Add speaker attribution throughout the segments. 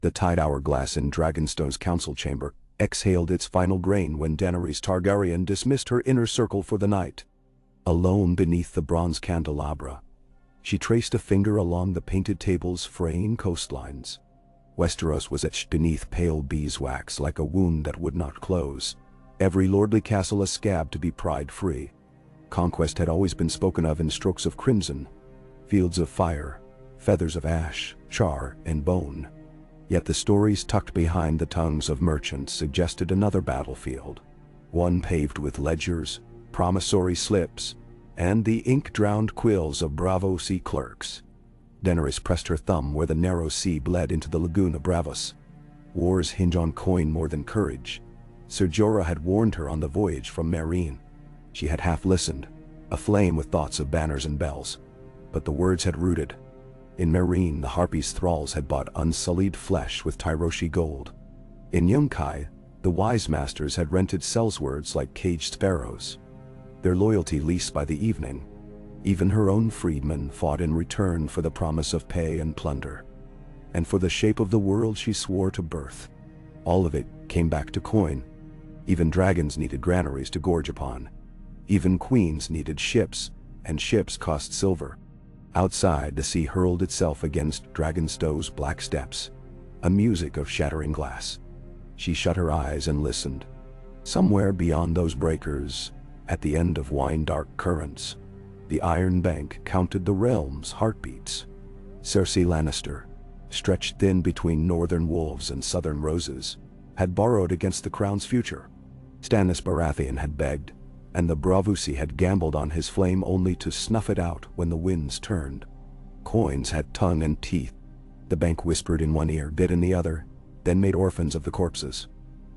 Speaker 1: The tide hourglass in Dragonstone's council chamber exhaled its final grain when Daenerys Targaryen dismissed her inner circle for the night. Alone beneath the bronze candelabra, she traced a finger along the painted table's fraying coastlines. Westeros was etched beneath pale beeswax like a wound that would not close, every lordly castle a scab to be pride-free. Conquest had always been spoken of in strokes of crimson, fields of fire, feathers of ash, char, and bone. Yet the stories tucked behind the tongues of merchants suggested another battlefield, one paved with ledgers, promissory slips, and the ink-drowned quills of Braavos clerks. Daenerys pressed her thumb where the narrow sea bled into the lagoon of Braavos. Wars hinge on coin more than courage. Ser Jorah had warned her on the voyage from Meereen. She had half listened, aflame with thoughts of banners and bells. But the words had rooted. In Meereen, the Harpies' thralls had bought unsullied flesh with Tyroshi gold. In Yunkai, the wise masters had rented sellswords like caged sparrows, their loyalty leased by the evening. Even her own freedmen fought in return for the promise of pay and plunder, and for the shape of the world she swore to birth. All of it came back to coin. Even dragons needed granaries to gorge upon. Even queens needed ships, and ships cost silver. Outside, the sea hurled itself against Dragonstone's black steps, a music of shattering glass. She shut her eyes and listened. Somewhere beyond those breakers, at the end of wine-dark currents, the Iron Bank counted the realm's heartbeats. Cersei Lannister, stretched thin between northern wolves and southern roses, had borrowed against the crown's future. Stannis Baratheon had begged, and the Braavos had gambled on his flame only to snuff it out when the winds turned. Coins had tongue and teeth. The bank whispered in one ear, bit in the other, then made orphans of the corpses.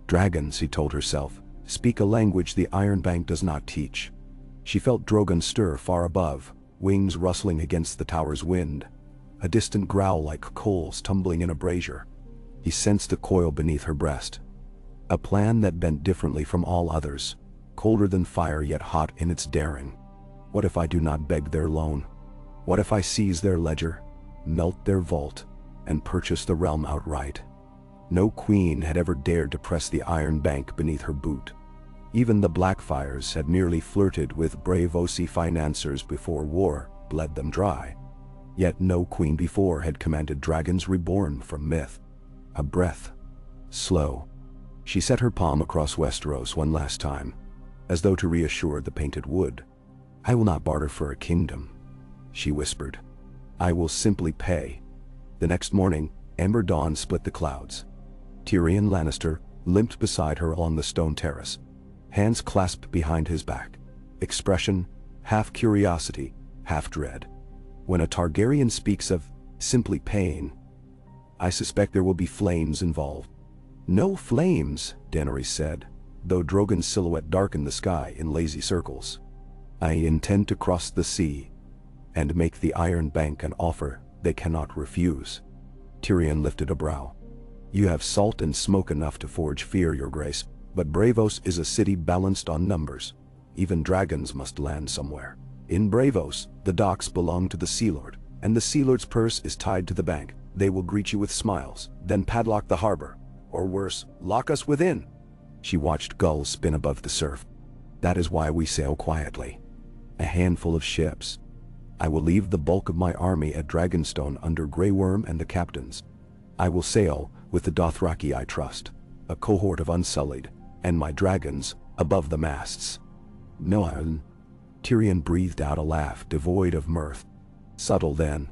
Speaker 1: Dragons, she told herself, speak a language the Iron Bank does not teach. She felt Drogon stir far above, wings rustling against the tower's wind, a distant growl like coals tumbling in a brazier. He sensed the coil beneath her breast. A plan that bent differently from all others, colder than fire yet hot in its daring. What if I do not beg their loan? What if I seize their ledger, melt their vault, and purchase the realm outright? No queen had ever dared to press the Iron Bank beneath her boot. Even the Blackfires had merely flirted with Braavosi financiers before war bled them dry. Yet no queen before had commanded dragons reborn from myth. A breath. Slow. She set her palm across Westeros one last time, as though to reassure the painted wood. I will not barter for a kingdom, she whispered. I will simply pay. The next morning, amber dawn split the clouds. Tyrion Lannister limped beside her along the stone terrace, hands clasped behind his back, expression half curiosity, half dread. When a Targaryen speaks of simply paying, I suspect there will be flames involved. No flames, Daenerys said, though Drogon's silhouette darkened the sky in lazy circles. I intend to cross the sea and make the Iron Bank an offer they cannot refuse. Tyrion lifted a brow. You have salt and smoke enough to forge fear, your grace, but Braavos is a city balanced on numbers. Even dragons must land somewhere. In Braavos, the docks belong to the Sea Lord, and the Sea Lord's purse is tied to the bank. They will greet you with smiles, then padlock the harbor, or worse, lock us within. She watched gulls spin above the surf. That is why we sail quietly. A handful of ships. I will leave the bulk of my army at Dragonstone under Grey Worm and the captains. I will sail with the Dothraki I trust, a cohort of Unsullied, and my dragons above the masts. No, Tyrion breathed out a laugh devoid of mirth. Subtle then.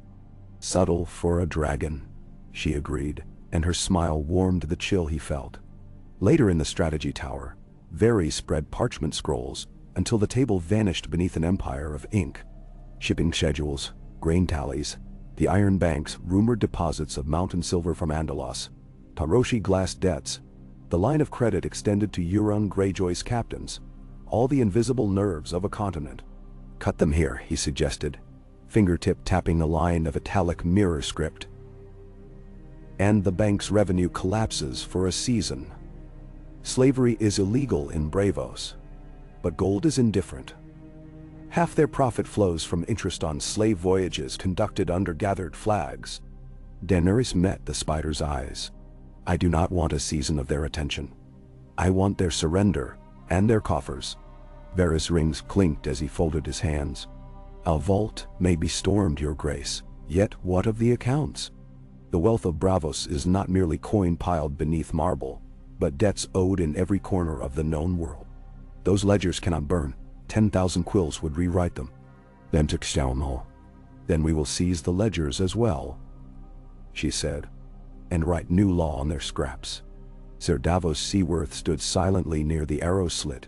Speaker 1: Subtle for a dragon, she agreed, and her smile warmed the chill he felt. Later in the strategy tower, Varys spread parchment scrolls until the table vanished beneath an empire of ink. Shipping schedules, grain tallies, the Iron Bank's rumored deposits of mountain silver from Andalos, Tyroshi glass debts, the line of credit extended to Euron Greyjoy's captains, all the invisible nerves of a continent. Cut them here, he suggested, fingertip tapping a line of italic mirror script. And the bank's revenue collapses for a season. Slavery is illegal in Braavos, but gold is indifferent. Half their profit flows from interest on slave voyages conducted under gathered flags. Daenerys met the spider's eyes, I do not want a season of their attention. I want their surrender, and their coffers. Varys' rings clinked as he folded his hands. A vault may be stormed, your grace, yet what of the accounts? The wealth of Braavos is not merely coin piled beneath marble, but debts owed in every corner of the known world. Those ledgers cannot burn. 10,000 quills would rewrite them. Then we will seize the ledgers as well, she said, and write new law on their scraps. Sir Davos Seaworth stood silently near the arrow slit,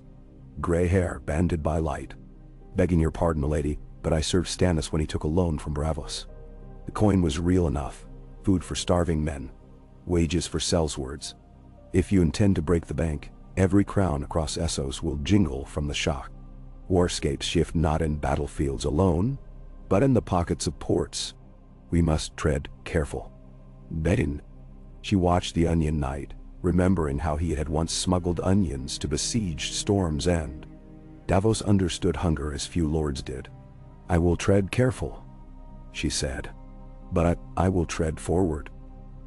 Speaker 1: gray hair banded by light. Begging your pardon, milady, but I served Stannis when he took a loan from Braavos. The coin was real enough, food for starving men, wages for sellswords. If you intend to break the bank, every crown across Essos will jingle from the shock. Warscapes shift not in battlefields alone, but in the pockets of ports. We must tread careful. Bedin. She watched the Onion Knight, remembering how he had once smuggled onions to besieged Storm's End. Davos understood hunger as few lords did. I will tread careful, she said. But I will tread forward.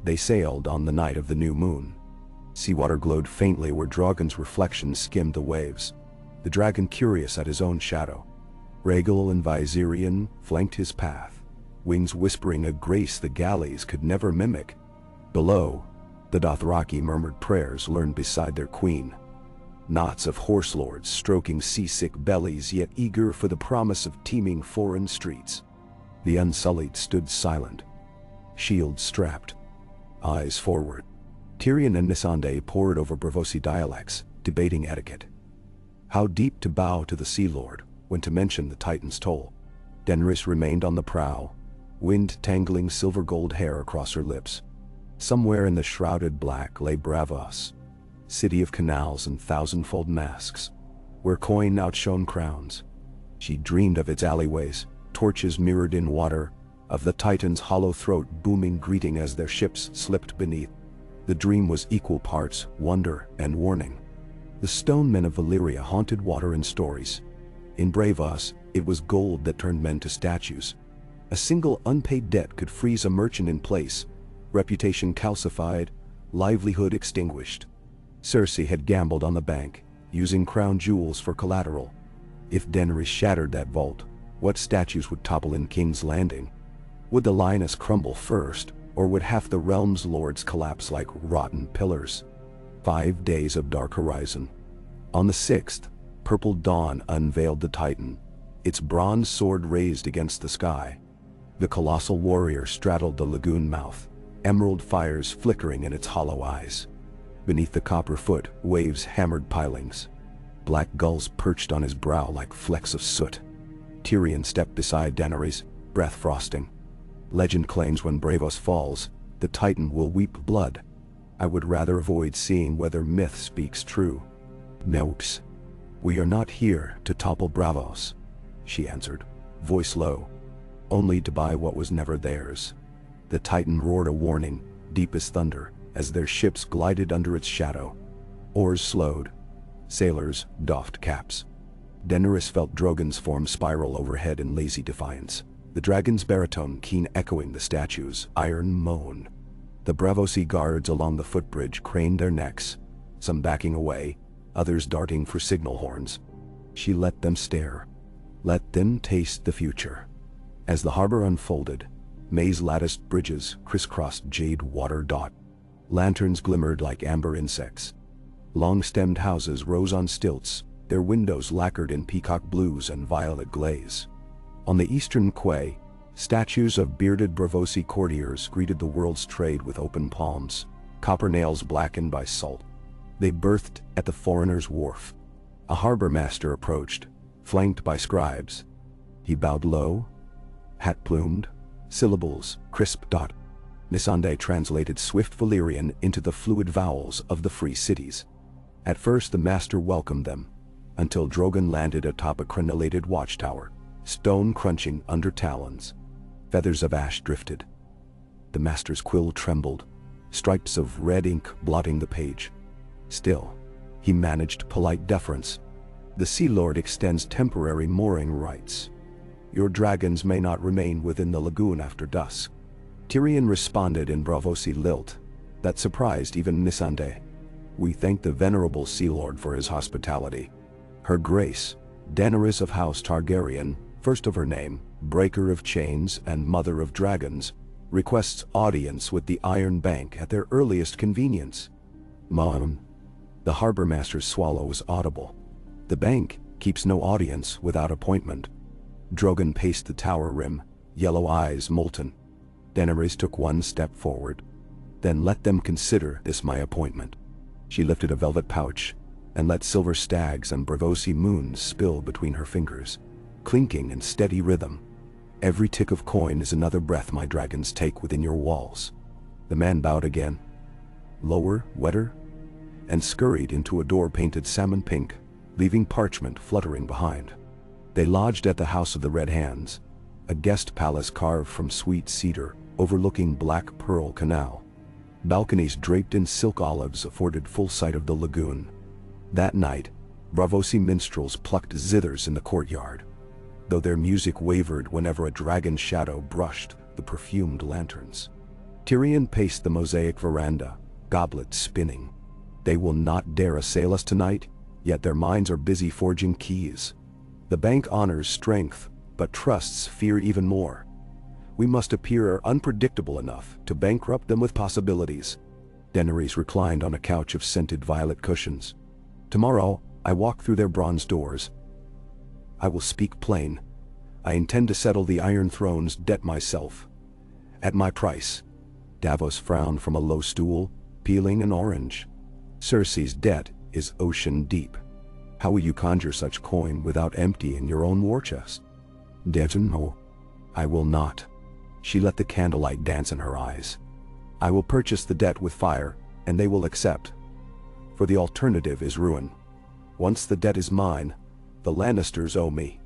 Speaker 1: They sailed on the night of the new moon. Seawater glowed faintly where Drogon's reflection skimmed the waves, the dragon curious at his own shadow. Rhaegal and Viserion flanked his path, wings whispering a grace the galleys could never mimic. Below, the Dothraki murmured prayers learned beside their queen. Knots of horse lords stroking seasick bellies yet eager for the promise of teeming foreign streets. The Unsullied stood silent, shields strapped, eyes forward. Tyrion and Missandei pored over Braavosi dialects, debating etiquette. How deep to bow to the Sea Lord, when to mention the Titan's toll. Daenerys remained on the prow, wind tangling silver gold hair across her lips. Somewhere in the shrouded black lay Braavos, city of canals and thousandfold masks, where coin outshone crowns. She dreamed of its alleyways, torches mirrored in water, of the Titan's hollow throat booming greeting as their ships slipped beneath. The dream was equal parts wonder and warning. The stone men of Valyria haunted water in stories. In Braavos, it was gold that turned men to statues. A single unpaid debt could freeze a merchant in place, reputation calcified, livelihood extinguished. Cersei had gambled on the bank, using crown jewels for collateral. If Daenerys shattered that vault, what statues would topple in King's Landing? Would the lioness crumble first, or would half the realm's lords collapse like rotten pillars? 5 days of dark horizon. On the 6th, purple dawn unveiled the Titan, its bronze sword raised against the sky. The colossal warrior straddled the lagoon mouth, emerald fires flickering in its hollow eyes. Beneath the copper foot, waves hammered pilings. Black gulls perched on his brow like flecks of soot. Tyrion stepped beside Daenerys, breath frosting. Legend claims when Braavos falls, the Titan will weep blood. I would rather avoid seeing whether myth speaks true. Notes. We are not here to topple Braavos, she answered, voice low. Only to buy what was never theirs. The Titan roared a warning, deep as thunder, as their ships glided under its shadow. Oars slowed. Sailors doffed caps. Daenerys felt Drogon's form spiral overhead in lazy defiance, the dragon's baritone keen echoing the statue's iron moan. The Braavosi guards along the footbridge craned their necks, some backing away, others darting for signal horns. She let them stare. Let them taste the future. As the harbor unfolded, maze-latticed bridges crisscrossed jade water dot. Lanterns glimmered like amber insects. Long-stemmed houses rose on stilts, their windows lacquered in peacock blues and violet glaze. On the eastern quay, statues of bearded Braavosi courtiers greeted the world's trade with open palms, copper nails blackened by salt. They berthed at the foreigner's wharf. A harbor master approached, flanked by scribes. He bowed low, hat-plumed, syllables crisp. Missandei translated swift Valyrian into the fluid vowels of the free cities. At first the master welcomed them, until Drogon landed atop a crenellated watchtower, stone crunching under talons. Feathers of ash drifted. The master's quill trembled, stripes of red ink blotting the page. Still, he managed polite deference. The Sea Lord extends temporary mooring rights. Your dragons may not remain within the lagoon after dusk. Tyrion responded in Braavosi lilt. that surprised even Missandei. We thank the venerable Sea Lord for his hospitality. Her Grace, Daenerys of House Targaryen, first of her name, Breaker of Chains and Mother of Dragons, requests audience with the Iron Bank at their earliest convenience. Mom. The harbor master's swallow was audible. The bank keeps no audience without appointment. Drogon paced the tower rim, yellow eyes molten. Daenerys took one step forward. Then let them consider this my appointment. She lifted a velvet pouch and let silver stags and Braavosi moons spill between her fingers, clinking in steady rhythm. Every tick of coin is another breath my dragons take within your walls. The man bowed again, lower, wetter, and scurried into a door painted salmon pink, leaving parchment fluttering behind. They lodged at the House of the Red Hands, a guest palace carved from sweet cedar overlooking Black Pearl Canal. Balconies draped in silk olives afforded full sight of the lagoon. That night, Braavosi minstrels plucked zithers in the courtyard, though their music wavered whenever a dragon's shadow brushed the perfumed lanterns. Tyrion paced the mosaic veranda, goblet spinning. They will not dare assail us tonight, yet their minds are busy forging keys. The bank honors strength, but trusts fear even more. We must appear unpredictable enough to bankrupt them with possibilities. Daenerys reclined on a couch of scented violet cushions. Tomorrow, I walk through their bronze doors. I will speak plain. I intend to settle the Iron Throne's debt myself. At my price. Davos frowned from a low stool, peeling an orange. Cersei's debt is ocean deep. How will you conjure such coin without emptying your own war chest? No, I will not. She let the candlelight dance in her eyes. I will purchase the debt with fire, and they will accept. For the alternative is ruin. Once the debt is mine, the Lannisters owe me.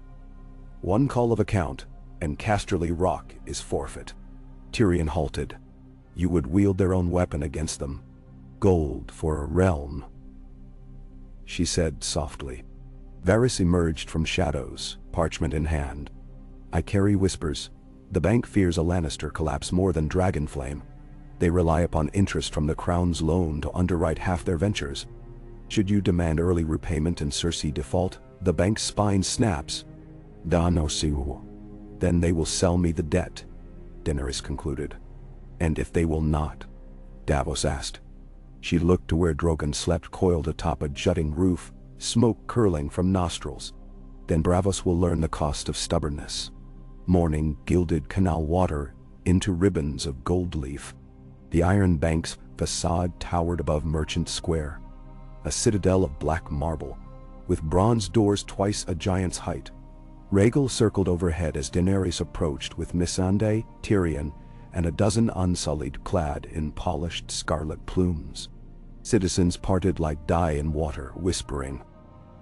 Speaker 1: One call of account, and Casterly Rock is forfeit. Tyrion halted. You would wield their own weapon against them. Gold for a realm, she said softly. Varys emerged from shadows, parchment in hand. I carry whispers. The bank fears a Lannister collapse more than Dragonflame. They rely upon interest from the Crown's loan to underwrite half their ventures. Should you demand early repayment and Cersei default, the bank's spine snaps. Then they will sell me the debt, Daenerys concluded. And if they will not? Davos asked. She looked to where Drogon slept coiled atop a jutting roof, smoke curling from nostrils. Then Braavos will learn the cost of stubbornness. Morning gilded canal water into ribbons of gold leaf. The Iron Bank's facade towered above Merchant Square, a citadel of black marble, with bronze doors twice a giant's height. Rhaegal circled overhead as Daenerys approached with Missandei, Tyrion, and a dozen unsullied clad in polished scarlet plumes. Citizens parted like dye in water, whispering.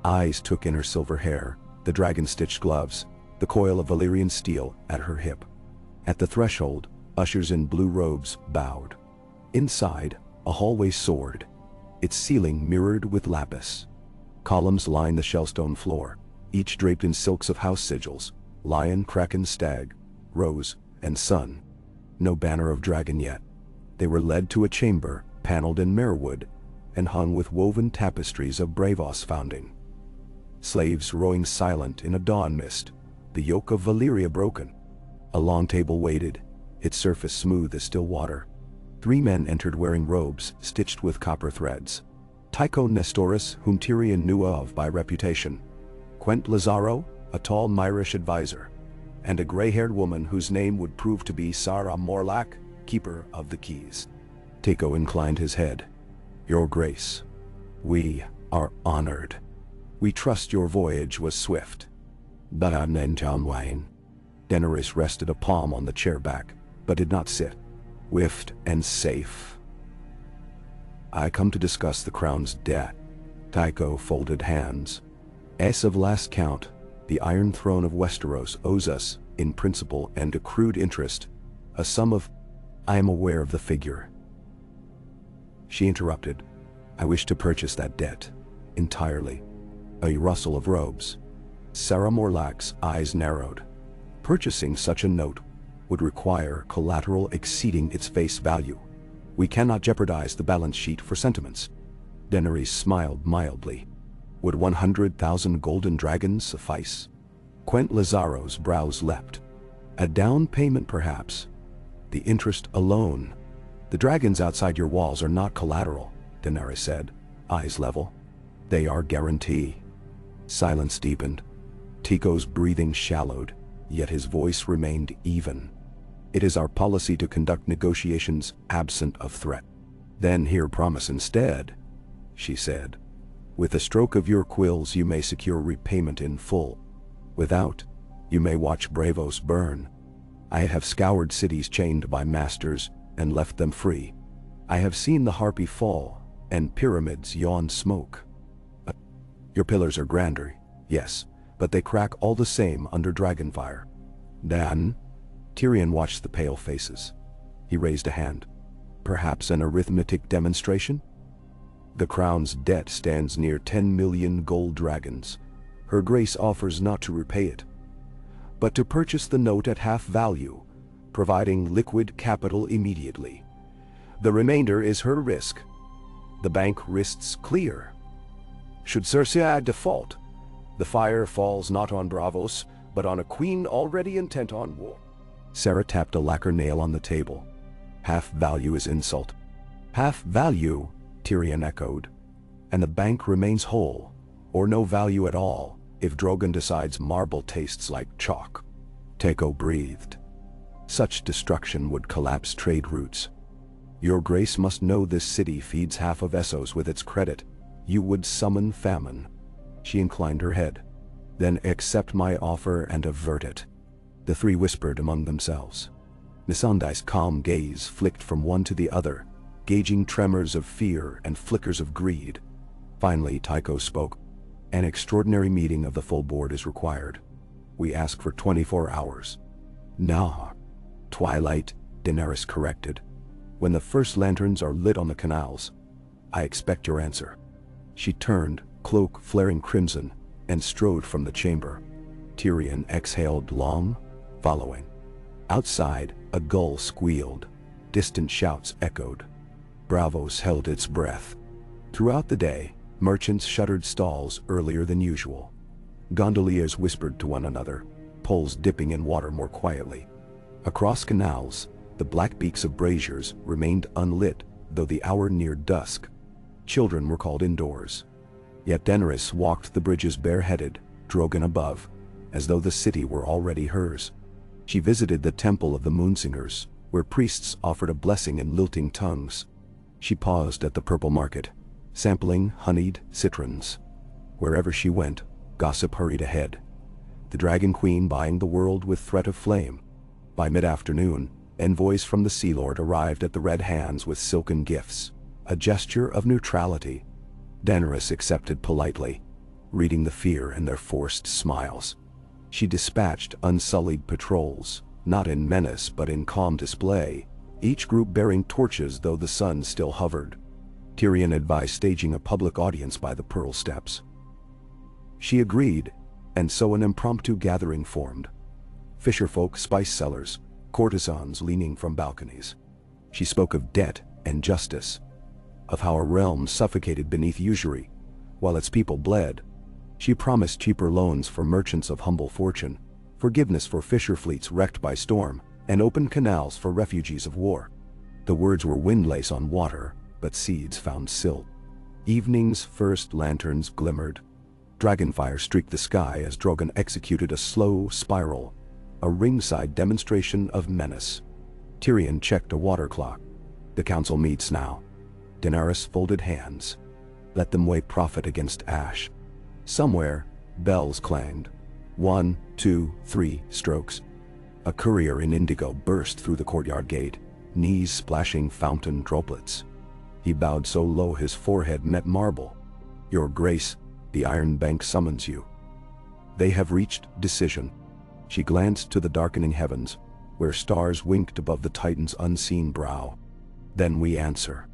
Speaker 1: Eyes took in her silver hair, the dragon-stitched gloves, the coil of Valyrian steel at her hip. At the threshold, ushers in blue robes bowed. Inside, a hallway soared, its ceiling mirrored with lapis. Columns lined the shellstone floor, each draped in silks of house sigils, lion, kraken, stag, rose, and sun. No banner of dragon yet. They were led to a chamber, paneled in marewood, and hung with woven tapestries of Braavos founding. Slaves rowing silent in a dawn mist, the yoke of Valyria broken. A long table waited, its surface smooth as still water. 3 men entered wearing robes stitched with copper threads. Tycho Nestoris, whom Tyrion knew of by reputation. Quent Lazaro, a tall Myrish advisor. And a gray-haired woman whose name would prove to be Sarah Morlack, keeper of the keys. Tycho inclined his head. Your Grace, we are honored. We trust your voyage was swift. Daenerys rested a palm on the chair back, but did not sit. Swift and safe. I come to discuss the Crown's debt. Tycho folded hands. As of last count, the Iron Throne of Westeros owes us, in principal and accrued interest, a sum of... I am aware of the figure. She interrupted. I wish to purchase that debt, entirely. A rustle of robes. Sarah Morlack's eyes narrowed. Purchasing such a note would require collateral exceeding its face value. We cannot jeopardize the balance sheet for sentiments. Daenerys smiled mildly. Would 100,000 golden dragons suffice? Quent Lazaro's brows leapt. A down payment perhaps. The interest alone. The dragons outside your walls are not collateral, Daenerys said, eyes level. They are guarantee. Silence deepened. Tico's breathing shallowed, yet his voice remained even. It is our policy to conduct negotiations absent of threat. Then hear promise instead, she said. With a stroke of your quills you may secure repayment in full. Without, you may watch Bravos burn. I have scoured cities chained by masters and left them free. I have seen the harpy fall and pyramids yawn smoke. Your pillars are grander, yes, but they crack all the same under dragonfire. Dan? Tyrion watched the pale faces. He raised a hand. Perhaps an arithmetic demonstration? The crown's debt stands near 10 million gold dragons. Her grace offers not to repay it, but to purchase the note at half value, providing liquid capital immediately. The remainder is her risk. The bank risks clear. Should Cersei default, the fire falls not on Bravos, but on a queen already intent on war. Sarah tapped a lacquer nail on the table. Half value is insult. Half value, Tyrion echoed. And the bank remains whole, or no value at all, if Drogon decides marble tastes like chalk. Teco breathed. Such destruction would collapse trade routes. Your grace must know this city feeds half of Essos with its credit. You would summon famine. She inclined her head. Then accept my offer and avert it. The three whispered among themselves. Missandei's calm gaze flicked from one to the other, gauging tremors of fear and flickers of greed. Finally, Tycho spoke. An extraordinary meeting of the full board is required. We ask for 24 hours. Nah. Twilight, Daenerys corrected. When the first lanterns are lit on the canals. I expect your answer. She turned, cloak flaring crimson, and strode from the chamber. Tyrion exhaled long, following. Outside, a gull squealed. Distant shouts echoed. Bravos held its breath. Throughout the day, merchants shuttered stalls earlier than usual. Gondoliers whispered to one another, poles dipping in water more quietly. Across canals, the black beaks of braziers remained unlit, though the hour neared dusk. Children were called indoors. Yet Daenerys walked the bridges bareheaded, Drogon above, as though the city were already hers. She visited the Temple of the Moonsingers, where priests offered a blessing in lilting tongues. She paused at the Purple Market, sampling honeyed citrons. Wherever she went, gossip hurried ahead. The Dragon Queen buying the world with threat of flame. By mid-afternoon, envoys from the Sea Lord arrived at the Red Hands with silken gifts, a gesture of neutrality. Daenerys accepted politely, reading the fear in their forced smiles. She dispatched unsullied patrols, not in menace but in calm display, each group bearing torches though the sun still hovered. Tyrion advised staging a public audience by the Pearl Steps. She agreed, and so an impromptu gathering formed. Fisherfolk, spice sellers, courtesans leaning from balconies. She spoke of debt and justice, of how a realm suffocated beneath usury, while its people bled. She promised cheaper loans for merchants of humble fortune, forgiveness for fisher fleets wrecked by storm, and open canals for refugees of war. The words were windlace on water, but seeds found silt. Evening's first lanterns glimmered. Dragonfire streaked the sky as Drogon executed a slow spiral, a ringside demonstration of menace. Tyrion checked a water clock. The council meets now. Daenerys folded hands. Let them weigh profit against ash. Somewhere, bells clanged. 1, 2, 3 strokes. A courier in indigo burst through the courtyard gate, knees splashing fountain droplets. He bowed so low his forehead met marble. Your Grace, the Iron Bank summons you. They have reached decision. She glanced to the darkening heavens, where stars winked above the Titan's unseen brow. Then we answer.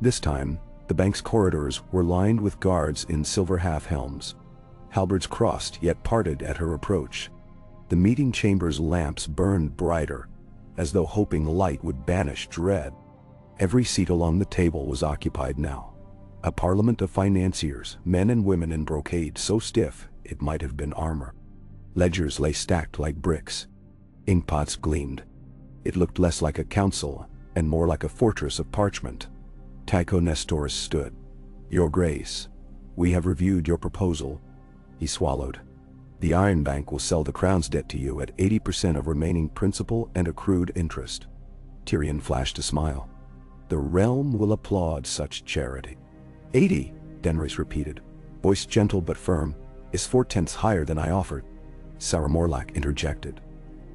Speaker 1: This time, the bank's corridors were lined with guards in silver half-helms. Halberds crossed yet parted at her approach. The meeting chamber's lamps burned brighter, as though hoping light would banish dread. Every seat along the table was occupied now. A parliament of financiers, men and women in brocade so stiff it might have been armor. Ledgers lay stacked like bricks. Inkpots gleamed. It looked less like a council and more like a fortress of parchment. Tycho Nestoris stood. "Your Grace, we have reviewed your proposal." He swallowed. "The Iron Bank will sell the Crown's debt to you at 80% of remaining principal and accrued interest." Tyrion flashed a smile. "The realm will applaud such charity." 80, Daenerys repeated, voice gentle but firm, "is 4/10 higher than I offered." Sarah Morlack interjected.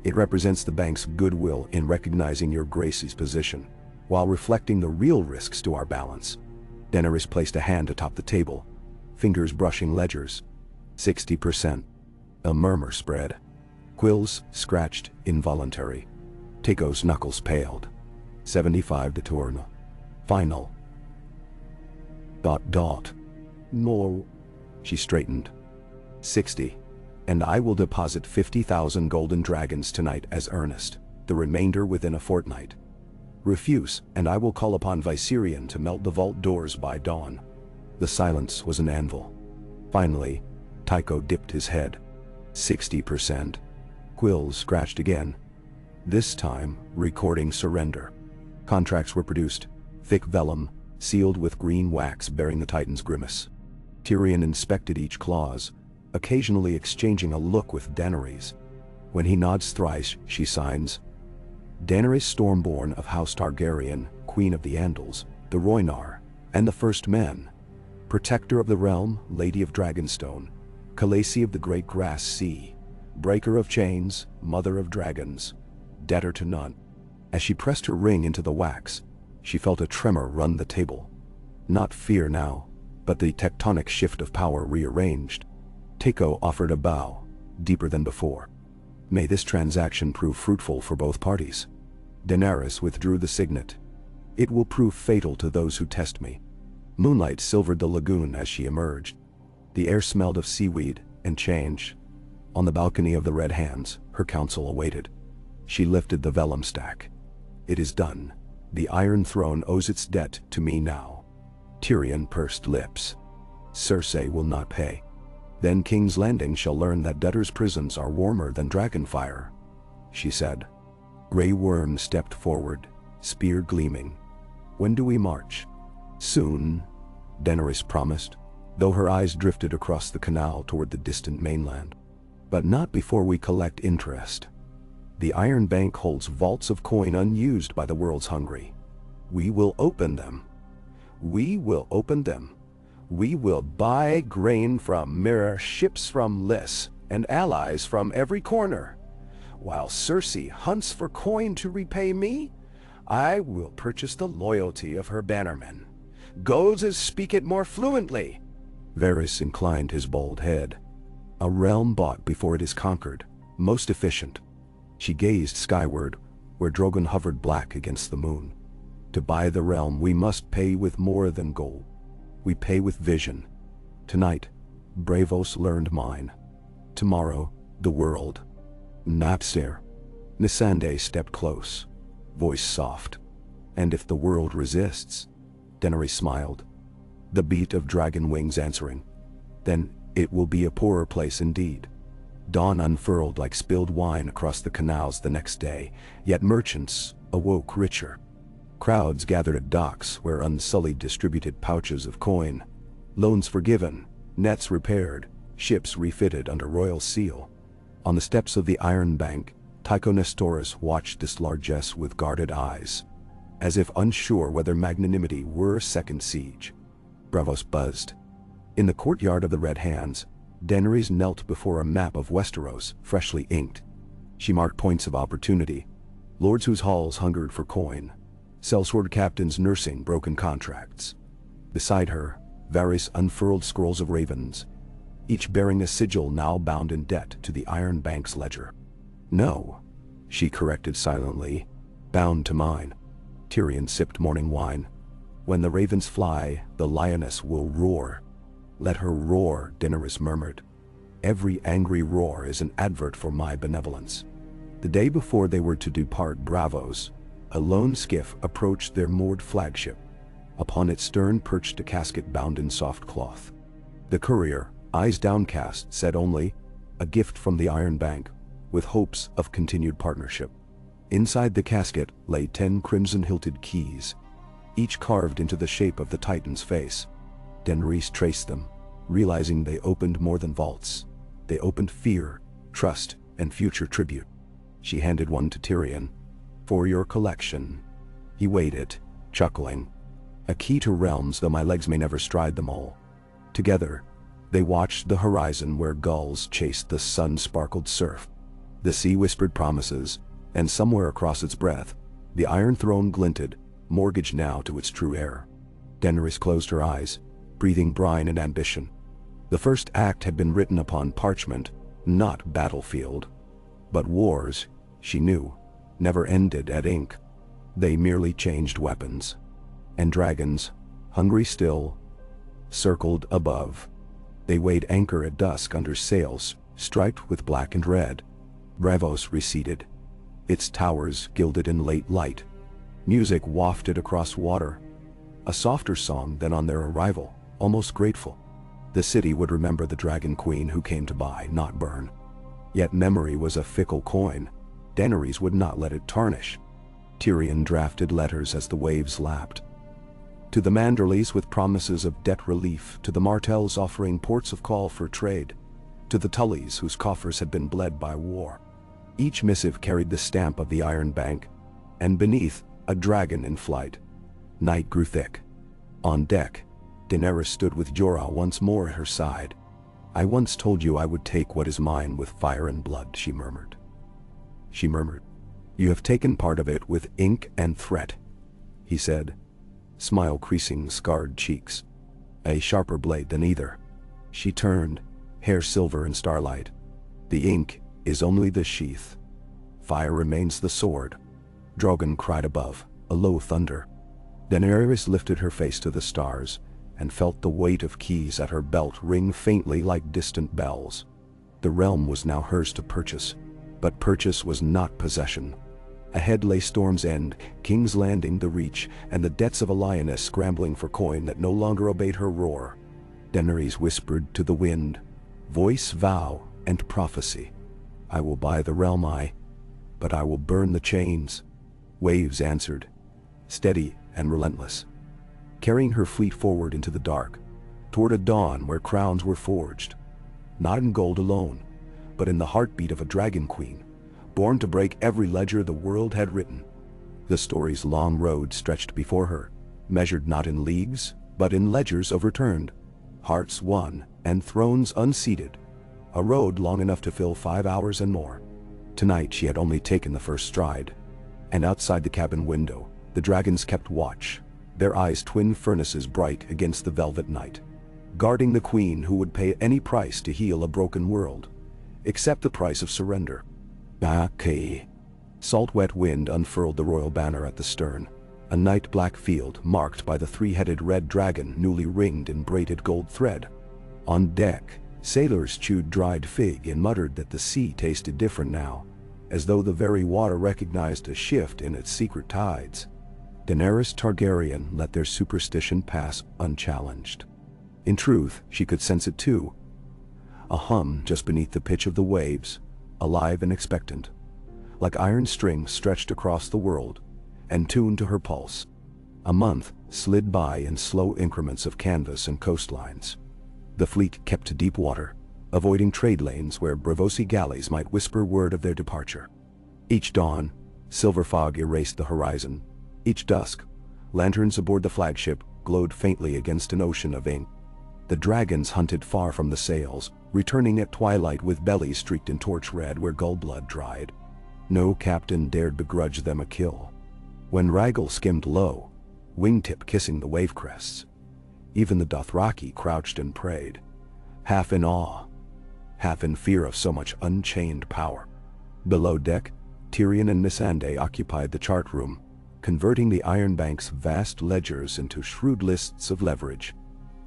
Speaker 1: "It represents the bank's goodwill in recognizing your Grace's position, while reflecting the real risks to our balance." Daenerys placed a hand atop the table, fingers brushing ledgers. 60%. A murmur spread. Quills scratched, involuntary. Tycho's knuckles paled. 75 de Tourne. Final. ... No. She straightened. 60. And I will deposit 50,000 golden dragons tonight as earnest, the remainder within a fortnight. Refuse, and I will call upon Viserion to melt the vault doors by dawn. The silence was an anvil. Finally, Tycho dipped his head. 60%. Quills scratched again. This time, recording surrender. Contracts were produced, thick vellum, sealed with green wax bearing the Titan's grimace. Tyrion inspected each clause, occasionally exchanging a look with Daenerys. When he nods thrice, she signs. Daenerys Stormborn of House Targaryen, Queen of the Andals, the Rhoynar, and the First Men. Protector of the realm, Lady of Dragonstone, Khaleesi of the Great Grass Sea, Breaker of Chains, Mother of Dragons, debtor to none. As she pressed her ring into the wax, she felt a tremor run the table. Not fear now, but the tectonic shift of power rearranged. Tycho offered a bow, deeper than before. "May this transaction prove fruitful for both parties." Daenerys withdrew the signet. "It will prove fatal to those who test me." Moonlight silvered the lagoon as she emerged. The air smelled of seaweed and change. On the balcony of the Red Hands, her counsel awaited. She lifted the vellum stack. "It is done. The Iron Throne owes its debt to me now." Tyrion pursed lips. "Cersei will not pay. Then King's Landing shall learn that debtors' prisons are warmer than dragonfire," she said. Grey Worm stepped forward, spear gleaming. "When do we march?" "Soon," Daenerys promised, though her eyes drifted across the canal toward the distant mainland. "But not before we collect interest. The Iron Bank holds vaults of coin unused by the world's hungry. We will open them. We will open them. We will buy grain from Mirror, ships from Lys, and allies from every corner. While Cersei hunts for coin to repay me, I will purchase the loyalty of her bannermen. Goes speak it more fluently." Varys inclined his bald head. "A realm bought before it is conquered, most efficient." She gazed skyward, where Drogon hovered black against the moon. "To buy the realm we must pay with more than gold. We pay with vision. Tonight, Braavos learned mine. Tomorrow, the world." Napsir. Missandei stepped close, voice soft. "And if the world resists?" Daenerys smiled, the beat of dragon wings answering. "Then it will be a poorer place indeed." Dawn unfurled like spilled wine across the canals the next day, yet merchants awoke richer. Crowds gathered at docks where Unsullied distributed pouches of coin. Loans forgiven, nets repaired, ships refitted under royal seal. On the steps of the Iron Bank, Tycho Nestoris watched this largesse with guarded eyes, as if unsure whether magnanimity were a second siege. Braavos buzzed. In the courtyard of the Red Hands, Daenerys knelt before a map of Westeros, freshly inked. She marked points of opportunity, lords whose halls hungered for coin, sellsword captains nursing broken contracts. Beside her, Varys unfurled scrolls of ravens, each bearing a sigil now bound in debt to the Iron Bank's ledger. "No," she corrected silently, "bound to mine." Tyrion sipped morning wine. "When the ravens fly, the lioness will roar." "Let her roar," Daenerys murmured. "Every angry roar is an advert for my benevolence." The day before they were to depart Braavos, A lone skiff approached their moored flagship. Upon its stern perched a casket bound in soft cloth. The courier, eyes downcast, said only, "A gift from the Iron Bank," with hopes of continued partnership. Inside the casket lay 10 crimson-hilted keys, each carved into the shape of the Titan's face. Daenerys traced them, realizing they opened more than vaults. They opened fear, trust, and future tribute. She handed one to Tyrion. "For your collection." He weighed it, chuckling. "A key to realms, though my legs may never stride them all." Together, they watched the horizon where gulls chased the sun-sparkled surf. The sea whispered promises, and somewhere across its breadth, the Iron Throne glinted, mortgaged now to its true heir. Daenerys closed her eyes, breathing brine and ambition. The first act had been written upon parchment, not battlefield. But wars, she knew, never ended at ink. They merely changed weapons. And dragons, hungry still, circled above. They weighed anchor at dusk under sails striped with black and red. Braavos receded, its towers gilded in late light. Music wafted across water, a softer song than on their arrival, almost grateful. The city would remember the Dragon Queen who came to buy, not burn. Yet memory was a fickle coin. Daenerys would not let it tarnish. Tyrion drafted letters as the waves lapped. To the Manderleys with promises of debt relief, to the Martells offering ports of call for trade, to the Tullys whose coffers had been bled by war. Each missive carried the stamp of the Iron Bank, and beneath, a dragon in flight. Night grew thick. On deck, Daenerys stood with Jorah once more at her side. "I once told you I would take what is mine with fire and blood," she murmured. "You have taken part of it with ink and threat," he said, smile creasing scarred cheeks. "A sharper blade than either." She turned, hair silver in starlight. "The ink is only the sheath. Fire remains the sword." Drogon cried above, a low thunder. Daenerys lifted her face to the stars, and felt the weight of keys at her belt ring faintly like distant bells. The realm was now hers to purchase, but purchase was not possession. Ahead lay Storm's End, King's Landing, the Reach, and the debts of a lioness scrambling for coin that no longer obeyed her roar. Daenerys whispered to the wind, voice, vow, and prophecy. "I will buy the realm, but I will burn the chains." Waves answered, steady and relentless, carrying her fleet forward into the dark, toward a dawn where crowns were forged. Not in gold alone, but in the heartbeat of a dragon queen, born to break every ledger the world had written. The story's long road stretched before her, measured not in leagues, but in ledgers overturned, hearts won and thrones unseated, a road long enough to fill 5 hours and more. Tonight she had only taken the first stride, and outside the cabin window, the dragons kept watch, their eyes twin furnaces bright against the velvet night, guarding the queen who would pay any price to heal a broken world, except the price of surrender. Okay. Salt wet wind unfurled the royal banner at the stern, a night black field marked by the three-headed red dragon newly ringed in braided gold thread. On deck, sailors chewed dried fig and muttered that the sea tasted different now, as though the very water recognized a shift in its secret tides. Daenerys Targaryen let their superstition pass unchallenged. In truth, she could sense it too. A hum just beneath the pitch of the waves, alive and expectant, like iron strings stretched across the world, and tuned to her pulse. A month slid by in slow increments of canvas and coastlines. The fleet kept to deep water, avoiding trade lanes where Braavosi galleys might whisper word of their departure. Each dawn, silver fog erased the horizon. Each dusk, lanterns aboard the flagship glowed faintly against an ocean of ink. The dragons hunted far from the sails, returning at twilight with bellies streaked in torch red where gull blood dried. No captain dared begrudge them a kill. When Rhaegal skimmed low, wingtip kissing the wave crests, even the Dothraki crouched and prayed, half in awe, half in fear of so much unchained power. Below deck, Tyrion and Missandei occupied the chart room, converting the Iron Bank's vast ledgers into shrewd lists of leverage.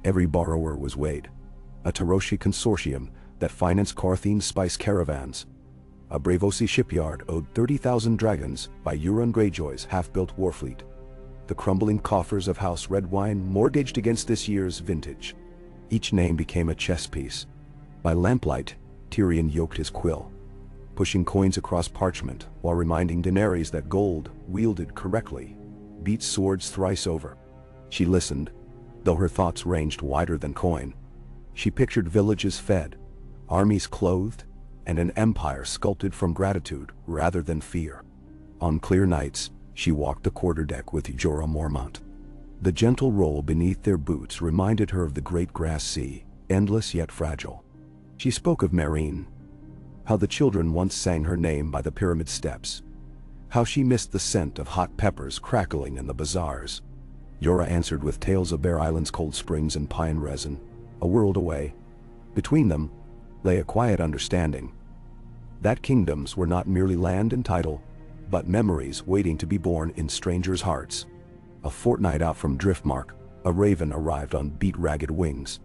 Speaker 1: Every borrower was weighed, a Taroshi consortium that financed Carthane's spice caravans, a Braavosi shipyard owed 30,000 dragons by Euron Greyjoy's half-built warfleet. The crumbling coffers of House Redwyne mortgaged against this year's vintage. Each name became a chess piece. By lamplight, Tyrion yoked his quill, pushing coins across parchment while reminding Daenerys that gold, wielded correctly, beats swords thrice over. She listened, though her thoughts ranged wider than coin. She pictured villages fed, armies clothed, and an empire sculpted from gratitude rather than fear. On clear nights, she walked the quarterdeck with Jorah Mormont. The gentle roll beneath their boots reminded her of the great grass sea, endless yet fragile. She spoke of Meereen, how the children once sang her name by the pyramid steps, how she missed the scent of hot peppers crackling in the bazaars. Jorah answered with tales of Bear Island's cold springs and pine resin, a world away. Between them lay a quiet understanding that kingdoms were not merely land and title, but memories waiting to be born in strangers' hearts. A fortnight out from Driftmark, a raven arrived on beat-ragged wings.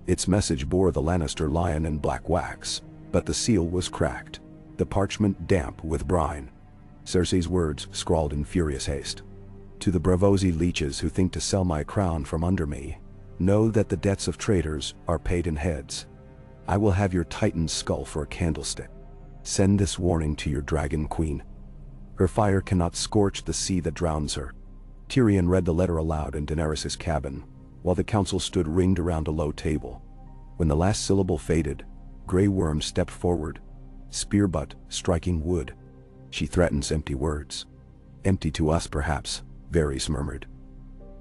Speaker 1: Its message bore the Lannister lion in black wax, but the seal was cracked, the parchment damp with brine. Cersei's words scrawled in furious haste. To the Braavosi leeches who think to sell my crown from under me, know that the debts of traitors are paid in heads. I will have your Titan's skull for a candlestick. Send this warning to your dragon queen. Her fire cannot scorch the sea that drowns her. Tyrion read the letter aloud in Daenerys' cabin, while the council stood ringed around a low table. When the last syllable faded, Grey Worm stepped forward, spear butt striking wood. She threatens empty words. Empty to us perhaps, Varys murmured.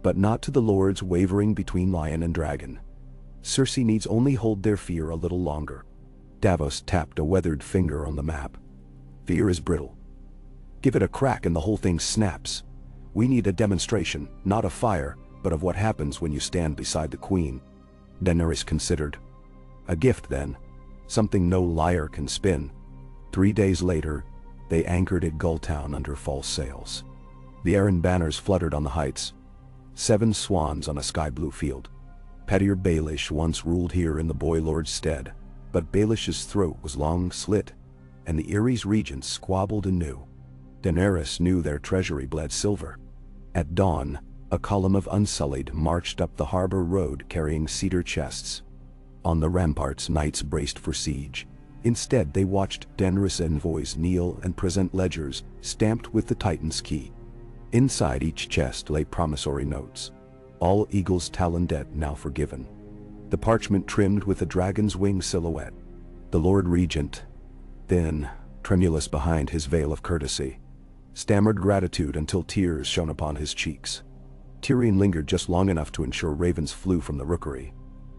Speaker 1: But not to the lords wavering between lion and dragon. Cersei needs only hold their fear a little longer. Davos tapped a weathered finger on the map. Fear is brittle. Give it a crack and the whole thing snaps. We need a demonstration, not of fire, but of what happens when you stand beside the queen. Daenerys considered. A gift then, something no liar can spin. 3 days later, they anchored at Gulltown under false sails. The Arryn banners fluttered on the heights. 7 swans on a sky-blue field. Pettier Baelish once ruled here in the Boy Lord's stead, but Baelish's throat was long slit, and the Erie's regents squabbled anew. Daenerys knew their treasury bled silver. At dawn, a column of Unsullied marched up the harbor road carrying cedar chests. On the ramparts, knights braced for siege. Instead, they watched Daenerys' envoys kneel and present ledgers stamped with the Titan's key. Inside each chest lay promissory notes. All Eagle's Talon debt now forgiven. The parchment trimmed with a dragon's wing silhouette. The Lord Regent, thin, tremulous behind his veil of courtesy, stammered gratitude until tears shone upon his cheeks. Tyrion lingered just long enough to ensure ravens flew from the rookery.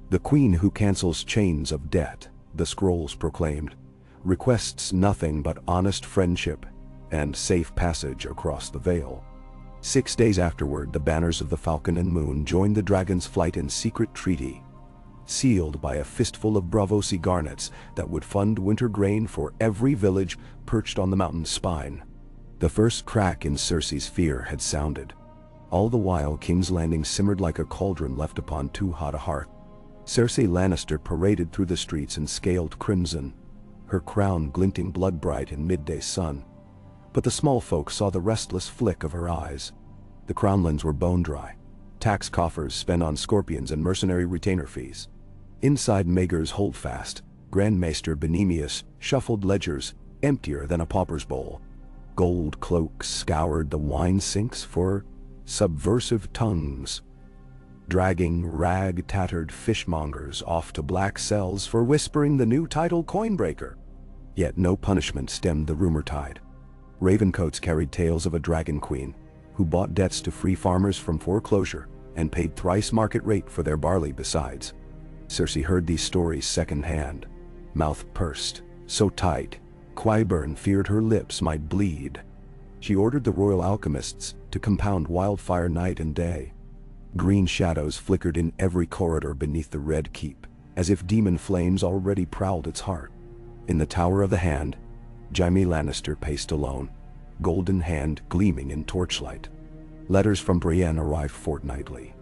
Speaker 1: The queen who cancels chains of debt, the scrolls proclaimed, requests nothing but honest friendship and safe passage across the veil. 6 days afterward, the banners of the Falcon and Moon joined the dragon's flight in secret treaty, sealed by a fistful of Braavosi garnets that would fund winter grain for every village perched on the mountain's spine. The first crack in Cersei's fear had sounded. All the while, King's Landing simmered like a cauldron left upon too hot a hearth. Cersei Lannister paraded through the streets in scaled crimson, her crown glinting blood-bright in midday sun. But the small folk saw the restless flick of her eyes. The crownlands were bone-dry, tax coffers spent on scorpions and mercenary retainer fees. Inside Maegor's holdfast, Grand Maester Benemius shuffled ledgers emptier than a pauper's bowl. Gold cloaks scoured the wine sinks for subversive tongues, dragging rag-tattered fishmongers off to black cells for whispering the new title coinbreaker. Yet no punishment stemmed the rumor tide. Ravencoats carried tales of a dragon queen who bought debts to free farmers from foreclosure and paid thrice market rate for their barley besides. Cersei heard these stories secondhand, mouth pursed, so tight, Qyburn feared her lips might bleed. She ordered the royal alchemists to compound wildfire night and day. Green shadows flickered in every corridor beneath the Red Keep, as if demon flames already prowled its heart. In the Tower of the Hand, Jaime Lannister paced alone, golden hand gleaming in torchlight. Letters from Brienne arrived fortnightly.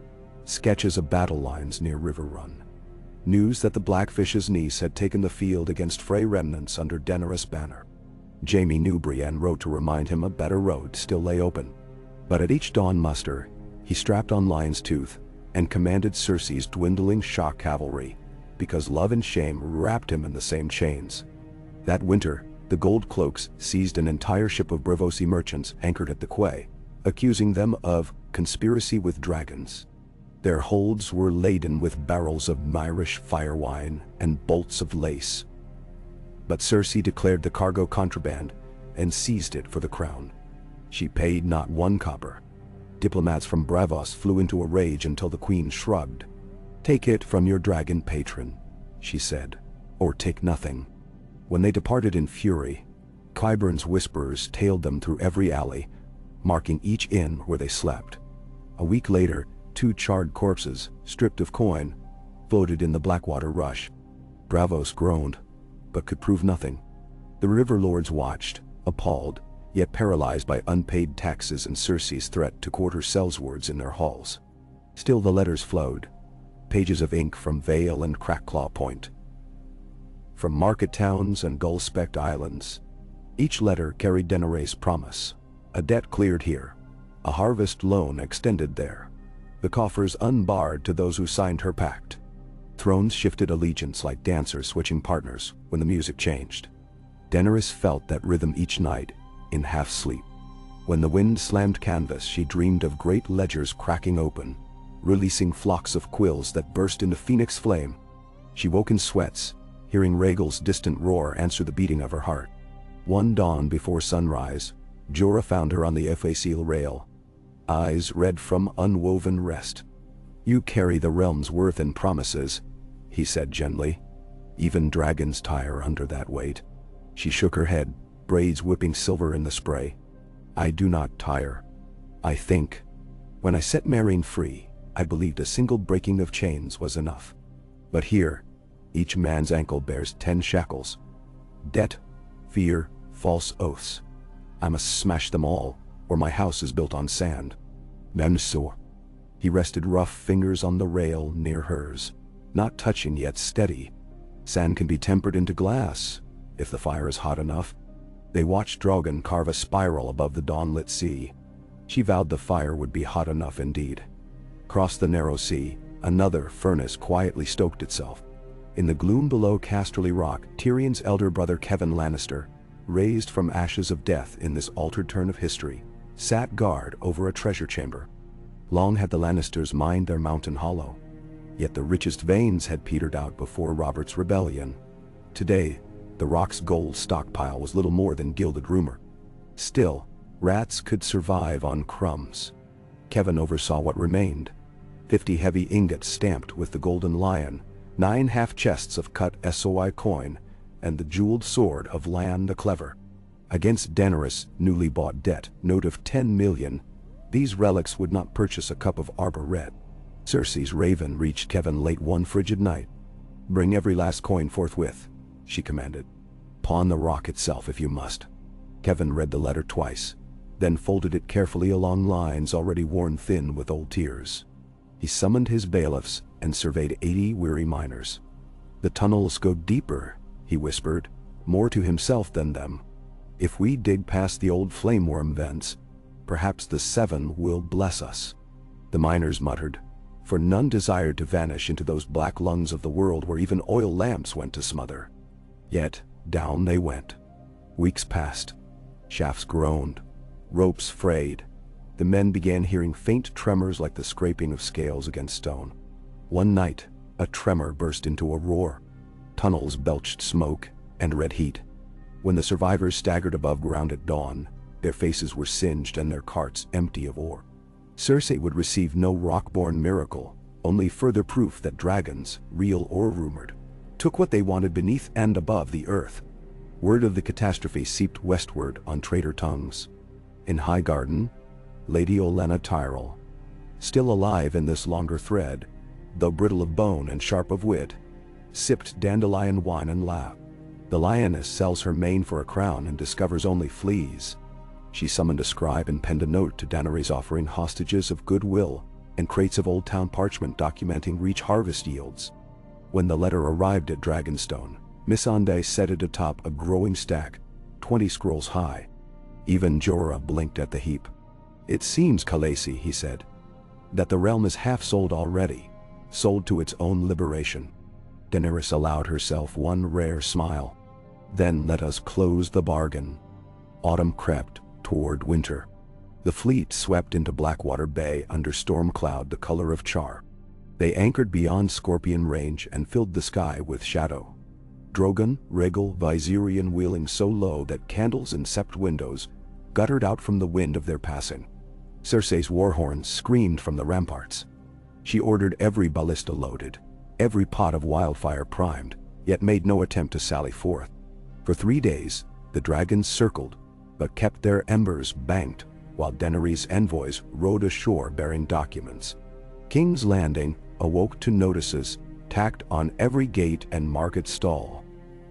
Speaker 1: Sketches of battle lines near River Run. News that the Blackfish's niece had taken the field against Frey remnants under Daenerys' banner. Jaime knew Brienne wrote to remind him a better road still lay open. But at each dawn muster, he strapped on Lion's Tooth and commanded Cersei's dwindling shock cavalry, because love and shame wrapped him in the same chains. That winter, the Gold Cloaks seized an entire ship of Braavosi merchants anchored at the quay, accusing them of conspiracy with dragons. Their holds were laden with barrels of Myrish fire wine and bolts of lace. But Cersei declared the cargo contraband and seized it for the crown. She paid not 1 copper. Diplomats from Braavos flew into a rage until the queen shrugged. "Take it from your dragon patron," she said, "or take nothing." When they departed in fury, Qyburn's whisperers tailed them through every alley, marking each inn where they slept. A week later, 2 charred corpses, stripped of coin, floated in the Blackwater rush. Braavos groaned, but could prove nothing. The river lords watched, appalled, yet paralyzed by unpaid taxes and Cersei's threat to quarter sellswards in their halls. Still the letters flowed, pages of ink from Vale and Crackclaw Point, from market towns and gull-specked islands. Each letter carried Daenerys' promise, a debt cleared here, a harvest loan extended there, the coffers unbarred to those who signed her pact. Thrones shifted allegiance like dancers switching partners when the music changed. Daenerys felt that rhythm each night, in half-sleep. When the wind slammed canvas, she dreamed of great ledgers cracking open, releasing flocks of quills that burst into phoenix flame. She woke in sweats, hearing Rhaegal's distant roar answer the beating of her heart. One dawn before sunrise, Jorah found her on the Efacil rail, eyes red from unwoven rest. "You carry the realm's worth and promises," he said gently. "Even dragons tire under that weight." She shook her head, braids whipping silver in the spray. "I do not tire. I think. When I set Meereen free, I believed a single breaking of chains was enough. But here, each man's ankle bears 10 shackles. Debt, fear, false oaths. I must smash them all, or my house is built on sand." Memsor. He rested rough fingers on the rail near hers, not touching yet steady. Sand can be tempered into glass, if the fire is hot enough. They watched Drogon carve a spiral above the dawn-lit sea. She vowed the fire would be hot enough indeed. Across the narrow sea, another furnace quietly stoked itself. In the gloom below Casterly Rock, Tyrion's elder brother Kevan Lannister, raised from ashes of death in this altered turn of history, sat guard over a treasure chamber. Long had the Lannisters mined their mountain hollow, yet the richest veins had petered out before Robert's rebellion. Today, the rock's gold stockpile was little more than gilded rumor. Still, rats could survive on crumbs. Kevan oversaw what remained: 50 heavy ingots stamped with the golden lion, 9 half-chests of cut SOI coin, and the jeweled sword of Lan the Clever. Against Daenerys' newly bought debt note of 10 million, these relics would not purchase a cup of Arbor Red. Cersei's raven reached Kevan late one frigid night. "Bring every last coin forthwith," she commanded. "Pawn the rock itself if you must." Kevan read the letter twice, then folded it carefully along lines already worn thin with old tears. He summoned his bailiffs and surveyed 80 weary miners. "The tunnels go deeper," he whispered, more to himself than them. "If we dig past the old flameworm vents, perhaps the Seven will bless us." The miners muttered, for none desired to vanish into those black lungs of the world where even oil lamps went to smother. Yet, down they went. Weeks passed. Shafts groaned. Ropes frayed. The men began hearing faint tremors like the scraping of scales against stone. One night, a tremor burst into a roar. Tunnels belched smoke and red heat. When the survivors staggered above ground at dawn, their faces were singed and their carts empty of ore. Cersei would receive no rock-born miracle, only further proof that dragons, real or rumored, took what they wanted beneath and above the earth. Word of the catastrophe seeped westward on traitor tongues. In Highgarden, Lady Olenna Tyrell, still alive in this longer thread, though brittle of bone and sharp of wit, sipped dandelion wine and laughed. The lioness sells her mane for a crown and discovers only fleas. She summoned a scribe and penned a note to Daenerys offering hostages of goodwill and crates of old town parchment documenting Reach harvest yields. When the letter arrived at Dragonstone, Missandei set it atop a growing stack. 20 scrolls high. Even Jorah blinked at the heap. "It seems, Khaleesi," he said, "that the realm is half sold already, sold to its own liberation." Daenerys allowed herself one rare smile. "Then let us close the bargain." Autumn crept toward winter. The fleet swept into Blackwater Bay under storm cloud the color of char. They anchored beyond Scorpion Range and filled the sky with shadow. Drogon, Rhaegal, Viserion wheeling so low that candles in sept windows guttered out from the wind of their passing. Cersei's war horn screamed from the ramparts. She ordered every ballista loaded, every pot of wildfire primed, yet made no attempt to sally forth. For 3 days, the dragons circled, but kept their embers banked, while Daenerys' envoys rowed ashore bearing documents. King's Landing awoke to notices tacked on every gate and market stall.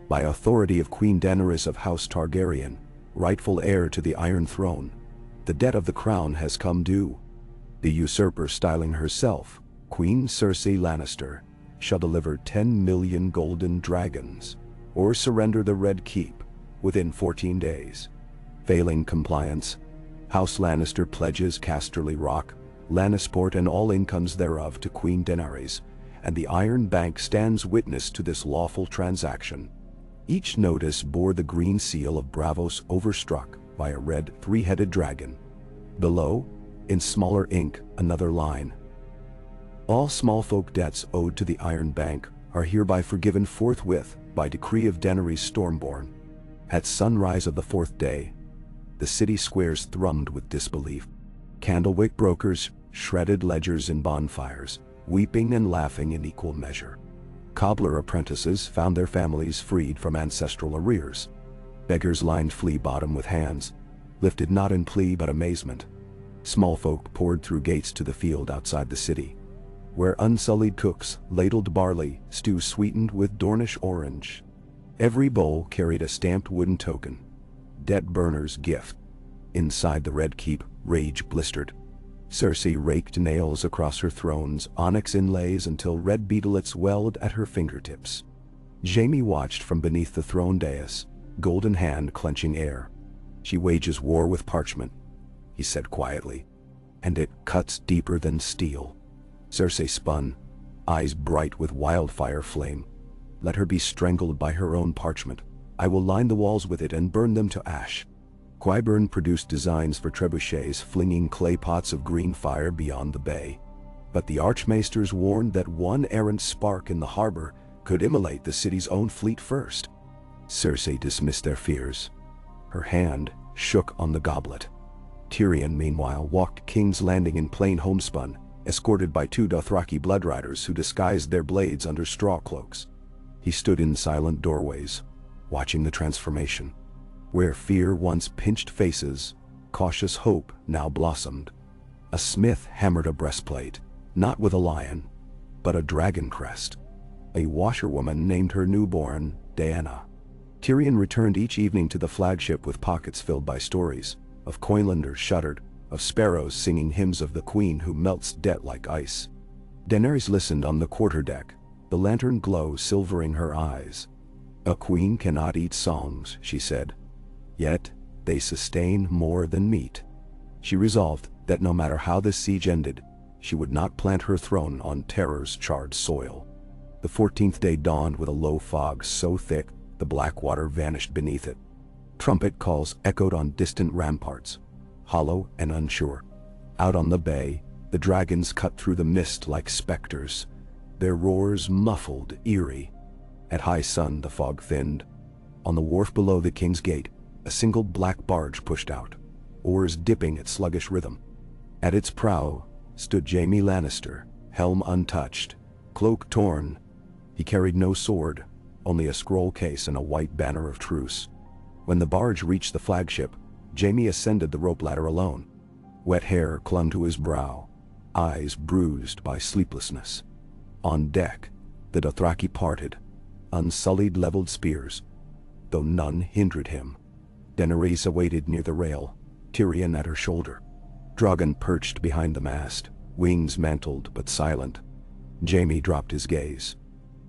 Speaker 1: By authority of Queen Daenerys of House Targaryen, rightful heir to the Iron Throne, the debt of the crown has come due. The usurper styling herself, Queen Cersei Lannister, shall deliver 10 million golden dragons, or surrender the Red Keep within 14 days. Failing compliance, House Lannister pledges Casterly Rock, Lannisport and all incomes thereof to Queen Daenerys, and the Iron Bank stands witness to this lawful transaction. Each notice bore the green seal of Braavos overstruck by a red three-headed dragon. Below, in smaller ink, another line. All small folk debts owed to the Iron Bank are hereby forgiven forthwith by decree of Daenerys Stormborn. At sunrise of the 4th day, the city squares thrummed with disbelief. Candlewick brokers shredded ledgers in bonfires, weeping and laughing in equal measure. Cobbler apprentices found their families freed from ancestral arrears. Beggars lined Flea Bottom with hands, lifted not in plea but amazement. Small folk poured through gates to the field outside the city, where unsullied cooks ladled barley stew sweetened with Dornish orange. Every bowl carried a stamped wooden token, debt burner's gift. Inside the Red Keep, rage blistered. Cersei raked nails across her throne's onyx inlays until red beetlets welled at her fingertips. Jaime watched from beneath the throne dais, golden hand clenching air. "She wages war with parchment," he said quietly, "and it cuts deeper than steel." Cersei spun, eyes bright with wildfire flame. "Let her be strangled by her own parchment. I will line the walls with it and burn them to ash." Qyburn produced designs for trebuchets flinging clay pots of green fire beyond the bay. But the Archmaesters warned that one errant spark in the harbor could immolate the city's own fleet first. Cersei dismissed their fears. Her hand shook on the goblet. Tyrion, meanwhile, walked King's Landing in plain homespun, escorted by 2 Dothraki bloodriders who disguised their blades under straw cloaks. He stood in silent doorways, watching the transformation. Where fear once pinched faces, cautious hope now blossomed. A smith hammered a breastplate, not with a lion, but a dragon crest. A washerwoman named her newborn Diana. Tyrion returned each evening to the flagship with pockets filled by stories, of coinlanders shuddered, of sparrows singing hymns of the queen who melts debt like ice. Daenerys listened on the quarterdeck, the lantern glow silvering her eyes. "A queen cannot eat songs," she said. "Yet they sustain more than meat." She resolved that no matter how this siege ended, she would not plant her throne on terror's charred soil. The 14th day dawned with a low fog so thick the black water vanished beneath it. Trumpet calls echoed on distant ramparts, hollow and unsure. Out on the bay, the dragons cut through the mist like specters, their roars muffled, eerie. At high sun the fog thinned. On the wharf below the King's Gate, a single black barge pushed out, oars dipping at sluggish rhythm. At its prow stood Jaime Lannister, helm untouched, cloak torn. He carried no sword, only a scroll case and a white banner of truce. When the barge reached the flagship, Jaime ascended the rope ladder alone. Wet hair clung to his brow, eyes bruised by sleeplessness. On deck, the Dothraki parted, unsullied leveled spears, though none hindered him. Daenerys awaited near the rail, Tyrion at her shoulder. Drogon perched behind the mast, wings mantled but silent. Jaime dropped his gaze.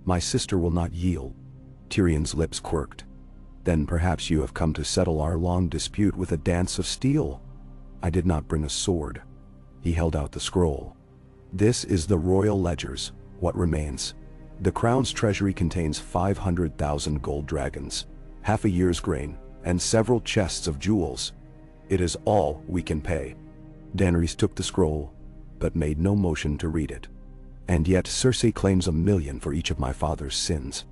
Speaker 1: "My sister will not yield." Tyrion's lips quirked. Then perhaps you have come to settle our long dispute with a dance of steel. I did not bring a sword. He held out the scroll. This is the royal ledgers, what remains. The crown's treasury contains 500,000 gold dragons, half a year's grain, and several chests of jewels. It is all we can pay. Daenerys took the scroll, but made no motion to read it. And yet Cersei claims 1,000,000 for each of my father's sins.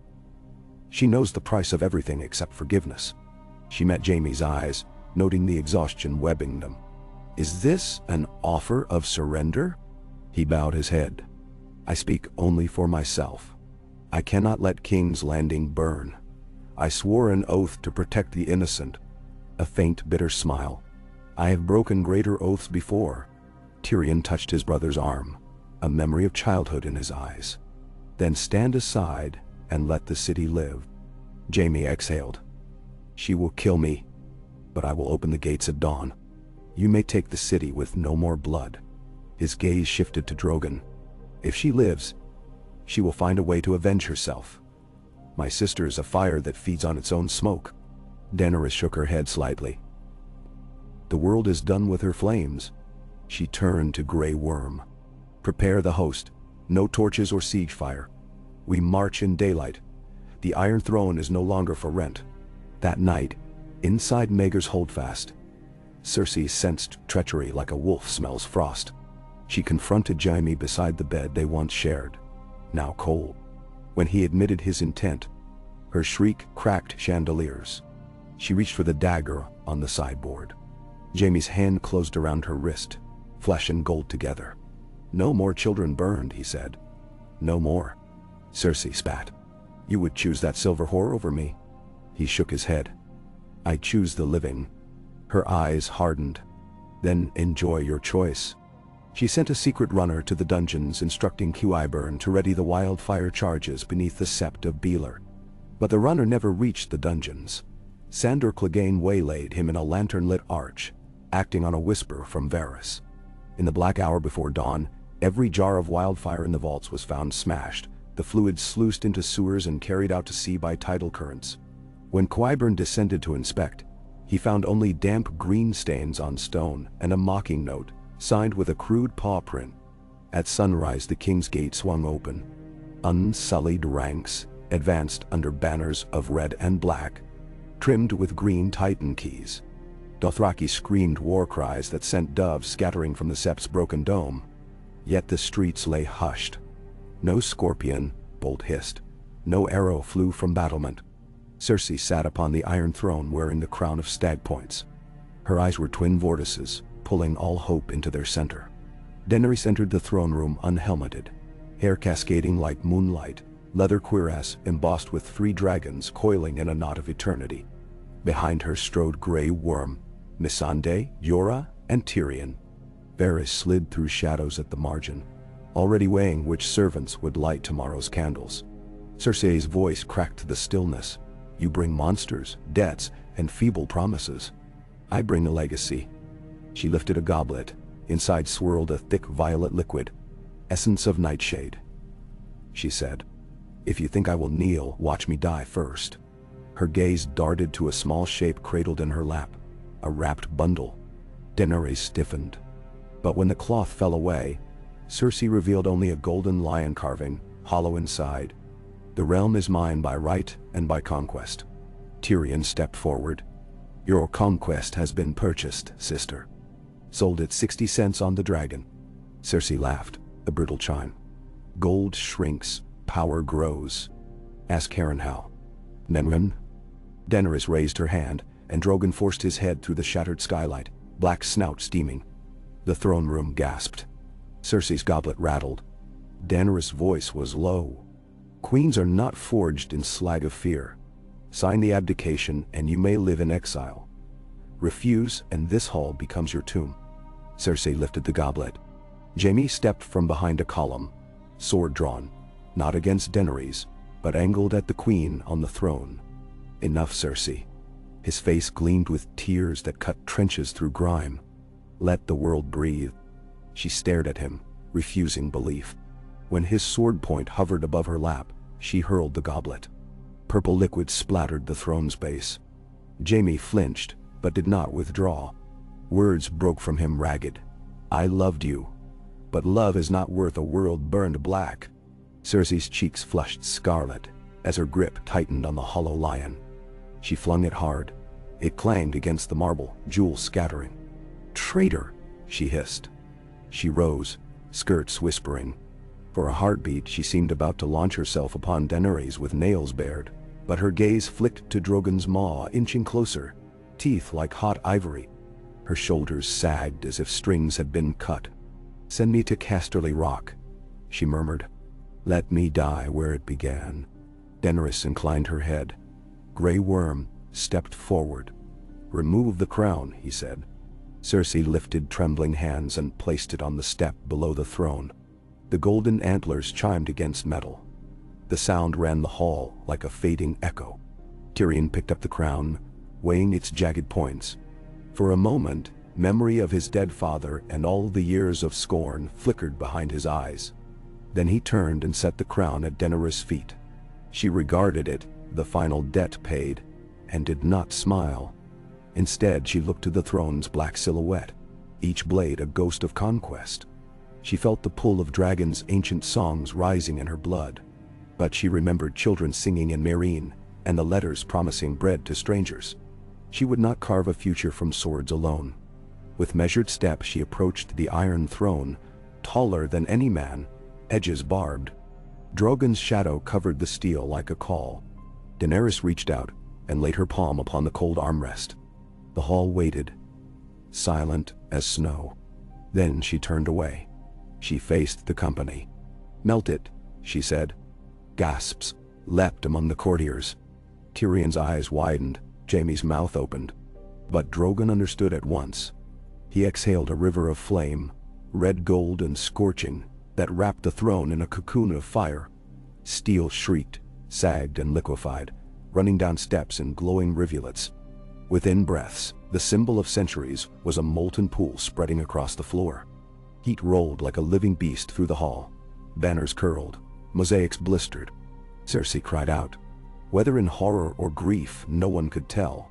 Speaker 1: She knows the price of everything except forgiveness. She met Jaime's eyes, noting the exhaustion webbing them. Is this an offer of surrender? He bowed his head. I speak only for myself. I cannot let King's Landing burn. I swore an oath to protect the innocent. A faint, bitter smile. I have broken greater oaths before. Tyrion touched his brother's arm, a memory of childhood in his eyes. Then stand aside and let the city live. Jaime exhaled. She will kill me, but I will open the gates at dawn. You may take the city with no more blood. His gaze shifted to Drogon. If she lives, she will find a way to avenge herself. My sister is a fire that feeds on its own smoke. Daenerys shook her head slightly. The world is done with her flames. She turned to Grey Worm. Prepare the host. No torches or siege fire. We march in daylight. The Iron Throne is no longer for rent. That night, inside Maegor's holdfast, Cersei sensed treachery like a wolf smells frost. She confronted Jaime beside the bed they once shared, now cold. When he admitted his intent, her shriek cracked chandeliers. She reached for the dagger on the sideboard. Jaime's hand closed around her wrist, flesh and gold together. No more children burned, he said. No more. Cersei spat. You would choose that silver whore over me? He shook his head. I choose the living. Her eyes hardened. Then enjoy your choice. She sent a secret runner to the dungeons instructing Qyburn to ready the wildfire charges beneath the sept of Beeler. But the runner never reached the dungeons. Sandor Clegane waylaid him in a lantern-lit arch, acting on a whisper from Varys. In the black hour before dawn, every jar of wildfire in the vaults was found smashed, the fluid sluiced into sewers and carried out to sea by tidal currents. When Qyburn descended to inspect, he found only damp green stains on stone and a mocking note, signed with a crude paw print. At sunrise the King's Gate swung open. Unsullied ranks advanced under banners of red and black, trimmed with green Titan keys. Dothraki screamed war cries that sent doves scattering from the sept's broken dome. Yet the streets lay hushed. No scorpion bolt hissed. No arrow flew from battlement. Cersei sat upon the Iron Throne wearing the crown of stag points. Her eyes were twin vortices, pulling all hope into their center. Daenerys entered the throne room unhelmeted, hair cascading like moonlight, leather cuirass embossed with 3 dragons coiling in a knot of eternity. Behind her strode Grey Worm, Missandei, Jorah, and Tyrion. Varys slid through shadows at the margin, already weighing which servants would light tomorrow's candles. Cersei's voice cracked the stillness. You bring monsters, debts, and feeble promises. I bring a legacy. She lifted a goblet. Inside swirled a thick violet liquid, essence of nightshade. She said, If you think I will kneel, watch me die first. Her gaze darted to a small shape cradled in her lap, a wrapped bundle. Daenerys stiffened. But when the cloth fell away, Cersei revealed only a golden lion carving, hollow inside. The realm is mine by right and by conquest. Tyrion stepped forward. Your conquest has been purchased, sister. Sold at 60 cents on the dragon. Cersei laughed, a brutal chime. Gold shrinks, power grows. Ask Harrenhal. Nenren? Daenerys raised her hand, and Drogon forced his head through the shattered skylight, black snout steaming. The throne room gasped. Cersei's goblet rattled. Daenerys' voice was low. Queens are not forged in slag of fear. Sign the abdication and you may live in exile. Refuse and this hall becomes your tomb. Cersei lifted the goblet. Jaime stepped from behind a column, sword drawn, not against Daenerys, but angled at the queen on the throne. Enough, Cersei. His face gleamed with tears that cut trenches through grime. Let the world breathe. She stared at him, refusing belief. When his sword point hovered above her lap, she hurled the goblet. Purple liquid splattered the throne's base. Jaime flinched, but did not withdraw. Words broke from him ragged. "I loved you. But love is not worth a world burned black." Cersei's cheeks flushed scarlet as her grip tightened on the hollow lion. She flung it hard. It clanged against the marble, jewels scattering. "Traitor!" she hissed. She rose, skirts whispering. For a heartbeat she seemed about to launch herself upon Daenerys with nails bared, but her gaze flicked to Drogon's maw, inching closer, teeth like hot ivory. Her shoulders sagged as if strings had been cut. "Send me to Casterly Rock," she murmured. "Let me die where it began." Daenerys inclined her head. Grey Worm stepped forward. "Remove the crown," he said. Cersei lifted trembling hands and placed it on the step below the throne. The golden antlers chimed against metal. The sound ran the hall like a fading echo. Tyrion picked up the crown, weighing its jagged points. For a moment, memory of his dead father and all the years of scorn flickered behind his eyes. Then he turned and set the crown at Daenerys' feet. She regarded it, the final debt paid, and did not smile. Instead, she looked to the throne's black silhouette, each blade a ghost of conquest. She felt the pull of dragons' ancient songs rising in her blood. But she remembered children singing in Meereen, and the letters promising bread to strangers. She would not carve a future from swords alone. With measured step she approached the iron throne, taller than any man, edges barbed. Drogon's shadow covered the steel like a call. Daenerys reached out and laid her palm upon the cold armrest. The hall waited, silent as snow. Then she turned away. She faced the company. "Melt it," she said. Gasps leapt among the courtiers. Tyrion's eyes widened, Jaime's mouth opened. But Drogon understood at once. He exhaled a river of flame, red gold and scorching, that wrapped the throne in a cocoon of fire. Steel shrieked, sagged and liquefied, running down steps in glowing rivulets. Within breaths, the symbol of centuries was a molten pool spreading across the floor. Heat rolled like a living beast through the hall. Banners curled, mosaics blistered. Cersei cried out. Whether in horror or grief, no one could tell.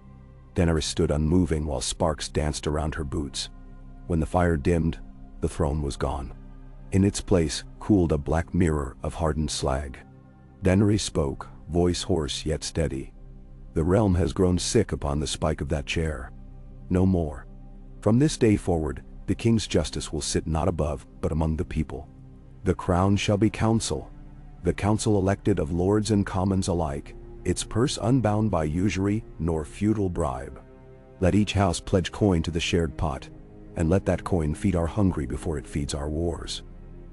Speaker 1: Daenerys stood unmoving while sparks danced around her boots. When the fire dimmed, the throne was gone. In its place cooled a black mirror of hardened slag. Daenerys spoke, voice hoarse yet steady. "The realm has grown sick upon the spike of that chair. No more. From this day forward, the king's justice will sit not above, but among the people. The crown shall be council, the council elected of lords and commons alike, its purse unbound by usury nor feudal bribe. Let each house pledge coin to the shared pot, and let that coin feed our hungry before it feeds our wars."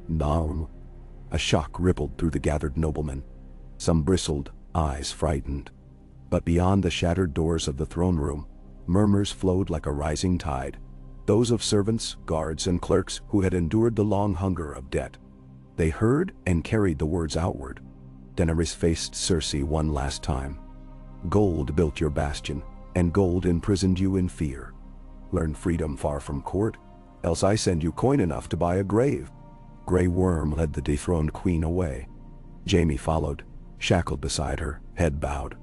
Speaker 1: Naum. A shock rippled through the gathered noblemen. Some bristled, eyes frightened. But beyond the shattered doors of the throne room, murmurs flowed like a rising tide, those of servants, guards, and clerks who had endured the long hunger of debt. They heard and carried the words outward. Daenerys faced Cersei one last time. "Gold built your bastion, and gold imprisoned you in fear. Learn freedom far from court, else I send you coin enough to buy a grave." Grey Worm led the dethroned queen away. Jaime followed, shackled beside her, head bowed.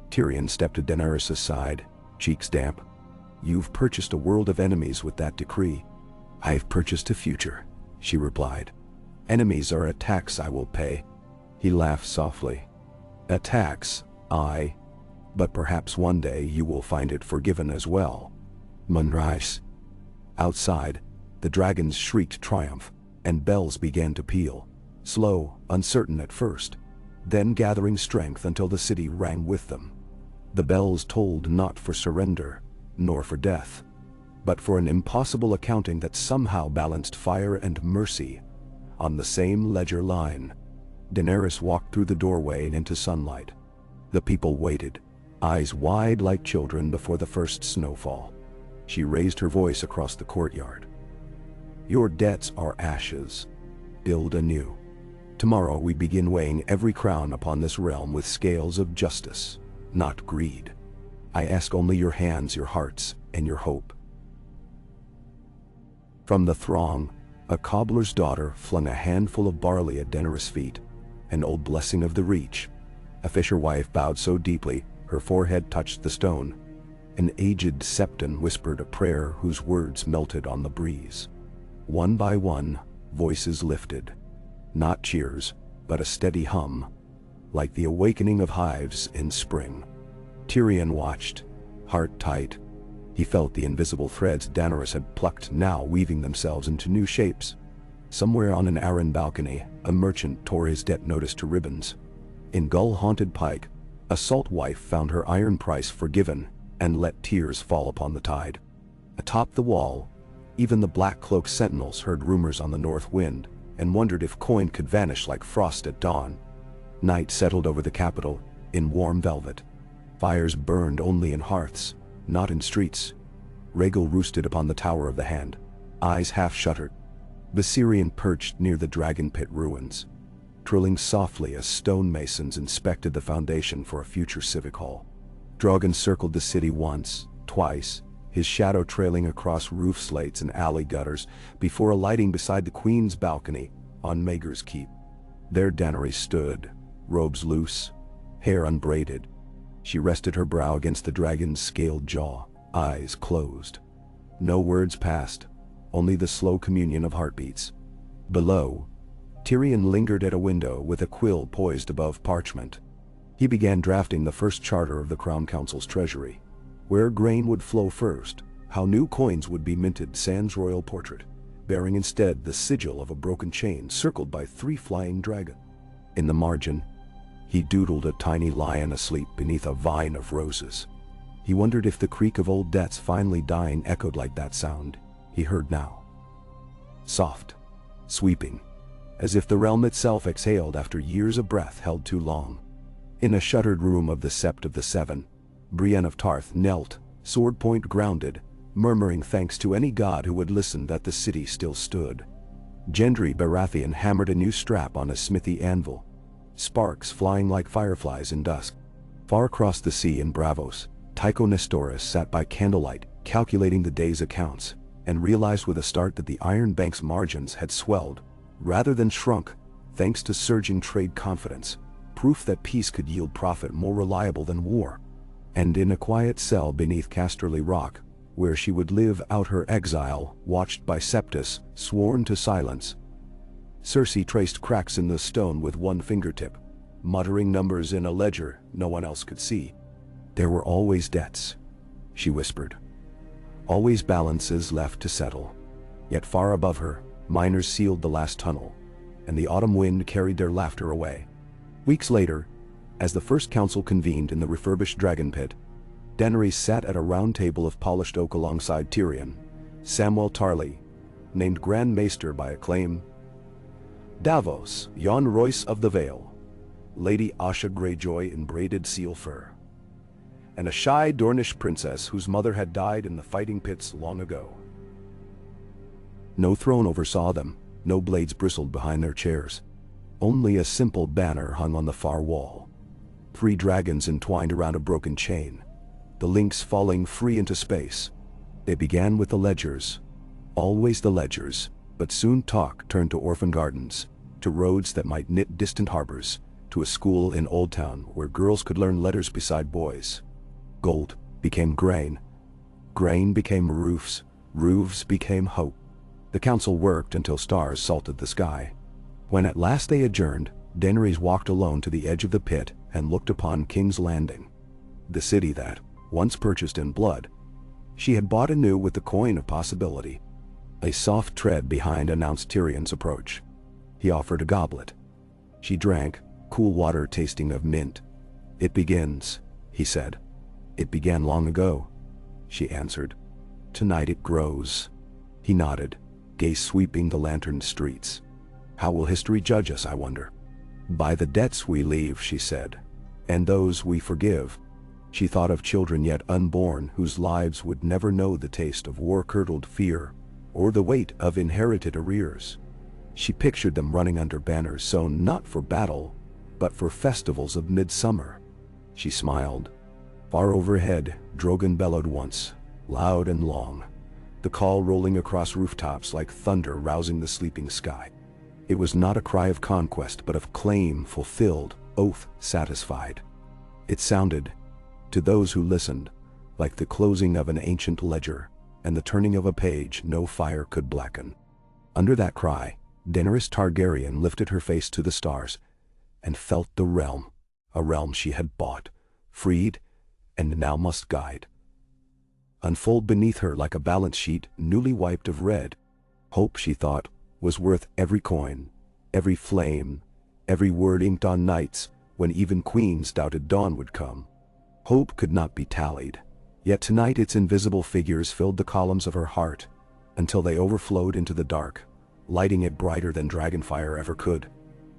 Speaker 1: Tyrion stepped to Daenerys' side, cheeks damp. "You've purchased a world of enemies with that decree." "I've purchased a future," she replied. "Enemies are a tax I will pay." He laughed softly. "A tax, aye. But perhaps one day you will find it forgiven as well." Moonrise. Outside, the dragons shrieked triumph, and bells began to peal, slow, uncertain at first, then gathering strength until the city rang with them. The bells tolled not for surrender, nor for death, but for an impossible accounting that somehow balanced fire and mercy on the same ledger line. Daenerys walked through the doorway and into sunlight. The people waited, eyes wide like children before the first snowfall. She raised her voice across the courtyard. "Your debts are ashes. Build anew. Tomorrow we begin weighing every crown upon this realm with scales of justice, not greed. I ask only your hands, your hearts, and your hope." From the throng, a cobbler's daughter flung a handful of barley at Daenerys' feet, an old blessing of the Reach. A fisher wife bowed so deeply, her forehead touched the stone. An aged septon whispered a prayer whose words melted on the breeze. One by one, voices lifted. Not cheers, but a steady hum, like the awakening of hives in spring. Tyrion watched, heart tight. He felt the invisible threads Daenerys had plucked now weaving themselves into new shapes. Somewhere on an Arryn balcony, a merchant tore his debt notice to ribbons. In gull-haunted Pike, a salt wife found her iron price forgiven and let tears fall upon the tide. Atop the wall, even the black-cloaked sentinels heard rumors on the north wind and wondered if coin could vanish like frost at dawn. Night settled over the capital, in warm velvet. Fires burned only in hearths, not in streets. Rhaegal roosted upon the tower of the hand, eyes half-shuttered. Viserion perched near the dragon pit ruins, trilling softly as stonemasons inspected the foundation for a future civic hall. Drogon circled the city once, twice, his shadow trailing across roof slates and alley gutters before alighting beside the queen's balcony on Maegor's Keep. There Daenerys stood, robes loose, hair unbraided. She rested her brow against the dragon's scaled jaw, eyes closed. No words passed, only the slow communion of heartbeats. Below, Tyrion lingered at a window with a quill poised above parchment. He began drafting the first charter of the Crown Council's treasury. Where grain would flow first, how new coins would be minted sans royal portrait, bearing instead the sigil of a broken chain circled by 3 flying dragons. In the margin, he doodled a tiny lion asleep beneath a vine of roses. He wondered if the creak of old debts finally dying echoed like that sound he heard now. Soft, sweeping, as if the realm itself exhaled after years of breath held too long. In a shuttered room of the Sept of the Seven, Brienne of Tarth knelt, sword point grounded, murmuring thanks to any god who would listen that the city still stood. Gendry Baratheon hammered a new strap on a smithy anvil, sparks flying like fireflies in dusk. Far across the sea in Braavos, Tycho Nestoris sat by candlelight, calculating the day's accounts, and realized with a start that the Iron Bank's margins had swelled, rather than shrunk, thanks to surging trade confidence, proof that peace could yield profit more reliable than war. And in a quiet cell beneath Casterly Rock, where she would live out her exile, watched by Septus, sworn to silence, Cersei traced cracks in the stone with one fingertip, muttering numbers in a ledger no one else could see. There were always debts, she whispered. Always balances left to settle. Yet far above her, miners sealed the last tunnel, and the autumn wind carried their laughter away. Weeks later, as the first council convened in the refurbished dragon pit, Daenerys sat at a round table of polished oak alongside Tyrion, Samwell Tarly, named Grand Maester by acclaim, Davos, Jon Royce of the Vale, Lady Asha Greyjoy in braided seal fur, and a shy Dornish princess whose mother had died in the fighting pits long ago. No throne oversaw them, no blades bristled behind their chairs. Only a simple banner hung on the far wall. 3 dragons entwined around a broken chain, the links falling free into space. They began with the ledgers, always the ledgers, but soon talk turned to orphan gardens, to roads that might knit distant harbors, to a school in Old Town where girls could learn letters beside boys. Gold became grain. Grain became roofs. Roofs became hope. The council worked until stars salted the sky. When at last they adjourned, Daenerys walked alone to the edge of the pit and looked upon King's Landing. The city that, once purchased in blood, she had bought anew with the coin of possibility. A soft tread behind announced Tyrion's approach. He offered a goblet. She drank, cool water tasting of mint. "It begins," he said. "It began long ago," she answered. "Tonight it grows." He nodded, gaze sweeping the lanterned streets. "How will history judge us, I wonder?" "By the debts we leave," she said, "and those we forgive." She thought of children yet unborn whose lives would never know the taste of war-curdled fear or the weight of inherited arrears. She pictured them running under banners sewn not for battle, but for festivals of midsummer. She smiled. Far overhead, Drogon bellowed once, loud and long, the call rolling across rooftops like thunder rousing the sleeping sky. It was not a cry of conquest but of claim fulfilled, oath satisfied. It sounded, to those who listened, like the closing of an ancient ledger, and the turning of a page no fire could blacken. Under that cry, Daenerys Targaryen lifted her face to the stars, and felt the realm, a realm she had bought, freed, and now must guide, unfold beneath her like a balance sheet newly wiped of red. Hope, she thought, was worth every coin, every flame, every word inked on nights when even queens doubted dawn would come. Hope could not be tallied, yet tonight its invisible figures filled the columns of her heart until they overflowed into the dark, lighting it brighter than dragonfire ever could.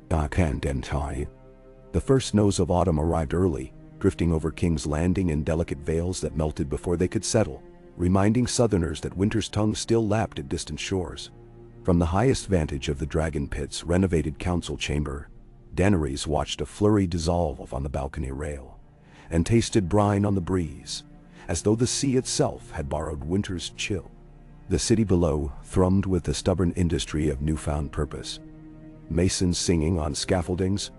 Speaker 1: The first snows of autumn arrived early, drifting over King's Landing in delicate veils that melted before they could settle, reminding southerners that winter's tongue still lapped at distant shores. From the highest vantage of the Dragon Pit's renovated council chamber, Daenerys watched a flurry dissolve on the balcony rail, and tasted brine on the breeze, as though the sea itself had borrowed winter's chill. The city below thrummed with the stubborn industry of newfound purpose. Masons singing on scaffoldings,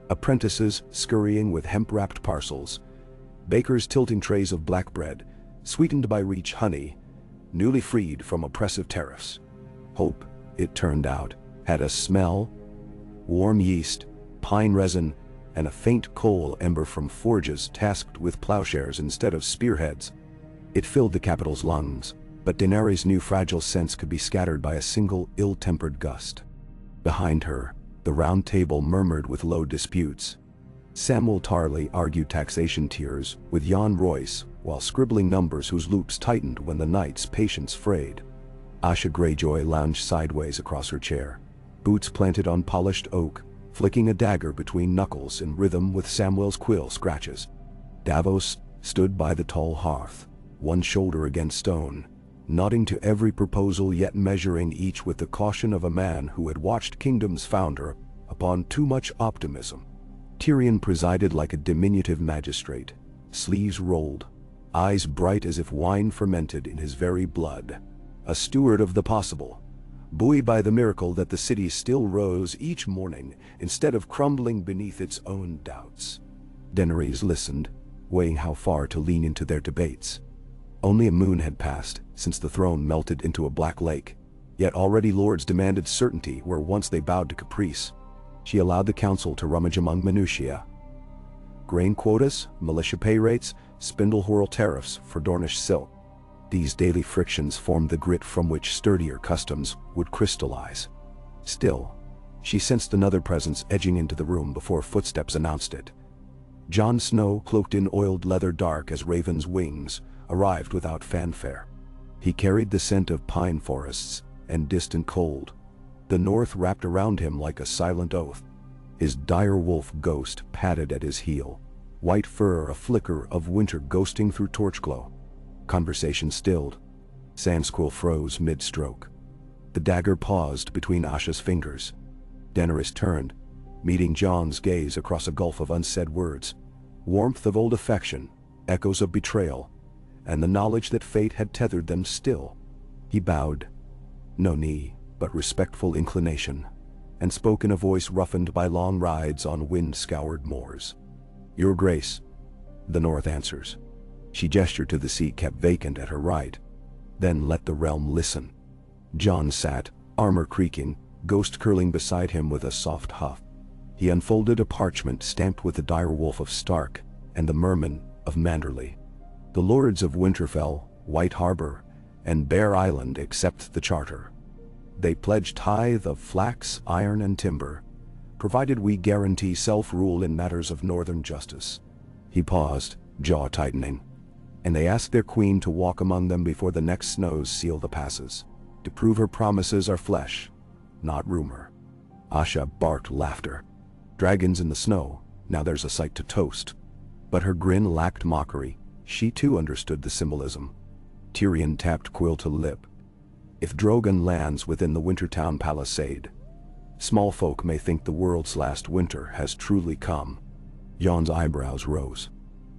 Speaker 1: apprentices scurrying with hemp-wrapped parcels, bakers tilting trays of black bread, sweetened by rich honey, newly freed from oppressive tariffs. Hope, it turned out, had a smell: warm yeast, pine resin, and a faint coal ember from forges tasked with plowshares instead of spearheads. It filled the capital's lungs, but Daenerys knew fragile scents could be scattered by a single ill-tempered gust. Behind her, the Round Table murmured with low disputes. Samwell Tarly argued taxation tiers with Jon Royce while scribbling numbers whose loops tightened when the night's patience frayed. Asha Greyjoy lounged sideways across her chair, boots planted on polished oak, flicking a dagger between knuckles in rhythm with Samwell's quill scratches. Davos stood by the tall hearth, one shoulder against stone, nodding to every proposal yet measuring each with the caution of a man who had watched kingdoms founder upon too much optimism. Tyrion presided like a diminutive magistrate, sleeves rolled, eyes bright as if wine fermented in his very blood. A steward of the possible, buoyed by the miracle that the city still rose each morning instead of crumbling beneath its own doubts. Daenerys listened, weighing how far to lean into their debates. Only a moon had passed since the throne melted into a black lake, yet already lords demanded certainty where once they bowed to caprice. She allowed the council to rummage among minutiae: grain quotas, militia pay rates, spindle-whorl tariffs for Dornish silk. These daily frictions formed the grit from which sturdier customs would crystallize. Still, she sensed another presence edging into the room before footsteps announced it. Jon Snow, cloaked in oiled leather dark as raven's wings, arrived without fanfare. He carried the scent of pine forests and distant cold, the north wrapped around him like a silent oath. His dire wolf ghost padded at his heel, white fur a flicker of winter ghosting through torch glow. Conversation stilled. Sandsquill froze mid-stroke. The dagger paused between Asha's fingers. Daenerys turned, meeting Jon's gaze across a gulf of unsaid words, warmth of old affection, echoes of betrayal, and the knowledge that fate had tethered them still. He bowed, no knee, but respectful inclination, and spoke in a voice roughened by long rides on wind-scoured moors. "Your Grace," the North answers. She gestured to the seat kept vacant at her right. "Then let the realm listen." Jon sat, armor creaking, ghost curling beside him with a soft huff. He unfolded a parchment stamped with the dire wolf of Stark and the merman of Manderley. The lords of Winterfell, White Harbor, and Bear Island accept the charter. They pledge tithe of flax, iron, and timber, provided we guarantee self-rule in matters of northern justice. He paused, jaw tightening. And they ask their queen to walk among them before the next snows seal the passes, to prove her promises are flesh, not rumor. Asha barked laughter. Dragons in the snow, now there's a sight to toast. But her grin lacked mockery. She too understood the symbolism. Tyrion tapped quill to lip. If Drogon lands within the Wintertown palisade, small folk may think the world's last winter has truly come. Jon's eyebrows rose.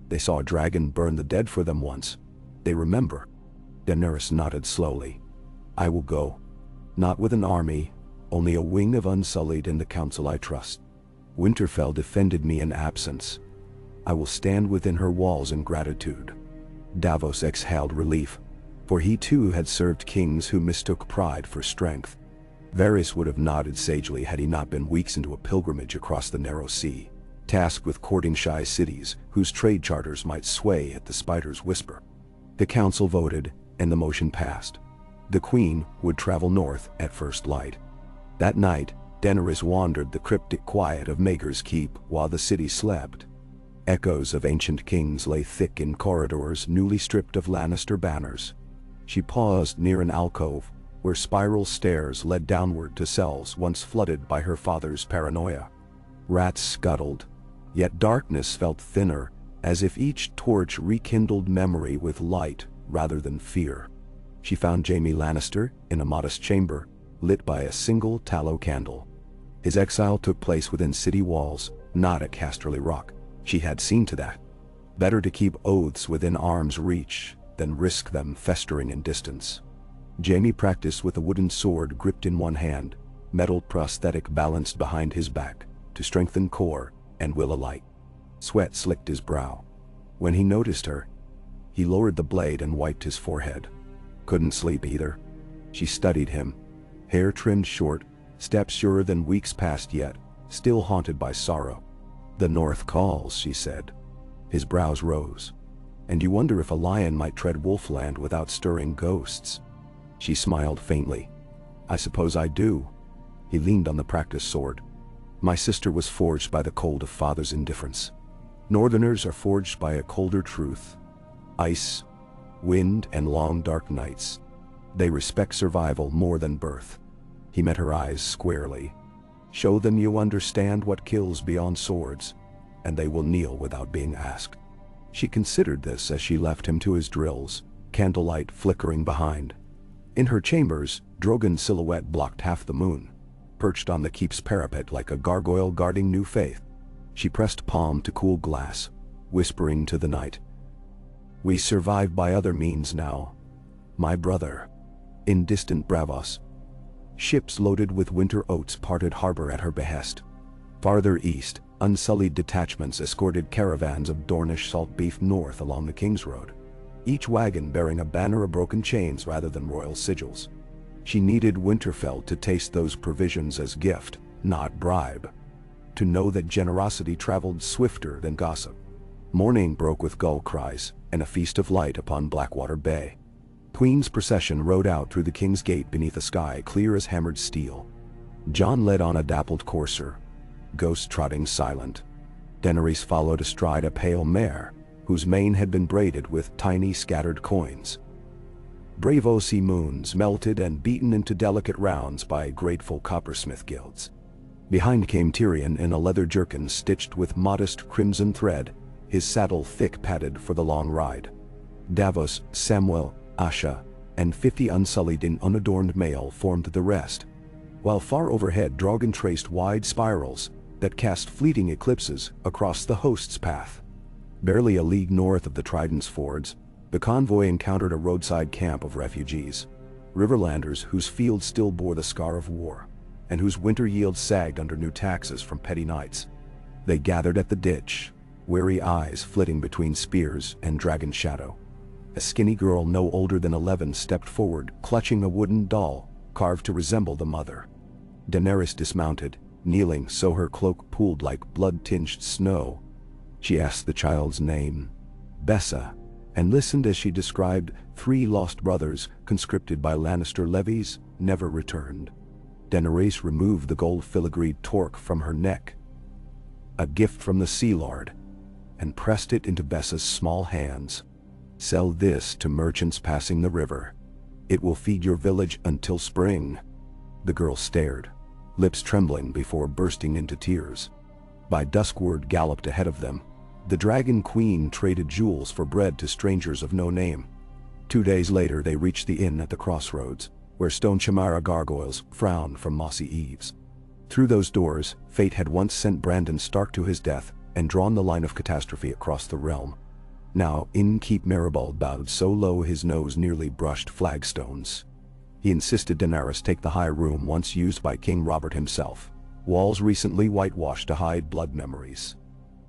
Speaker 1: They saw a dragon burn the dead for them once. They remember. Daenerys nodded slowly. "I will go. Not with an army, only a wing of Unsullied in the council I trust. Winterfell defended me in absence. I will stand within her walls in gratitude." Davos exhaled relief, for he too had served kings who mistook pride for strength. Varys would have nodded sagely had he not been weeks into a pilgrimage across the narrow sea, tasked with courting shy cities whose trade charters might sway at the spider's whisper. The council voted, and the motion passed. The queen would travel north at first light. That night, Daenerys wandered the cryptic quiet of Maegor's Keep while the city slept. Echoes of ancient kings lay thick in corridors newly stripped of Lannister banners. She paused near an alcove, where spiral stairs led downward to cells once flooded by her father's paranoia. Rats scuttled, yet darkness felt thinner, as if each torch rekindled memory with light rather than fear. She found Jaime Lannister in a modest chamber, lit by a single tallow candle. His exile took place within city walls, not at Casterly Rock. She had seen to that. Better to keep oaths within arm's reach than risk them festering in distance. Jaime practiced with a wooden sword gripped in one hand, metal prosthetic balanced behind his back, to strengthen core and will alike. Sweat slicked his brow. When he noticed her, he lowered the blade and wiped his forehead. Couldn't sleep either. She studied him, hair trimmed short, steps surer than weeks past yet, still haunted by sorrow. "The North calls," she said. His brows rose. "And you wonder if a lion might tread wolfland without stirring ghosts." She smiled faintly. "I suppose I do." He leaned on the practiced sword. "My sister was forged by the cold of father's indifference. Northerners are forged by a colder truth. Ice, wind, and long dark nights. They respect survival more than birth." He met her eyes squarely. "Show them you understand what kills beyond swords, and they will kneel without being asked." She considered this as she left him to his drills, candlelight flickering behind. In her chambers, Drogon's silhouette blocked half the moon, perched on the keep's parapet like a gargoyle guarding new faith. She pressed palm to cool glass, whispering to the night, "We survive by other means now, my brother." In distant Bravos, ships loaded with winter oats parted harbor at her behest. Farther east, unsullied detachments escorted caravans of Dornish salt beef north along the King's Road, each wagon bearing a banner of broken chains rather than royal sigils. She needed Winterfell to taste those provisions as gift, not bribe, to know that generosity traveled swifter than gossip. Morning broke with gull cries and a feast of light upon Blackwater Bay. Queen's procession rode out through the King's Gate beneath a sky clear as hammered steel. Jon led on a dappled courser, ghost-trotting silent. Daenerys followed astride a pale mare, whose mane had been braided with tiny scattered coins. Braavosi moons melted and beaten into delicate rounds by grateful coppersmith guilds. Behind came Tyrion in a leather jerkin stitched with modest crimson thread, his saddle thick padded for the long ride. Davos, Samwell, Asha, and 50 unsullied in unadorned mail formed the rest, while far overhead Drogon traced wide spirals that cast fleeting eclipses across the host's path. Barely a league north of the Trident's fords, the convoy encountered a roadside camp of refugees, Riverlanders whose fields still bore the scar of war, and whose winter yields sagged under new taxes from petty knights. They gathered at the ditch, weary eyes flitting between spears and dragon shadow. A skinny girl no older than 11 stepped forward, clutching a wooden doll, carved to resemble the mother. Daenerys dismounted, kneeling so her cloak pooled like blood-tinged snow. She asked the child's name, Bessa, and listened as she described 3 lost brothers conscripted by Lannister levies, never returned. Daenerys removed the gold filigreed torque from her neck, a gift from the Sea Lord, and pressed it into Bessa's small hands. "Sell this to merchants passing the river. It will feed your village until spring." The girl stared, lips trembling before bursting into tears. By dusk word galloped ahead of them. The Dragon Queen traded jewels for bread to strangers of no name. 2 days later they reached the inn at the crossroads, where stone chimera gargoyles frowned from mossy eaves. Through those doors, fate had once sent Brandon Stark to his death and drawn the line of catastrophe across the realm. Now Innkeep Maribald bowed so low his nose nearly brushed flagstones. He insisted Daenerys take the high room once used by King Robert himself, walls recently whitewashed to hide blood memories.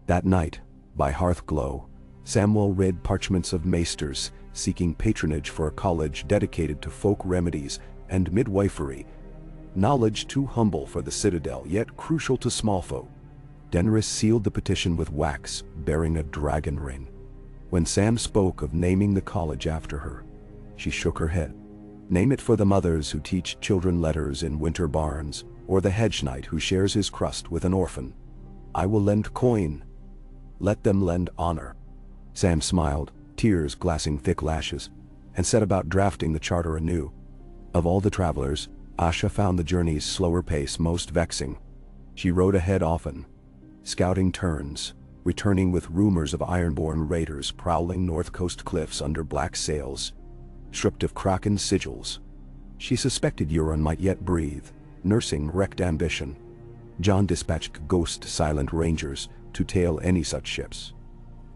Speaker 1: That night, by hearth glow, Samuel read parchments of maesters, seeking patronage for a college dedicated to folk remedies and midwifery, knowledge too humble for the citadel yet crucial to small folk. Daenerys sealed the petition with wax, bearing a dragon ring. When Sam spoke of naming the college after her, she shook her head. Name it for the mothers who teach children letters in winter barns, or the hedge knight who shares his crust with an orphan. I will lend coin. Let them lend honor. Sam smiled, tears glassing thick lashes, and set about drafting the charter anew. Of all the travelers, Asha found the journey's slower pace most vexing. She rode ahead often, scouting turns, returning with rumors of ironborn raiders prowling north coast cliffs under black sails, stripped of kraken sigils. She suspected Euron might yet breathe, nursing wrecked ambition. Jon dispatched ghost silent rangers to tail any such ships.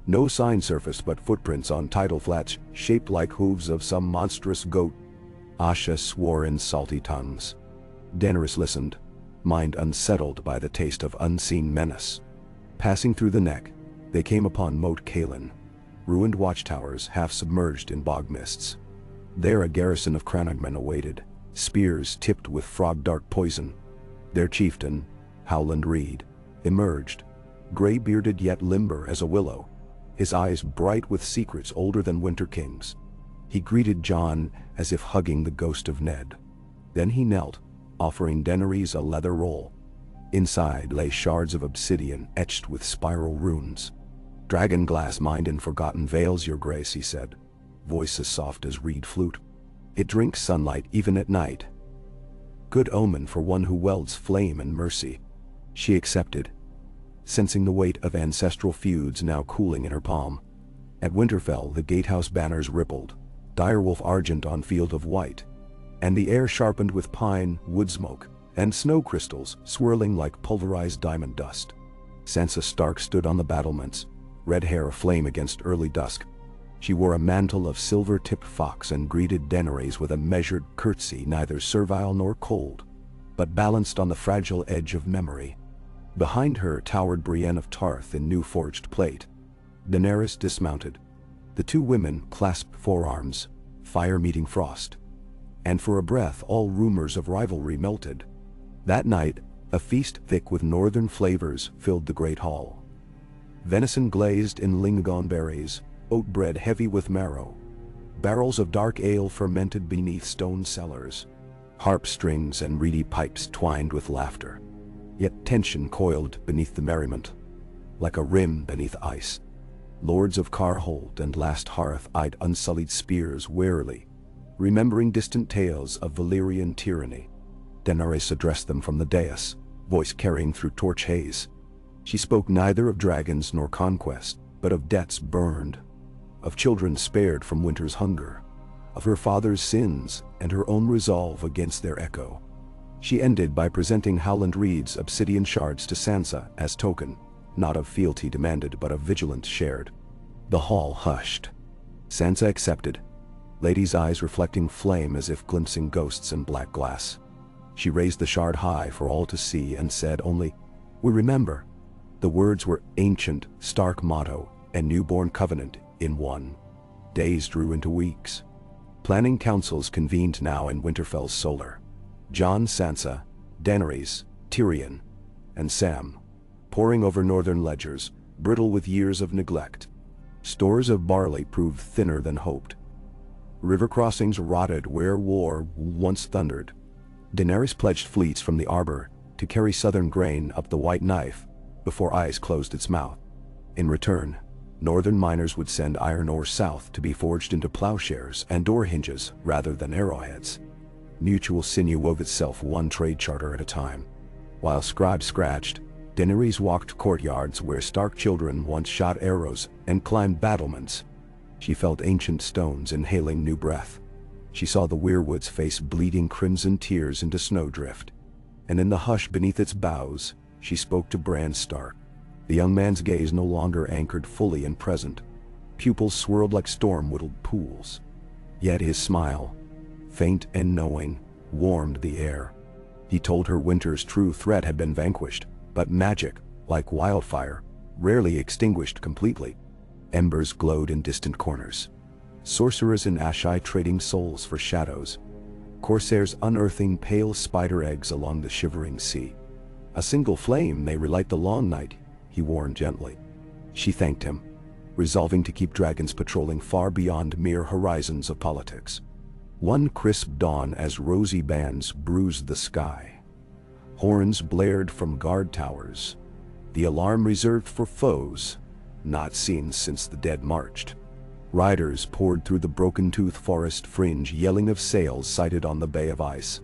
Speaker 1: No sign surfaced but footprints on tidal flats shaped like hooves of some monstrous goat. Asha swore in salty tongues. Daenerys listened, mind unsettled by the taste of unseen menace. Passing through the neck, they came upon Moat Cailin, ruined watchtowers half submerged in bog mists. There a garrison of Crannogmen awaited, spears tipped with frog dart poison. Their chieftain, Howland Reed, emerged, gray-bearded yet limber as a willow, his eyes bright with secrets older than Winter King's. He greeted Jon as if hugging the ghost of Ned. Then he knelt, offering Daenerys a leather roll. Inside lay shards of obsidian etched with spiral runes. Dragon glass mined in forgotten vales, your grace, he said, voice as soft as reed flute. It drinks sunlight even at night. Good omen for one who welds flame and mercy. She accepted, sensing the weight of ancestral feuds now cooling in her palm. At Winterfell the gatehouse banners rippled, direwolf argent on field of white, and the air sharpened with pine, wood smoke, and snow crystals swirling like pulverized diamond dust. Sansa Stark stood on the battlements, red hair aflame against early dusk. She wore a mantle of silver-tipped fox and greeted Daenerys with a measured curtsy neither servile nor cold, but balanced on the fragile edge of memory. Behind her towered Brienne of Tarth in new-forged plate. Daenerys dismounted. The two women clasped forearms, fire meeting frost. And for a breath all rumors of rivalry melted. That night, a feast thick with northern flavors filled the great hall. Venison glazed in lingon berries, oat bread heavy with marrow, barrels of dark ale fermented beneath stone cellars, harp strings and reedy pipes twined with laughter. Yet tension coiled beneath the merriment, like a rim beneath ice. Lords of Carhold and Last Hearth eyed unsullied spears warily, remembering distant tales of Valyrian tyranny. Daenerys addressed them from the dais, voice carrying through torch haze. She spoke neither of dragons nor conquest, but of debts burned, of children spared from winter's hunger, of her father's sins and her own resolve against their echo. She ended by presenting Howland Reed's obsidian shards to Sansa as token, not of fealty demanded but of vigilance shared. The hall hushed. Sansa accepted, lady's eyes reflecting flame as if glimpsing ghosts in black glass. She raised the shard high for all to see and said only, "We remember." The words were ancient, stark motto and newborn covenant in one. Days drew into weeks. Planning councils convened now in Winterfell's solar. Jon, Sansa, Daenerys, Tyrion, and Sam, poring over northern ledgers, brittle with years of neglect. Stores of barley proved thinner than hoped. River crossings rotted where war once thundered. Daenerys pledged fleets from the arbor to carry southern grain up the White Knife before ice closed its mouth. In return, northern miners would send iron ore south to be forged into plowshares and door hinges rather than arrowheads. Mutual sinew wove itself one trade charter at a time. While scribes scratched, Daenerys walked courtyards where Stark children once shot arrows and climbed battlements. She felt ancient stones inhaling new breath. She saw the weirwoods face bleeding crimson tears into snowdrift. And in the hush beneath its boughs, she spoke to Bran Stark. The young man's gaze no longer anchored fully in present. Pupils swirled like storm-whittled pools. Yet his smile, faint and knowing, warmed the air. He told her winter's true threat had been vanquished, but magic, like wildfire, rarely extinguished completely. Embers glowed in distant corners. Sorcerers in Ashai trading souls for shadows. Corsairs unearthing pale spider eggs along the shivering sea. A single flame may relight the long night, he warned gently. She thanked him, resolving to keep dragons patrolling far beyond mere horizons of politics. One crisp dawn as rosy bands bruised the sky. Horns blared from guard towers, the alarm reserved for foes, not seen since the dead marched. Riders poured through the broken-tooth forest fringe, yelling of sails sighted on the Bay of Ice.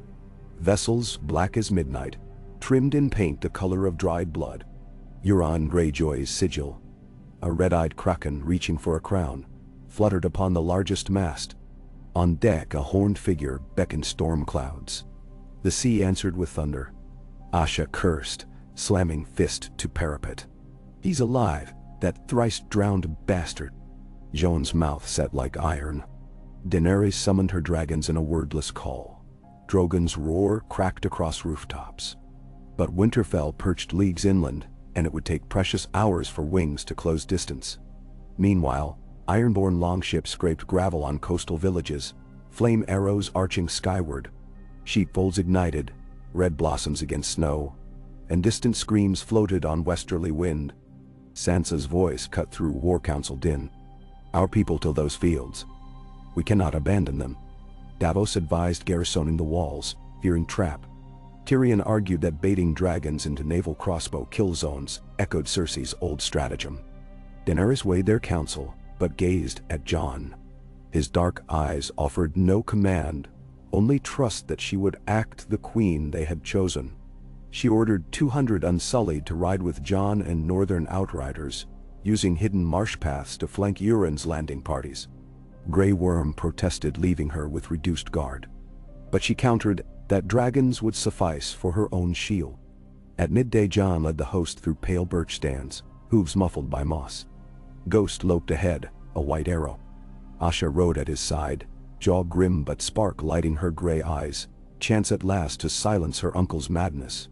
Speaker 1: Vessels, black as midnight, trimmed in paint the color of dried blood. Euron Greyjoy's sigil, a red-eyed kraken reaching for a crown, fluttered upon the largest mast. On deck a horned figure beckoned storm clouds. The sea answered with thunder. Asha cursed, slamming fist to parapet. He's alive, that thrice-drowned bastard. Jon's mouth set like iron. Daenerys summoned her dragons in a wordless call. Drogon's roar cracked across rooftops. But Winterfell perched leagues inland, and it would take precious hours for wings to close distance. Meanwhile, ironborn longships scraped gravel on coastal villages, flame arrows arching skyward. Sheepfolds ignited, red blossoms against snow, and distant screams floated on westerly wind. Sansa's voice cut through War Council din. Our people till those fields. We cannot abandon them. Davos advised garrisoning the walls, fearing trap. Tyrion argued that baiting dragons into naval crossbow kill zones echoed Cersei's old stratagem. Daenerys weighed their counsel, but gazed at Jon. His dark eyes offered no command, only trust that she would act the queen they had chosen. She ordered 200 Unsullied to ride with Jon and northern outriders, using hidden marsh paths to flank Euron's landing parties. Grey Worm protested, leaving her with reduced guard. But she countered that dragons would suffice for her own shield. At midday Jon led the host through pale birch stands, hooves muffled by moss. Ghost loped ahead, a white arrow. Asha rode at his side, jaw grim but spark lighting her gray eyes, chance at last to silence her uncle's madness.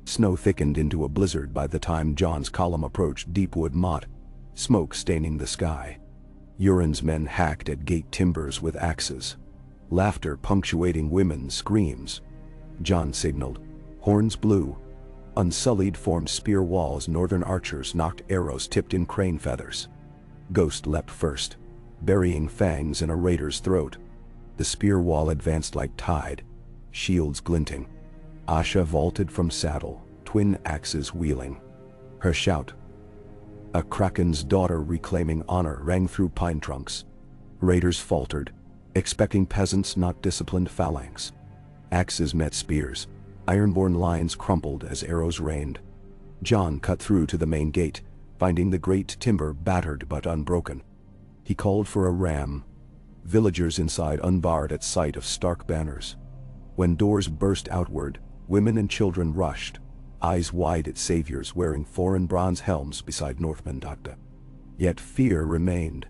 Speaker 1: Snow thickened into a blizzard by the time Jon's column approached Deepwood Motte, smoke staining the sky. Euron's men hacked at gate timbers with axes, laughter punctuating women's screams. Jon signaled. Horns blew. Unsullied formed spear walls. Northern archers knocked arrows tipped in crane feathers. Ghost leapt first, burying fangs in a raider's throat. The spear wall advanced like tide, shields glinting. Asha vaulted from saddle, twin axes wheeling. Her shout, a kraken's daughter reclaiming honor, rang through pine trunks. Raiders faltered, expecting peasants not disciplined phalanx. Axes met spears, ironborn lines crumpled as arrows rained. Jon cut through to the main gate, finding the great timber battered but unbroken. He called for a ram. Villagers inside unbarred at sight of stark banners. When doors burst outward, women and children rushed, eyes wide at saviors wearing foreign bronze helms beside Northmen Dagda. Yet fear remained.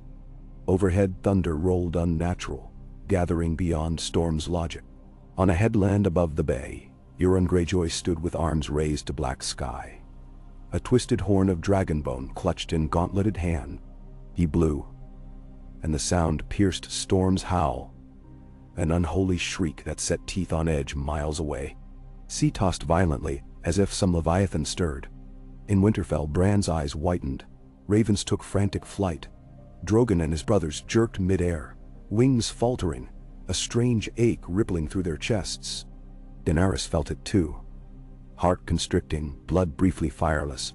Speaker 1: Overhead thunder rolled unnatural, gathering beyond storm's logic. On a headland above the bay, Euron Greyjoy stood with arms raised to black sky. A twisted horn of dragonbone clutched in gauntleted hand. He blew, and the sound pierced storm's howl, an unholy shriek that set teeth on edge miles away. Sea tossed violently, as if some leviathan stirred. In Winterfell, Bran's eyes whitened. Ravens took frantic flight. Drogon and his brothers jerked midair, wings faltering, a strange ache rippling through their chests. Daenerys felt it too. Heart constricting, blood briefly fireless.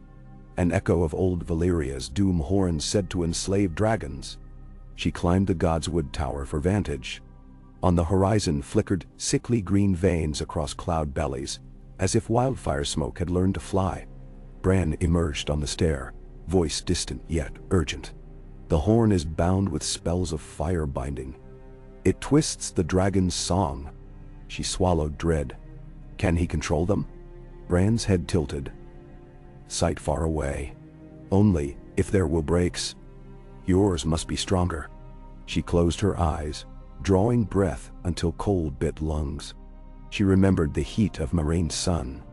Speaker 1: An echo of old Valyria's doom horns said to enslave dragons. She climbed the Godswood Tower for vantage. On the horizon flickered sickly green veins across cloud bellies, as if wildfire smoke had learned to fly. Bran emerged on the stair, voice distant yet urgent. The horn is bound with spells of fire binding. It twists the dragon's song. She swallowed dread. Can he control them? Bran's head tilted. Sight far away. Only, if there will breaks, yours must be stronger. She closed her eyes, drawing breath until cold bit lungs. She remembered the heat of Moiraine's sun,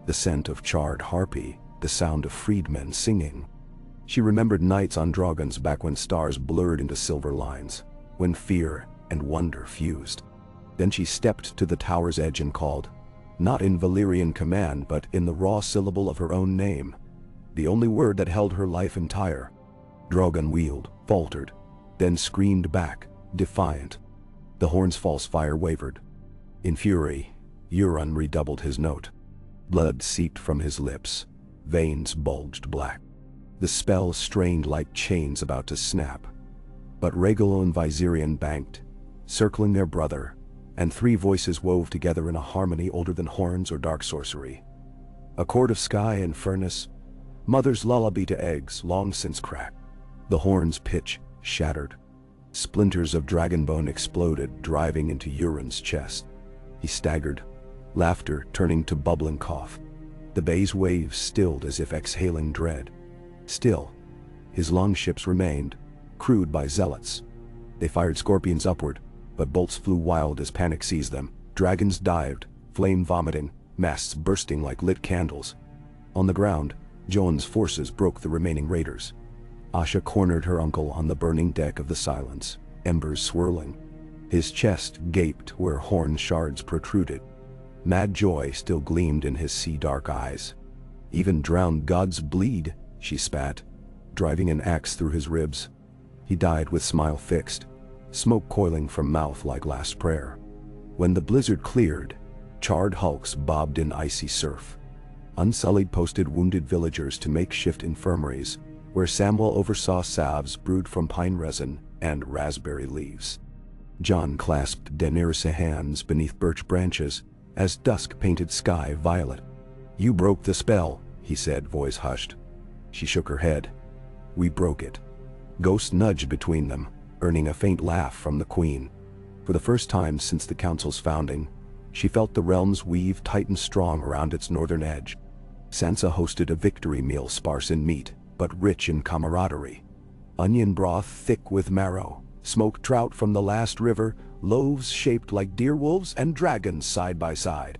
Speaker 1: the scent of charred harpy, the sound of freedmen singing. She remembered nights on Drogon's back when stars blurred into silver lines, when fear and wonder fused. Then she stepped to the tower's edge and called, not in Valyrian command but in the raw syllable of her own name, the only word that held her life entire. Drogon wheeled, faltered, then screamed back, defiant. The horn's false fire wavered. In fury, Euron redoubled his note. Blood seeped from his lips, veins bulged black. The spell strained like chains about to snap. But Rhaegal and Viserion banked, circling their brother, and three voices wove together in a harmony older than horns or dark sorcery. A chord of sky and furnace, mother's lullaby to eggs long since cracked. The horn's pitch shattered. Splinters of dragonbone exploded, driving into Euron's chest. He staggered, laughter turning to bubbling cough. The bay's waves stilled as if exhaling dread. Still, his longships remained, crewed by zealots. They fired scorpions upward, but bolts flew wild as panic seized them. Dragons dived, flame vomiting, masts bursting like lit candles. On the ground, Jon's forces broke the remaining raiders. Asha cornered her uncle on the burning deck of the Silence, embers swirling. His chest gaped where horn shards protruded. Mad joy still gleamed in his sea-dark eyes. Even drowned gods bleed, she spat, driving an axe through his ribs. He died with smile fixed, smoke coiling from mouth like last prayer. When the blizzard cleared, charred hulks bobbed in icy surf. Unsullied posted wounded villagers to makeshift infirmaries, where Samwell oversaw salves brewed from pine resin and raspberry leaves. Jon clasped Daenerys' hands beneath birch branches as dusk painted sky violet. "You broke the spell," he said, voice hushed. She shook her head. "We broke it." Ghosts nudged between them, earning a faint laugh from the queen. For the first time since the council's founding, she felt the realm's weave tighten strong around its northern edge. Sansa hosted a victory meal sparse in meat, but rich in camaraderie. Onion broth thick with marrow, smoked trout from the last river, loaves shaped like deer wolves and dragons side by side.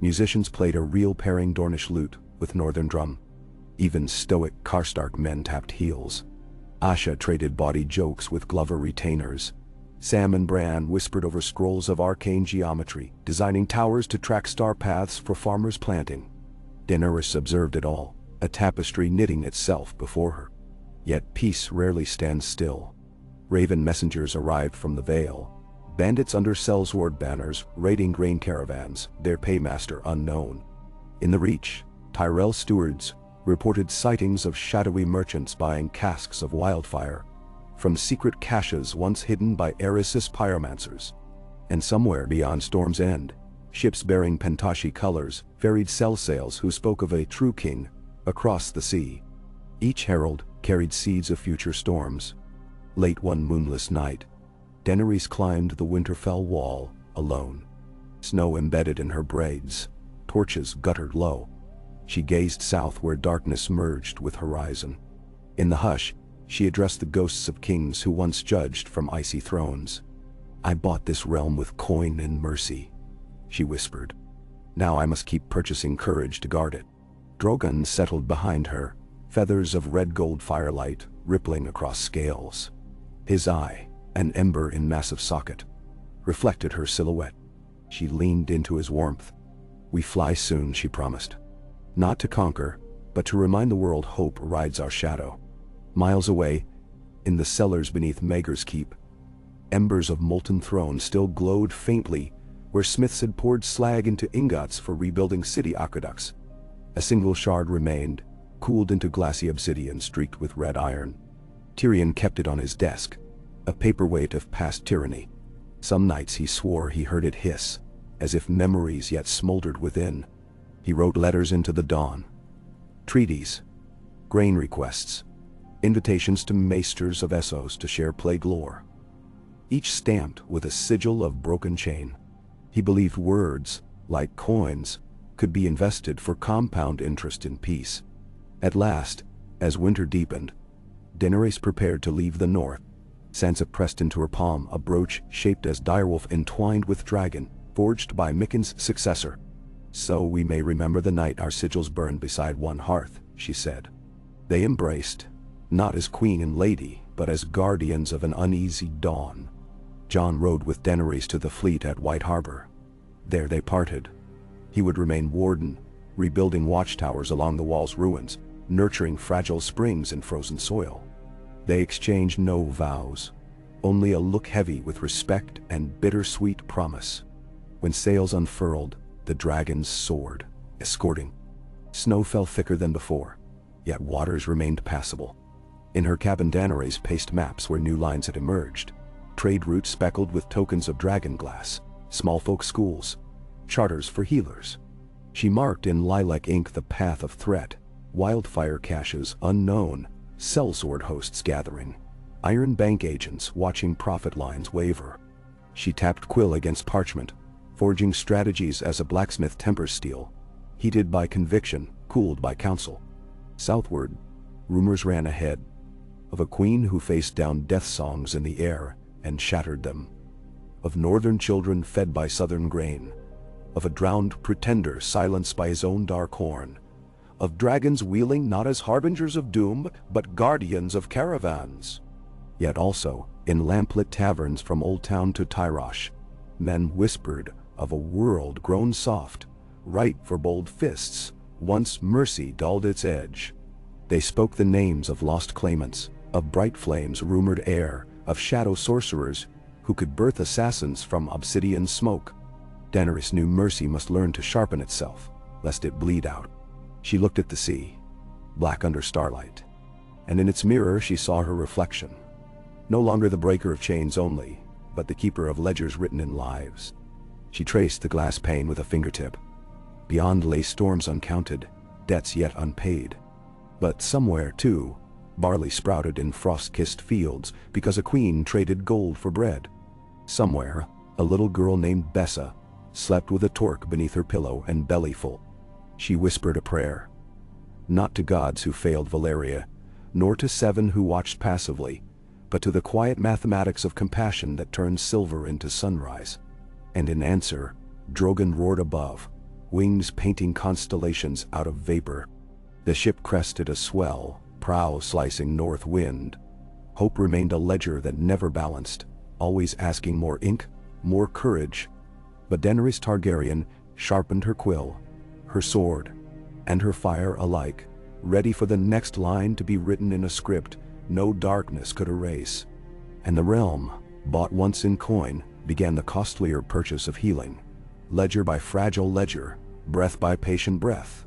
Speaker 1: Musicians played a real pairing Dornish lute with northern drum. Even stoic Karstark men tapped heels. Asha traded bawdy jokes with Glover retainers. Sam and Bran whispered over scrolls of arcane geometry, designing towers to track star paths for farmers planting. Daenerys observed it all, a tapestry knitting itself before her. Yet peace rarely stands still. Raven messengers arrived from the Vale, bandits under Sellsword banners raiding grain caravans, their paymaster unknown. In the Reach, Tyrell stewards reported sightings of shadowy merchants buying casks of wildfire from secret caches once hidden by Eris's pyromancers. And somewhere beyond Storm's End, ships bearing Pentashi colors ferried sell sails who spoke of a true king across the sea. Each herald carried seeds of future storms. Late one moonless night, Daenerys climbed the Winterfell wall alone. Snow embedded in her braids, torches guttered low. She gazed south where darkness merged with horizon. In the hush, she addressed the ghosts of kings who once judged from icy thrones. "I bought this realm with coin and mercy," she whispered. "Now I must keep purchasing courage to guard it." Drogon settled behind her, feathers of red gold firelight rippling across scales. His eye, an ember in massive socket, reflected her silhouette. She leaned into his warmth. "We fly soon," she promised. "Not to conquer, but to remind the world hope rides our shadow." Miles away, in the cellars beneath Maegor's Keep, embers of molten thrones still glowed faintly where smiths had poured slag into ingots for rebuilding city aqueducts. A single shard remained, cooled into glassy obsidian streaked with red iron. Tyrion kept it on his desk, a paperweight of past tyranny. Some nights he swore he heard it hiss, as if memories yet smoldered within. He wrote letters into the dawn. Treaties, grain requests, invitations to maesters of Essos to share plague lore. Each stamped with a sigil of broken chain. He believed words, like coins, could be invested for compound interest in peace. At last, as winter deepened, Daenerys prepared to leave the north. Sansa pressed into her palm a brooch shaped as direwolf entwined with dragon, forged by Mikken's successor. "So we may remember the night our sigils burned beside one hearth," she said. They embraced, not as queen and lady, but as guardians of an uneasy dawn. Jon rode with Daenerys to the fleet at White Harbor. There they parted. He would remain warden, rebuilding watchtowers along the wall's ruins, nurturing fragile springs in frozen soil. They exchanged no vows, only a look heavy with respect and bittersweet promise. When sails unfurled, the dragons soared, escorting. Snow fell thicker than before, yet waters remained passable. In her cabin, Daenerys paced maps where new lines had emerged, trade routes speckled with tokens of dragon glass, small folk schools, charters for healers. She marked in lilac ink the path of threat, wildfire caches unknown, sellsword hosts gathering, iron bank agents watching profit lines waver. She tapped quill against parchment, forging strategies as a blacksmith tempers steel, heated by conviction, cooled by counsel. Southward, rumors ran ahead, of a queen who faced down death songs in the air and shattered them, of northern children fed by southern grain, of a drowned pretender silenced by his own dark horn, of dragons wheeling not as harbingers of doom, but guardians of caravans. Yet also, in lamplit taverns from Old Town to Tyrosh, men whispered of a world grown soft, ripe for bold fists, once mercy dulled its edge. They spoke the names of lost claimants, of bright flames rumored air, of shadow sorcerers who could birth assassins from obsidian smoke. Daenerys knew mercy must learn to sharpen itself, lest it bleed out. She looked at the sea, black under starlight, and in its mirror she saw her reflection. No longer the breaker of chains only, but the keeper of ledgers written in lives. She traced the glass pane with a fingertip. Beyond lay storms uncounted, debts yet unpaid. But somewhere, too, barley sprouted in frost-kissed fields because a queen traded gold for bread. Somewhere, a little girl named Bessa slept with a torque beneath her pillow and belly full. She whispered a prayer, not to gods who failed Valeria, nor to seven who watched passively, but to the quiet mathematics of compassion that turned silver into sunrise. And in answer, Drogon roared above, wings painting constellations out of vapor. The ship crested a swell, prow slicing north wind. Hope remained a ledger that never balanced, always asking more ink, more courage. But Daenerys Targaryen sharpened her quill, her sword, and her fire alike, ready for the next line to be written in a script no darkness could erase. And the realm, bought once in coin, began the costlier purchase of healing, ledger by fragile ledger, breath by patient breath.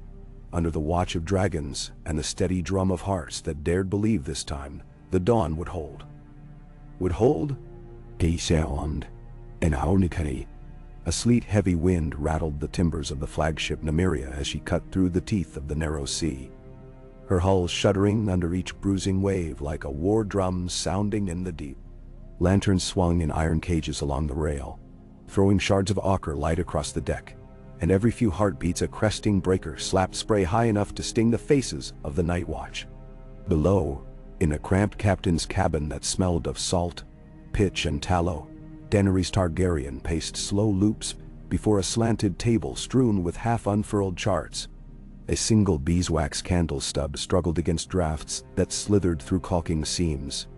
Speaker 1: Under the watch of dragons and the steady drum of hearts that dared believe this time, the dawn would hold. Would hold? He sound. And Aunikari. A sleet heavy wind rattled the timbers of the flagship Nymeria as she cut through the teeth of the narrow sea. Her hull shuddering under each bruising wave like a war drum sounding in the deep. Lanterns swung in iron cages along the rail, throwing shards of ochre light across the deck, and every few heartbeats a cresting breaker slapped spray high enough to sting the faces of the night watch. Below, in a cramped captain's cabin that smelled of salt, pitch and tallow, Daenerys Targaryen paced slow loops before a slanted table strewn with half-unfurled charts. A single beeswax candle stub struggled against drafts that slithered through caulking seams.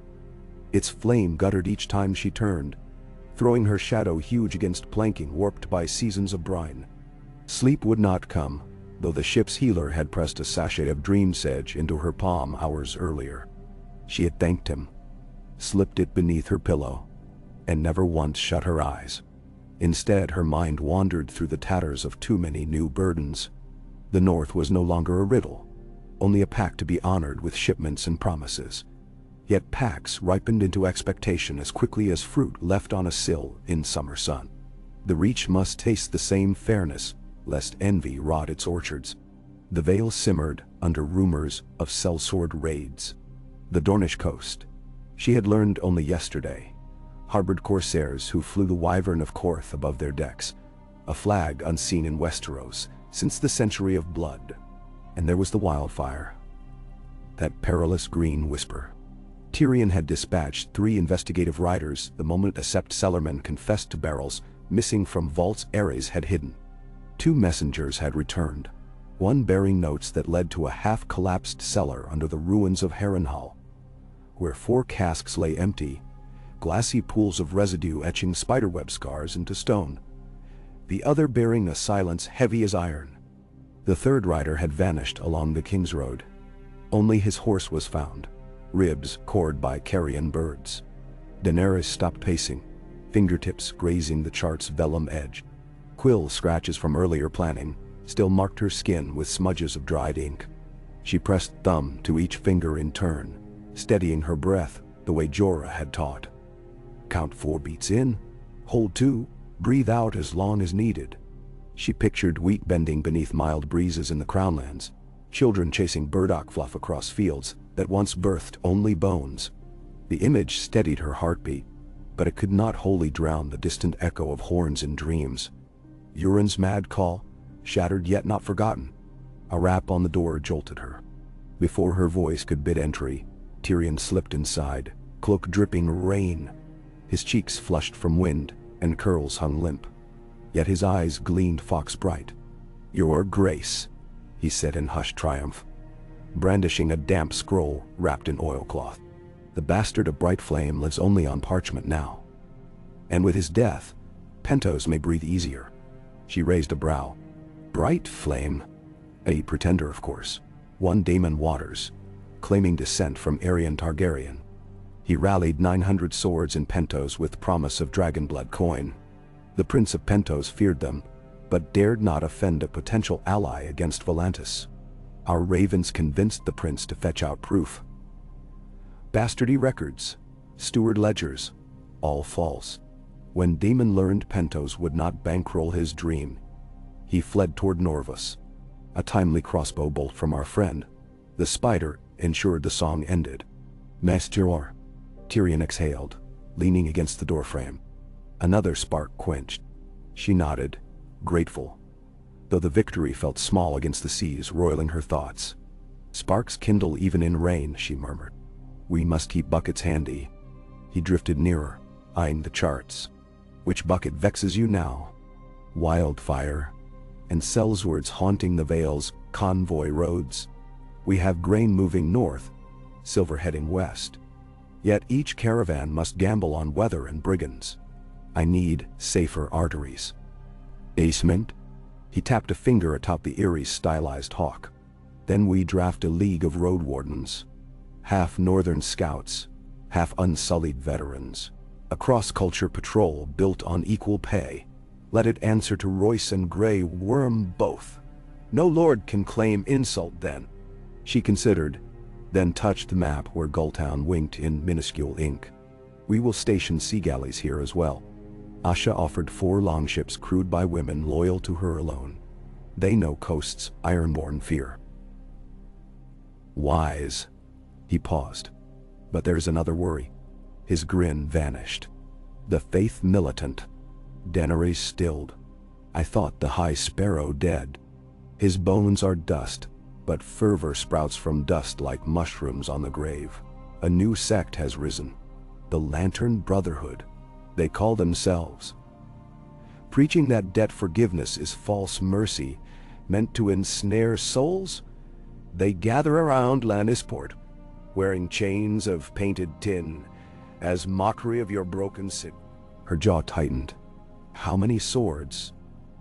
Speaker 1: Its flame guttered each time she turned, throwing her shadow huge against planking warped by seasons of brine. Sleep would not come, though the ship's healer had pressed a sachet of dream sedge into her palm hours earlier. She had thanked him, slipped it beneath her pillow, and never once shut her eyes. Instead, her mind wandered through the tatters of too many new burdens. The North was no longer a riddle, only a pact to be honored with shipments and promises. Yet pacts ripened into expectation as quickly as fruit left on a sill in summer sun. The Reach must taste the same fairness, lest envy rot its orchards. The Vale simmered under rumors of sellsword raids. The Dornish coast, she had learned only yesterday, harbored corsairs who flew the Wyvern of Korth above their decks, a flag unseen in Westeros since the Century of Blood. And there was the wildfire, that perilous green whisper. Tyrion had dispatched 3 investigative riders the moment a Sept cellarman confessed to barrels missing from vaults Ares had hidden. 2 messengers had returned, one bearing notes that led to a half-collapsed cellar under the ruins of Harrenhal, where 4 casks lay empty, glassy pools of residue etching spiderweb scars into stone. The other bearing a silence heavy as iron. The third rider had vanished along the King's Road. Only his horse was found, ribs cored by carrion birds. Daenerys stopped pacing, fingertips grazing the chart's vellum edge. Quill scratches from earlier planning still marked her skin with smudges of dried ink. She pressed thumb to each finger in turn, steadying her breath the way Jorah had taught. Count 4 beats in, hold 2, breathe out as long as needed. She pictured wheat bending beneath mild breezes in the Crownlands, children chasing burdock fluff across fields that once birthed only bones. The image steadied her heartbeat, but it could not wholly drown the distant echo of horns in dreams. Euron's mad call, shattered yet not forgotten. A rap on the door jolted her. Before her voice could bid entry, Tyrion slipped inside, cloak dripping rain. His cheeks flushed from wind, and curls hung limp. Yet his eyes gleamed fox-bright. "Your Grace," he said in hushed triumph, brandishing a damp scroll wrapped in oilcloth. "The bastard of Bright Flame lives only on parchment now. And with his death, Pentos may breathe easier." She raised a brow. "Bright Flame?" "A pretender, of course. One Daemon Waters, claiming descent from Aerion Targaryen. He rallied 900 swords in Pentos with promise of dragonblood coin. The Prince of Pentos feared them, but dared not offend a potential ally against Volantis. Our ravens convinced the prince to fetch out proof. Bastardy records, steward ledgers, all false. When Daemon learned Pentos would not bankroll his dream, he fled toward Norvus. A timely crossbow bolt from our friend, the spider, ensured the song ended. "Master," Tyrion exhaled, leaning against the doorframe. Another spark quenched. She nodded, grateful, though the victory felt small against the seas roiling her thoughts. "Sparks kindle even in rain," she murmured. "We must keep buckets handy." He drifted nearer, eyeing the charts. "Which bucket vexes you now?" "Wildfire, and sellswards haunting the vales, convoy roads. We have grain moving north, silver heading west. Yet each caravan must gamble on weather and brigands. I need safer arteries." "Asement?" He tapped a finger atop the Erie's stylized hawk. "Then we draft a league of road wardens. Half northern scouts, half unsullied veterans. A cross-culture patrol built on equal pay. Let it answer to Royce and Grey Worm both. No lord can claim insult then." She considered, then touched the map where Gulltown winked in minuscule ink. "We will station sea galleys here as well." Asha offered 4 longships crewed by women loyal to her alone. They know coasts ironborn fear. "Wise." He paused. "But there's another worry." His grin vanished. "The faith militant." Daenerys stilled. "I thought the High Sparrow dead. His bones are dust, but fervor sprouts from dust like mushrooms on the grave. A new sect has risen. The Lantern Brotherhood, they call themselves. Preaching that debt forgiveness is false mercy, meant to ensnare souls. They gather around Lannisport, wearing chains of painted tin, as mockery of your broken city." Her jaw tightened. "How many swords?"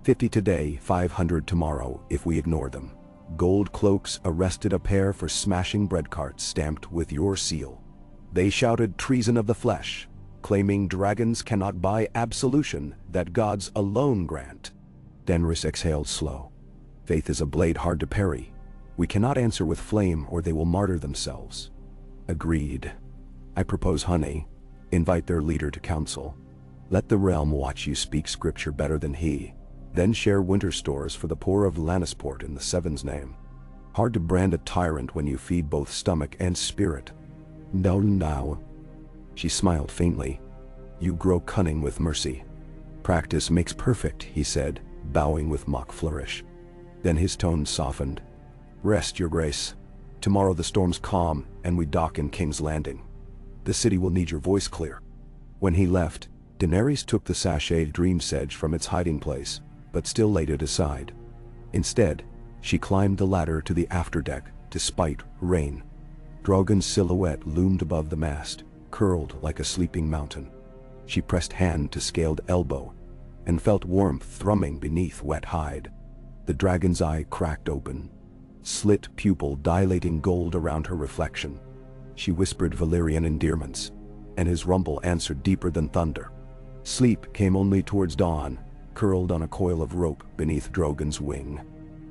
Speaker 1: 50 today, 500 tomorrow, if we ignore them. Gold cloaks arrested a pair for smashing bread carts stamped with your seal. They shouted treason of the flesh, claiming dragons cannot buy absolution that gods alone grant. Daenerys exhaled slow. "Faith is a blade hard to parry. We cannot answer with flame or they will martyr themselves." "Agreed. I propose honey. Invite their leader to council. Let the realm watch you speak scripture better than he. Then share winter stores for the poor of Lannisport in the Seven's name. Hard to brand a tyrant when you feed both stomach and spirit." "No, no." She smiled faintly. "You grow cunning with mercy." "Practice makes perfect," he said, bowing with mock flourish. Then his tone softened. "Rest, your grace. Tomorrow the storm's calm, and we dock in King's Landing. The city will need your voice clear." When he left, Daenerys took the sachet dream sedge from its hiding place, but still laid it aside. Instead, she climbed the ladder to the afterdeck, despite rain. Drogon's silhouette loomed above the mast, curled like a sleeping mountain. She pressed hand to scaled elbow and felt warmth thrumming beneath wet hide. The dragon's eye cracked open, slit pupil dilating gold around her reflection. She whispered Valyrian endearments, and his rumble answered deeper than thunder. Sleep came only towards dawn, curled on a coil of rope beneath Drogon's wing.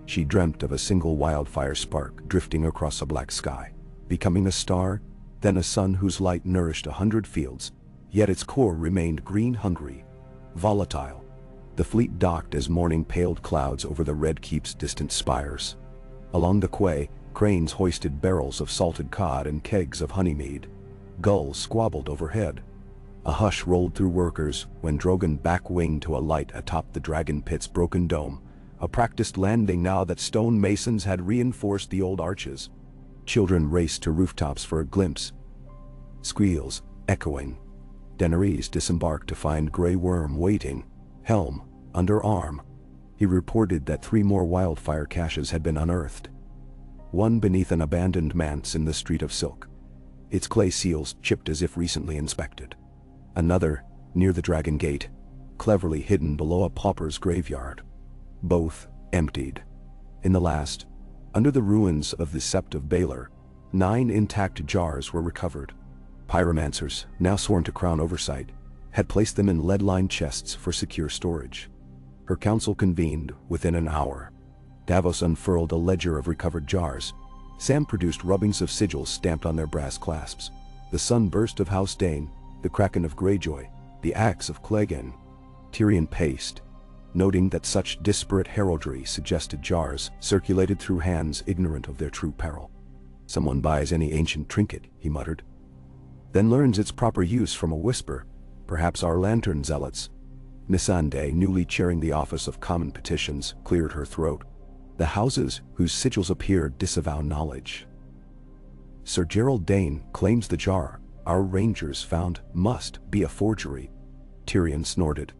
Speaker 1: She dreamt of a single wildfire spark drifting across a black sky, becoming a star, then a sun whose light nourished 100 fields, yet its core remained green-hungry, volatile. The fleet docked as morning paled clouds over the Red Keep's distant spires. Along the quay, cranes hoisted barrels of salted cod and kegs of honeymead. Gulls squabbled overhead. A hush rolled through workers when Drogon back-winged to alight atop the dragon pit's broken dome, a practiced landing now that stone masons had reinforced the old arches. Children raced to rooftops for a glimpse, squeals echoing. Daenerys disembarked to find Grey Worm waiting, helm under arm. He reported that 3 more wildfire caches had been unearthed. One beneath an abandoned manse in the Street of Silk, its clay seals chipped as if recently inspected. Another, near the Dragon Gate, cleverly hidden below a pauper's graveyard. Both emptied. In the last, under the ruins of the Sept of Baelor, 9 intact jars were recovered. Pyromancers, now sworn to crown oversight, had placed them in lead-lined chests for secure storage. Her council convened within an hour. Davos unfurled a ledger of recovered jars. Sam produced rubbings of sigils stamped on their brass clasps. The sunburst of House Dane, the kraken of Greyjoy, the axe of Clegane. Tyrion paced, noting that such disparate heraldry suggested jars circulated through hands ignorant of their true peril. Someone buys any ancient trinket, he muttered, then learns its proper use from a whisper, perhaps our lantern zealots. Missandei, newly chairing the office of common petitions, cleared her throat. The houses whose sigils appeared disavow knowledge. Sir Gerald Dane claims the jar our rangers found must be a forgery. Tyrion snorted.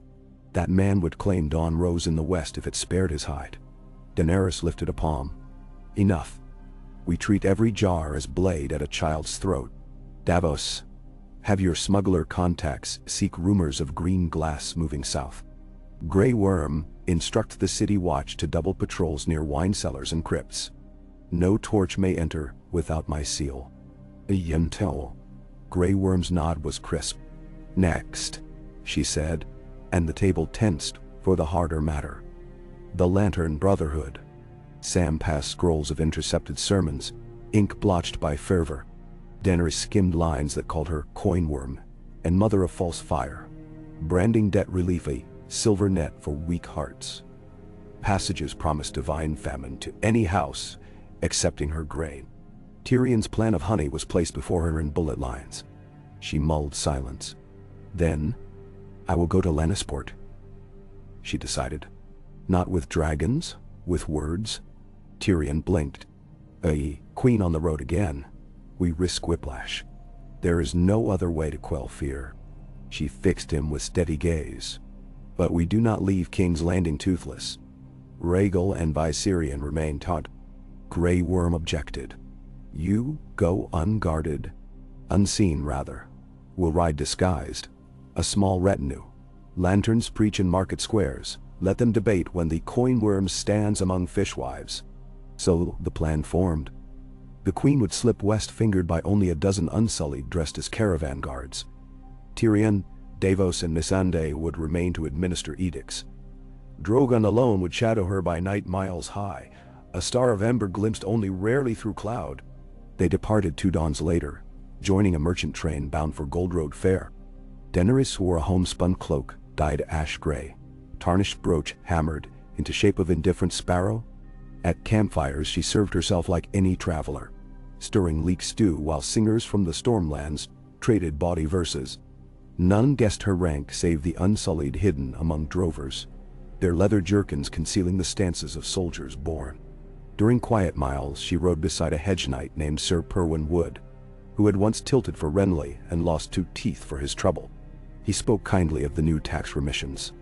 Speaker 1: That man would claim dawn rose in the west if it spared his hide. Daenerys lifted a palm. Enough. We treat every jar as blade at a child's throat. Davos, have your smuggler contacts seek rumors of green glass moving south. Grey Worm, instruct the city watch to double patrols near wine cellars and crypts. No torch may enter without my seal. Yentel. Grey Worm's nod was crisp. Next, she said, and the table tensed for the harder matter. The Lantern Brotherhood. Sam passed scrolls of intercepted sermons, ink blotched by fervor. Daenerys skimmed lines that called her coin worm and mother of false fire, branding debt relief, silver net for weak hearts. Passages promised divine famine to any house accepting her grain. Tyrion's plan of honey was placed before her in bullet lines. She mulled silence. Then, I will go to Lannisport, she decided. Not with dragons, with words. Tyrion blinked. A queen on the road again. We risk whiplash. There is no other way to quell fear. She fixed him with steady gaze. But we do not leave King's Landing toothless. Rhaegal and Viserion remain taut. Grey Worm objected. You go unguarded. Unseen, rather. We'll ride disguised. A small retinue. Lanterns preach in market squares. Let them debate when the coin worm stands among fishwives. So the plan formed. The queen would slip west fingered by only a dozen unsullied dressed as caravan guards. Tyrion, Davos and Missandei would remain to administer edicts. Drogon alone would shadow her by night miles high, a star of ember glimpsed only rarely through cloud. They departed 2 dawns later, joining a merchant train bound for Gold Road Fair. Daenerys wore a homespun cloak dyed ash gray, tarnished brooch hammered into shape of indifferent sparrow. At campfires she served herself like any traveler, stirring leek stew while singers from the Stormlands traded bawdy verses. None guessed her rank save the unsullied hidden among drovers, their leather jerkins concealing the stances of soldiers born. During quiet miles she rode beside a hedge knight named Sir Perwyn Wood, who had once tilted for Renly and lost 2 teeth for his trouble. He spoke kindly of the new tax remissions.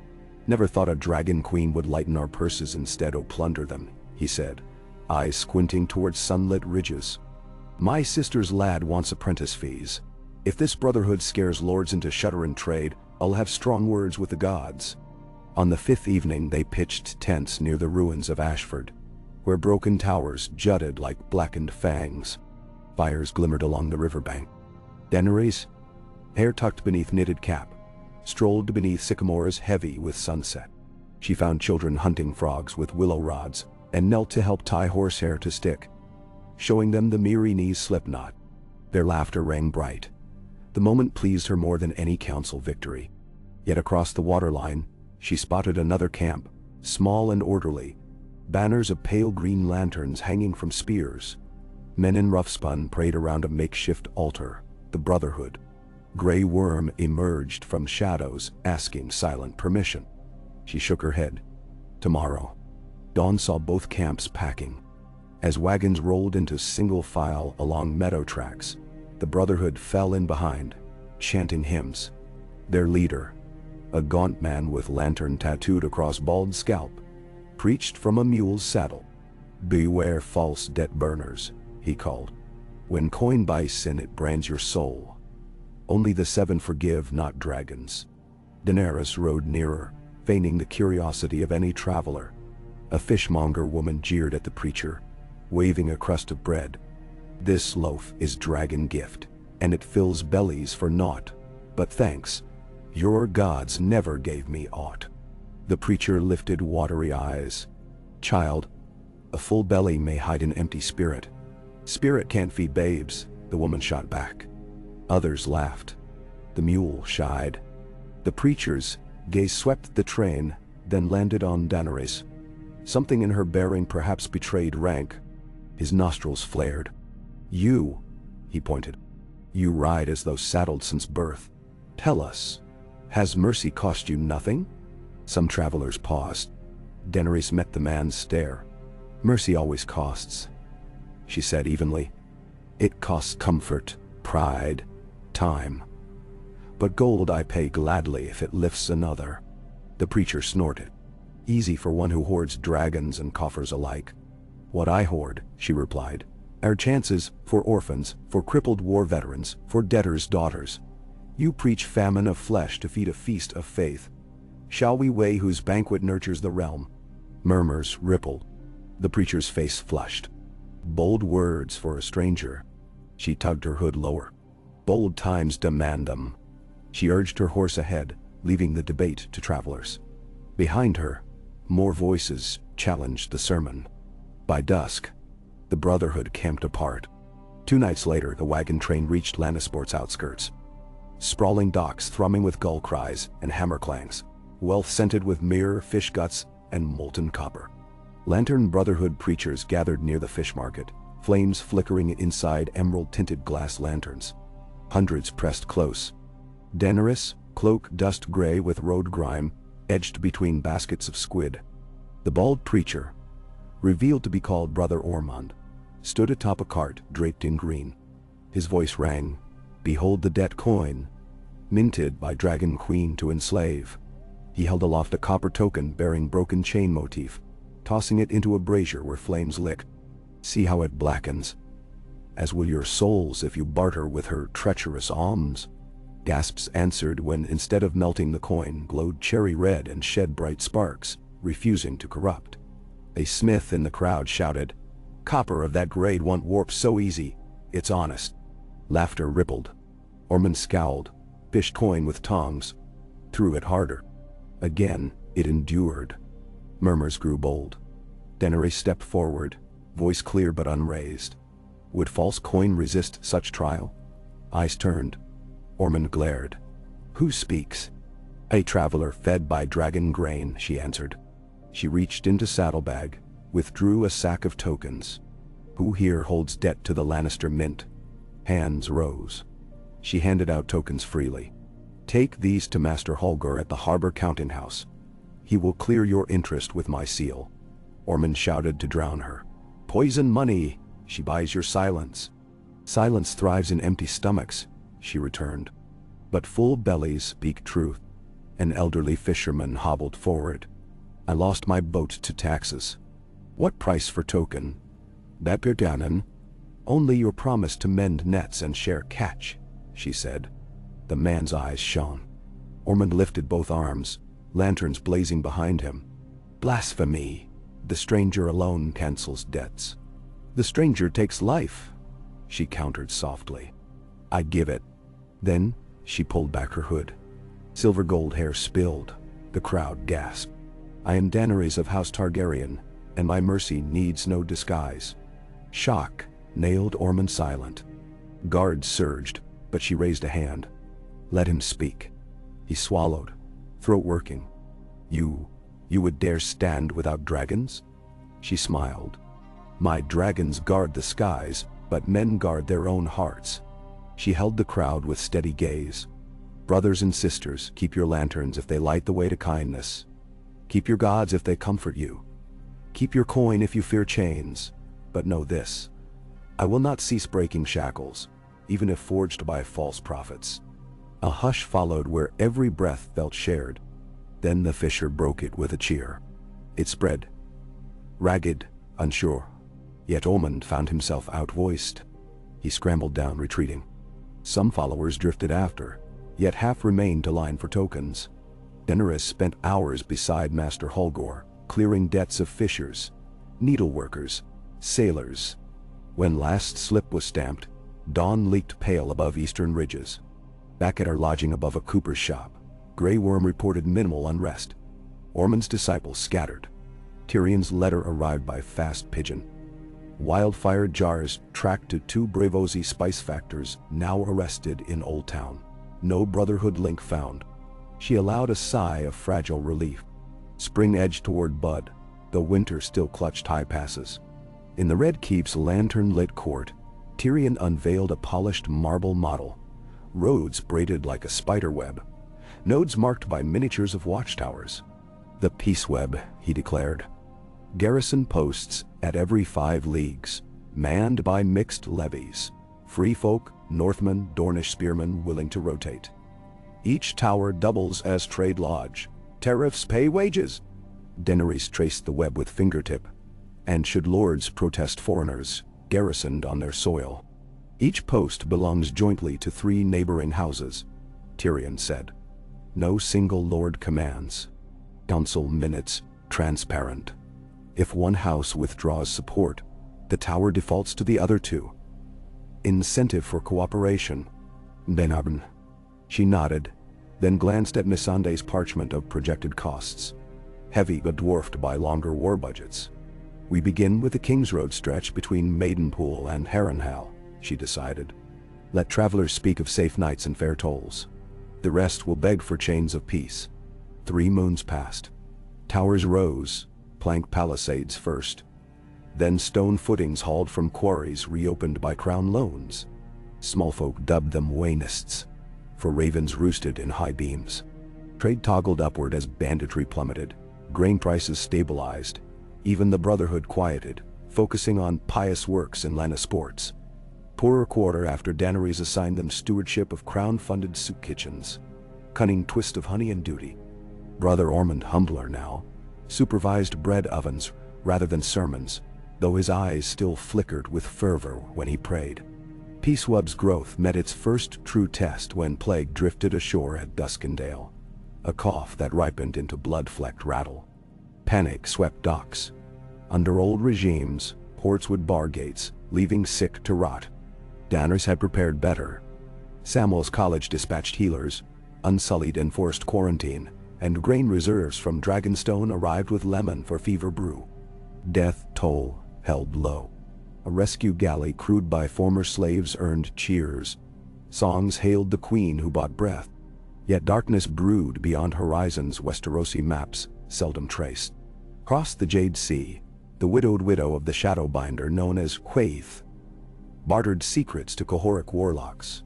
Speaker 1: Never thought a dragon queen would lighten our purses instead o' plunder them, he said, eyes squinting towards sunlit ridges. My sister's lad wants apprentice fees. If this brotherhood scares lords into shutter and trade, I'll have strong words with the gods. On the 5th evening they pitched tents near the ruins of Ashford, where broken towers jutted like blackened fangs. Fires glimmered along the riverbank. Daenerys, hair tucked beneath knitted cap, strolled beneath sycamores heavy with sunset. She found children hunting frogs with willow rods and knelt to help tie horsehair to stick, showing them the Myrene's slipknot. Their laughter rang bright. The moment pleased her more than any council victory. Yet across the waterline, she spotted another camp, small and orderly, banners of pale green lanterns hanging from spears. Men in rough-spun prayed around a makeshift altar, the Brotherhood. Grey Worm emerged from shadows, asking silent permission. She shook her head. Tomorrow. Dawn saw both camps packing. As wagons rolled into single file along meadow tracks, the Brotherhood fell in behind, chanting hymns. Their leader, a gaunt man with lantern tattooed across bald scalp, preached from a mule's saddle. "Beware false debt burners," he called. "When coin buys sin, it brands your soul. Only the 7 forgive, not dragons." Daenerys rode nearer, feigning the curiosity of any traveler. A fishmonger woman jeered at the preacher, waving a crust of bread. "This loaf is dragon gift, and it fills bellies for naught. But thanks, your gods never gave me aught." The preacher lifted watery eyes. "Child, a full belly may hide an empty spirit. Spirit can't feed babes," the woman shot back. Others laughed. The mule shied. The preacher's gaze swept the train, then landed on Daenerys. Something in her bearing perhaps betrayed rank. His nostrils flared. "You," he pointed. "You ride as though saddled since birth. Tell us, has mercy cost you nothing?" Some travelers paused. Daenerys met the man's stare. "Mercy always costs," she said evenly. "It costs comfort, pride, time. But gold I pay gladly if it lifts another." The preacher snorted. "Easy for one who hoards dragons and coffers alike." "What I hoard," she replied, "are chances for orphans, for crippled war veterans, for debtors' daughters. You preach famine of flesh to feed a feast of faith. Shall we weigh whose banquet nurtures the realm?" Murmurs rippled. The preacher's face flushed. "Bold words for a stranger." She tugged her hood lower. "Bold times demand them." She urged her horse ahead, leaving the debate to travelers. Behind her, more voices challenged the sermon. By dusk, the Brotherhood camped apart. 2 nights later, the wagon train reached Lannisport's outskirts. Sprawling docks thrumming with gull cries and hammer clangs, wealth scented with myrrh, fish guts, and molten copper. Lantern Brotherhood preachers gathered near the fish market, flames flickering inside emerald-tinted glass lanterns. Hundreds pressed close. Daenerys, cloak dust gray with road grime, edged between baskets of squid. The bald preacher, revealed to be called Brother Ormond, stood atop a cart draped in green. His voice rang, "Behold the debt coin, minted by Dragon Queen to enslave." He held aloft a copper token bearing broken chain motif, tossing it into a brazier where flames licked. "See how it blackens. As will your souls if you barter with her treacherous alms." Gasps answered when, instead of melting, the coin glowed cherry red and shed bright sparks, refusing to corrupt. A smith in the crowd shouted, "Copper of that grade won't warp so easy. It's honest." Laughter rippled. Ormond scowled, fished coin with tongs, threw it harder. Again, it endured. Murmurs grew bold. Daenerys stepped forward, voice clear but unraised. Would false coin resist such trial? Eyes turned. Ormond glared. "Who speaks?" "A traveler fed by dragon grain," she answered. She reached into saddlebag, withdrew a sack of tokens. "Who here holds debt to the Lannister mint?" Hands rose. She handed out tokens freely. "Take these to Master Holger at the Harbor Counting House. He will clear your interest with my seal." Ormond shouted to drown her. "Poison money! She buys your silence." "Silence thrives in empty stomachs," she returned. "But full bellies speak truth." An elderly fisherman hobbled forward. "I lost my boat to taxes." "What price for token?" "That per dannen." Only your promise to mend nets and share catch, she said. The man's eyes shone. Ormond lifted both arms, lanterns blazing behind him. Blasphemy! The stranger alone cancels debts. The stranger takes life, she countered softly. I give it. Then she pulled back her hood. Silver gold hair spilled. The crowd gasped. I am Daenerys of House Targaryen, and my mercy needs no disguise. Shock nailed Ormond silent. Guards surged, but she raised a hand. Let him speak. He swallowed, throat working. You would dare stand without dragons? She smiled. My dragons guard the skies, but men guard their own hearts. She held the crowd with steady gaze. Brothers and sisters, keep your lanterns if they light the way to kindness. Keep your gods if they comfort you. Keep your coin if you fear chains. But know this, I will not cease breaking shackles, even if forged by false prophets. A hush followed where every breath felt shared. Then the fisher broke it with a cheer. It spread. Ragged, unsure. Yet Ormond found himself outvoiced. He scrambled down, retreating. Some followers drifted after, yet half remained to line for tokens. Daenerys spent hours beside Master Holgor, clearing debts of fishers, needleworkers, sailors. When last slip was stamped, dawn leaked pale above eastern ridges. Back at her lodging above a cooper's shop, Grey Worm reported minimal unrest. Ormond's disciples scattered. Tyrion's letter arrived by fast pigeon. Wildfire jars tracked to 2 Braavosi spice factors now arrested in Old Town. No Brotherhood link found. She allowed a sigh of fragile relief. Spring edged toward bud, though winter still clutched high passes. In the Red Keep's lantern-lit court, Tyrion unveiled a polished marble model. Roads braided like a spider web. Nodes marked by miniatures of watchtowers. The peace web, he declared. Garrison posts at every 5 leagues, manned by mixed levies. Free folk, Northmen, Dornish spearmen willing to rotate. Each tower doubles as trade lodge. Tariffs pay wages. Daenerys traced the web with fingertip. And should lords protest foreigners, garrisoned on their soil. Each post belongs jointly to 3 neighboring houses, Tyrion said. No single lord commands. Council minutes, transparent. If one house withdraws support, the tower defaults to the other 2. Incentive for cooperation. Benabn. She nodded, then glanced at Missandei's parchment of projected costs. Heavy but dwarfed by longer war budgets. We begin with the King's Road stretch between Maidenpool and Harrenhal, she decided. Let travelers speak of safe nights and fair tolls. The rest will beg for chains of peace. 3 moons passed. Towers rose, plank palisades first. Then stone footings hauled from quarries reopened by crown loans. Small folk dubbed them Waynists, for ravens roosted in high beams. Trade toggled upward as banditry plummeted. Grain prices stabilized. Even the Brotherhood quieted, focusing on pious works and Lana sports. Poorer quarter after Daenerys assigned them stewardship of crown-funded soup kitchens. Cunning twist of honey and duty. Brother Ormond, humbler now, supervised bread ovens rather than sermons, though his eyes still flickered with fervor when he prayed. Peaceweb's growth met its first true test when plague drifted ashore at Duskendale. A cough that ripened into blood-flecked rattle. Panic swept docks. Under old regimes, ports would bar gates, leaving sick to rot. Daenerys had prepared better. Samwell's College dispatched healers, Unsullied enforced quarantine, and grain reserves from Dragonstone arrived with lemon for fever brew. Death toll held low. A rescue galley crewed by former slaves earned cheers. Songs hailed the queen who bought breath. Yet darkness brewed beyond horizons Westerosi maps seldom traced. Across the Jade Sea, the widowed widow of the Shadowbinder known as Quaithe bartered secrets to Cohoric warlocks,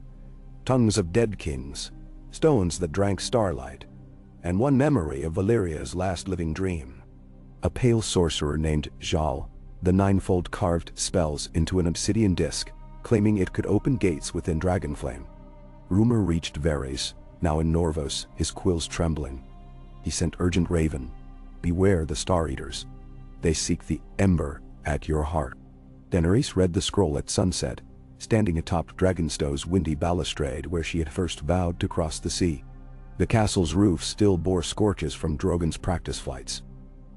Speaker 1: tongues of dead kings, stones that drank starlight, and one memory of Valyria's last living dream. A pale sorcerer named Jal, the ninefold carved spells into an obsidian disc, claiming it could open gates within Dragonflame. Rumor reached Varys, now in Norvos, his quills trembling. He sent urgent raven, beware the Star Eaters. They seek the ember at your heart. Daenerys read the scroll at sunset, standing atop Dragonstow's windy balustrade where she had first vowed to cross the sea. The castle's roof still bore scorches from Drogon's practice flights.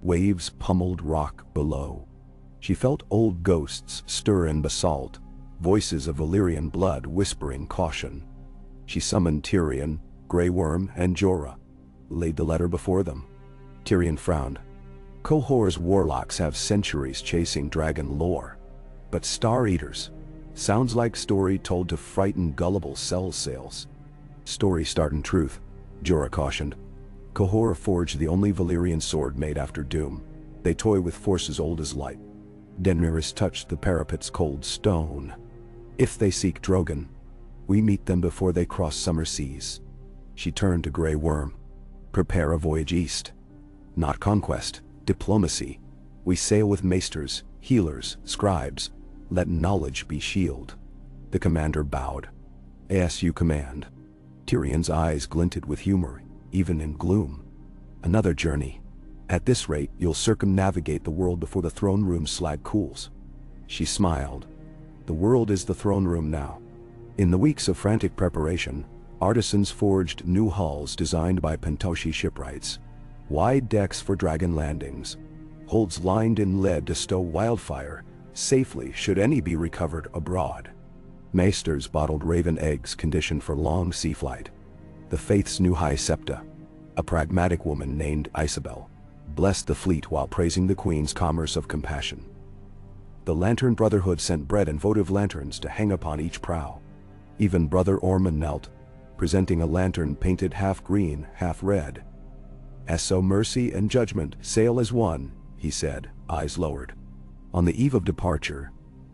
Speaker 1: Waves pummeled rock below. She felt old ghosts stir in basalt, voices of Valyrian blood whispering caution. She summoned Tyrion, Grey Worm, and Jorah, laid the letter before them. Tyrion frowned. Qohor's warlocks have centuries chasing dragon lore. But Star Eaters sounds like story told to frighten gullible cell sales. Story start in truth, Jorah cautioned. Qohor forged the only Valyrian sword made after doom. They toy with forces old as light. Daenerys touched the parapet's cold stone. If they seek Drogon, we meet them before they cross summer seas. She turned to Grey Worm. Prepare a voyage east. Not conquest, diplomacy. We sail with maesters, healers, scribes. Let knowledge be shield. The commander bowed. As you command. Tyrion's eyes glinted with humor, even in gloom. Another journey. At this rate, you'll circumnavigate the world before the throne room's slag cools. She smiled. The world is the throne room now. In the weeks of frantic preparation, artisans forged new hulls designed by Pentoshi shipwrights. Wide decks for dragon landings. Holds lined in lead to stow wildfire safely should any be recovered abroad. Maesters bottled raven eggs conditioned for long sea flight. The Faith's new High Septa, a pragmatic woman named Isabel, blessed the fleet while praising the Queen's commerce of compassion. The Lantern Brotherhood sent bread and votive lanterns to hang upon each prow. Even Brother Ormond knelt, presenting a lantern painted half green, half red. As so mercy and judgment sail as one, he said, eyes lowered. On the eve of departure,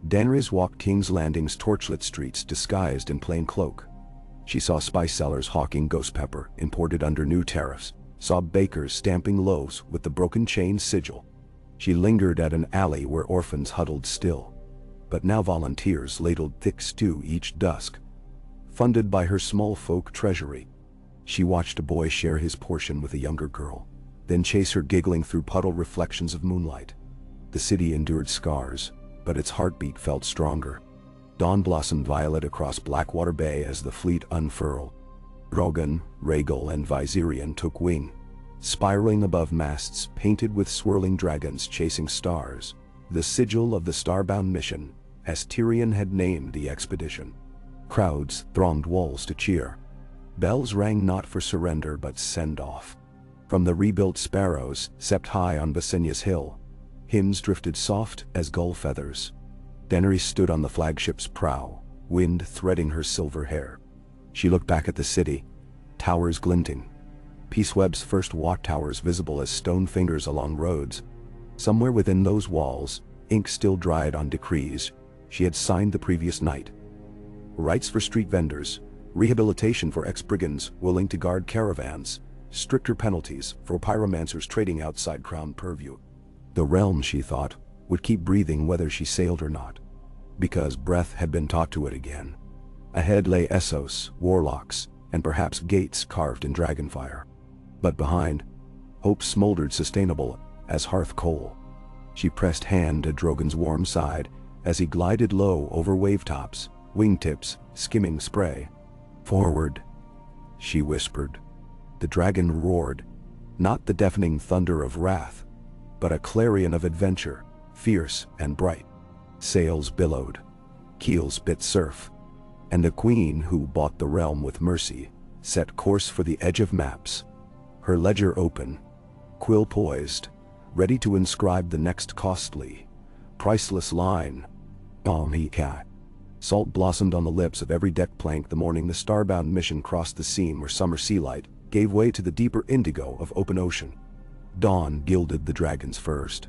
Speaker 1: Daenerys walked King's Landing's torchlit streets disguised in plain cloak. She saw spice sellers hawking ghost pepper imported under new tariffs, saw bakers stamping loaves with the broken chain sigil. She lingered at an alley where orphans huddled still. But now volunteers ladled thick stew each dusk. Funded by her small folk treasury, she watched a boy share his portion with a younger girl, then chase her giggling through puddle reflections of moonlight. The city endured scars, but its heartbeat felt stronger. Dawn blossomed violet across Blackwater Bay as the fleet unfurled. Drogon, Rhaegal, and Viserion took wing, spiraling above masts painted with swirling dragons chasing stars, the sigil of the starbound mission, as Tyrion had named the expedition. Crowds thronged walls to cheer. Bells rang not for surrender but send-off. From the rebuilt sparrows sept high on Visenia's hill, hymns drifted soft as gull feathers. Daenerys stood on the flagship's prow, wind threading her silver hair. She looked back at the city, towers glinting. Peaceweb's first watchtowers visible as stone fingers along roads. Somewhere within those walls, ink still dried on decrees she had signed the previous night. Rights for street vendors, rehabilitation for ex-brigands willing to guard caravans, stricter penalties for pyromancers trading outside crown purview. The realm, she thought, would keep breathing whether she sailed or not, because breath had been taught to it again. Ahead lay Essos, warlocks, and perhaps gates carved in dragonfire. But behind, hope smoldered sustainable as hearth coal. She pressed hand to Drogon's warm side as he glided low over wavetops, wingtips, skimming spray. Forward, she whispered. The dragon roared, not the deafening thunder of wrath, but a clarion of adventure, fierce and bright. Sails billowed, keels bit surf, and the queen who bought the realm with mercy set course for the edge of maps, her ledger open, quill poised, ready to inscribe the next costly, priceless line. Cat. Salt blossomed on the lips of every deck plank the morning the starbound mission crossed the seam where summer sea light gave way to the deeper indigo of open ocean. Dawn gilded the dragons first.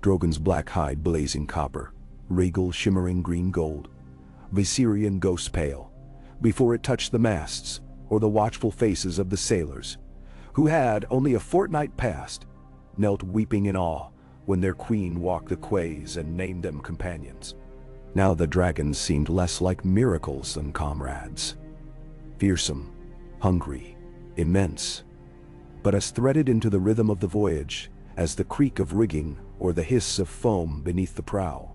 Speaker 1: Drogon's black hide blazing copper, Rhaegal shimmering green gold, Viserion ghost pale, before it touched the masts or the watchful faces of the sailors, who had, only a fortnight past, knelt weeping in awe when their queen walked the quays and named them companions. Now the dragons seemed less like miracles than comrades. Fearsome, hungry, immense, but as threaded into the rhythm of the voyage as the creak of rigging or the hiss of foam beneath the prow.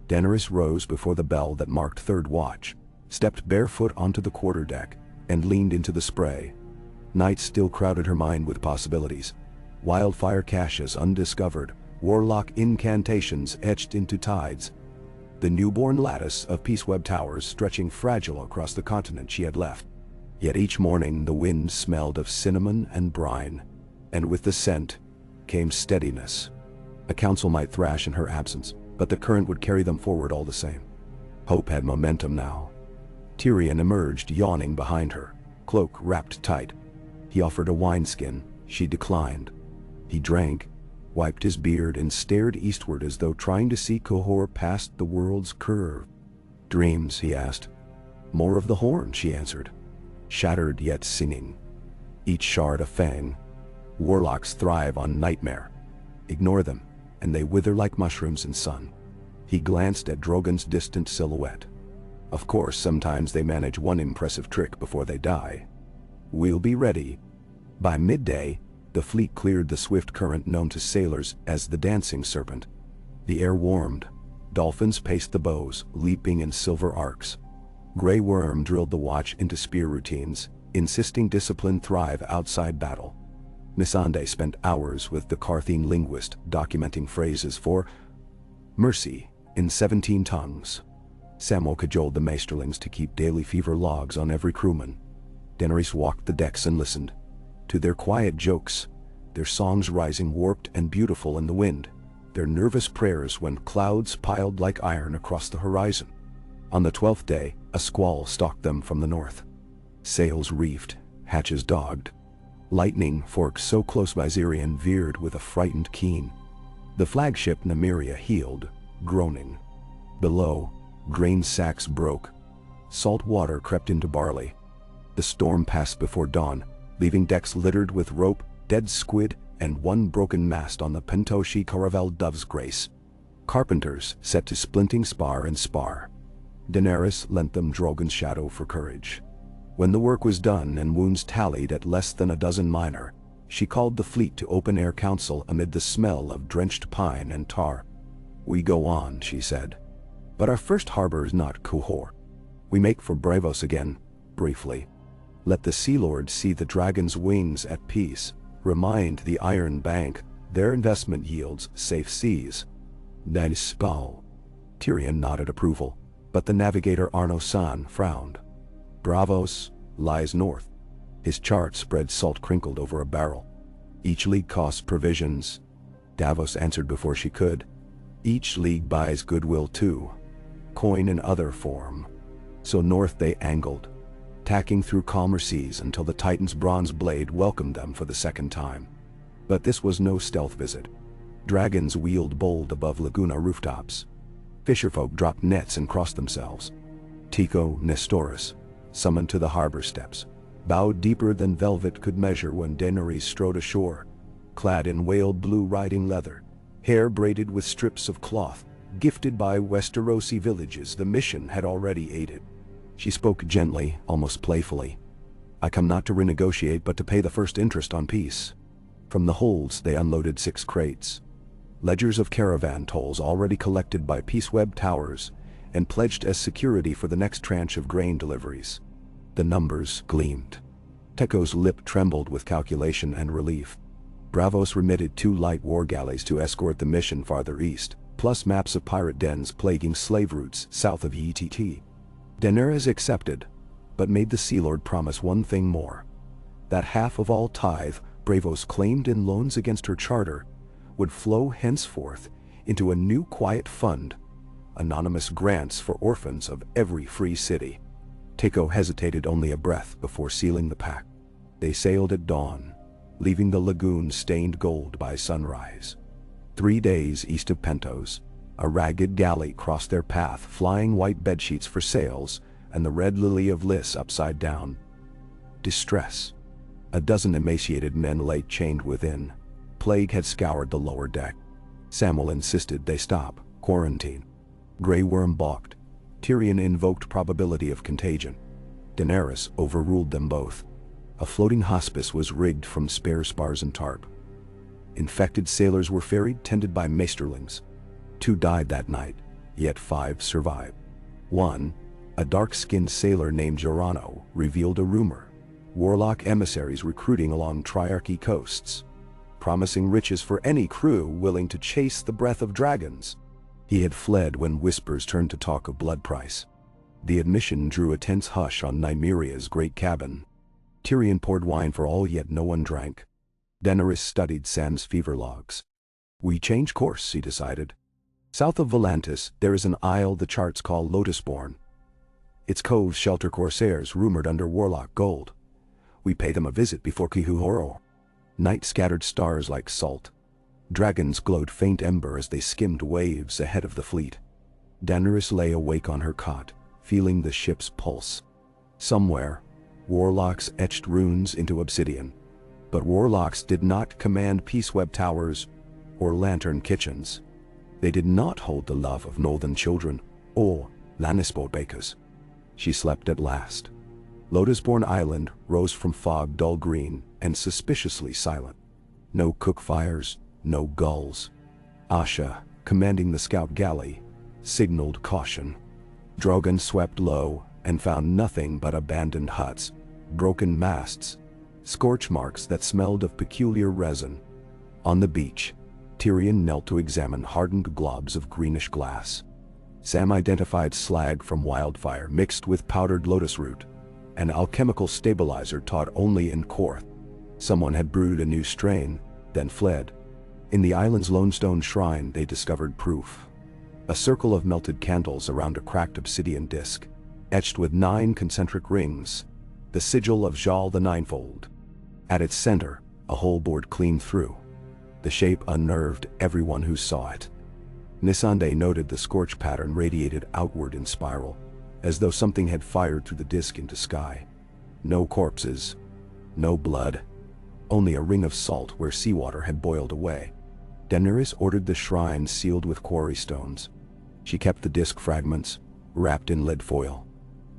Speaker 1: Daenerys rose before the bell that marked third watch, stepped barefoot onto the quarterdeck, and leaned into the spray. Night still crowded her mind with possibilities. Wildfire caches undiscovered, warlock incantations etched into tides. The newborn lattice of peaceweb towers stretching fragile across the continent she had left. Yet each morning the wind smelled of cinnamon and brine, and with the scent came steadiness. A council might thrash in her absence, but the current would carry them forward all the same. Hope had momentum now. Tyrion emerged yawning behind her, cloak wrapped tight. He offered a wineskin. She declined. He drank, wiped his beard, and stared eastward as though trying to see Qohor past the world's curve. "Dreams?" he asked. "More of the horn," she answered, shattered yet singing. Each shard a fang. Warlocks thrive on nightmare. Ignore them, and they wither like mushrooms in sun. He glanced at Drogon's distant silhouette. Of course, sometimes they manage one impressive trick before they die. "We'll be ready." By midday, the fleet cleared the swift current known to sailors as the Dancing Serpent. The air warmed. Dolphins paced the bows, leaping in silver arcs. Grey Worm drilled the watch into spear routines, insisting discipline thrive outside battle. Missandei spent hours with the Carthene linguist documenting phrases for mercy in 17 tongues. Samwell cajoled the maesterlings to keep daily fever logs on every crewman. Daenerys walked the decks and listened to their quiet jokes, their songs rising warped and beautiful in the wind, their nervous prayers when clouds piled like iron across the horizon. On the 12th day, a squall stalked them from the north. Sails reefed, hatches dogged. Lightning forked so close Viserion veered with a frightened keen. The flagship Nymeria heeled, groaning. Below, grain sacks broke. Salt water crept into barley. The storm passed before dawn, leaving decks littered with rope, dead squid, and one broken mast on the Pentoshi Caravel Dove's Grace. Carpenters set to splinting spar and spar. Daenerys lent them Drogon's shadow for courage. When the work was done and wounds tallied at less than a dozen minor, she called the fleet to open-air council amid the smell of drenched pine and tar. "We go on," she said. "But our first harbor is not Qohor. We make for Braavos again, briefly. Let the Sea Lord see the dragon's wings at peace. Remind the Iron Bank their investment yields safe seas." Nispal. Tyrion nodded approval, but the navigator Arno San frowned. "Braavos lies north." His chart spread salt crinkled over a barrel. "Each league costs provisions." Davos answered before she could. "Each league buys goodwill too. Coin in other form." So north they angled, tacking through calmer seas until the Titan's bronze blade welcomed them for the second time. But this was no stealth visit. Dragons wheeled bold above Laguna rooftops. Fisherfolk dropped nets and crossed themselves. Tico Nestoris, summoned to the harbor steps, bowed deeper than velvet could measure when Daenerys strode ashore, clad in whale blue riding leather, hair braided with strips of cloth, gifted by Westerosi villages the mission had already aided. She spoke gently, almost playfully. "I come not to renegotiate but to pay the first interest on peace." From the holds they unloaded 6 crates. Ledgers of caravan tolls already collected by peaceweb towers and pledged as security for the next tranche of grain deliveries. The numbers gleamed. Teko's lip trembled with calculation and relief. Braavos remitted 2 light war galleys to escort the mission farther east, plus maps of pirate dens plaguing slave routes south of ETT. Daenerys accepted, but made the Sea Lord promise one thing more. That half of all tithe Braavos claimed in loans against her charter would flow henceforth into a new quiet fund, anonymous grants for orphans of every free city. Teko hesitated only a breath before sealing the pact. They sailed at dawn, leaving the lagoon stained gold by sunrise. 3 days east of Pentos, a ragged galley crossed their path, flying white bedsheets for sails and the red lily of Lys upside down. Distress. A dozen emaciated men lay chained within. Plague had scoured the lower deck. Samwell insisted they stop, quarantine. Grey Worm balked. Tyrion invoked probability of contagion. Daenerys overruled them both. A floating hospice was rigged from spare spars and tarp. Infected sailors were ferried, tended by maesterlings. 2 died that night, yet 5 survived. 1. A dark-skinned sailor named Jorano revealed a rumor. Warlock emissaries recruiting along Triarchy coasts, promising riches for any crew willing to chase the breath of dragons. He had fled when whispers turned to talk of blood price. The admission drew a tense hush on Nymeria's great cabin. Tyrion poured wine for all, yet no one drank. Daenerys studied Sam's fever logs. "We change course," he decided. "South of Volantis, there is an isle the charts call Lotusborn. Its coves shelter corsairs rumored under warlock gold. We pay them a visit before Kihuhoro." Night scattered stars like salt. Dragons glowed faint ember as they skimmed waves ahead of the fleet. Daenerys lay awake on her cot, feeling the ship's pulse. Somewhere, warlocks etched runes into obsidian. But warlocks did not command peaceweb towers or lantern kitchens. They did not hold the love of northern children or Lannisport bakers. She slept at last. Lotusborn Island rose from fog dull green and suspiciously silent. No cook fires, no gulls. Asha, commanding the scout galley, signaled caution. Drogon swept low and found nothing but abandoned huts, broken masts, scorch marks that smelled of peculiar resin. On the beach, Tyrion knelt to examine hardened globs of greenish glass. Sam identified slag from wildfire mixed with powdered lotus root, an alchemical stabilizer taught only in Korth. Someone had brewed a new strain, then fled. In the island's Lonestone shrine they discovered proof. A circle of melted candles around a cracked obsidian disc, etched with 9 concentric rings, the sigil of Jal the Ninefold. At its center, a hole bored clean through. The shape unnerved everyone who saw it. Nisande noted the scorch pattern radiated outward in spiral, as though something had fired through the disc into sky. No corpses, no blood, only a ring of salt where seawater had boiled away. Daenerys ordered the shrine sealed with quarry stones. She kept the disc fragments, wrapped in lead foil.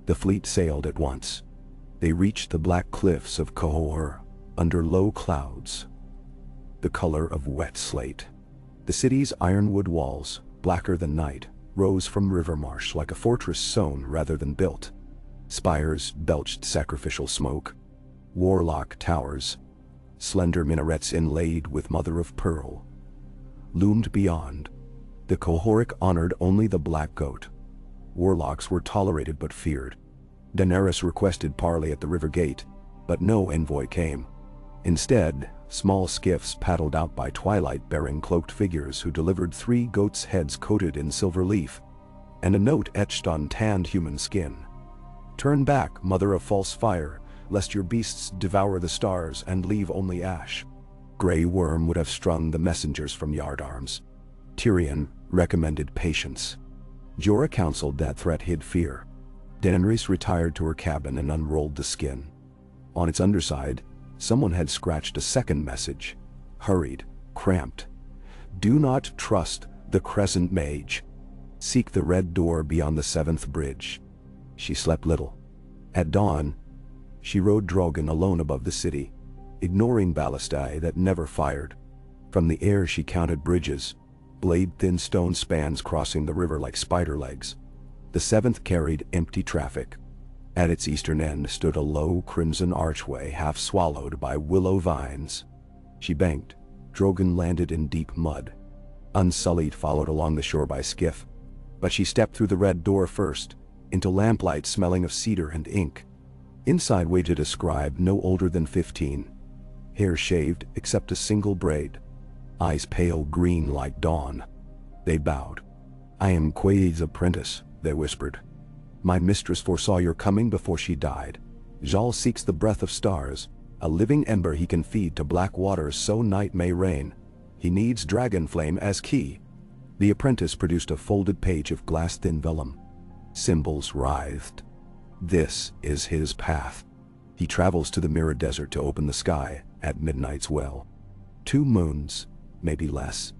Speaker 1: The fleet sailed at once. They reached the black cliffs of Qohor, under low clouds, the color of wet slate. The city's ironwood walls, blacker than night, rose from river marsh like a fortress sown rather than built. Spires belched sacrificial smoke. Warlock towers, slender minarets inlaid with mother of pearl, loomed beyond. The Qohoric honored only the black goat. Warlocks were tolerated but feared. Daenerys requested parley at the river gate, but no envoy came. Instead, small skiffs paddled out by twilight-bearing cloaked figures who delivered 3 goats' heads coated in silver leaf, and a note etched on tanned human skin. "Turn back, mother of false fire, lest your beasts devour the stars and leave only ash." Grey Worm would have strung the messengers from yardarms. Tyrion recommended patience. Jorah counseled that threat hid fear. Daenerys retired to her cabin and unrolled the skin. On its underside, someone had scratched a second message, hurried, cramped. "Do not trust the Crescent Mage. Seek the red door beyond the 7th bridge." She slept little. At dawn, she rode Drogon alone above the city, ignoring ballistae that never fired. From the air she counted bridges, blade-thin stone spans crossing the river like spider legs. The 7th carried empty traffic. At its eastern end stood a low crimson archway half swallowed by willow vines. She banked. Drogon landed in deep mud. Unsullied followed along the shore by skiff, but she stepped through the red door first, into lamplight smelling of cedar and ink. Inside waited a scribe no older than 15. Hair shaved except a single braid. Eyes pale green like dawn. They bowed. "I am Quaid's apprentice," they whispered. "My mistress foresaw your coming before she died. Jal seeks the breath of stars, a living ember he can feed to black waters so night may reign. He needs dragon flame as key." The apprentice produced a folded page of glass-thin vellum. Symbols writhed. This is his path. He travels to the Mirror Desert to open the sky at midnight's well. 2 moons, maybe less.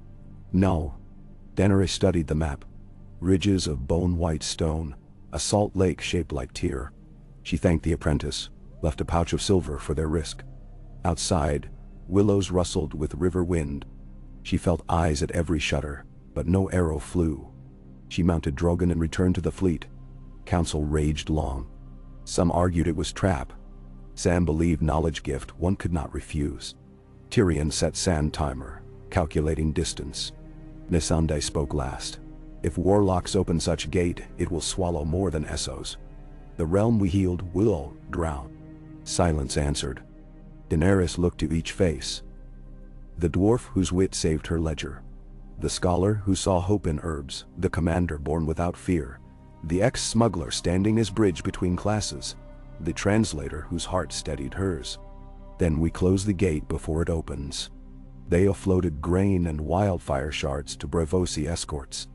Speaker 1: No. Daenerys studied the map. Ridges of bone-white stone, a salt lake shaped like Tyr. She thanked the apprentice, left a pouch of silver for their risk. Outside, willows rustled with river wind. She felt eyes at every shutter, but no arrow flew. She mounted Drogon and returned to the fleet. Council raged long. Some argued it was trap. Sam believed knowledge gift one could not refuse. Tyrion set sand timer, calculating distance. Missandei spoke last. If warlocks open such gate, it will swallow more than Essos. The realm we healed will drown. Silence answered. Daenerys looked to each face. The dwarf whose wit saved her ledger. The scholar who saw hope in herbs, the commander born without fear. The ex-smuggler standing his bridge between classes. The translator whose heart steadied hers. Then we close the gate before it opens. They offloaded grain and wildfire shards to Braavosi escorts.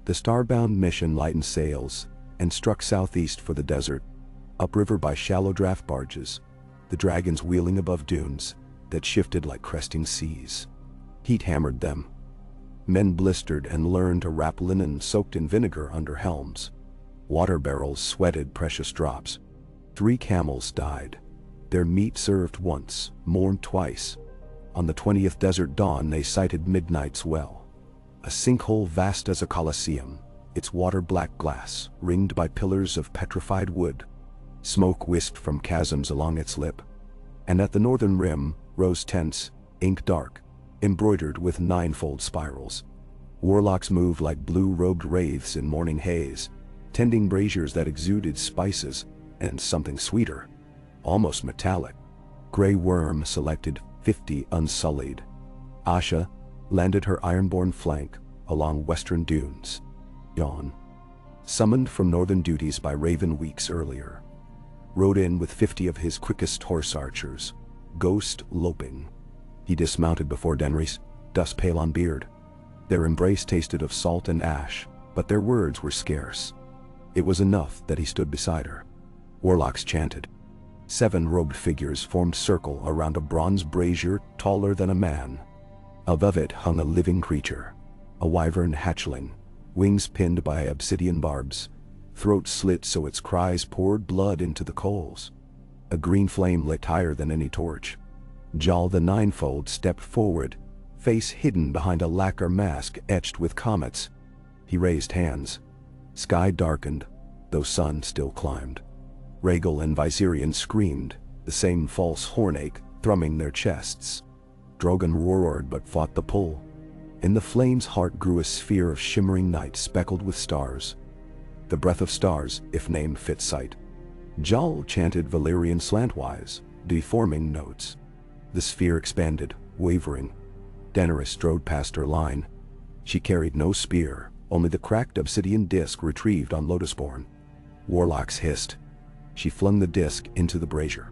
Speaker 1: The starbound mission lightened sails and struck southeast for the desert, upriver by shallow draft barges, the dragons wheeling above dunes that shifted like cresting seas. Heat hammered them. Men blistered and learned to wrap linen soaked in vinegar under helms. Water barrels sweated precious drops. 3 camels died. Their meat served once, mourned twice. On the 20th desert dawn they sighted Midnight's well. A sinkhole vast as a coliseum, its water black glass, ringed by pillars of petrified wood. Smoke wisped from chasms along its lip. And at the northern rim rose tents, ink dark, embroidered with 9-fold spirals. Warlocks moved like blue-robed wraiths in morning haze, tending braziers that exuded spices and something sweeter, almost metallic. Grey Worm selected 50 unsullied. Asha landed her ironborn flank along western dunes. Jon, summoned from northern duties by Raven weeks earlier, rode in with 50 of his quickest horse archers, ghost loping. He dismounted before Daenerys, dust pale on beard. Their embrace tasted of salt and ash, but their words were scarce. It was enough that he stood beside her. Warlocks chanted. 7 robed figures formed circle around a bronze brazier taller than a man. Above it hung a living creature, a wyvern hatchling, wings pinned by obsidian barbs, throat slit so its cries poured blood into the coals. A green flame lit higher than any torch. Jal the Ninefold stepped forward, face hidden behind a lacquer mask etched with comets. He raised hands. Sky darkened, though sun still climbed. Rhaegal and Viserion screamed, the same false hornache thrumming their chests. Drogon roared but fought the pull. In the flame's heart grew a sphere of shimmering night speckled with stars. The breath of stars, if name fit sight. Jal chanted Valyrian slantwise, deforming notes. The sphere expanded, wavering. Daenerys strode past her line. She carried no spear, only the cracked obsidian disc retrieved on Lotusborn. Warlocks hissed. She flung the disc into the brazier.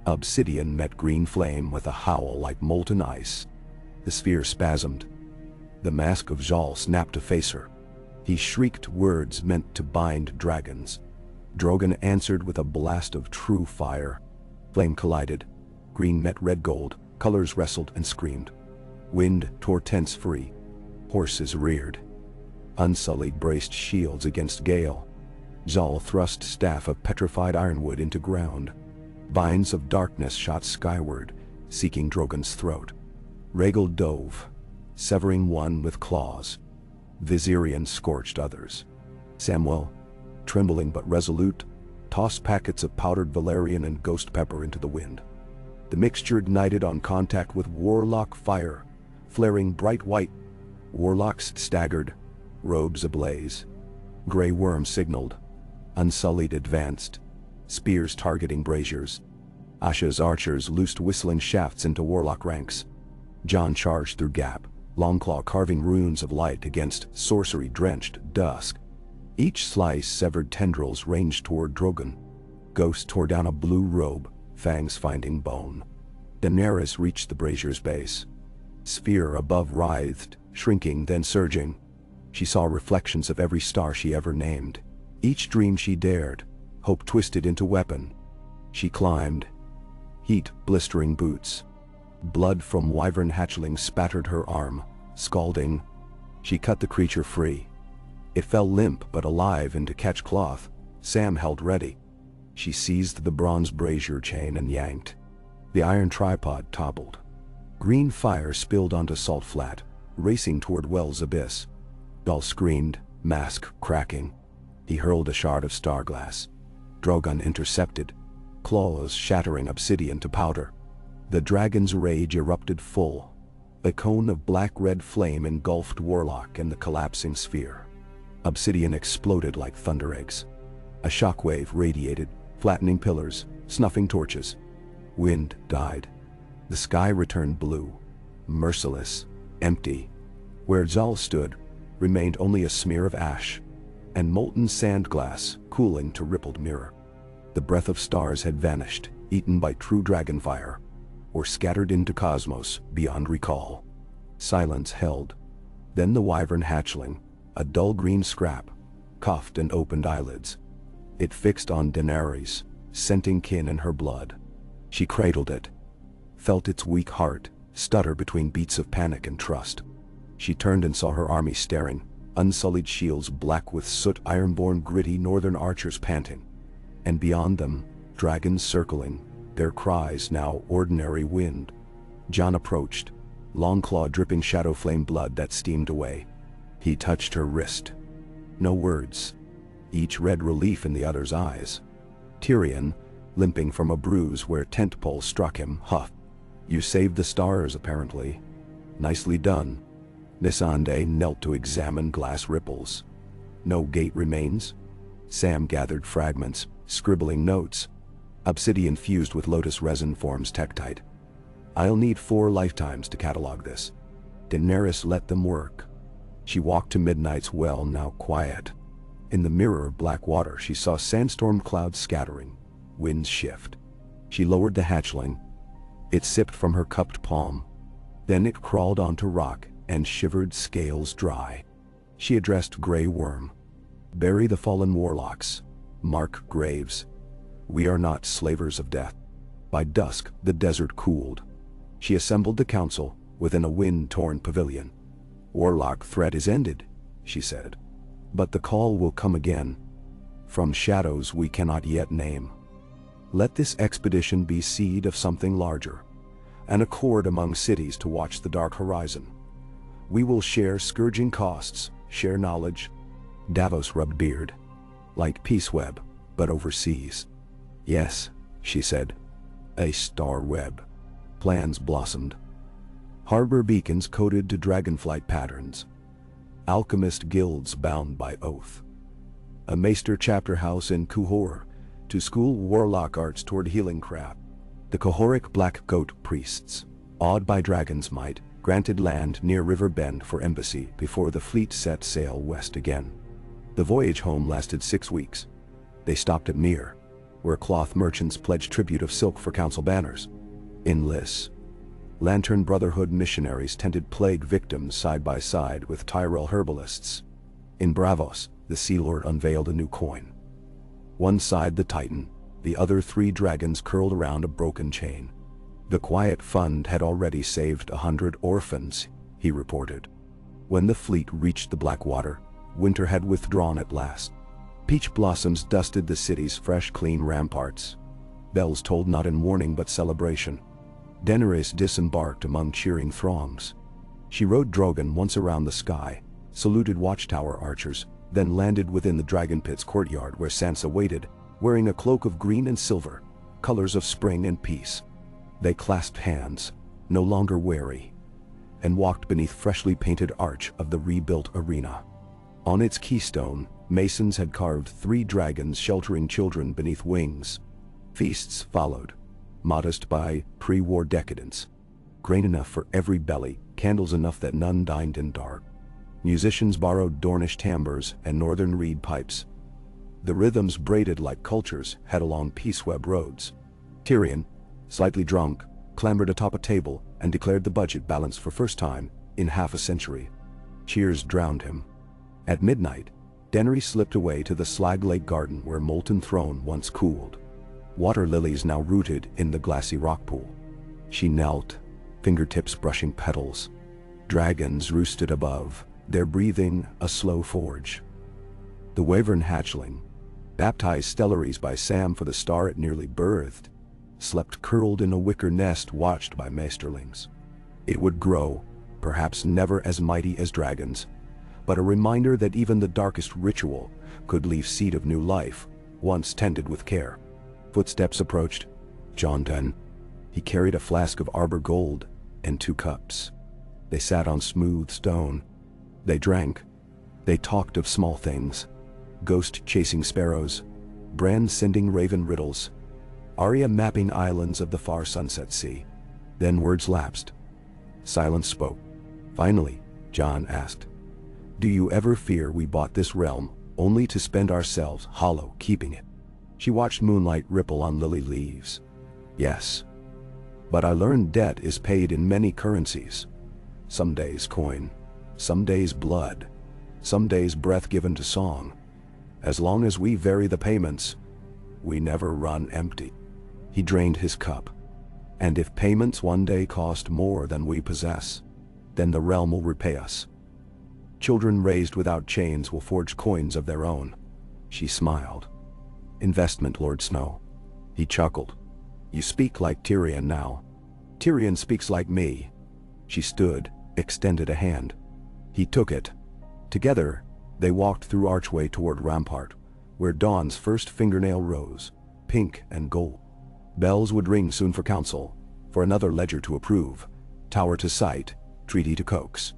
Speaker 1: Obsidian met green flame with a howl like molten ice. The sphere spasmed. The mask of Jal snapped to face her. He shrieked words meant to bind dragons. Drogon answered with a blast of true fire. Flame collided. Green met red gold, colors wrestled and screamed. Wind tore tents free. Horses reared. Unsullied braced shields against gale. Jal thrust staff of petrified ironwood into ground. Vines of darkness shot skyward, seeking Drogon's throat. Rhaegal dove, severing one with claws. Viserion scorched others. Samwell, trembling but resolute, tossed packets of powdered valerian and ghost pepper into the wind. The mixture ignited on contact with warlock fire, flaring bright white. Warlocks staggered, robes ablaze. Grey Worm signaled. Unsullied advanced, spears targeting braziers. Asha's archers loosed whistling shafts into warlock ranks. Jon charged through gap, Longclaw carving runes of light against sorcery-drenched dusk. Each slice severed tendrils ranged toward Drogon. Ghost tore down a blue robe, fangs finding bone. Daenerys reached the brazier's base. Sphere above writhed, shrinking then surging. She saw reflections of every star she ever named. Each dream she dared, hope twisted into weapon. She climbed. Heat blistering boots. Blood from wyvern hatchlings spattered her arm, scalding. She cut the creature free. It fell limp but alive into catch cloth. Sam held ready. She seized the bronze brazier chain and yanked. The iron tripod toppled. Green fire spilled onto salt flat, racing toward Well's abyss. Jal screamed, mask cracking. He hurled a shard of star glass. Drogon intercepted, claws shattering obsidian to powder. The dragon's rage erupted full. A cone of black-red flame engulfed Warlock and the collapsing sphere. Obsidian exploded like thunder eggs. A shockwave radiated, flattening pillars, snuffing torches. Wind died. The sky returned blue, merciless, empty. Where Zal stood remained only a smear of ash and molten sand glass cooling to rippled mirror. The breath of stars had vanished, eaten by true dragonfire, or scattered into cosmos beyond recall. Silence held. Then the wyvern hatchling, a dull green scrap, coughed and opened eyelids. It fixed on Daenerys, scenting kin in her blood. She cradled it, felt its weak heart stutter between beats of panic and trust. She turned and saw her army staring, unsullied shields black with soot, ironborn gritty northern archers panting. And beyond them, dragons circling, their cries now ordinary wind. Jon approached, long claw dripping shadow flame blood that steamed away. He touched her wrist. No words. Each read relief in the other's eyes. Tyrion, limping from a bruise where tent pole struck him, huffed. "You saved the stars, apparently. Nicely done." Nisande knelt to examine glass ripples. "No gate remains?" Sam gathered fragments, scribbling notes. "Obsidian fused with lotus resin forms tektite. I'll need 4 lifetimes to catalog this." Daenerys let them work. She walked to Midnight's well, now quiet. In the mirror of black water she saw sandstorm clouds scattering, winds shift. She lowered the hatchling. It sipped from her cupped palm. Then it crawled onto rock and shivered, scales dry. She addressed Grey Worm. "Bury the fallen warlocks. Mark graves. We are not slavers of death." By dusk the desert cooled. She assembled the council within a wind-torn pavilion. "Warlock threat is ended," she said. "But the call will come again, from shadows we cannot yet name. Let this expedition be seed of something larger, an accord among cities to watch the dark horizon. We will share scourging costs, share knowledge." Davos rubbed beard. "Like Peace Web, but overseas." "Yes," she said. "A star web." Plans blossomed. Harbor beacons coded to dragonflight patterns. Alchemist guilds bound by oath. A maester chapter house in Kuhor, to school warlock arts toward healing craft. The Kohoric black goat priests, awed by dragon's might, granted land near River Bend for embassy before the fleet set sail west again. The voyage home lasted 6 weeks. They stopped at Myr, where cloth merchants pledged tribute of silk for council banners. In Lys, Lantern Brotherhood missionaries tended plague victims side by side with Tyrell herbalists. In Bravos, the Sea Lord unveiled a new coin. One side the Titan, the other 3 dragons curled around a broken chain. The Quiet Fund had already saved 100 orphans, he reported. When the fleet reached the Blackwater, winter had withdrawn at last. Peach blossoms dusted the city's fresh, clean ramparts. Bells tolled not in warning but celebration. Daenerys disembarked among cheering throngs. She rode Drogon once around the sky, saluted watchtower archers, then landed within the Dragon Pit's courtyard where Sansa waited, wearing a cloak of green and silver, colors of spring and peace. They clasped hands, no longer wary, and walked beneath freshly painted arch of the rebuilt arena. On its keystone, masons had carved 3 dragons sheltering children beneath wings. Feasts followed, modest by pre-war decadence. Grain enough for every belly, candles enough that none dined in dark. Musicians borrowed Dornish timbres and northern reed pipes. The rhythms braided like cultures head along Peaceweb roads. Tyrion, slightly drunk, clambered atop a table and declared the budget balanced for first time in half a century. Cheers drowned him. At midnight, Daenerys slipped away to the Slag Lake garden where Molten Throne once cooled. Water lilies now rooted in the glassy rock pool. She knelt, fingertips brushing petals. Dragons roosted above, their breathing a slow forge. The wyvern hatchling, baptized stellaries by Sam for the star it nearly birthed, slept curled in a wicker nest watched by maesterlings. It would grow, perhaps never as mighty as dragons, but a reminder that even the darkest ritual could leave seed of new life, once tended with care. Footsteps approached. John Dunn. He carried a flask of arbor gold and 2 cups. They sat on smooth stone. They drank. They talked of small things. Ghost-chasing sparrows, Bran sending raven riddles, Arya mapping islands of the far sunset sea. Then words lapsed. Silence spoke. Finally, Jon asked, "Do you ever fear we bought this realm only to spend ourselves hollow keeping it?" She watched moonlight ripple on lily leaves. "Yes. But I learned debt is paid in many currencies. Some days coin, some days blood, some days breath given to song. As long as we vary the payments, we never run empty." He drained his cup. "And if payments one day cost more than we possess, then the realm will repay us. Children raised without chains will forge coins of their own." She smiled. "Investment, Lord Snow." He chuckled. "You speak like Tyrion now. Tyrion speaks like me." She stood, extended a hand. He took it. Together, they walked through archway toward Rampart, where dawn's first fingernail rose, pink and gold. Bells would ring soon for council, for another ledger to approve, tower to sight, treaty to coax.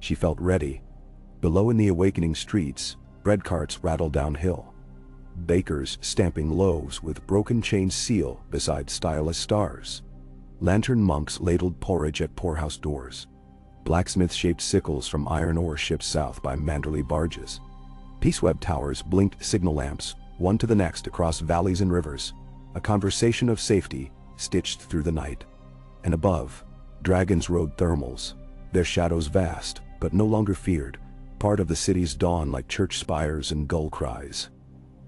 Speaker 1: She felt ready. Below in the awakening streets, bread carts rattled downhill. Bakers stamping loaves with broken chained seal beside styleless stars. Lantern monks ladled porridge at poorhouse doors. Blacksmith-shaped sickles from iron ore shipped south by Manderley barges. Peaceweb towers blinked signal lamps, one to the next across valleys and rivers, a conversation of safety stitched through the night. And above, dragons rode thermals, their shadows vast, but no longer feared, part of the city's dawn like church spires and gull cries.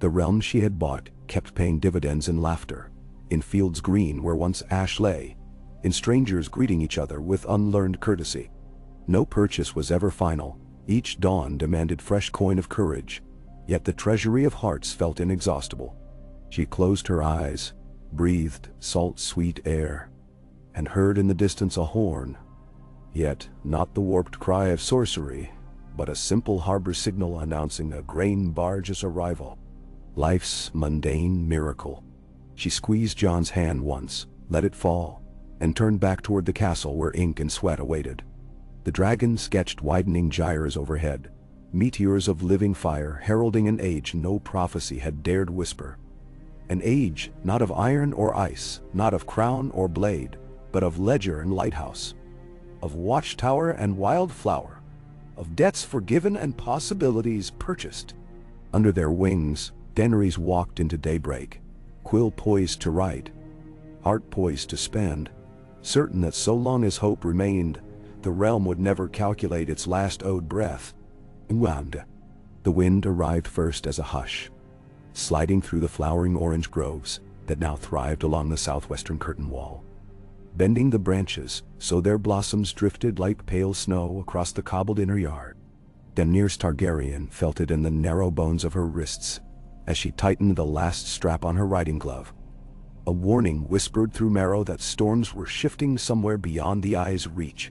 Speaker 1: The realm she had bought kept paying dividends in laughter, in fields green where once ash lay, in strangers greeting each other with unlearned courtesy. No purchase was ever final. Each dawn demanded fresh coin of courage, yet the treasury of hearts felt inexhaustible. She closed her eyes, breathed salt sweet air, and heard in the distance a horn, yet not the warped cry of sorcery, but a simple harbor signal announcing a grain barge's arrival. Life's mundane miracle. She squeezed Jon's hand once, let it fall, and turned back toward the castle where ink and sweat awaited. The dragon sketched widening gyres overhead, meteors of living fire heralding an age no prophecy had dared whisper. An age not of iron or ice, not of crown or blade, but of ledger and lighthouse, of watchtower and wildflower, of debts forgiven and possibilities purchased. Under their wings, Daenerys walked into daybreak, quill poised to write, heart poised to spend, certain that so long as hope remained, the realm would never calculate its last owed breath. And the wind arrived first as a hush, sliding through the flowering orange groves that now thrived along the southwestern curtain wall, bending the branches so their blossoms drifted like pale snow across the cobbled inner yard. Daenerys Targaryen felt it in the narrow bones of her wrists as she tightened the last strap on her riding glove. A warning whispered through marrow that storms were shifting somewhere beyond the eye's reach.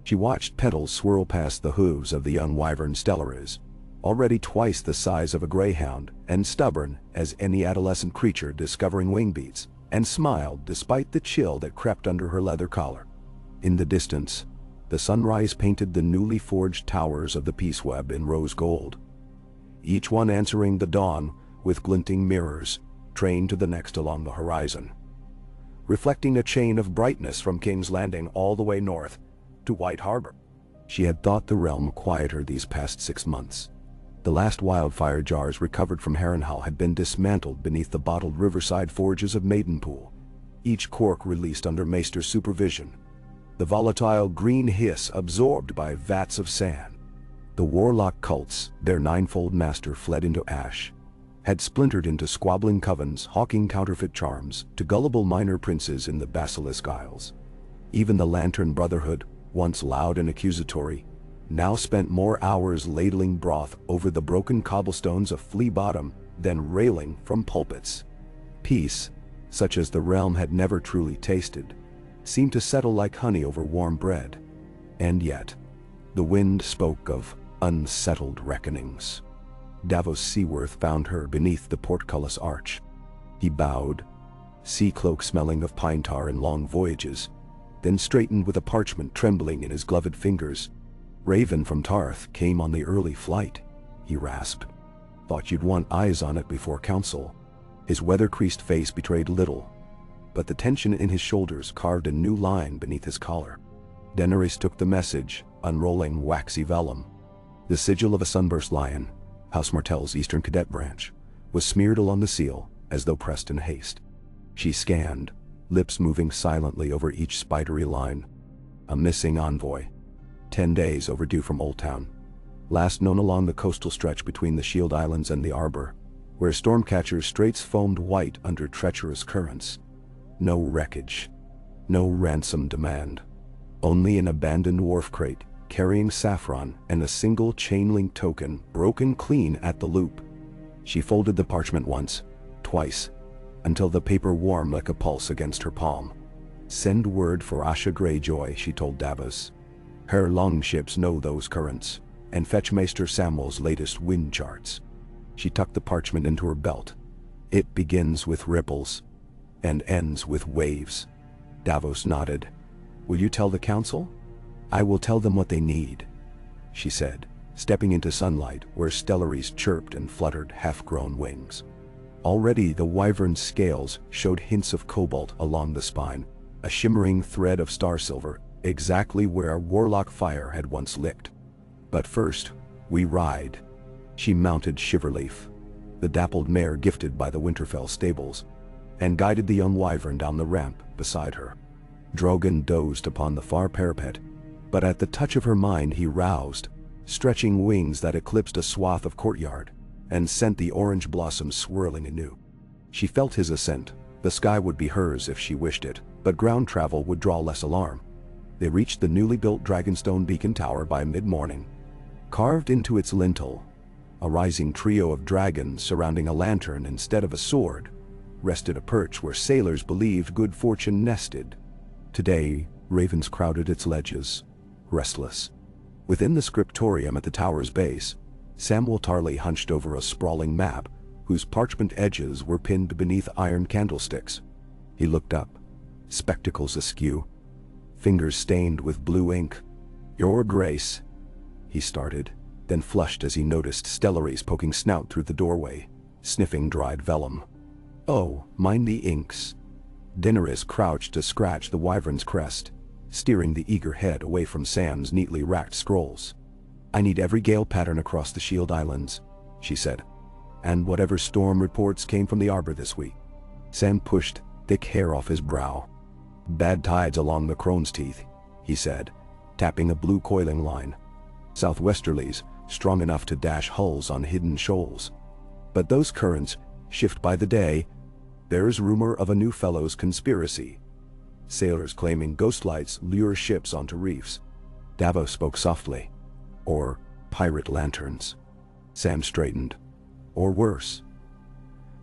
Speaker 1: She watched petals swirl past the hooves of the young wyvern Stellaris, already twice the size of a greyhound and stubborn as any adolescent creature discovering wing beats, and smiled despite the chill that crept under her leather collar. In the distance, the sunrise painted the newly forged towers of the Peaceweb in rose gold, each one answering the dawn with glinting mirrors, trained to the next along the horizon, reflecting a chain of brightness from King's Landing all the way north to White Harbor. She had thought the realm quieter these past 6 months. The last wildfire jars recovered from Harrenhal had been dismantled beneath the bottled riverside forges of Maidenpool, each cork released under Maester's supervision, the volatile green hiss absorbed by vats of sand. The warlock cults, their ninefold master fled into ash, had splintered into squabbling covens hawking counterfeit charms to gullible minor princes in the Basilisk Isles. Even the Lantern Brotherhood, once loud and accusatory, now spent more hours ladling broth over the broken cobblestones of Flea Bottom than railing from pulpits. Peace, such as the realm had never truly tasted, seemed to settle like honey over warm bread. And yet, the wind spoke of unsettled reckonings. Davos Seaworth found her beneath the portcullis arch. He bowed, sea cloak smelling of pine tar and long voyages, then straightened with a parchment trembling in his gloved fingers. "Raven from Tarth came on the early flight," he rasped. "Thought you'd want eyes on it before council." His weather-creased face betrayed little, but the tension in his shoulders carved a new line beneath his collar. Daenerys took the message, unrolling waxy vellum. The sigil of a sunburst lion, House Martell's Eastern Cadet branch, was smeared along the seal, as though pressed in haste. She scanned, lips moving silently over each spidery line. A missing envoy. 10 days overdue from Old Town. Last known along the coastal stretch between the Shield Islands and the Arbor, where Stormcatcher's straits foamed white under treacherous currents. No wreckage. No ransom demand. Only an abandoned wharf crate, carrying saffron and a single chain-link token broken clean at the loop. She folded the parchment once, twice, until the paper warmed like a pulse against her palm. "Send word for Asha Greyjoy," she told Davos. "Her longships know those currents, and fetch Maester Samwell's latest wind charts." She tucked the parchment into her belt. "It begins with ripples, and ends with waves." Davos nodded. "Will you tell the council?" "I will tell them what they need," she said, stepping into sunlight where stellaries chirped and fluttered half-grown wings. Already the wyvern's scales showed hints of cobalt along the spine, a shimmering thread of star silver, exactly where warlock fire had once licked. "But first, we ride." She mounted Shiverleaf, the dappled mare gifted by the Winterfell stables, and guided the young wyvern down the ramp beside her. Drogon dozed upon the far parapet, but at the touch of her mind he roused, stretching wings that eclipsed a swath of courtyard, and sent the orange blossoms swirling anew. She felt his ascent. The sky would be hers if she wished it, but ground travel would draw less alarm. They reached the newly built Dragonstone beacon tower by mid-morning. Carved into its lintel, a rising trio of dragons surrounding a lantern instead of a sword, rested a perch where sailors believed good fortune nested. Today, ravens crowded its ledges, restless. Within the scriptorium at the tower's base, Samwell Tarly hunched over a sprawling map, whose parchment edges were pinned beneath iron candlesticks. He looked up, spectacles askew, fingers stained with blue ink. "Your Grace," he started, then flushed as he noticed stellaries poking snout through the doorway, sniffing dried vellum. "Oh, mind the inks." Daenerys crouched to scratch the wyvern's crest, steering the eager head away from Sam's neatly racked scrolls. "I need every gale pattern across the Shield Islands," she said, "and whatever storm reports came from the Arbor this week." Sam pushed thick hair off his brow. "Bad tides along the Crone's Teeth," he said, tapping a blue coiling line. "Southwesterlies, strong enough to dash hulls on hidden shoals. But those currents shift by the day. There's rumor of a new Fellows conspiracy. Sailors claiming ghost lights lure ships onto reefs." Davos spoke softly. "Or pirate lanterns." Sam straightened. "Or worse.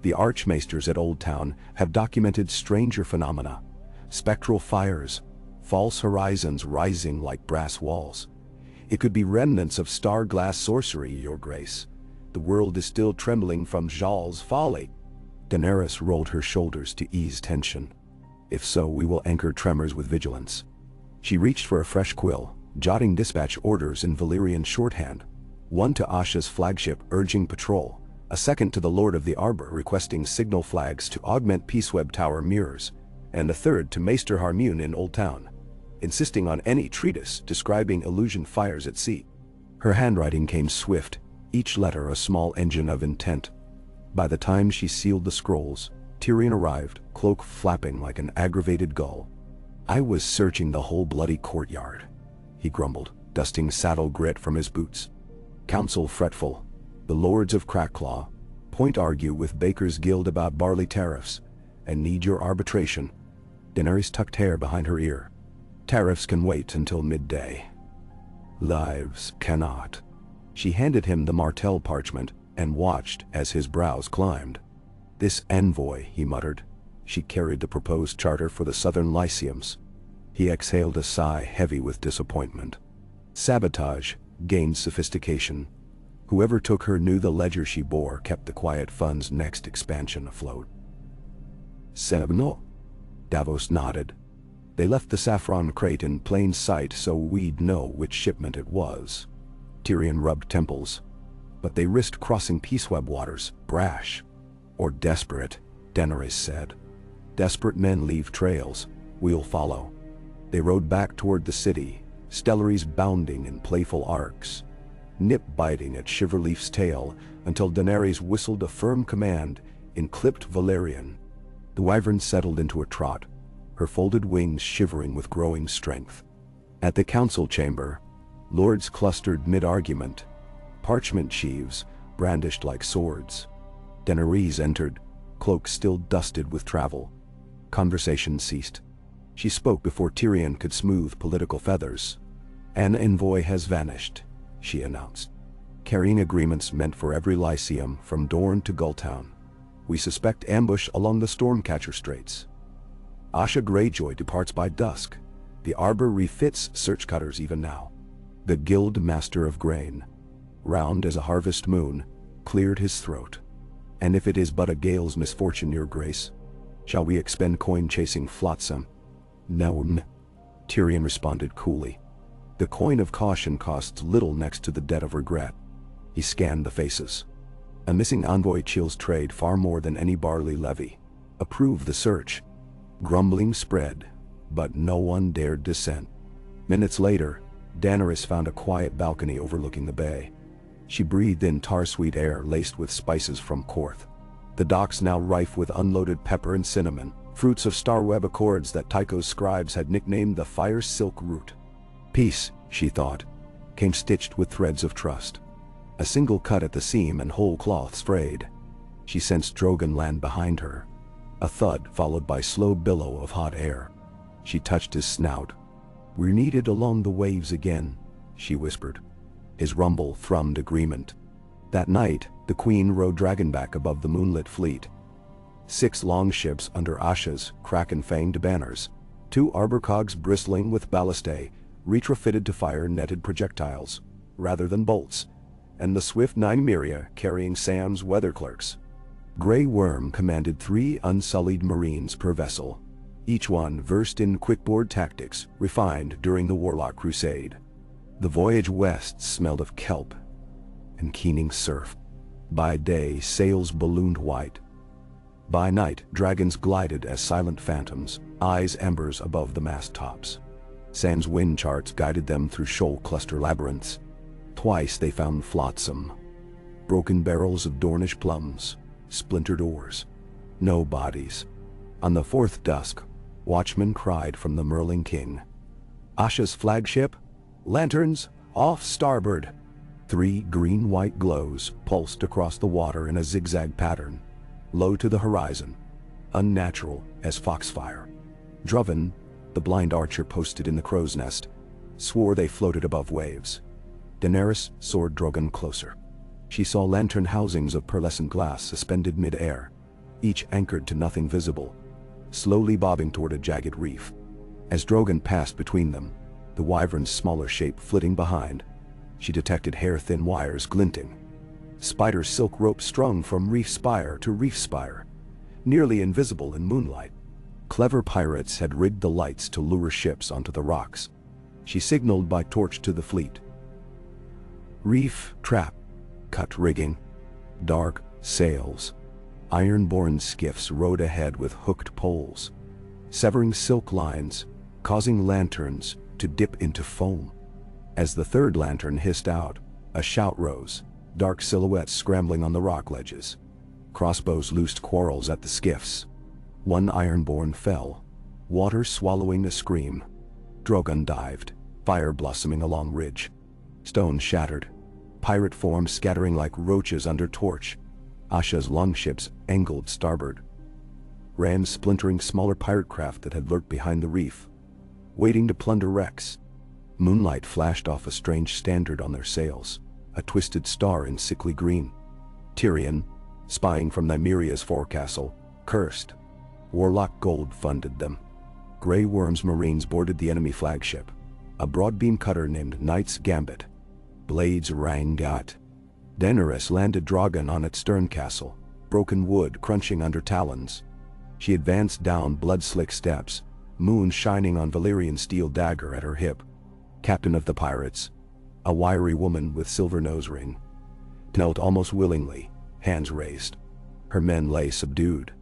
Speaker 1: The Archmaesters at Old Town have documented stranger phenomena. Spectral fires, false horizons rising like brass walls. It could be remnants of star-glass sorcery, Your Grace. The world is still trembling from Jal's folly." Daenerys rolled her shoulders to ease tension. "If so, we will anchor tremors with vigilance." She reached for a fresh quill, jotting dispatch orders in Valyrian shorthand. One to Asha's flagship urging patrol, a second to the Lord of the Arbor requesting signal flags to augment Peaceweb Tower mirrors, and a third to Maester Harmune in Old Town, insisting on any treatise describing illusion fires at sea. Her handwriting came swift, each letter a small engine of intent. By the time she sealed the scrolls, Tyrion arrived, cloak flapping like an aggravated gull. "I was searching the whole bloody courtyard," he grumbled, dusting saddle grit from his boots. "Council fretful. The lords of Crackclaw point argue with Baker's Guild about barley tariffs, and need your arbitration." Daenerys tucked hair behind her ear. "Tariffs can wait until midday. Lives cannot." She handed him the Martell parchment and watched as his brows climbed. "This envoy," he muttered. She carried the proposed charter for the Southern Lyceums. He exhaled a sigh heavy with disappointment. "Sabotage," gained sophistication. Whoever took her knew the ledger she bore kept the Quiet Fund's next expansion afloat. Sebno? Davos nodded. They left the saffron crate in plain sight so we'd know which shipment it was. Tyrion rubbed temples. But they risked crossing Peaceweb waters, brash. Or desperate, Daenerys said. Desperate men leave trails. We'll follow. They rode back toward the city, stellaries bounding in playful arcs, Nip biting at Shiverleaf's tail until Daenerys whistled a firm command in clipped Valyrian. The wyvern settled into a trot, her folded wings shivering with growing strength. At the council chamber, lords clustered mid-argument, parchment sheaves brandished like swords. Daenerys entered, cloak still dusted with travel. Conversation ceased. She spoke before Tyrion could smooth political feathers. An envoy has vanished, she announced, carrying agreements meant for every Lyceum from Dorne to Gulltown. We suspect ambush along the Stormcatcher Straits. Asha Greyjoy departs by dusk. The Arbor refits search cutters even now. The Guild Master of Grain, round as a harvest moon, cleared his throat. And if it is but a gale's misfortune, your grace, shall we expend coin chasing flotsam? No, Tyrion responded coolly. The coin of caution costs little next to the debt of regret. He scanned the faces. A missing envoy chills trade far more than any barley levy. Approve the search. Grumbling spread, but no one dared dissent. Minutes later, Daenerys found a quiet balcony overlooking the bay. She breathed in tar-sweet air laced with spices from Korth. The docks now rife with unloaded pepper and cinnamon, fruits of starweb accords that Tycho's scribes had nicknamed the fire silk root. Peace, she thought, came stitched with threads of trust. A single cut at the seam and whole cloths frayed. She sensed Drogon land behind her. A thud followed by slow billow of hot air. She touched his snout. We're needed along the waves again, she whispered. His rumble thrummed agreement. That night, the Queen rode Dragonback above the moonlit fleet. 6 longships under Asha's kraken-fanged banners, 2 arbor cogs bristling with ballistae, retrofitted to fire netted projectiles, rather than bolts, and the swift Nymeria carrying Sam's weather clerks. Grey Worm commanded 3 unsullied marines per vessel, each one versed in quickboard tactics refined during the Warlock Crusade. The voyage west smelled of kelp and keening surf. By day, sails ballooned white. By night, dragons glided as silent phantoms, eyes embers above the mast tops. Sam's wind charts guided them through shoal cluster labyrinths. Twice they found flotsam, broken barrels of Dornish plums, splintered oars. No bodies. On the 4th dusk, watchmen cried from the Merling King. Asha's flagship? Lanterns, off starboard. 3 green-white glows pulsed across the water in a zigzag pattern, low to the horizon, unnatural as foxfire. Droven, the blind archer posted in the crow's nest, swore they floated above waves. Daenerys soared Drogon closer. She saw lantern housings of pearlescent glass suspended mid-air, each anchored to nothing visible, slowly bobbing toward a jagged reef. As Drogon passed between them, the wyvern's smaller shape flitting behind, she detected hair-thin wires glinting. Spider silk rope strung from reef spire to reef spire, nearly invisible in moonlight. Clever pirates had rigged the lights to lure ships onto the rocks. She signaled by torch to the fleet. Reef trap, cut rigging, dark sails. Iron-borne skiffs rode ahead with hooked poles, severing silk lines, causing lanterns to dip into foam. As the 3rd lantern hissed out, a shout rose, dark silhouettes scrambling on the rock ledges. Crossbows loosed quarrels at the skiffs. One ironborn fell, water swallowing a scream. Drogon dived, fire blossoming along ridge. Stone shattered, pirate forms scattering like roaches under torch. Asha's longships angled starboard. Ran splintering smaller pirate craft that had lurked behind the reef, waiting to plunder wrecks. Moonlight flashed off a strange standard on their sails, a twisted star in sickly green. Tyrion, spying from Nymeria's forecastle, cursed. Warlock gold funded them. Grey Worm's marines boarded the enemy flagship, a broad-beam cutter named Knight's Gambit. Blades rang out. Daenerys landed Drogon on its stern castle, broken wood crunching under talons. She advanced down blood-slick steps, moon shining on Valyrian steel dagger at her hip. Captain of the pirates, a wiry woman with silver nose ring, knelt almost willingly, hands raised. Her men lay subdued.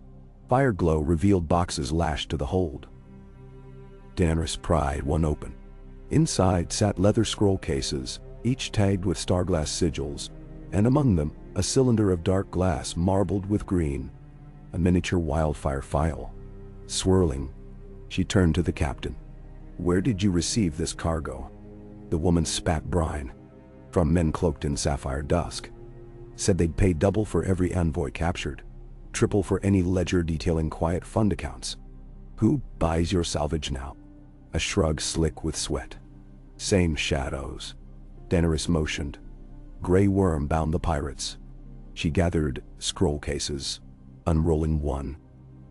Speaker 1: Fire glow revealed boxes lashed to the hold. Daenerys pried one open. Inside sat leather scroll cases, each tagged with starglass sigils, and among them a cylinder of dark glass marbled with green, a miniature wildfire phial. Swirling, she turned to the captain. "Where did you receive this cargo?" The woman spat brine. "From men cloaked in sapphire dusk. Said they'd pay double for every envoy captured, triple for any ledger detailing quiet fund accounts." "Who buys your salvage now?" A shrug slick with sweat. "Same shadows." Daenerys motioned. Grey worm bound the pirates. She gathered scroll cases, unrolling one.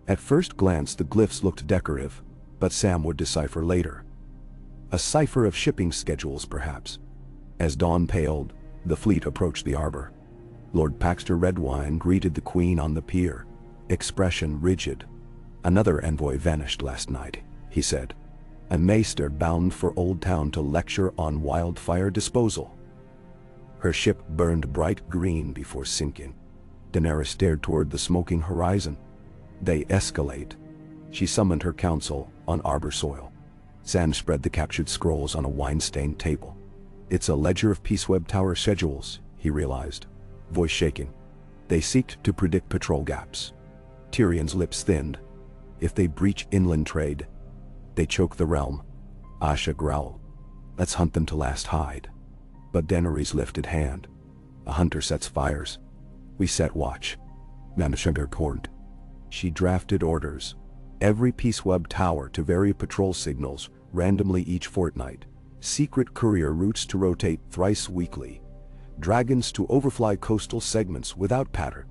Speaker 1: At first glance the glyphs looked decorative, but Sam would decipher later. A cipher of shipping schedules, perhaps. As dawn paled, the fleet approached the harbor. Lord Paxter Redwine greeted the Queen on the pier, expression rigid. "Another envoy vanished last night," he said. "A maester bound for Old Town to lecture on wildfire disposal." Her ship burned bright green before sinking. Daenerys stared toward the smoking horizon. "They escalate." She summoned her council on arbor soil. Sam spread the captured scrolls on a wine-stained table. "It's a ledger of Peaceweb Tower schedules," he realized, voice shaking. "They seek to predict patrol gaps." Tyrion's lips thinned. "If they breach inland trade, they choke the realm." Asha growled. "Let's hunt them to last hide." But Daenerys lifted hand. "A hunter sets fires. We set watch." Mamashungar corned. She drafted orders. Every Peaceweb Tower to vary patrol signals randomly each fortnight. Secret courier routes to rotate thrice weekly. Dragons to overfly coastal segments without pattern.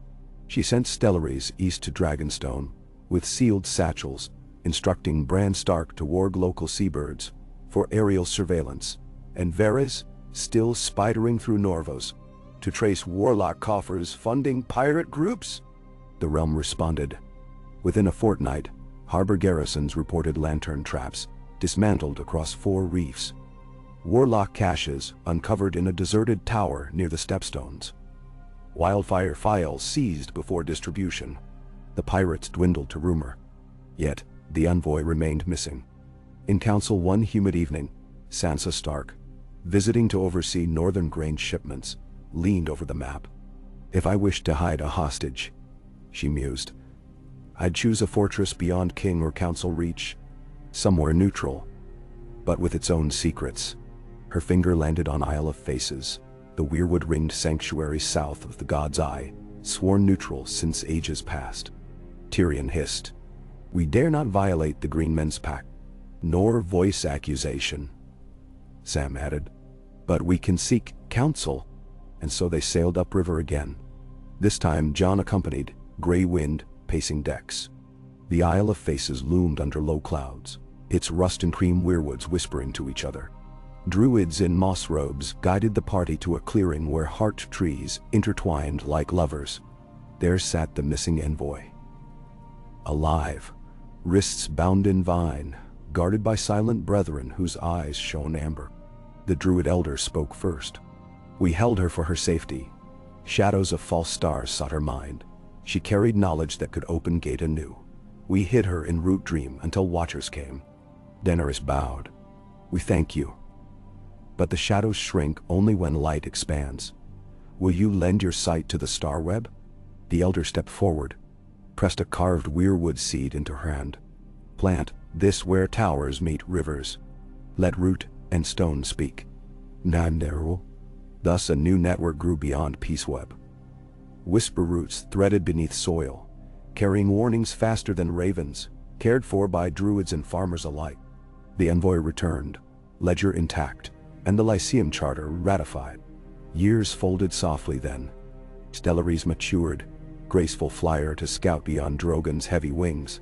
Speaker 1: She sent stellaries east to Dragonstone, with sealed satchels, instructing Bran Stark to warg local seabirds for aerial surveillance, and Varys, still spidering through Norvos, to trace warlock coffers funding pirate groups. The realm responded. Within a fortnight, harbor garrisons reported lantern traps, dismantled across 4 reefs. Warlock caches uncovered in a deserted tower near the stepstones. Wildfire files seized before distribution. The pirates dwindled to rumor. Yet, the envoy remained missing. In council one humid evening, Sansa Stark, visiting to oversee northern grain shipments, leaned over the map. "If I wished to hide a hostage," she mused, "I'd choose a fortress beyond king or council reach, somewhere neutral, but with its own secrets." Her finger landed on Isle of Faces, the weirwood-ringed sanctuary south of the God's Eye, sworn neutral since ages past. Tyrion hissed. "We dare not violate the Green Men's Pact, nor voice accusation," Sam added. "But we can seek counsel." And so they sailed upriver again. This time Jon accompanied, gray wind pacing decks. The Isle of Faces loomed under low clouds, its rust and cream weirwoods whispering to each other. Druids in moss robes guided the party to a clearing where heart trees intertwined like lovers. There sat the missing envoy. Alive, wrists bound in vine, guarded by silent brethren whose eyes shone amber. The druid elder spoke first. "We held her for her safety. Shadows of false stars sought her mind. She carried knowledge that could open gate anew. We hid her in root dream until watchers came." Daenerys bowed. "We thank you. But the shadows shrink only when light expands. Will you lend your sight to the star web?" The elder stepped forward, pressed a carved weirwood seed into her hand. "Plant this where towers meet rivers. Let root and stone speak." Nanderu. Thus a new network grew beyond Peaceweb. Whisper roots threaded beneath soil, carrying warnings faster than ravens, cared for by druids and farmers alike. The envoy returned, ledger intact, and the Lyceum Charter ratified. Years folded softly then. Stellaries matured, graceful flyer to scout beyond Drogon's heavy wings.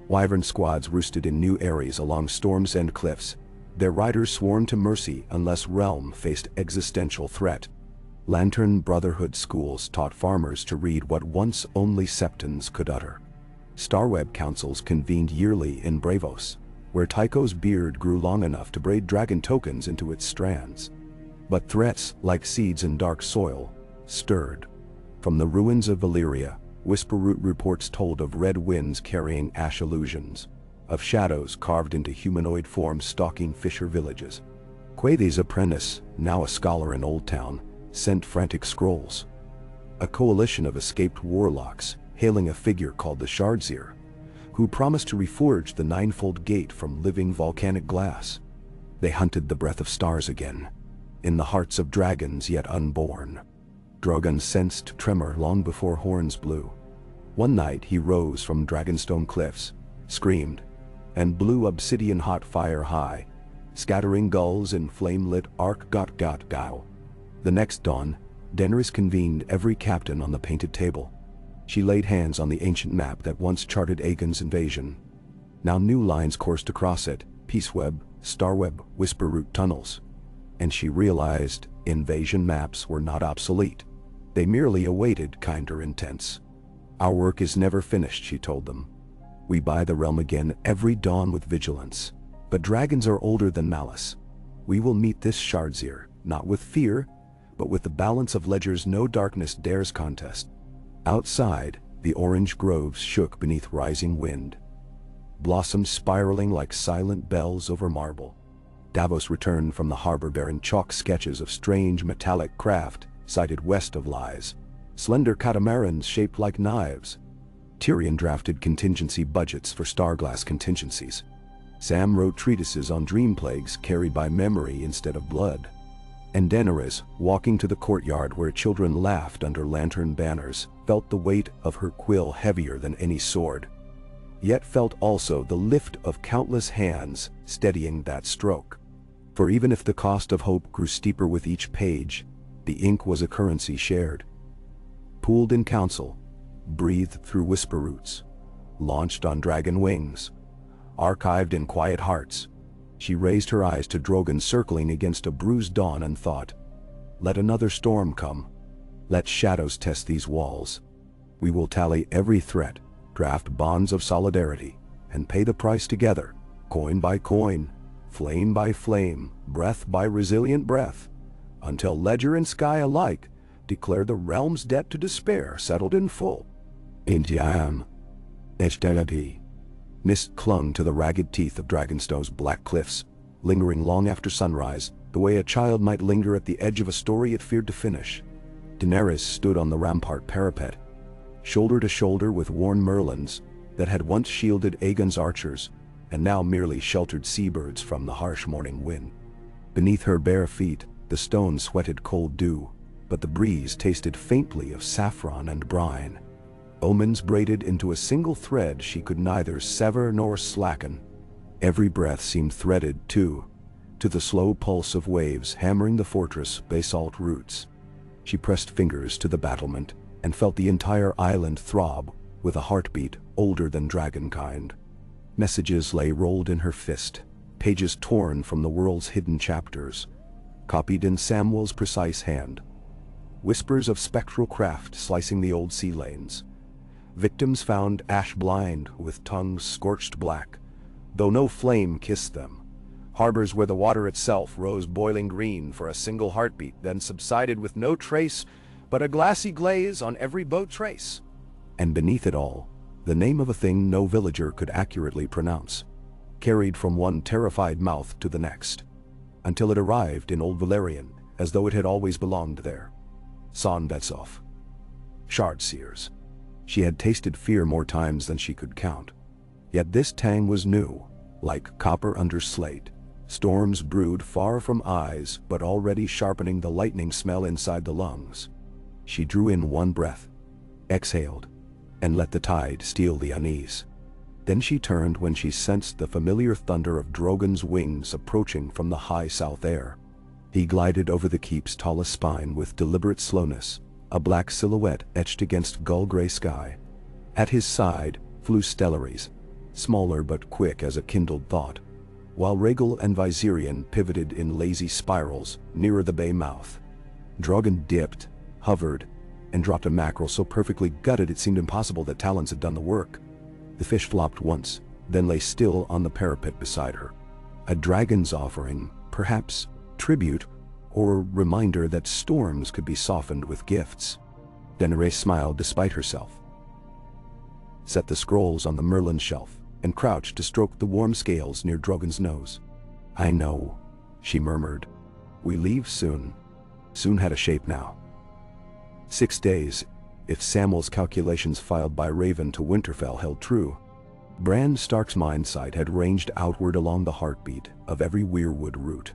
Speaker 1: Wyvern squads roosted in new areas along Storm's End cliffs, their riders sworn to mercy unless realm faced existential threat. Lantern Brotherhood schools taught farmers to read what once only septons could utter. Starweb councils convened yearly in Bravos, where Tycho's beard grew long enough to braid dragon tokens into its strands. But threats, like seeds in dark soil, stirred. From the ruins of Valyria, Whisperroot reports told of red winds carrying ash illusions, of shadows carved into humanoid forms stalking fisher villages. Quaithy's apprentice, now a scholar in Old Town, sent frantic scrolls. A coalition of escaped warlocks, hailing a figure called the Shardseer, who promised to reforge the ninefold gate from living volcanic glass. They hunted the breath of stars again, in the hearts of dragons yet unborn. Drogon sensed tremor long before horns blew. One night he rose from Dragonstone cliffs, screamed, and blew obsidian hot fire high, scattering gulls in flame-lit Ark-got-got-gow. The next dawn, Daenerys convened every captain on the painted table. She laid hands on the ancient map that once charted Aegon's invasion. Now new lines coursed across it, Peaceweb, Starweb, Whisperroot tunnels. And she realized invasion maps were not obsolete. They merely awaited kinder intents. Our work is never finished, she told them. We buy the realm again every dawn with vigilance. But dragons are older than malice. We will meet this Shardseer, not with fear, but with the balance of Ledger's no darkness dares contest. Outside, the orange groves shook beneath rising wind, blossoms spiraling like silent bells over marble. Davos returned from the harbor bearing chalk sketches of strange metallic craft sighted west of Lies, slender catamarans shaped like knives. Tyrion drafted contingency budgets for Starglass contingencies. Sam wrote treatises on dream plagues carried by memory instead of blood. And Daenerys, walking to the courtyard where children laughed under lantern banners, felt the weight of her quill heavier than any sword, yet felt also the lift of countless hands steadying that stroke. For even if the cost of hope grew steeper with each page, the ink was a currency shared. Pooled in council, breathed through Whisperroots, launched on dragon wings, archived in quiet hearts. She raised her eyes to Drogon circling against a bruised dawn and thought, let another storm come. Let shadows test these walls. We will tally every threat, draft bonds of solidarity, and pay the price together, coin by coin, flame by flame, breath by resilient breath, until Ledger and Sky alike declare the realm's debt to despair settled in full. Indiam. Eshtelati. Mist clung to the ragged teeth of Dragonstone's black cliffs, lingering long after sunrise, the way a child might linger at the edge of a story it feared to finish. Daenerys stood on the rampart parapet, shoulder to shoulder with worn merlins that had once shielded Aegon's archers and now merely sheltered seabirds from the harsh morning wind. Beneath her bare feet, the stone sweated cold dew, but the breeze tasted faintly of saffron and brine. Omens braided into a single thread she could neither sever nor slacken. Every breath seemed threaded, too, to the slow pulse of waves hammering the fortress' basalt roots. She pressed fingers to the battlement and felt the entire island throb with a heartbeat older than dragonkind. Messages lay rolled in her fist, pages torn from the world's hidden chapters, copied in Samwell's precise hand. Whispers of spectral craft slicing the old sea lanes. Victims found ash-blind with tongues scorched black, though no flame kissed them. Harbors where the water itself rose boiling green for a single heartbeat, then subsided with no trace but a glassy glaze on every boat trace. And beneath it all, the name of a thing no villager could accurately pronounce, carried from one terrified mouth to the next, until it arrived in Old Valyrian as though it had always belonged there. Son Betsov. Shardseers. She had tasted fear more times than she could count. Yet this tang was new, like copper under slate. Storms brewed far from eyes, but already sharpening the lightning smell inside the lungs. She drew in one breath, exhaled, and let the tide steal the unease. Then she turned when she sensed the familiar thunder of Drogon's wings approaching from the high south air. He glided over the keep's tallest spine with deliberate slowness, a black silhouette etched against gull-gray sky. At his side flew Stellaries, smaller but quick as a kindled thought. while Rhaegal and Viserion pivoted in lazy spirals nearer the bay mouth. Drogon dipped, hovered, and dropped a mackerel so perfectly gutted it seemed impossible that talons had done the work. The fish flopped once, then lay still on the parapet beside her. A dragon's offering, perhaps tribute, or reminder that storms could be softened with gifts. Daenerys smiled despite herself, set the scrolls on the Merlin shelf, and crouched to stroke the warm scales near Drogon's nose. "I know," she murmured. "We leave soon." Soon had a shape now. 6 days, if Samwell's calculations filed by Raven to Winterfell held true. Bran Stark's mind sight had ranged outward along the heartbeat of every weirwood root.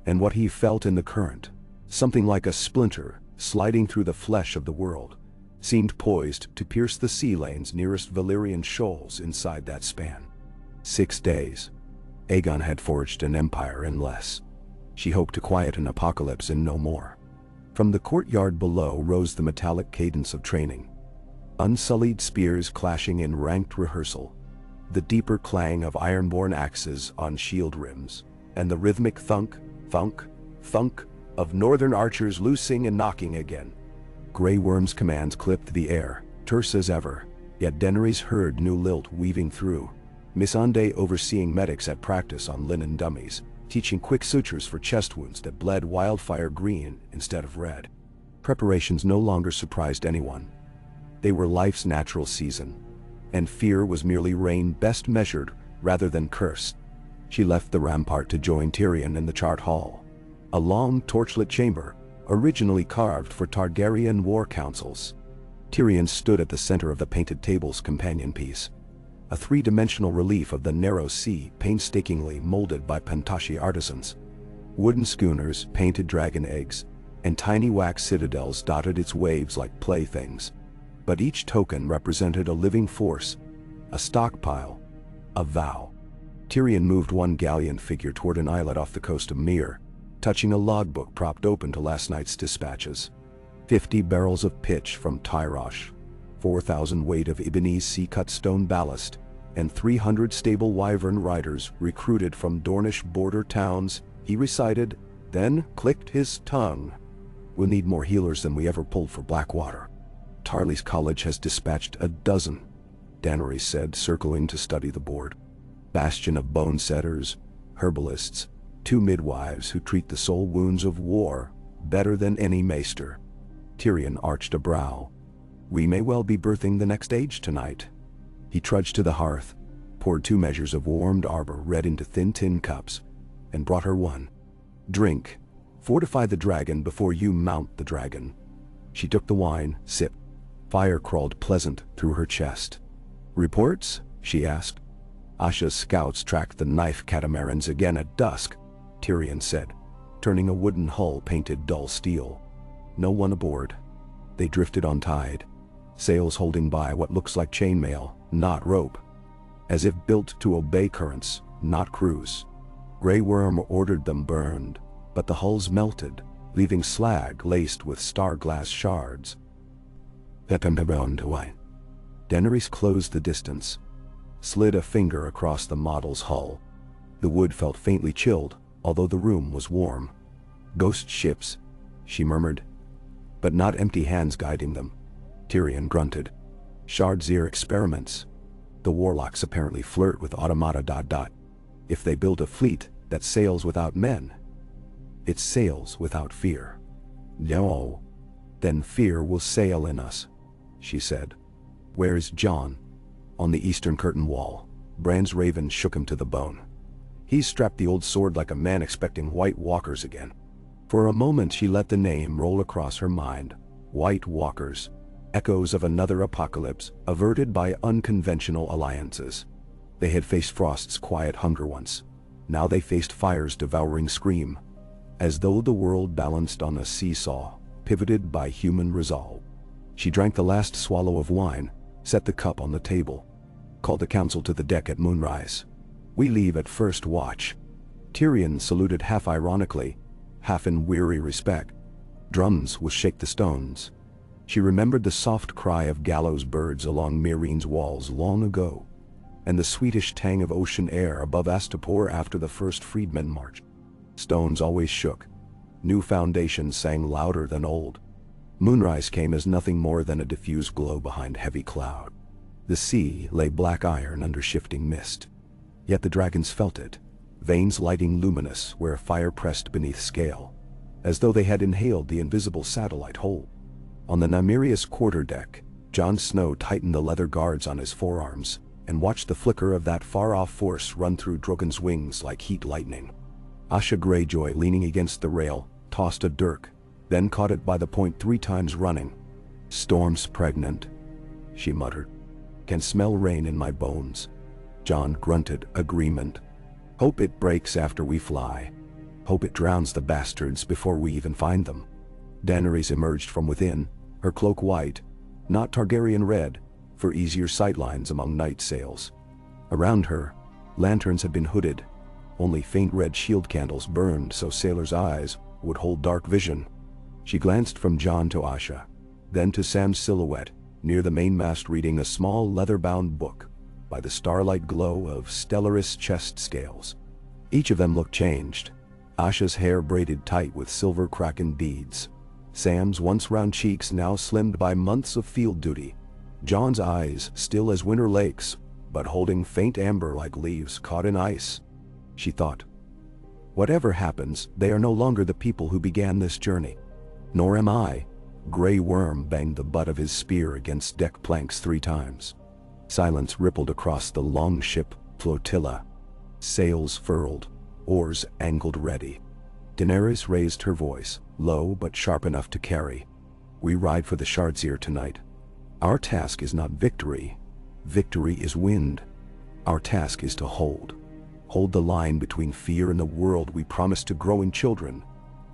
Speaker 1: And what he felt in the current, something like a splinter sliding through the flesh of the world, seemed poised to pierce the sea lanes nearest Valyrian shoals inside that span. 6 days. Aegon had forged an empire in less. She hoped to quiet an apocalypse in no more. From the courtyard below rose the metallic cadence of training. Unsullied spears clashing in ranked rehearsal, the deeper clang of ironborn axes on shield rims, and the rhythmic thunk, thunk, thunk of northern archers loosing and knocking again. Grey Worm's commands clipped the air, terse as ever, yet Daenerys heard new lilt weaving through. Missandei overseeing medics at practice on linen dummies, teaching quick sutures for chest wounds that bled wildfire green instead of red. Preparations no longer surprised anyone. They were life's natural season, and fear was merely rain best measured rather than cursed. She left the rampart to join Tyrion in the chart hall, a long torchlit chamber originally carved for Targaryen war councils. Tyrion stood at the center of the painted table's companion piece, a three-dimensional relief of the narrow sea painstakingly molded by Pantashi artisans. Wooden schooners, painted dragon eggs, and tiny wax citadels dotted its waves like playthings. But each token represented a living force, a stockpile, a vow. Tyrion moved one galleon figure toward an islet off the coast of Myr, touching a logbook propped open to last night's dispatches. 50 barrels of pitch from Tyrosh, 4,000 weight of Ibbenese sea-cut stone ballast, and 300 stable wyvern riders recruited from Dornish border towns, he recited, then clicked his tongue. "We'll need more healers than we ever pulled for Blackwater. Tarly's College has dispatched a dozen," Daenerys said, circling to study the board. "Bastion of bone setters, herbalists, 2 midwives who treat the soul wounds of war better than any maester." Tyrion arched a brow. "We may well be birthing the next age tonight." He trudged to the hearth, poured 2 measures of warmed arbor red into thin tin cups, and brought her one. "Drink. Fortify the dragon before you mount the dragon." She took the wine, sipped. Fire crawled pleasant through her chest. "Reports?" she asked. "Asha's scouts tracked the knife catamarans again at dusk," Tyrion said, turning a wooden hull painted dull steel. "No one aboard. They drifted on tide, sails holding by what looks like chainmail, not rope, as if built to obey currents, not cruise. Grey Worm ordered them burned, but the hulls melted, leaving slag laced with star-glass shards." Daenerys closed the distance, slid a finger across the model's hull. The wood felt faintly chilled, although the room was warm. "Ghost ships," she murmured. "But not empty hands guiding them." Tyrion grunted. "Shard's-ear experiments. The warlocks apparently flirt with automata. If they build a fleet that sails without men, it sails without fear." "No. Then fear will sail in us," she said. "Where's Jon?" "On the eastern curtain wall." Bran's raven shook him to the bone. He's strapped the old sword like a man expecting White Walkers again. For a moment she let the name roll across her mind. White Walkers. Echoes of another apocalypse, averted by unconventional alliances. They had faced Frost's quiet hunger once. Now they faced Fire's devouring scream. As though the world balanced on a seesaw, pivoted by human resolve. She drank the last swallow of wine, set the cup on the table. Called the council to the deck at moonrise. "We leave at first watch." Tyrion saluted half ironically, half in weary respect. "Drums will shake the stones." She remembered the soft cry of gallows birds along Meereen's walls long ago. and the sweetish tang of ocean air above Astapor after the first freedmen march. Stones always shook. New foundations sang louder than old. Moonrise came as nothing more than a diffused glow behind heavy cloud. The sea lay black iron under shifting mist. Yet the dragons felt it, veins lighting luminous where fire pressed beneath scale, as though they had inhaled the invisible satellite whole. On the Nymeria quarterdeck, Jon Snow tightened the leather guards on his forearms and watched the flicker of that far-off force run through Drogon's wings like heat lightning. Asha Greyjoy, leaning against the rail, tossed a dirk, then caught it by the point 3 times running. "Storm's pregnant," she muttered. "Can smell rain in my bones." Jon grunted agreement. "Hope it breaks after we fly. Hope it drowns the bastards before we even find them." Daenerys emerged from within, her cloak white, not Targaryen red, for easier sightlines among night sails. Around her, lanterns had been hooded. Only faint red shield candles burned so sailors' eyes would hold dark vision. She glanced from Jon to Asha, then to Sam's silhouette near the mainmast reading a small leather-bound book by the starlight glow of Stellaris chest scales. Each of them looked changed. Asha's hair braided tight with silver kraken beads. Sam's once round cheeks now slimmed by months of field duty. Jon's eyes still as winter lakes, but holding faint amber like leaves caught in ice. She thought, whatever happens, they are no longer the people who began this journey. Nor am I. Grey Worm banged the butt of his spear against deck planks 3 times. Silence rippled across the long ship flotilla. Sails furled, oars angled ready. Daenerys raised her voice, low but sharp enough to carry. "We ride for the Shardsir tonight. Our task is not victory. Victory is wind. Our task is to hold. Hold the line between fear and the world we promised to grow in children.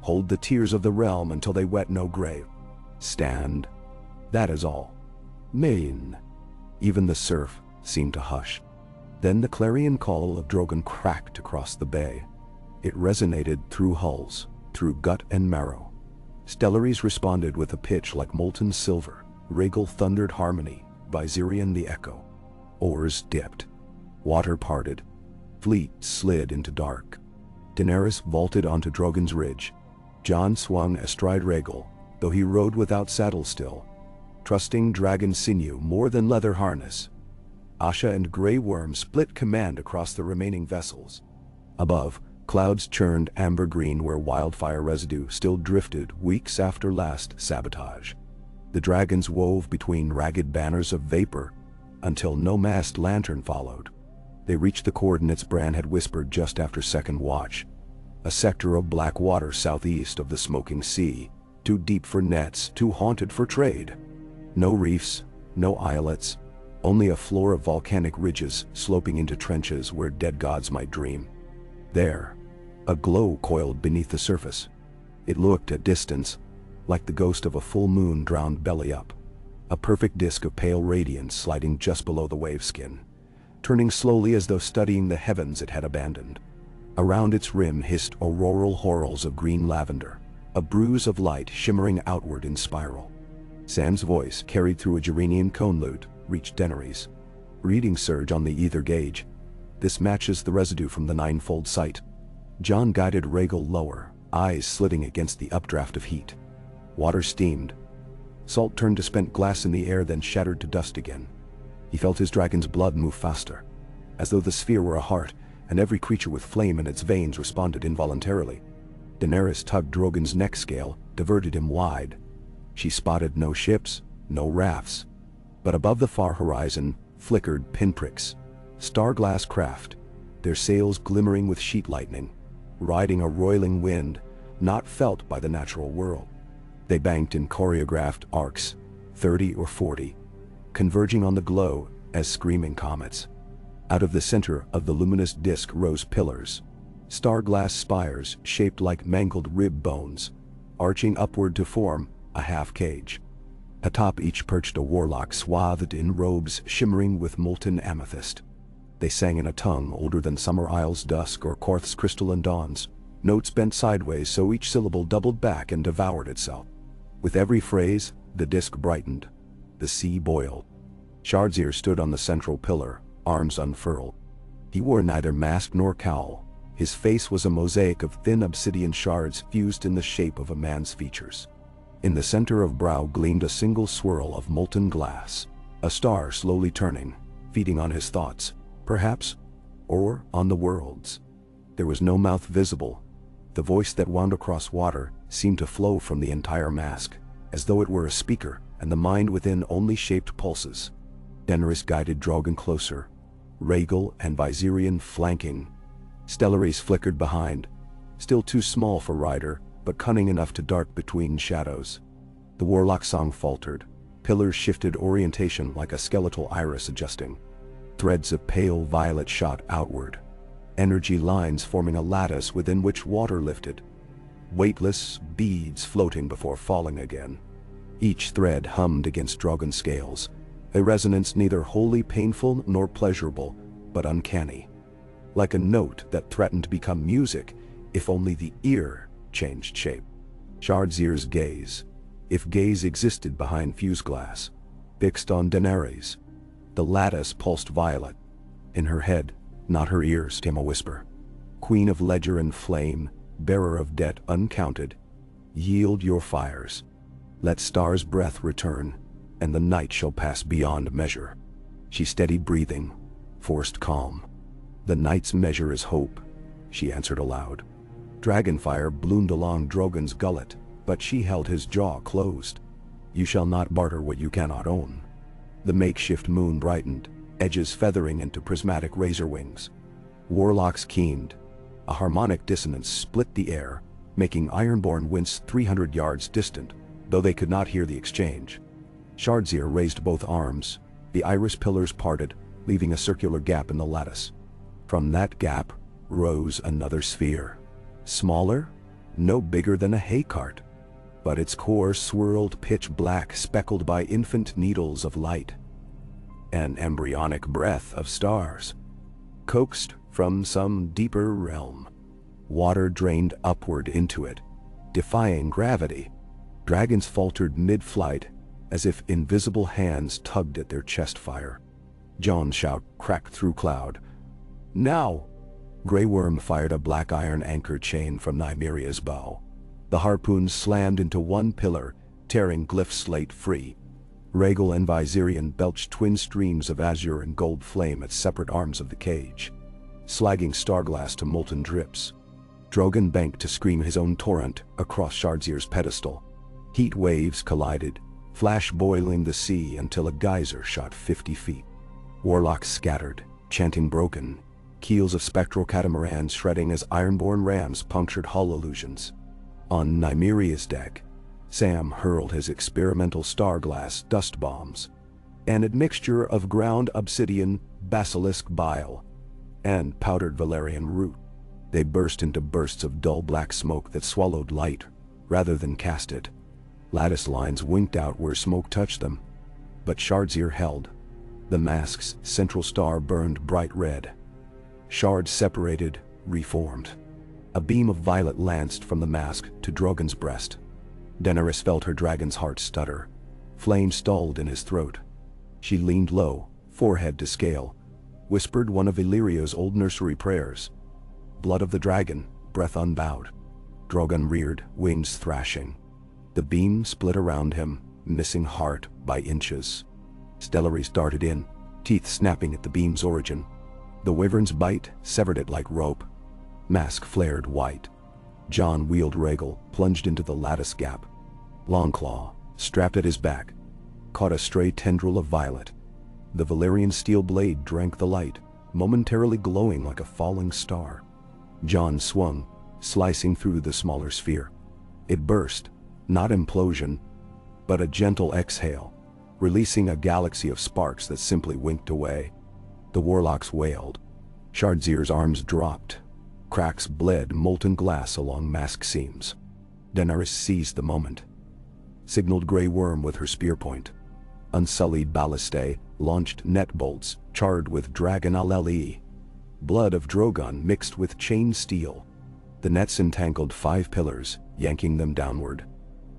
Speaker 1: Hold the tears of the realm until they wet no grave. Stand. That is all. Main." Even the surf seemed to hush. Then the clarion call of Drogon cracked across the bay. It resonated through hulls, through gut and marrow. Stellaries responded with a pitch like molten silver. Rhaegal thundered harmony, Viserion the echo. Oars dipped. Water parted. Fleet slid into dark. Daenerys vaulted onto Drogon's ridge. Jon swung astride Rhaegal, though he rode without saddle still, trusting dragon sinew more than leather harness. Asha and Grey Worm split command across the remaining vessels. Above, clouds churned amber-green where wildfire residue still drifted weeks after last sabotage. The dragons wove between ragged banners of vapor until no masked lantern followed. They reached the coordinates Bran had whispered just after second watch. A sector of black water southeast of the smoking sea, too deep for nets, too haunted for trade. No reefs, no islets, only a floor of volcanic ridges sloping into trenches where dead gods might dream. There, a glow coiled beneath the surface. It looked at distance like the ghost of a full moon drowned belly up, a perfect disk of pale radiance sliding just below the wave skin, turning slowly as though studying the heavens it had abandoned. Around its rim hissed auroral whorls of green lavender, a bruise of light shimmering outward in spiral. Sam's voice, carried through a Gerenian conlute, reached Daenerys. "Reading surge on the ether gauge. This matches the residue from the ninefold sight." Jon guided Rhaegal lower, eyes slitting against the updraft of heat. Water steamed. Salt turned to spent glass in the air, then shattered to dust again. He felt his dragon's blood move faster, as though the sphere were a heart, and every creature with flame in its veins responded involuntarily. Daenerys tugged Drogon's neck scale, diverted him wide. She spotted no ships, no rafts. But above the far horizon flickered pinpricks, star-glass craft, their sails glimmering with sheet lightning, riding a roiling wind not felt by the natural world. They banked in choreographed arcs, 30 or 40, converging on the glow as screaming comets. Out of the center of the luminous disk rose pillars, star-glass spires shaped like mangled rib bones, arching upward to form a half-cage. Atop each perched a warlock swathed in robes shimmering with molten amethyst. They sang in a tongue older than Summer Isle's dusk or Korth's crystalline dawns, notes bent sideways so each syllable doubled back and devoured itself. With every phrase, the disk brightened. The sea boiled. Shardsir stood on the central pillar, arms unfurled. He wore neither mask nor cowl. His face was a mosaic of thin obsidian shards fused in the shape of a man's features. In the center of brow gleamed a single swirl of molten glass, a star slowly turning, feeding on his thoughts, perhaps, or on the world's. There was no mouth visible. The voice that wound across water seemed to flow from the entire mask, as though it were a speaker, and the mind within only shaped pulses. Daenerys guided Drogon closer, Rhaegal and Viserion flanking. Stellaries flickered behind, still too small for Ryder, but cunning enough to dart between shadows. The warlock song faltered. Pillars shifted orientation like a skeletal iris adjusting. Threads of pale violet shot outward, energy lines forming a lattice within which water lifted, weightless beads floating before falling again. Each thread hummed against Drogon's scales, a resonance neither wholly painful nor pleasurable, but uncanny. Like a note that threatened to become music, if only the ear changed shape. Shardzeer's gaze, if gaze existed behind fuse glass, fixed on Daenerys. The lattice pulsed violet. In her head, not her ears, came a whisper. Queen of ledger and flame, bearer of debt uncounted, yield your fires. Let star's breath return, and the night shall pass beyond measure. She steadied breathing, forced calm. The night's measure is hope, she answered aloud. Dragonfire bloomed along Drogon's gullet, but she held his jaw closed. You shall not barter what you cannot own. The makeshift moon brightened, edges feathering into prismatic razor wings. Warlocks keened. A harmonic dissonance split the air, making Ironborn wince 300 yards distant, though they could not hear the exchange. Shardzeer raised both arms. The iris pillars parted, leaving a circular gap in the lattice. From that gap rose another sphere. Smaller, no bigger than a hay cart, but its core swirled pitch black, speckled by infant needles of light. An embryonic breath of stars, coaxed from some deeper realm. Water drained upward into it, defying gravity. Dragons faltered mid-flight, as if invisible hands tugged at their chest fire. Jon's shout cracked through cloud. Now! Grey Worm fired a black iron anchor chain from Nymeria's bow. The harpoon slammed into one pillar, tearing glyph slate free. Rhaegal and Viserion belched twin streams of azure and gold flame at separate arms of the cage, slagging starglass to molten drips. Drogon banked to scream his own torrent across Shardzeer's pedestal. Heat waves collided, flash boiling the sea until a geyser shot 50 feet. Warlocks scattered, chanting broken, keels of spectral catamarans shredding as ironborn rams punctured hull illusions. On Nymeria's deck, Sam hurled his experimental starglass dust bombs, an admixture of ground obsidian, basilisk bile, and powdered valerian root. They burst into bursts of dull black smoke that swallowed light, rather than cast it. Lattice lines winked out where smoke touched them, but Shardzeer held. The mask's central star burned bright red. Shards separated, reformed. A beam of violet lanced from the mask to Drogon's breast. Daenerys felt her dragon's heart stutter. Flame stalled in his throat. She leaned low, forehead to scale, whispered one of Illyrio's old nursery prayers. Blood of the dragon, breath unbowed. Drogon reared, wings thrashing. The beam split around him, missing heart by inches. Stellaries darted in, teeth snapping at the beam's origin. The wyvern's bite severed it like rope. Mask flared white. Jon wheeled Rhaegal, plunged into the lattice gap. Longclaw, strapped at his back, caught a stray tendril of violet. The Valyrian steel blade drank the light, momentarily glowing like a falling star. Jon swung, slicing through the smaller sphere. It burst, not implosion, but a gentle exhale, releasing a galaxy of sparks that simply winked away. The warlocks wailed. Shardzeer's arms dropped. Cracks bled molten glass along mask seams. Daenerys seized the moment. Signaled Grey Worm with her spear point. Unsullied ballistae launched net bolts charred with dragon allele. Blood of Drogon mixed with chain steel. The nets entangled 5 pillars, yanking them downward.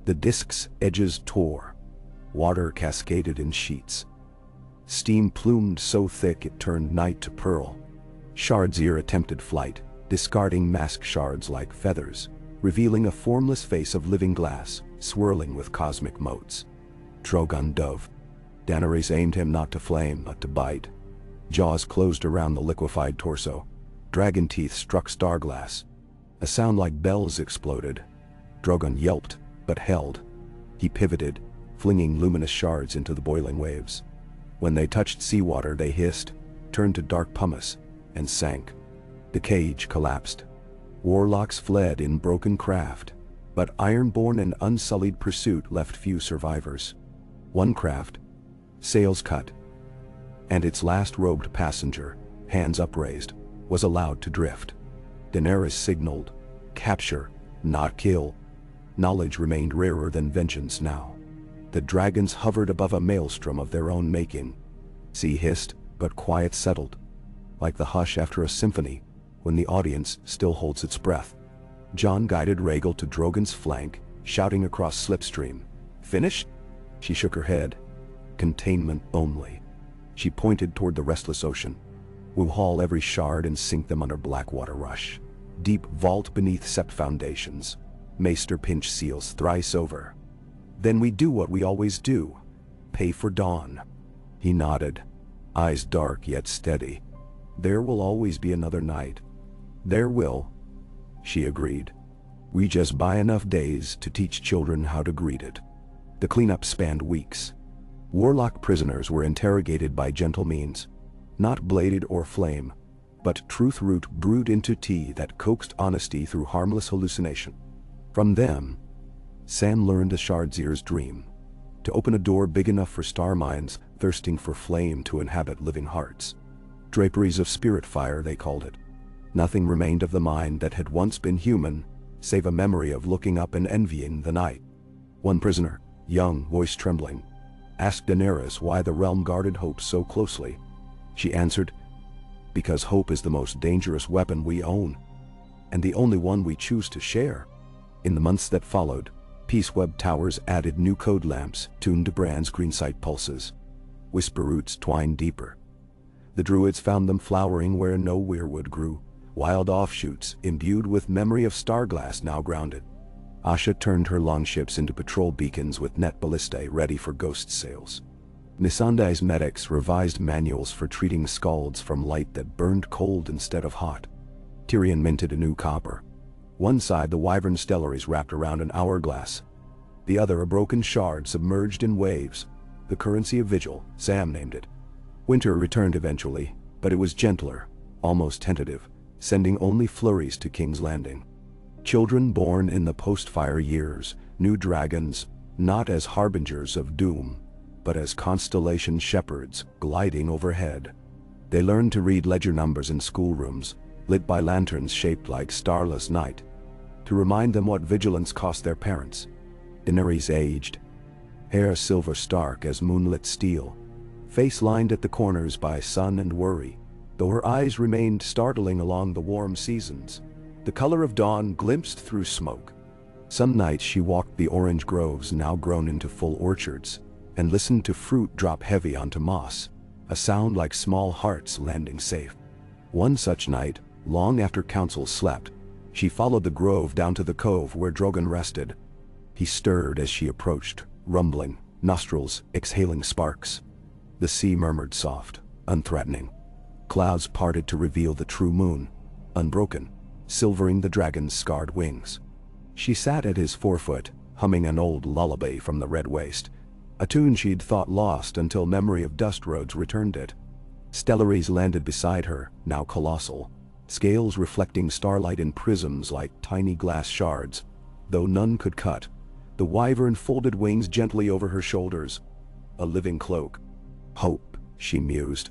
Speaker 1: The disc's edges tore. Water cascaded in sheets. steam plumed so thick it turned night to pearl. Shard's attempted flight, discarding mask shards like feathers, revealing a formless face of living glass, swirling with cosmic motes. Drogon dove. Daenerys aimed him not to flame, but to bite. Jaws closed around the liquefied torso. Dragon teeth struck starglass. A sound like bells exploded. Drogon yelped, but held. He pivoted, flinging luminous shards into the boiling waves. When they touched seawater, they hissed, turned to dark pumice, and sank. The cage collapsed. Warlocks fled in broken craft, but ironborn and unsullied pursuit left few survivors. One craft, sails cut, and its last robed passenger, hands upraised, was allowed to drift. Daenerys signaled, capture, not kill. Knowledge remained rarer than vengeance now. The dragons hovered above a maelstrom of their own making. Sea hissed, but quiet settled, like the hush after a symphony, when the audience still holds its breath. Jon guided Rhaegal to Drogon's flank, shouting across slipstream, "Finished?" She shook her head. "Containment only." She pointed toward the restless ocean. "We'll haul every shard and sink them under Blackwater rush. Deep vault beneath sept foundations. Maester pinch seals thrice over. Then we do what we always do. Pay for dawn." He nodded, eyes dark yet steady. "There will always be another night." "There will," she agreed. "We just buy enough days to teach children how to greet it." The cleanup spanned weeks. Warlock prisoners were interrogated by gentle means, not bladed or flame, but truth root brewed into tea that coaxed honesty through harmless hallucination. From them, Sam learned a Shardseer's dream, to open a door big enough for star minds thirsting for flame to inhabit living hearts. Draperies of spirit fire, they called it. Nothing remained of the mind that had once been human, save a memory of looking up and envying the night. One prisoner, young, voice trembling, asked Daenerys why the realm guarded hope so closely. She answered, "Because hope is the most dangerous weapon we own, and the only one we choose to share." In the months that followed, Peaceweb Towers added new code lamps tuned to Bran's greensight pulses. Whisper roots twined deeper. The druids found them flowering where no weirwood grew, wild offshoots imbued with memory of starglass now grounded. Asha turned her longships into patrol beacons with net ballistae ready for ghost sails. Missandei's medics revised manuals for treating scalds from light that burned cold instead of hot. Tyrion minted a new copper. One side the wyvern stellaries wrapped around an hourglass, the other a broken shard submerged in waves, the currency of vigil, Sam named it. Winter returned eventually, but it was gentler, almost tentative, sending only flurries to King's Landing. Children born in the post-fire years knew dragons not as harbingers of doom, but as constellation shepherds gliding overhead. They learned to read ledger numbers in schoolrooms, lit by lanterns shaped like starless night, to remind them what vigilance cost their parents. Daenerys aged, hair silver stark as moonlit steel, face lined at the corners by sun and worry, though her eyes remained startling along the warm seasons. The color of dawn glimpsed through smoke. Some nights she walked the orange groves now grown into full orchards, and listened to fruit drop heavy onto moss, a sound like small hearts landing safe. One such night, long after council slept, she followed the grove down to the cove where Drogon rested. He stirred as she approached, rumbling, nostrils exhaling sparks. The sea murmured soft, unthreatening. Clouds parted to reveal the true moon, unbroken, silvering the dragon's scarred wings. She sat at his forefoot, humming an old lullaby from the Red Waste, a tune she'd thought lost until memory of dust roads returned it. Stellaries landed beside her, now colossal, scales reflecting starlight in prisms like tiny glass shards, though none could cut. The wyvern folded wings gently over her shoulders, a living cloak. Hope, she mused,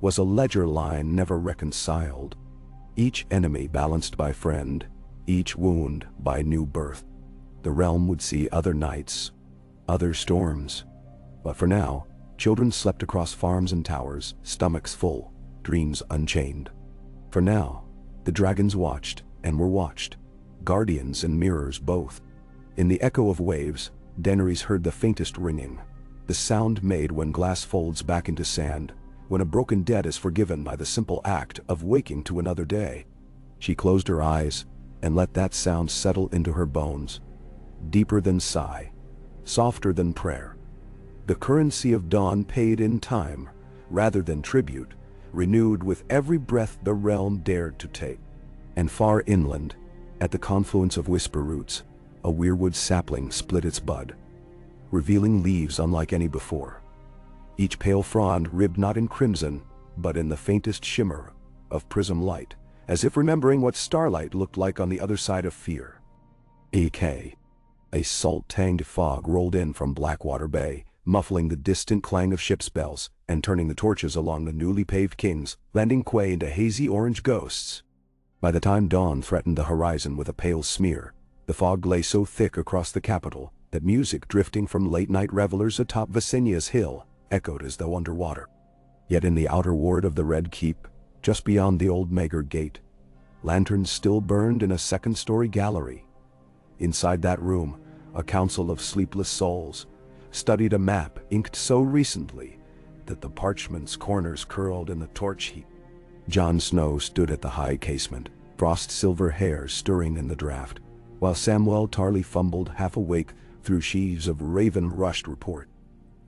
Speaker 1: was a ledger line never reconciled. Each enemy balanced by friend, each wound by new birth. The realm would see other nights, other storms. But for now, children slept across farms and towers, stomachs full, dreams unchained. For now, the dragons watched and were watched, guardians and mirrors both. In the echo of waves, Daenerys heard the faintest ringing, the sound made when glass folds back into sand, when a broken debt is forgiven by the simple act of waking to another day. She closed her eyes and let that sound settle into her bones, deeper than sigh, softer than prayer. The currency of dawn paid in time, rather than tribute, renewed with every breath the realm dared to take. And far inland, at the confluence of whisper roots, a weirwood sapling split its bud, revealing leaves unlike any before. Each pale frond ribbed not in crimson, but in the faintest shimmer of prism light, as if remembering what starlight looked like on the other side of fear. A salt-tanged fog rolled in from Blackwater Bay, muffling the distant clang of ships' bells and turning the torches along the newly paved quays, landing quay into hazy orange ghosts. By the time dawn threatened the horizon with a pale smear, the fog lay so thick across the capital that music drifting from late-night revelers atop Visenia's hill echoed as though underwater. Yet in the outer ward of the Red Keep, just beyond the old Mager Gate, lanterns still burned in a second-story gallery. Inside that room, a council of sleepless souls studied a map inked so recently that the parchment's corners curled in the torch heat. Jon Snow stood at the high casement, frost-silver hair stirring in the draught, while Samwell Tarly fumbled half-awake through sheaves of raven-rushed report.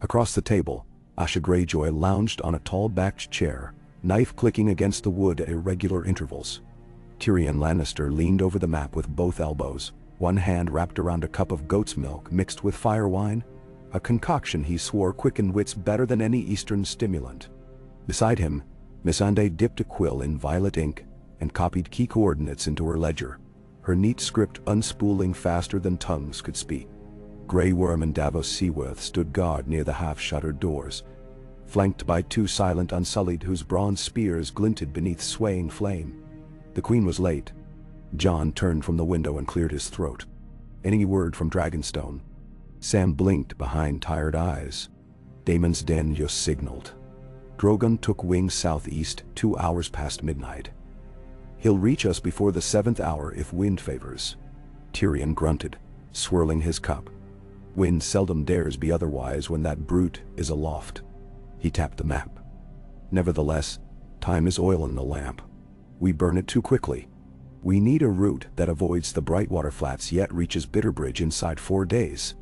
Speaker 1: Across the table, Asha Greyjoy lounged on a tall-backed chair, knife clicking against the wood at irregular intervals. Tyrion Lannister leaned over the map with both elbows, one hand wrapped around a cup of goat's milk mixed with fire wine, a concoction he swore quickened wits better than any Eastern stimulant. Beside him, Missandei dipped a quill in violet ink and copied key coordinates into her ledger, her neat script unspooling faster than tongues could speak. Grey Worm and Davos Seaworth stood guard near the half-shuttered doors, flanked by two silent Unsullied whose bronze spears glinted beneath swaying flame. The Queen was late. Jon turned from the window and cleared his throat. Any word from Dragonstone? Sam blinked behind tired eyes. Daemon's Den just signaled. Drogon took wing southeast 2 hours past midnight. He'll reach us before the 7th hour if wind favors. Tyrion grunted, swirling his cup. Wind seldom dares be otherwise when that brute is aloft. He tapped the map. Nevertheless, time is oil in the lamp. We burn it too quickly. We need a route that avoids the Brightwater Flats yet reaches Bitterbridge inside 4 days.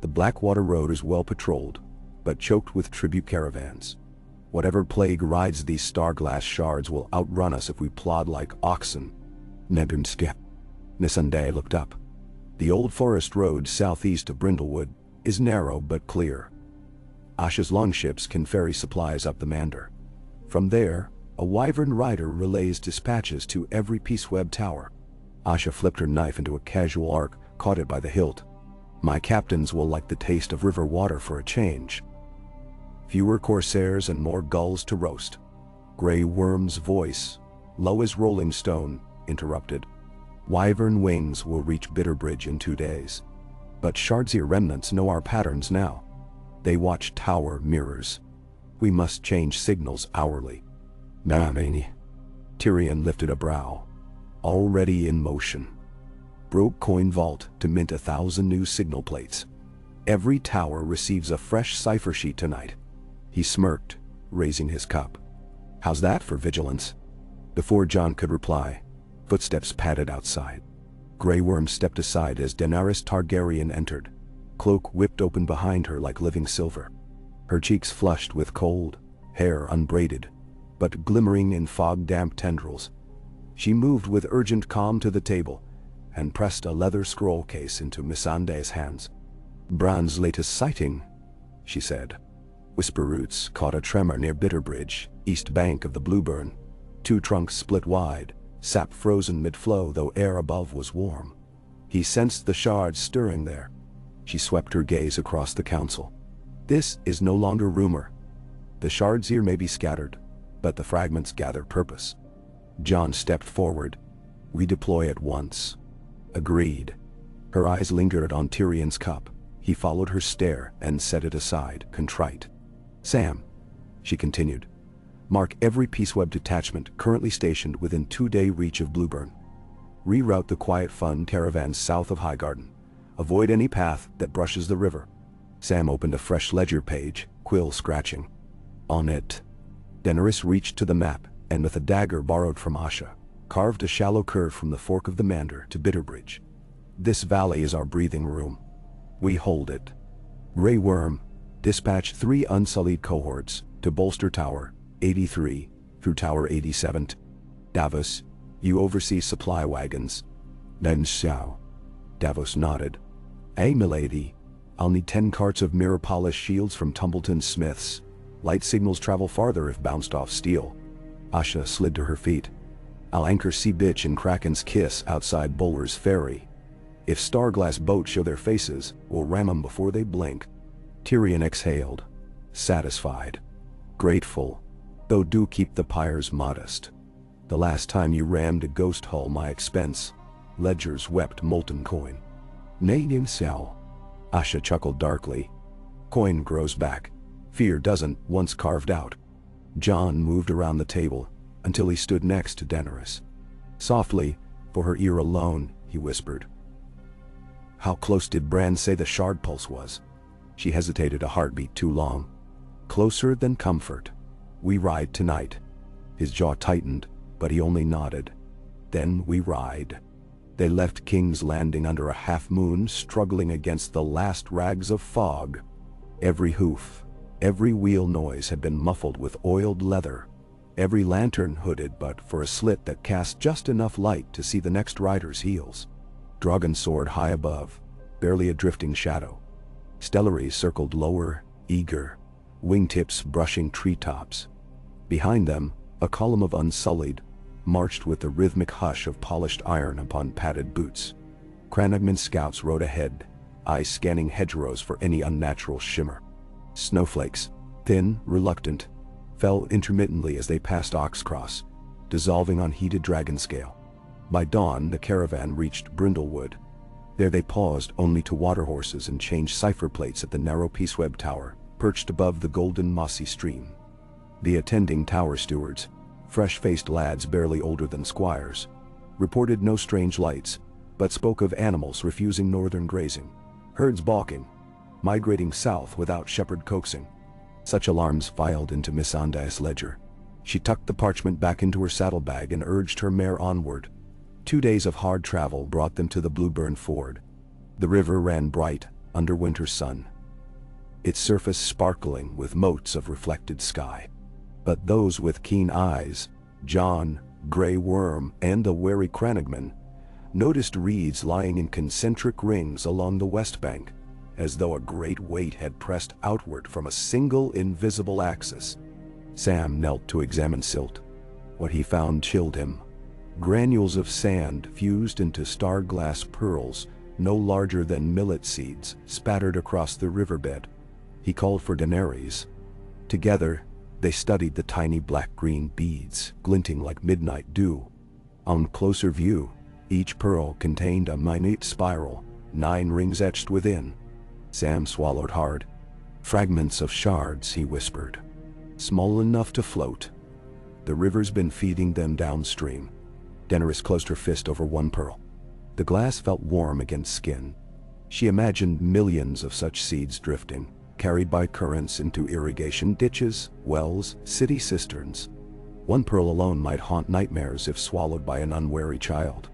Speaker 1: The Blackwater Road is well patrolled, but choked with tribute caravans. Whatever plague rides these star-glass shards will outrun us if we plod like oxen. Nebimskep. Missandei looked up. The old forest road southeast of Brindlewood is narrow but clear. Asha's longships can ferry supplies up the Mander. From there, a wyvern rider relays dispatches to every Peaceweb tower. Asha flipped her knife into a casual arc, caught it by the hilt. My captains will like the taste of river water for a change. Fewer corsairs and more gulls to roast. Grey Worm's voice, low as rolling stone, interrupted. Wyvern wings will reach Bitterbridge in 2 days. But Shardseer remnants know our patterns now. They watch tower mirrors. We must change signals hourly. Namani. Tyrion lifted a brow. Already in motion. Broke coin vault to mint 1,000 new signal plates. Every tower receives a fresh cipher sheet tonight. He smirked, raising his cup. How's that for vigilance? Before Jon could reply, footsteps padded outside. Grey Worm stepped aside as Daenerys Targaryen entered, cloak whipped open behind her like living silver. Her cheeks flushed with cold, hair unbraided, but glimmering in fog-damp tendrils. She moved with urgent calm to the table and pressed a leather scroll case into Missandei's hands. Bran's latest sighting, she said. Whisper roots caught a tremor near Bitterbridge, east bank of the Blueburn. 2 trunks split wide, sap frozen mid-flow though air above was warm. He sensed the shards stirring there. She swept her gaze across the council. This is no longer rumor. The Shardseer may be scattered, but the fragments gather purpose. Jon stepped forward. We deploy at once. Agreed. Her eyes lingered on Tyrion's cup. He followed her stare and set it aside, contrite. Sam, she continued, mark every Peaceweb detachment currently stationed within 2-day reach of Blueburn. Reroute the Quiet Fund caravans south of Highgarden. Avoid any path that brushes the river. Sam opened a fresh ledger page, quill scratching. On it, Daenerys reached to the map and with a dagger borrowed from Asha, carved a shallow curve from the fork of the Mander to Bitterbridge. This valley is our breathing room. We hold it. Grey Worm, dispatch 3 unsullied cohorts to bolster Tower 83 through Tower 87. Davos, you oversee supply wagons. Then Xiao. Davos nodded. Milady, I'll need 10 carts of mirror-polished shields from Tumbleton Smiths. Light signals travel farther if bounced off steel. Asha slid to her feet. I'll anchor Sea Bitch and Kraken's Kiss outside Bowler's Ferry. If Starglass boats show their faces, we'll ram 'em before they blink. Tyrion exhaled, satisfied, grateful, though do keep the pyres modest. The last time you rammed a ghost hull my expense, ledgers wept molten coin. Nadim Xiao. Asha chuckled darkly. Coin grows back. Fear doesn't, once carved out. Jon moved around the table until he stood next to Daenerys. Softly, for her ear alone, he whispered. How close did Bran say the shard pulse was? She hesitated a heartbeat too long. Closer than comfort. We ride tonight. His jaw tightened, but he only nodded. Then we ride. They left King's Landing under a half-moon, struggling against the last rags of fog. Every hoof, every wheel noise had been muffled with oiled leather. Every lantern hooded but for a slit that cast just enough light to see the next rider's heels. Drogon soared high above, barely a drifting shadow. Stellaries circled lower, eager, wingtips brushing treetops. Behind them, a column of Unsullied marched with the rhythmic hush of polished iron upon padded boots. Cranagman's scouts rode ahead, eyes scanning hedgerows for any unnatural shimmer. Snowflakes, thin, reluctant, fell intermittently as they passed Oxcross, dissolving on heated Dragonscale. By dawn, the caravan reached Brindlewood. There they paused only to water horses and change cipher plates at the narrow Peaceweb Tower, perched above the golden mossy stream. The attending tower stewards, fresh-faced lads barely older than squires, reported no strange lights, but spoke of animals refusing northern grazing, herds balking, migrating south without shepherd coaxing. Such alarms filed into Missandei's ledger. She tucked the parchment back into her saddlebag and urged her mare onward. 2 days of hard travel brought them to the Blueburn Ford. The river ran bright under winter sun, its surface sparkling with motes of reflected sky. But those with keen eyes, Jon, Grey Worm, and the wary Cranagman, noticed reeds lying in concentric rings along the west bank, as though a great weight had pressed outward from a single invisible axis. Sam knelt to examine silt. What he found chilled him. Granules of sand fused into star-glass pearls no larger than millet seeds spattered across the riverbed. He called for Daenerys. Together, they studied the tiny black-green beads, glinting like midnight dew. On closer view, each pearl contained a minute spiral, 9 rings etched within. Sam swallowed hard. Fragments of shards, he whispered. Small enough to float. The river's been feeding them downstream. Daenerys closed her fist over one pearl. The glass felt warm against skin. She imagined millions of such seeds drifting, carried by currents into irrigation ditches, wells, city cisterns. One pearl alone might haunt nightmares if swallowed by an unwary child.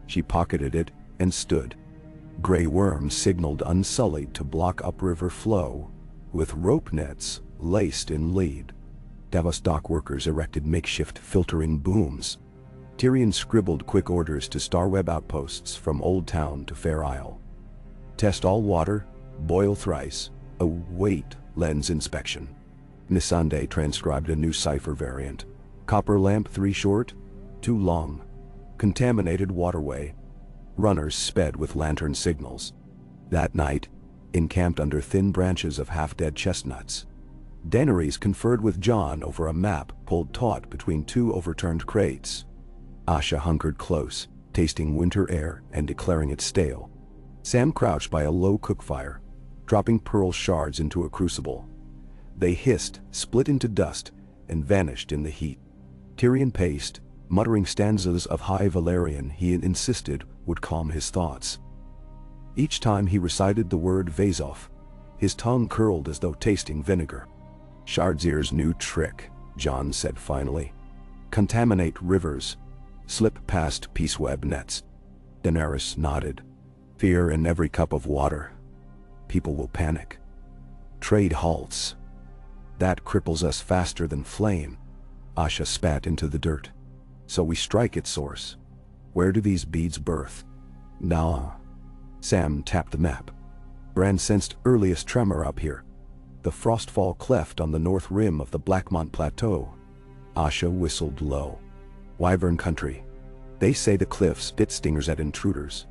Speaker 1: She pocketed it and stood. Grey Worm signaled Unsullied to block upriver flow, with rope nets laced in lead. Davos dock workers erected makeshift filtering booms. Tyrion scribbled quick orders to Starweb outposts from Old Town to Fair Isle. Test all water, boil thrice, await lens inspection. Missandei transcribed a new cipher variant. Copper lamp 3 short, 2 long. Contaminated waterway. Runners sped with lantern signals. That night, encamped under thin branches of half-dead chestnuts, Daenerys conferred with Jon over a map pulled taut between 2 overturned crates. Asha hunkered close, tasting winter air and declaring it stale. Sam crouched by a low cookfire, dropping pearl shards into a crucible. They hissed, split into dust, and vanished in the heat. Tyrion paced, muttering stanzas of High Valyrian he had insisted would calm his thoughts. Each time he recited the word Vazoth, His tongue curled as though tasting vinegar. "Shardzeer's new trick," Jon said finally. "Contaminate rivers. Slip past peaceweb nets." Daenerys nodded. "Fear in every cup of water. People will panic. Trade halts. That cripples us faster than flame." Asha spat into the dirt. "So we strike its source. Where do these beads birth?" "Nah." Sam tapped the map. Bran sensed earliest tremor up here. The frostfall cleft on the north rim of the Blackmont Plateau. Asha whistled low. "Wyvern country. They say the cliffs spit stingers at intruders."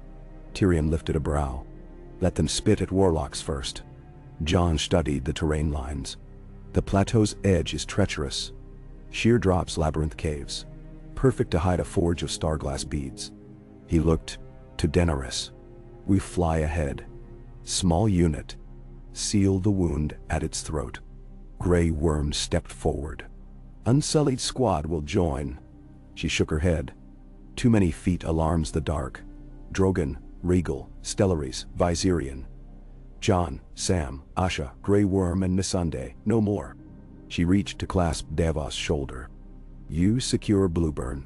Speaker 1: Tyrion lifted a brow. "Let them spit at warlocks first." Jon studied the terrain lines. The plateau's edge is treacherous. Sheer drops, labyrinth caves. Perfect to hide a forge of starglass beads. He looked to Daenerys. "We fly ahead. Small unit. Seal the wound at its throat." Grey Worm stepped forward. "Unsullied squad will join." She shook her head. "Too many feet alarms the dark. Drogon, Rhaegal, Stellaries, Viserion. Jon, Sam, Asha, Grey Worm and Missandei, no more." She reached to clasp Davos' shoulder. "You secure Blueburn.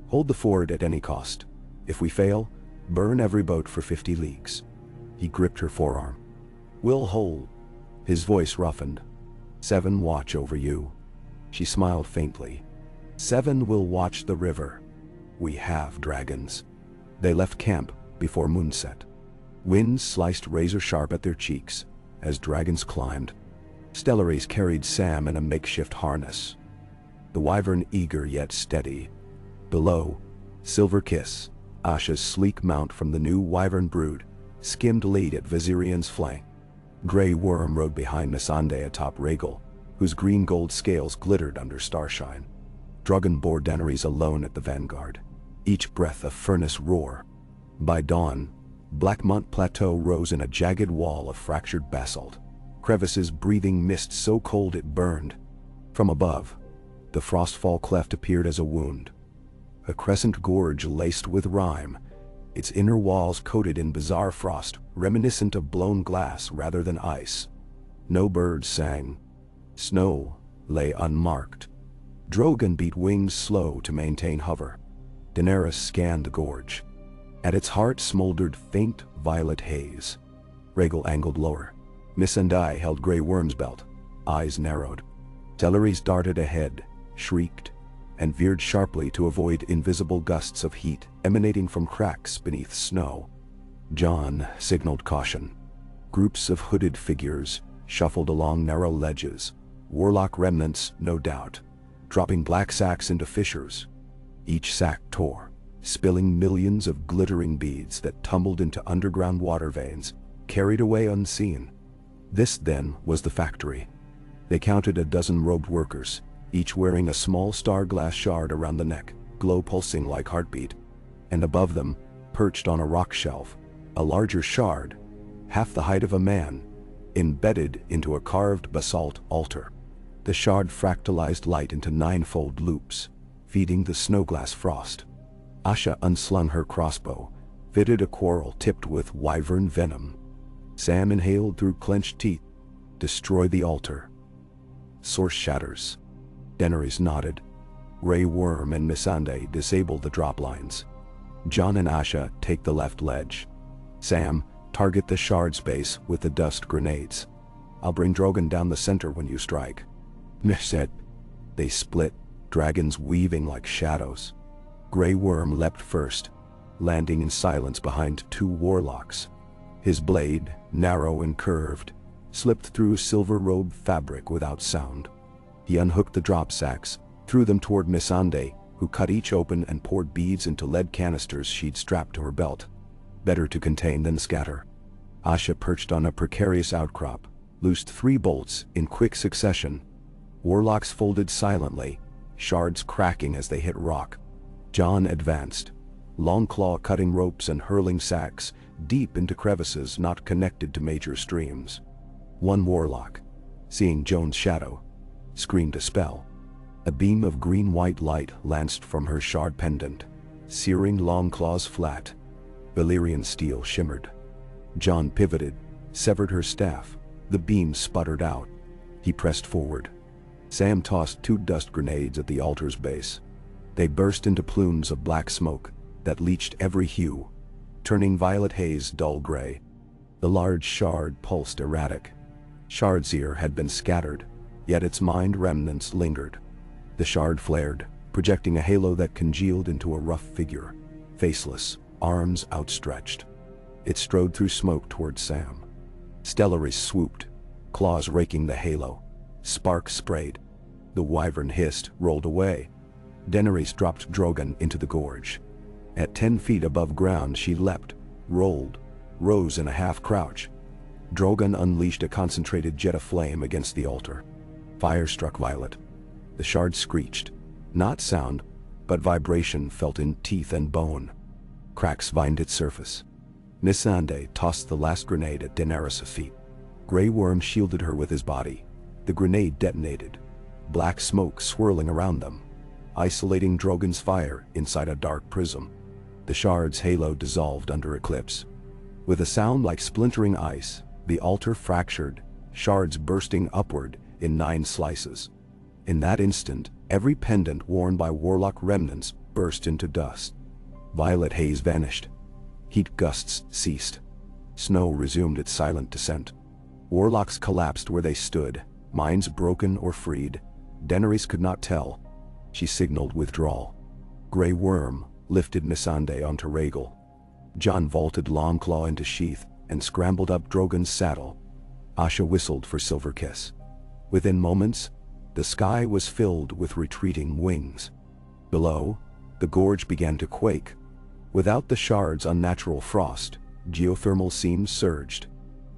Speaker 1: Hold the ford at any cost. If we fail, burn every boat for 50 leagues." He gripped her forearm. "We'll hold." His voice roughened. 7 watch over you." She smiled faintly. 7 will watch the river. We have dragons." They left camp before moonset. Wind sliced razor-sharp at their cheeks as dragons climbed. Stellaries carried Sam in a makeshift harness. The wyvern eager yet steady. Below, Silver Kiss, Asha's sleek mount from the new wyvern brood, skimmed lead at Viserion's flank. Grey Worm rode behind Missandei atop Rhaegal, whose green-gold scales glittered under starshine. Drogon bore Daenerys alone at the vanguard, each breath a furnace roar. By dawn, Blackmont Plateau rose in a jagged wall of fractured basalt, crevices breathing mist so cold it burned. From above, the frostfall cleft appeared as a wound. A crescent gorge laced with rime, its inner walls coated in bizarre frost, reminiscent of blown glass rather than ice. No birds sang. Snow lay unmarked. Drogon beat wings slow to maintain hover. Daenerys scanned the gorge. At its heart smoldered faint violet haze. Rhaegal angled lower. Missandei held Grey Worm's belt, eyes narrowed. Stellaries darted ahead, shrieked, and veered sharply to avoid invisible gusts of heat emanating from cracks beneath snow. Jon signaled caution. Groups of hooded figures shuffled along narrow ledges, warlock remnants, no doubt, dropping black sacks into fissures. Each sack tore, spilling millions of glittering beads that tumbled into underground water veins, carried away unseen. This, then, was the factory. They counted a dozen robed workers, each wearing a small star-glass shard around the neck, glow pulsing like heartbeat. And above them, perched on a rock shelf, a larger shard, half the height of a man, embedded into a carved basalt altar. The shard fractalized light into ninefold loops, feeding the snowglass frost. Asha unslung her crossbow, fitted a quarrel tipped with wyvern venom. Sam inhaled through clenched teeth. "Destroy the altar." "Source shatters." Daenerys nodded. Grey Worm and Missandei disabled the drop lines. Jon and Asha take the left ledge. Sam, target the shard space with the dust grenades. "I'll bring Drogon down the center when you strike." Mish said. They split, dragons weaving like shadows. Grey Worm leapt first, landing in silence behind 2 warlocks. His blade, narrow and curved, slipped through silver-robed fabric without sound. He unhooked the drop sacks, threw them toward Missandei, who cut each open and poured beads into lead canisters she'd strapped to her belt. Better to contain than scatter. Asha perched on a precarious outcrop, loosed 3 bolts in quick succession. Warlocks folded silently, shards cracking as they hit rock. Jon advanced, Longclaw cutting ropes and hurling sacks deep into crevices not connected to major streams. One warlock, seeing Jon's shadow, screamed a spell. A beam of green-white light lanced from her shard pendant, searing Longclaw's flat. Valyrian steel shimmered. Jon pivoted, severed her staff, The beam sputtered out. He pressed forward. Sam tossed 2 dust grenades at the altar's base. They burst into plumes of black smoke that leached every hue, turning violet haze dull gray. The large shard pulsed erratic. Shard's ear had been scattered, yet its mind remnants lingered. The shard flared, projecting a halo that congealed into a rough figure, faceless, arms outstretched. It strode through smoke toward Sam. Stellaries swooped, claws raking the halo. Sparks sprayed. The wyvern hissed, rolled away. Daenerys dropped Drogon into the gorge. At 10 feet above ground she leapt, rolled, rose in a half-crouch. Drogon unleashed a concentrated jet of flame against the altar. Fire struck violet. The shard screeched. Not sound, but vibration felt in teeth and bone. Cracks vined its surface. Missandei tossed the last grenade at Daenerys' feet. Grey Worm shielded her with his body. The grenade detonated. Black smoke swirling around them, isolating Drogon's fire inside a dark prism. The shard's halo dissolved under eclipse. With a sound like splintering ice, the altar fractured, shards bursting upward in 9 slices. In that instant, every pendant worn by warlock remnants burst into dust. Violet haze vanished. Heat gusts ceased. Snow resumed its silent descent. Warlocks collapsed where they stood, minds broken or freed. Daenerys could not tell. She signaled withdrawal. Grey Worm lifted Missandei onto Rhaegal. Jon vaulted Longclaw into sheath and scrambled up Drogon's saddle. Asha whistled for Silverkiss. Within moments, the sky was filled with retreating wings. Below, the gorge began to quake. Without the shard's unnatural frost, geothermal seams surged.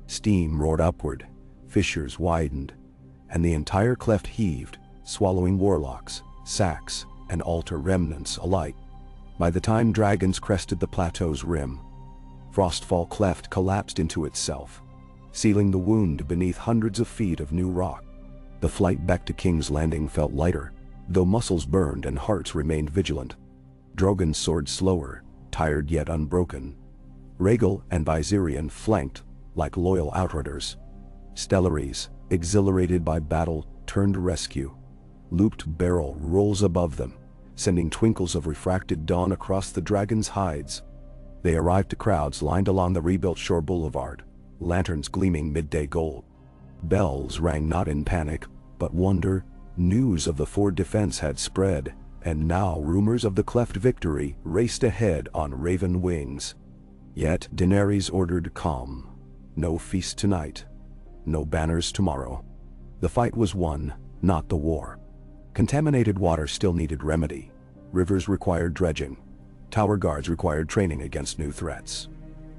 Speaker 1: Steam roared upward, fissures widened, and the entire cleft heaved, swallowing warlocks, sacks, and altar remnants alike. By the time dragons crested the plateau's rim, Frostfall Cleft collapsed into itself, sealing the wound beneath hundreds of feet of new rock. The flight back to King's Landing felt lighter, though muscles burned and hearts remained vigilant. Drogon soared slower, tired yet unbroken. Rhaegal and Viserion flanked like loyal outrunners. Stellaries, exhilarated by battle, turned to rescue. Looped barrel rolls above them, sending twinkles of refracted dawn across the dragon's hides. They arrived to crowds lined along the rebuilt shore boulevard, lanterns gleaming midday gold. Bells rang not in panic, but wonder. News of the fort defense had spread, and now rumors of the Cleft victory raced ahead on raven wings. Yet Daenerys ordered calm. No feast tonight. No banners tomorrow. The fight was won, not the war. Contaminated water still needed remedy. Rivers required dredging. Tower guards required training against new threats.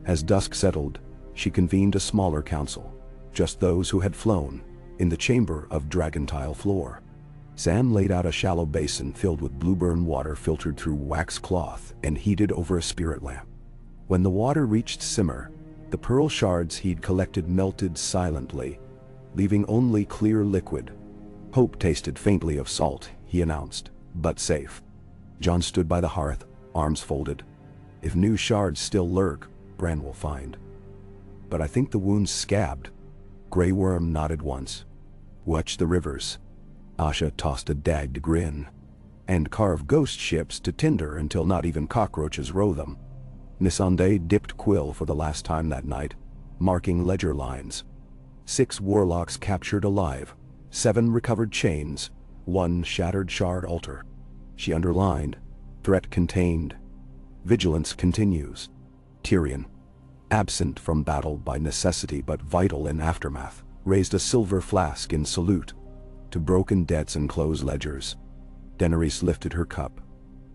Speaker 1: As dusk settled, she convened a smaller council, just those who had flown, in the chamber of dragon tile floor. Sam laid out a shallow basin filled with blue-burn water filtered through wax cloth and heated over a spirit lamp. When the water reached simmer, the pearl shards he'd collected melted silently, leaving only clear liquid. Hope tasted faintly of salt, he announced, but safe. Jon stood by the hearth, arms folded. If new shards still lurk, Bran will find. But I think the wound's scabbed. Grey Worm nodded once. Watch the rivers. Asha tossed a dagged grin. And carve ghost ships to tinder until not even cockroaches row them. Missandei dipped quill for the last time that night, marking ledger lines. 6 warlocks captured alive, 7 recovered chains, 1 shattered shard altar. She underlined, threat contained. Vigilance continues. Tyrion, absent from battle by necessity but vital in aftermath, raised a silver flask in salute to broken debts and closed ledgers. Daenerys lifted her cup,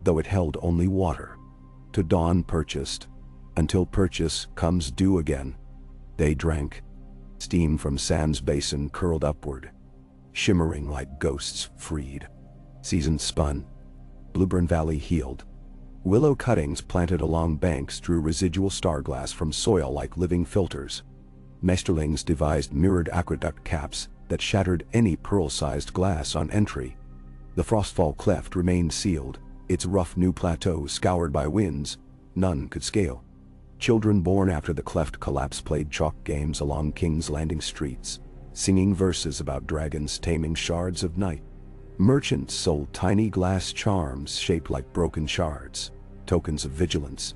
Speaker 1: though it held only water. To dawn purchased, until purchase comes due again. They drank. Steam from Sam's basin curled upward, shimmering like ghosts freed. Seasons spun. Blueburn Valley healed. Willow cuttings planted along banks drew residual starglass from soil like living filters. Mesterlings devised mirrored aqueduct caps that shattered any pearl-sized glass on entry. The Frostfall Cleft remained sealed, its rough new plateau scoured by winds none could scale. Children born after the cleft collapse played chalk games along King's Landing streets, singing verses about dragons taming shards of night. Merchants sold tiny glass charms shaped like broken shards, tokens of vigilance.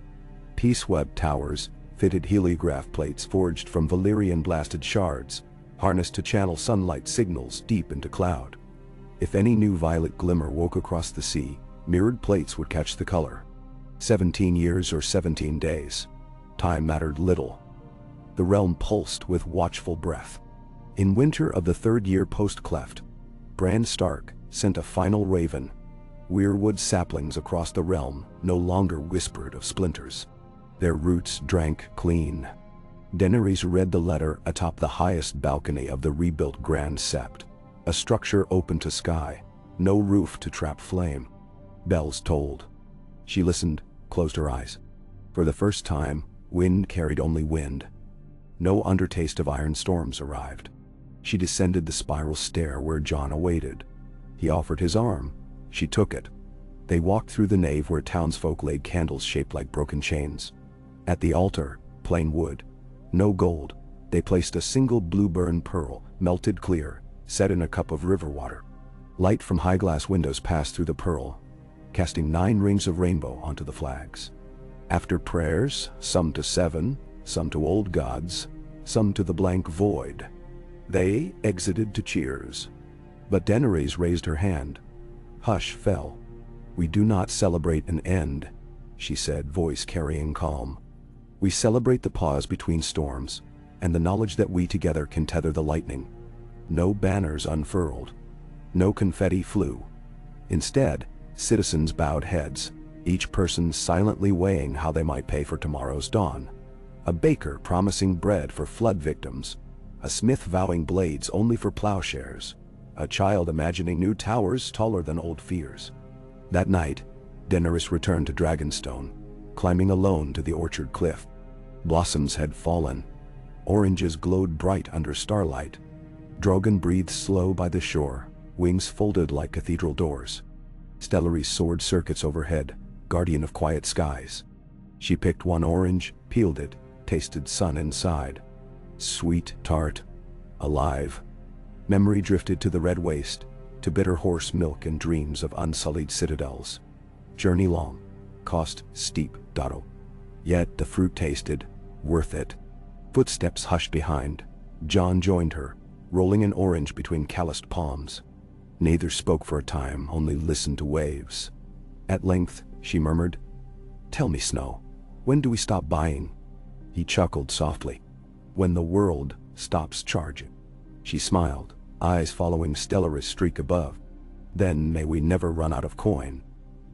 Speaker 1: Peace-webbed towers fitted heliograph plates forged from Valyrian-blasted shards, harnessed to channel sunlight signals deep into cloud. If any new violet glimmer woke across the sea, mirrored plates would catch the color. 17 years or 17 days. Time mattered little. The realm pulsed with watchful breath. In winter of the third year post-cleft, Bran Stark sent a final raven. Weirwood saplings across the realm no longer whispered of splinters. Their roots drank clean. Daenerys read the letter atop the highest balcony of the rebuilt Grand Sept, a structure open to sky, no roof to trap flame. Bells tolled. She listened, closed her eyes. For the first time, wind carried only wind. No undertaste of iron storms arrived. She descended the spiral stair where Jon awaited. He offered his arm. She took it. They walked through the nave where townsfolk laid candles shaped like broken chains. At the altar, plain wood, no gold, they placed a single blue-burn pearl, melted clear, set in a cup of river water. Light from high-glass windows passed through the pearl, casting 9 rings of rainbow onto the flags. After prayers, some to Seven, some to old gods, some to the blank void, they exited to cheers. But Daenerys raised her hand. Hush fell. We do not celebrate an end, she said, voice carrying calm. We celebrate the pause between storms, and the knowledge that we together can tether the lightning. No banners unfurled. No confetti flew. Instead, citizens bowed heads, each person silently weighing how they might pay for tomorrow's dawn. A baker promising bread for flood victims. A smith vowing blades only for plowshares. A child imagining new towers taller than old fears. That night, Daenerys returned to Dragonstone, climbing alone to the orchard cliff. Blossoms had fallen. Oranges glowed bright under starlight. Drogon breathed slow by the shore, wings folded like cathedral doors. Stellaries soared circuits overhead, guardian of quiet skies. She picked one orange, peeled it, tasted sun inside. Sweet, tart, alive. Memory drifted to the red waste, to bitter horse milk and dreams of unsullied citadels. Journey long, cost steep, Dotto. Yet the fruit tasted, worth it. Footsteps hushed behind. Jon joined her, rolling an orange between calloused palms. Neither spoke for a time, only listened to waves. At length, she murmured, "Tell me, Snow, when do we stop buying?" He chuckled softly. "When the world stops charging." She smiled, eyes following Stellaris' streak above. "Then may we never run out of coin."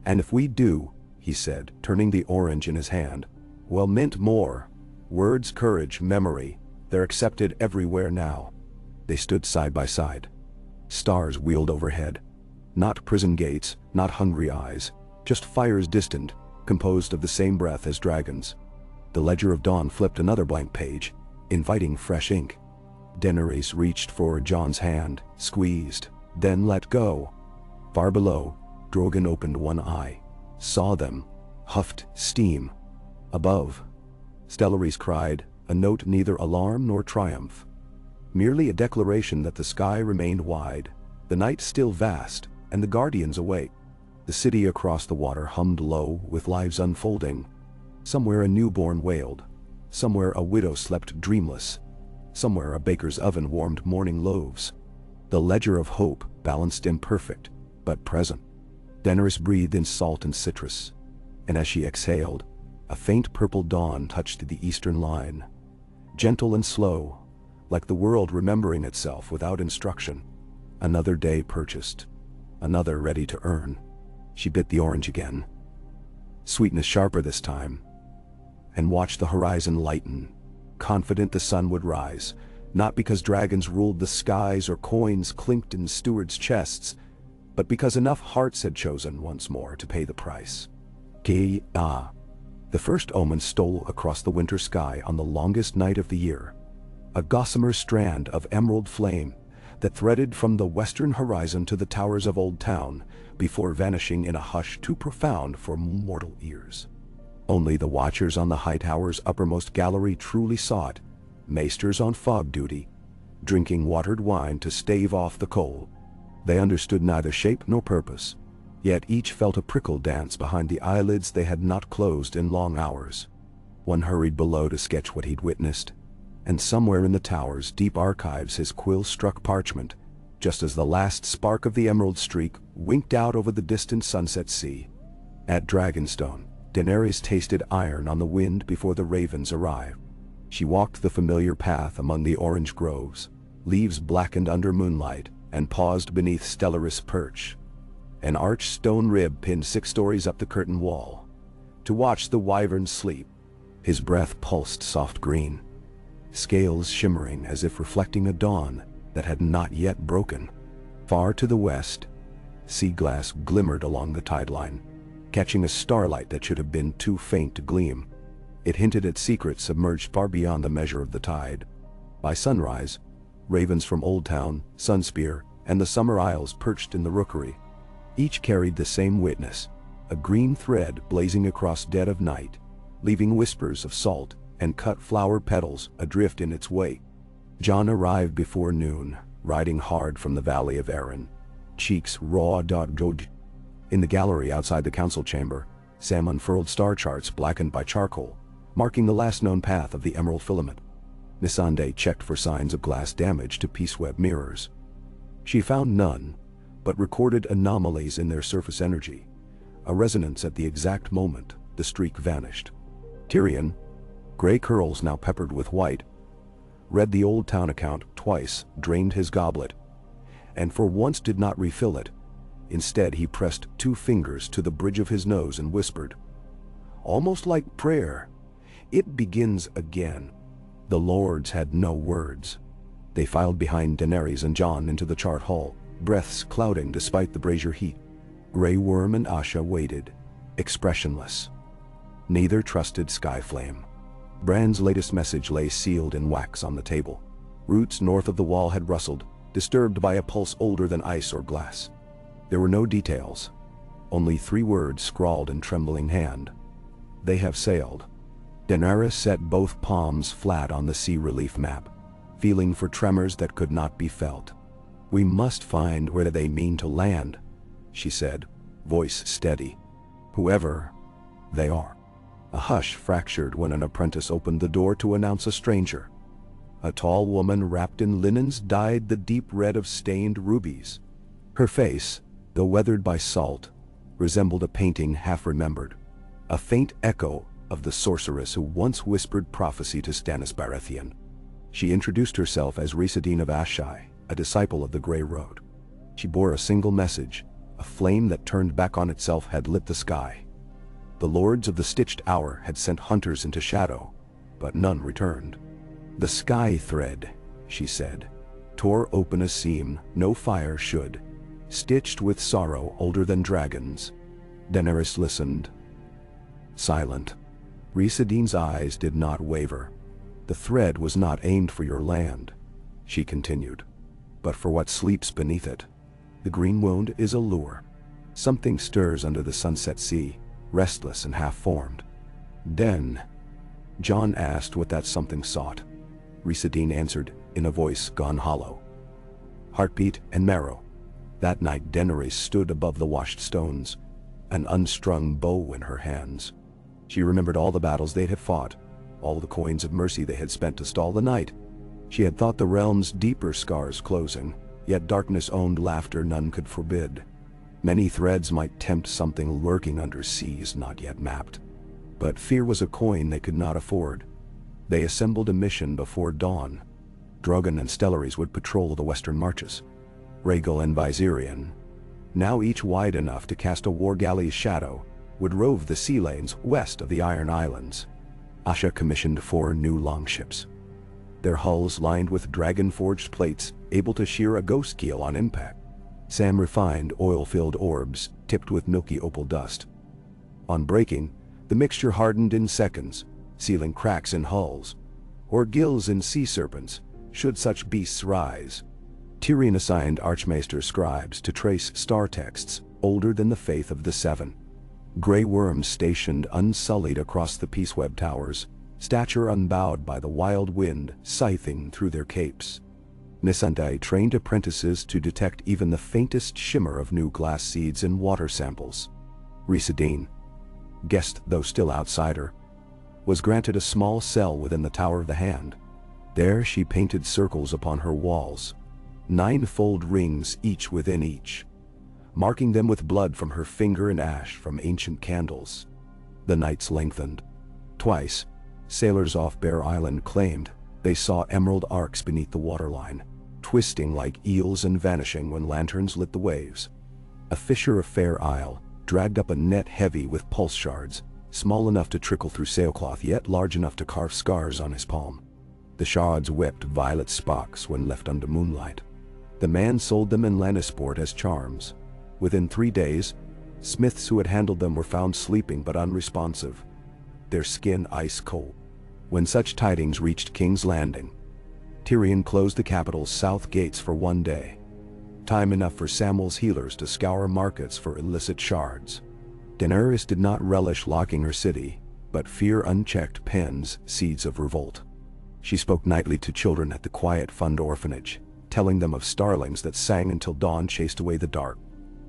Speaker 1: "And if we do," he said, turning the orange in his hand, "well, mint more. Words, courage, memory, they're accepted everywhere now." They stood side by side. Stars wheeled overhead. Not prison gates, not hungry eyes, just fires distant, composed of the same breath as dragons. The ledger of dawn flipped another blank page, inviting fresh ink. Daenerys reached for Jon's hand, squeezed, then let go. Far below, Drogon opened one eye, saw them, huffed steam. Above, Stellaris cried, a note neither alarm nor triumph. Merely a declaration that the sky remained wide, the night still vast, and the guardians awake. The city across the water hummed low with lives unfolding. Somewhere a newborn wailed. Somewhere a widow slept dreamless. Somewhere a baker's oven warmed morning loaves. The ledger of hope balanced imperfect, but present. Daenerys breathed in salt and citrus, and as she exhaled, a faint purple dawn touched the eastern line. Gentle and slow, like the world remembering itself without instruction. Another day purchased, another ready to earn. She bit the orange again. Sweetness sharper this time, and watched the horizon lighten, confident the sun would rise, not because dragons ruled the skies or coins clinked in stewards' chests, but because enough hearts had chosen once more to pay the price. Ki-ah. The first omen stole across the winter sky on the longest night of the year. A gossamer strand of emerald flame that threaded from the western horizon to the towers of Old Town before vanishing in a hush too profound for mortal ears. Only the watchers on the high tower's uppermost gallery truly saw it, maesters on fog duty, drinking watered wine to stave off the cold. They understood neither shape nor purpose, yet each felt a prickle dance behind the eyelids they had not closed in long hours. One hurried below to sketch what he'd witnessed, and somewhere in the tower's deep archives his quill struck parchment, just as the last spark of the emerald streak winked out over the distant sunset sea. At Dragonstone, Daenerys tasted iron on the wind before the ravens arrived. She walked the familiar path among the orange groves, leaves blackened under moonlight, and paused beneath Stellaris' perch, an arched stone rib pinned 6 stories up the curtain wall, to watch the wyvern sleep. His breath pulsed soft green, scales shimmering as if reflecting a dawn that had not yet broken. Far to the west, sea glass glimmered along the tide line, catching a starlight that should have been too faint to gleam. It hinted at secrets submerged far beyond the measure of the tide. By sunrise, ravens from Old Town, Sunspear, and the Summer Isles perched in the rookery. Each carried the same witness, a green thread blazing across dead of night, leaving whispers of salt and cut flower petals adrift in its wake. Jon arrived before noon, riding hard from the Valley of Arryn, cheeks raw. In the gallery outside the council chamber, Sam unfurled star charts blackened by charcoal, marking the last known path of the emerald filament. Missandei checked for signs of glass damage to pieceweb mirrors. She found none, but recorded anomalies in their surface energy, a resonance at the exact moment the streak vanished. Tyrion, gray curls now peppered with white, read the Old Town account twice, drained his goblet, and for once did not refill it. Instead, he pressed 2 fingers to the bridge of his nose and whispered, almost like prayer, "It begins again." The lords had no words. They filed behind Daenerys and Jon into the chart hall, breaths clouding despite the brazier heat. Grey Worm and Asha waited, expressionless. Neither trusted Skyflame. Bran's latest message lay sealed in wax on the table. Roots north of the wall had rustled, disturbed by a pulse older than ice or glass. There were no details, only 3 words scrawled in trembling hand. "They have sailed." Daenerys set both palms flat on the sea relief map, feeling for tremors that could not be felt. "We must find where they mean to land," she said, voice steady. "Whoever they are." A hush fractured when an apprentice opened the door to announce a stranger. A tall woman wrapped in linens dyed the deep red of stained rubies. Her face, though weathered by salt, resembled a painting half remembered, a faint echo of the sorceress who once whispered prophecy to Stannis Baratheon. She introduced herself as Rhysandine of Ashai, a disciple of the Grey Road. She bore a single message. A flame that turned back on itself had lit the sky. The lords of the Stitched Hour had sent hunters into shadow, but none returned. "The sky thread," she said, "tore open a seam no fire should, stitched with sorrow older than dragons." Daenerys listened, silent. Rhysandine's eyes did not waver. "The thread was not aimed for your land," she continued, "but for what sleeps beneath it. The green wound is a lure. Something stirs under the sunset sea, restless and half-formed." "Then," Jon asked what that something sought. Rhysandine answered in a voice gone hollow. "Heartbeat and marrow." That night Daenerys stood above the washed stones, an unstrung bow in her hands. She remembered all the battles they had fought, all the coins of mercy they had spent to stall the night. She had thought the realm's deeper scars closing, yet darkness owned laughter none could forbid. Many threads might tempt something lurking under seas not yet mapped. But fear was a coin they could not afford. They assembled a mission before dawn. Drogon and Stellaris would patrol the western marches. Rhaegal and Viserion, now each wide enough to cast a war galley's shadow, would rove the sea lanes west of the Iron Islands. Asha commissioned 4 new longships, their hulls lined with dragon-forged plates able to shear a ghost keel on impact. Sam refined oil-filled orbs tipped with milky opal dust. On breaking, the mixture hardened in seconds, sealing cracks in hulls, or gills in sea serpents, should such beasts rise. Tyrion assigned Archmaester scribes to trace star texts older than the faith of the Seven. Grey worms stationed unsullied across the peaceweb towers, stature unbowed by the wild wind scything through their capes. Nisandai trained apprentices to detect even the faintest shimmer of new glass seeds in water samples. Rhys, guest though still outsider, was granted a small cell within the Tower of the Hand. There she painted circles upon her walls, 9-fold rings each within each, marking them with blood from her finger and ash from ancient candles. The nights lengthened. Twice, sailors off Bear Island claimed they saw emerald arcs beneath the waterline, twisting like eels and vanishing when lanterns lit the waves. A fisher of Fair Isle dragged up a net heavy with pulse shards, small enough to trickle through sailcloth yet large enough to carve scars on his palm. The shards wept violet sparks when left under moonlight. The man sold them in Lannisport as charms. Within 3 days, smiths who had handled them were found sleeping but unresponsive, their skin ice cold. When such tidings reached King's Landing, Tyrion closed the capital's south gates for 1 day. Time enough for Samwell's healers to scour markets for illicit shards. Daenerys did not relish locking her city, but fear unchecked pens seeds of revolt. She spoke nightly to children at the Quiet Fund orphanage, telling them of starlings that sang until dawn chased away the dark.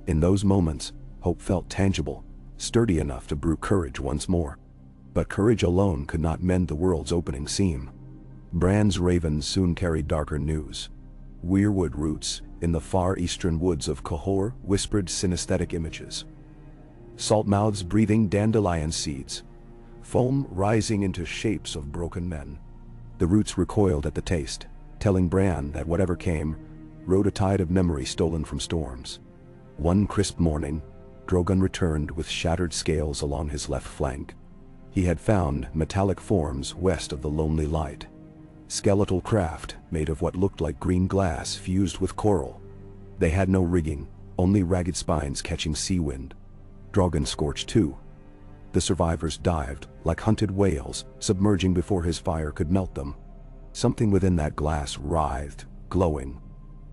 Speaker 1: In those moments, hope felt tangible, sturdy enough to brew courage once more. But courage alone could not mend the world's opening seam. Bran's ravens soon carried darker news. Weirwood roots in the far eastern woods of Cahor whispered synesthetic images. Saltmouths breathing dandelion seeds, foam rising into shapes of broken men. The roots recoiled at the taste, telling Bran that whatever came rode a tide of memory stolen from storms. One crisp morning, Drogon returned with shattered scales along his left flank. He had found metallic forms west of the Lonely Light. Skeletal craft made of what looked like green glass fused with coral. They had no rigging, only ragged spines catching sea wind. Drogon scorched too. The survivors dived, like hunted whales, submerging before his fire could melt them. Something within that glass writhed, glowing.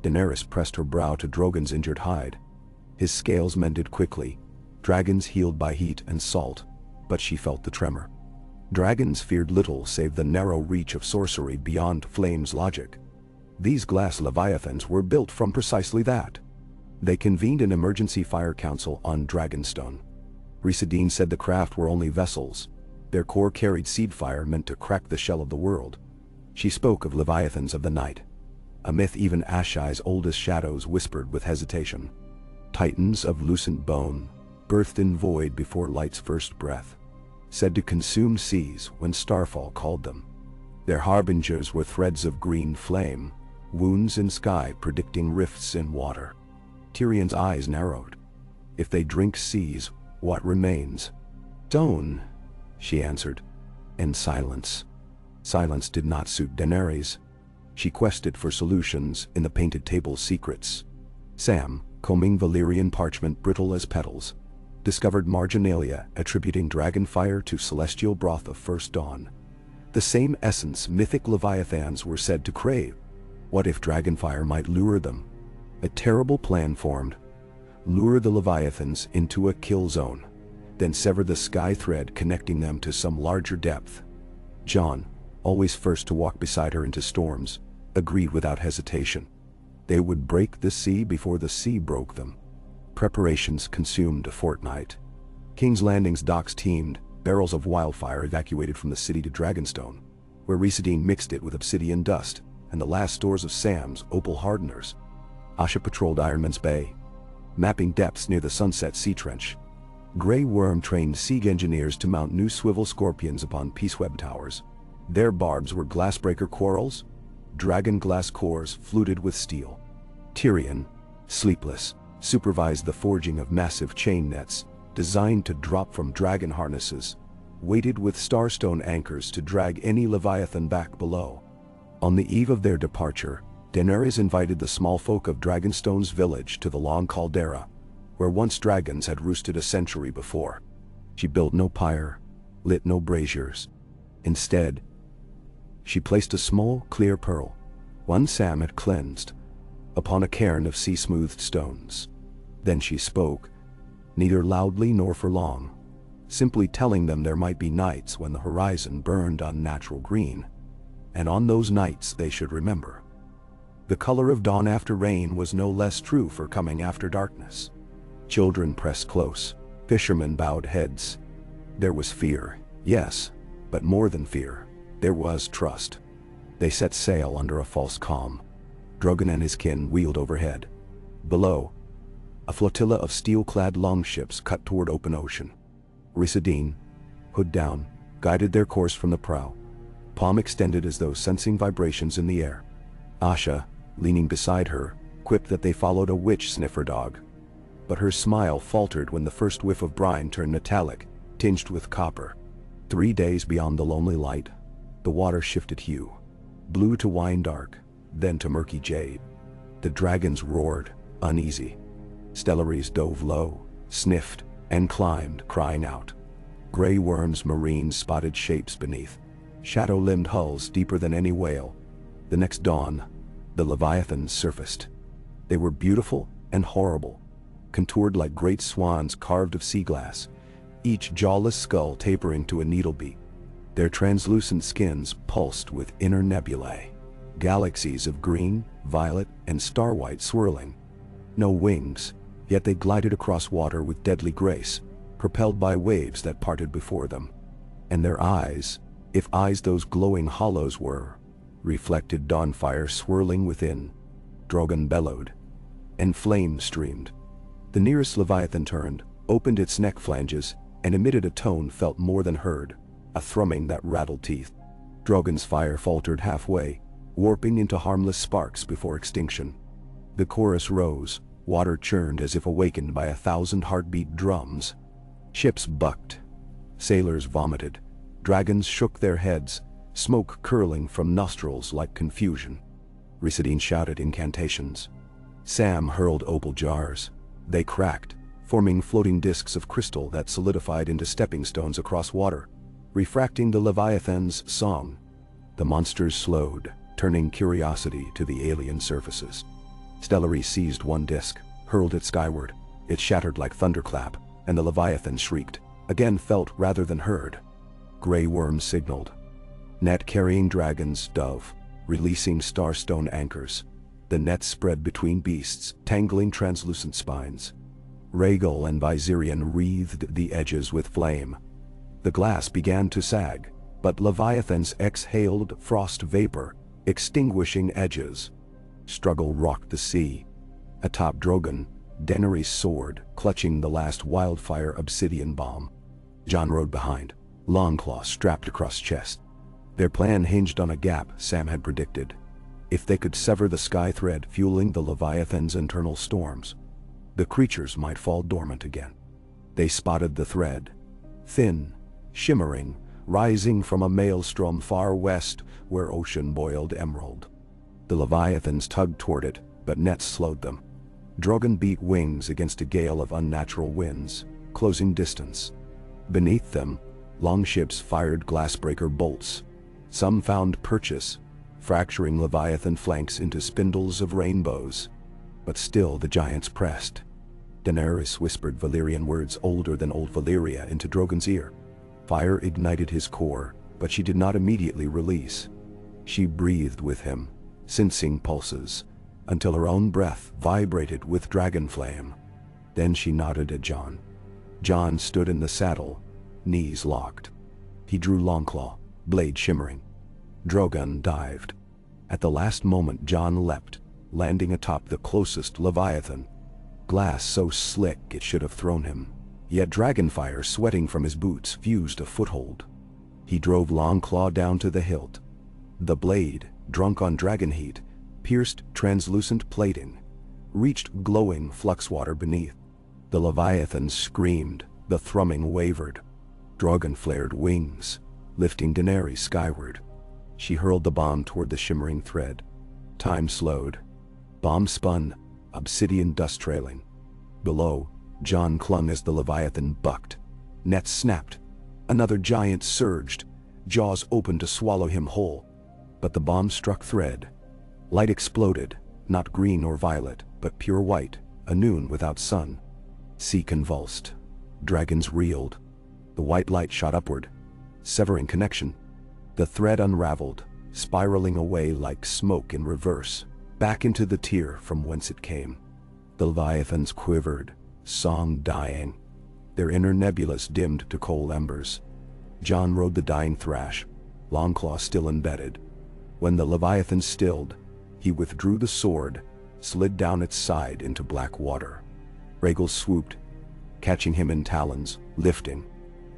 Speaker 1: Daenerys pressed her brow to Drogon's injured hide. His scales mended quickly, dragons healed by heat and salt, but she felt the tremor. Dragons feared little save the narrow reach of sorcery beyond Flame's logic. These glass leviathans were built from precisely that. They convened an emergency fire council on Dragonstone. Rhys said the craft were only vessels. Their core carried seed fire meant to crack the shell of the world. She spoke of leviathans of the night, a myth even Ashai's oldest shadows whispered with hesitation. Titans of lucent bone, birthed in void before light's first breath, said to consume seas when starfall called them. Their harbingers were threads of green flame, wounds in sky predicting rifts in water. Tyrion's eyes narrowed. If they drink seas, what remains? Stone, she answered, and silence. Silence did not suit Daenerys. She quested for solutions in the painted table's secrets. Sam, combing Valyrian parchment brittle as petals, discovered marginalia attributing dragonfire to celestial broth of first dawn. The same essence mythic leviathans were said to crave. What if dragonfire might lure them? A terrible plan formed. Lure the leviathans into a kill zone, then sever the sky thread connecting them to some larger depth. Jon, always first to walk beside her into storms, agreed without hesitation. They would break the sea before the sea broke them. Preparations consumed a fortnight. King's Landing's docks teemed, barrels of wildfire evacuated from the city to Dragonstone, where Rhys mixed it with obsidian dust and the last stores of Sam's opal hardeners. Asha patrolled Ironman's Bay, mapping depths near the Sunset Sea Trench. Grey Worm trained siege engineers to mount new swivel scorpions upon peaceweb towers. Their barbs were glassbreaker quarrels, dragon glass cores fluted with steel. Tyrion, sleepless, supervised the forging of massive chain nets, designed to drop from dragon harnesses, weighted with starstone anchors to drag any leviathan back below. On the eve of their departure, Daenerys invited the small folk of Dragonstone's village to the long caldera, where once dragons had roosted a century before. She built no pyre, lit no braziers. Instead, she placed a small, clear pearl, one Sam had cleansed, upon a cairn of sea-smoothed stones. Then she spoke, neither loudly nor for long, simply telling them there might be nights when the horizon burned unnatural green, and on those nights they should remember. The color of dawn after rain was no less true for coming after darkness. Children pressed close, fishermen bowed heads. There was fear, yes, but more than fear, there was trust. They set sail under a false calm. Drogon and his kin wheeled overhead. Below, a flotilla of steel-clad longships cut toward open ocean. Rhys, hood down, guided their course from the prow, palm extended as though sensing vibrations in the air. Asha, leaning beside her, quipped that they followed a witch sniffer dog. But her smile faltered when the first whiff of brine turned metallic, tinged with copper. 3 days beyond the lonely light, the water shifted hue. Blue to wine dark, then to murky jade. The dragons roared, uneasy. Stellaries dove low, sniffed, and climbed, crying out. Gray worms marine spotted shapes beneath, shadow-limbed hulls deeper than any whale. The next dawn, the leviathans surfaced. They were beautiful and horrible, contoured like great swans carved of sea glass, each jawless skull tapering to a needlebeak. Their translucent skins pulsed with inner nebulae, galaxies of green, violet, and star-white swirling. No wings, yet they glided across water with deadly grace, propelled by waves that parted before them. And their eyes, if eyes those glowing hollows were, reflected dawnfire swirling within. Drogon bellowed, and flame streamed. The nearest leviathan turned, opened its neck flanges, and emitted a tone felt more than heard, a thrumming that rattled teeth. Drogon's fire faltered halfway, warping into harmless sparks before extinction. The chorus rose, water churned as if awakened by 1,000 heartbeat drums. Ships bucked. Sailors vomited. Dragons shook their heads, smoke curling from nostrils like confusion. Rhys shouted incantations. Sam hurled opal jars. They cracked, forming floating discs of crystal that solidified into stepping stones across water, refracting the Leviathan's song. The monsters slowed, turning curiosity to the alien surfaces. Stellary seized one disc, hurled it skyward. It shattered like thunderclap, and the Leviathan shrieked, again felt rather than heard. Gray worms signaled. Net-carrying dragons dove, releasing starstone anchors. The net spread between beasts, tangling translucent spines. Rhaegal and Viserion wreathed the edges with flame. The glass began to sag, but Leviathans exhaled frost vapor, extinguishing edges. Struggle rocked the sea. Atop Drogon, Daenerys soared, clutching the last wildfire obsidian bomb. Jon rode behind, longclaw strapped across chest. Their plan hinged on a gap Sam had predicted. If they could sever the sky thread fueling the Leviathan's internal storms, the creatures might fall dormant again. They spotted the thread. Thin, shimmering, rising from a maelstrom far west where ocean boiled emerald. The Leviathans tugged toward it, but nets slowed them. Drogon beat wings against a gale of unnatural winds, closing distance. Beneath them, longships fired glassbreaker bolts. Some found purchase, fracturing Leviathan flanks into spindles of rainbows. But still the giants pressed. Daenerys whispered Valyrian words older than old Valyria into Drogon's ear. Fire ignited his core, but she did not immediately release. She breathed with him, sensing pulses, until her own breath vibrated with dragon flame. Then she nodded at Jon. Jon stood in the saddle, knees locked. He drew Longclaw, blade shimmering. Drogon dived. At the last moment Jon leapt, landing atop the closest Leviathan. Glass so slick it should have thrown him, yet dragonfire sweating from his boots fused a foothold. He drove Longclaw down to the hilt. The blade, drunk on dragon heat, pierced translucent plating, reached glowing flux water beneath. The Leviathan screamed, the thrumming wavered. Drogon flared wings, lifting Daenerys skyward. She hurled the bomb toward the shimmering thread. Time slowed. Bomb spun, obsidian dust trailing. Below, Jon clung as the Leviathan bucked. Nets snapped. Another giant surged, jaws open to swallow him whole. But the bomb struck thread. Light exploded, not green or violet, but pure white, a noon without sun. Sea convulsed. Dragons reeled. The white light shot upward, severing connection. The thread unraveled, spiraling away like smoke in reverse, back into the tier from whence it came. The leviathans quivered, song dying, their inner nebulous dimmed to coal embers. Jon rode the dying thrash, Longclaw still embedded. When the leviathan stilled, he withdrew the sword, slid down its side into black water. Rhaegal swooped, catching him in talons, lifting.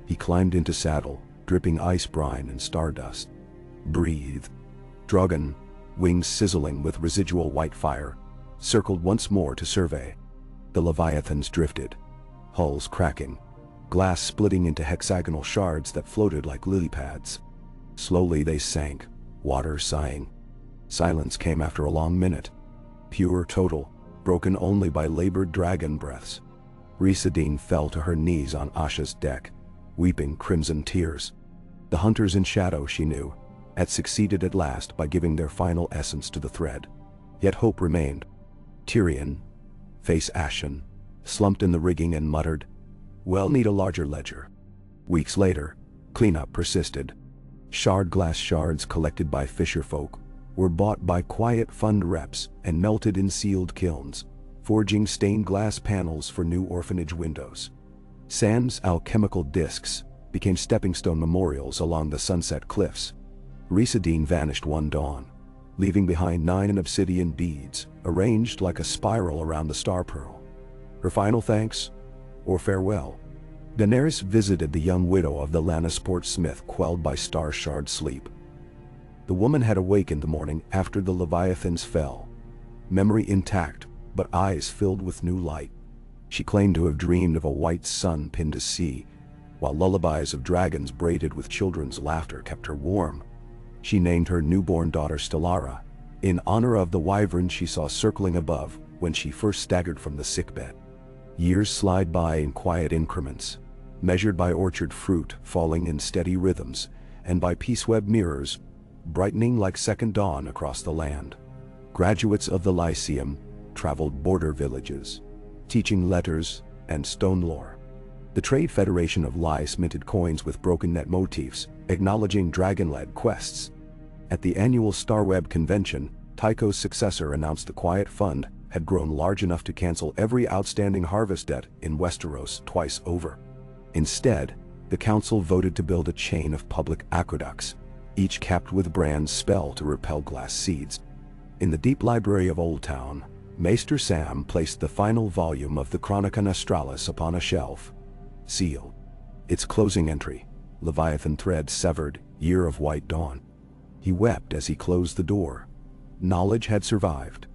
Speaker 1: He climbed into saddle, dripping ice brine and stardust. Breathe. Drogon, wings sizzling with residual white fire, circled once more to survey. The leviathans drifted, hulls cracking, glass splitting into hexagonal shards that floated like lily pads. Slowly they sank, water sighing. Silence came after a long minute, pure total, broken only by labored dragon breaths. Rhys fell to her knees on Asha's deck, weeping crimson tears. The hunters in shadow, she knew, had succeeded at last by giving their final essence to the thread. Yet hope remained. Tyrion, face ashen, slumped in the rigging and muttered, "We'll need a larger ledger." Weeks later, cleanup persisted. Shard glass shards collected by fisherfolk were bought by quiet fund reps and melted in sealed kilns, forging stained glass panels for new orphanage windows. Sand's alchemical discs became stepping-stone memorials along the sunset cliffs. Rhys vanished one dawn, leaving behind 9 obsidian beads arranged like a spiral around the star pearl. Her final thanks, or farewell. Daenerys visited the young widow of the Lannisport smith, quelled by star shard sleep. The woman had awakened the morning after the leviathans fell, memory intact but eyes filled with new light. She claimed to have dreamed of a white sun pinned to sea, while lullabies of dragons braided with children's laughter kept her warm. She named her newborn daughter Stellara, in honor of the wyvern she saw circling above when she first staggered from the sickbed. Years slide by in quiet increments, measured by orchard fruit falling in steady rhythms, and by peaceweb mirrors brightening like second dawn across the land. Graduates of the Lyceum traveled border villages, teaching letters and stone lore. The Trade Federation of Lys minted coins with broken net motifs, acknowledging dragon-led quests. At the annual Starweb convention, Tycho's successor announced the Quiet Fund had grown large enough to cancel every outstanding harvest debt in Westeros twice over. Instead, the council voted to build a chain of public aqueducts, each capped with Bran's spell to repel glass seeds. In the deep library of Old Town, Maester Sam placed the final volume of the Chronica Nostralis upon a shelf, sealed. Its closing entry, Leviathan thread severed, year of white dawn. He wept as he closed the door. Knowledge had survived.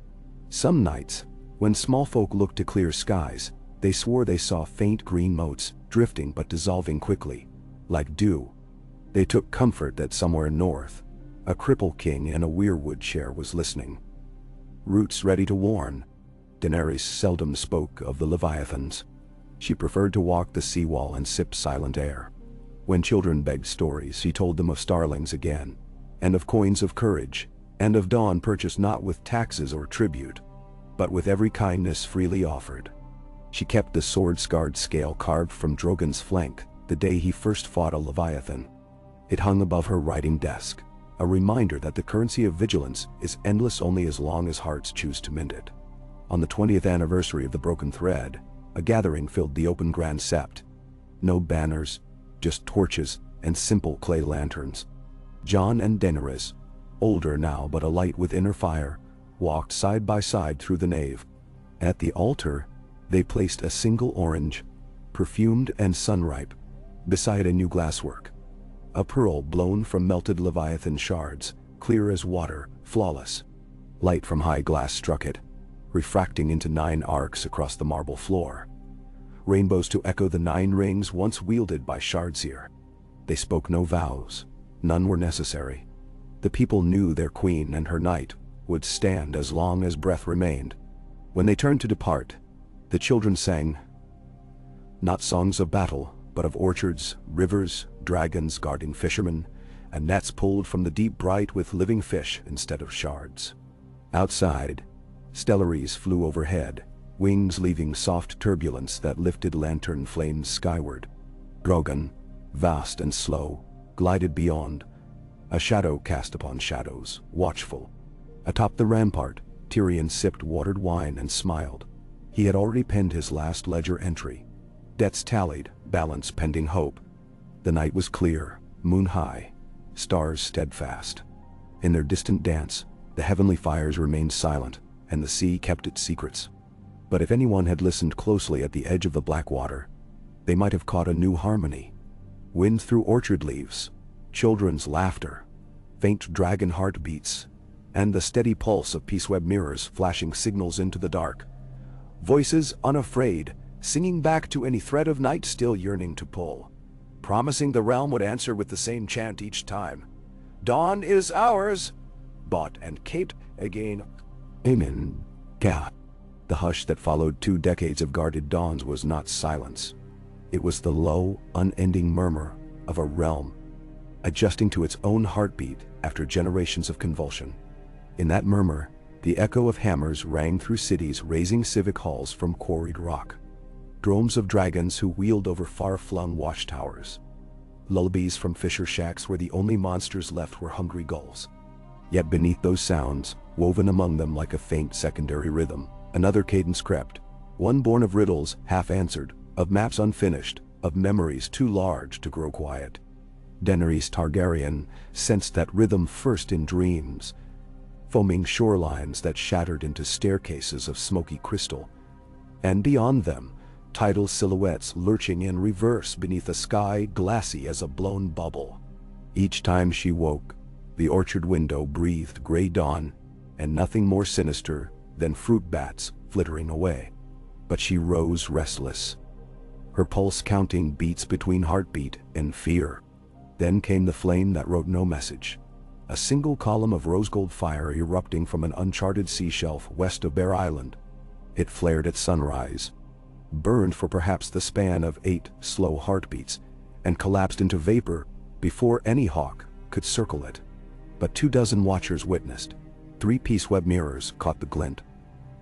Speaker 1: Some nights, when small folk looked to clear skies, they swore they saw faint green motes, drifting but dissolving quickly, like dew. They took comfort that somewhere north, a cripple king in a weirwood chair was listening. Roots ready to warn, Daenerys seldom spoke of the Leviathans. She preferred to walk the seawall and sip silent air. When children begged stories, she told them of starlings again, and of coins of courage, and of dawn purchased not with taxes or tribute, but with every kindness freely offered. She kept the sword-scarred scale carved from Drogon's flank the day he first fought a Leviathan. It hung above her writing desk, a reminder that the currency of vigilance is endless only as long as hearts choose to mend it. On the 20th anniversary of the Broken Thread, a gathering filled the open Grand Sept. No banners, just torches and simple clay lanterns. Jon and Daenerys, older now but alight with inner fire, walked side by side through the nave. At the altar, they placed a single orange, perfumed and sunripe, beside a new glasswork. A pearl blown from melted Leviathan shards, clear as water, flawless. Light from high glass struck it, refracting into 9 arcs across the marble floor. Rainbows to echo the 9 rings once wielded by Shardseer. They spoke no vows, none were necessary. The people knew their queen and her knight would stand as long as breath remained. When they turned to depart, the children sang, not songs of battle, but of orchards, rivers, dragons guarding fishermen, and nets pulled from the deep bright with living fish instead of shards. Outside, stellaries flew overhead, wings leaving soft turbulence that lifted lantern flames skyward. Drogon, vast and slow, glided beyond, a shadow cast upon shadows, watchful. Atop the rampart, Tyrion sipped watered wine and smiled. He had already penned his last ledger entry. Debts tallied, balance pending hope. The night was clear, moon high, stars steadfast. In their distant dance, the heavenly fires remained silent, and the sea kept its secrets. But if anyone had listened closely at the edge of the black water, they might have caught a new harmony. Wind through orchard leaves, children's laughter, faint dragon heartbeats, and the steady pulse of peaceweb mirrors flashing signals into the dark. Voices unafraid, singing back to any thread of night still yearning to pull, promising the realm would answer with the same chant each time. Dawn is ours, bought and caped again. Amen. Gah. The hush that followed 2 decades of guarded dawns was not silence. It was the low, unending murmur of a realm, adjusting to its own heartbeat after generations of convulsion. In that murmur, the echo of hammers rang through cities raising civic halls from quarried rock. Drones of dragons who wheeled over far-flung watchtowers. Lullabies from fisher shacks where the only monsters left were hungry gulls. Yet beneath those sounds, woven among them like a faint secondary rhythm, another cadence crept, one born of riddles half-answered, of maps unfinished, of memories too large to grow quiet. Daenerys Targaryen sensed that rhythm first in dreams, foaming shorelines that shattered into staircases of smoky crystal. And beyond them, tidal silhouettes lurching in reverse beneath a sky glassy as a blown bubble. Each time she woke, the orchard window breathed gray dawn, and nothing more sinister than fruit bats flittering away. But she rose restless, her pulse counting beats between heartbeat and fear. Then came the flame that wrote no message. A single column of rose-gold fire erupting from an uncharted sea shelf west of Bear Island. It flared at sunrise, burned for perhaps the span of 8 slow heartbeats, and collapsed into vapor before any hawk could circle it. But 24 watchers witnessed. 3 peaceweb mirrors caught the glint.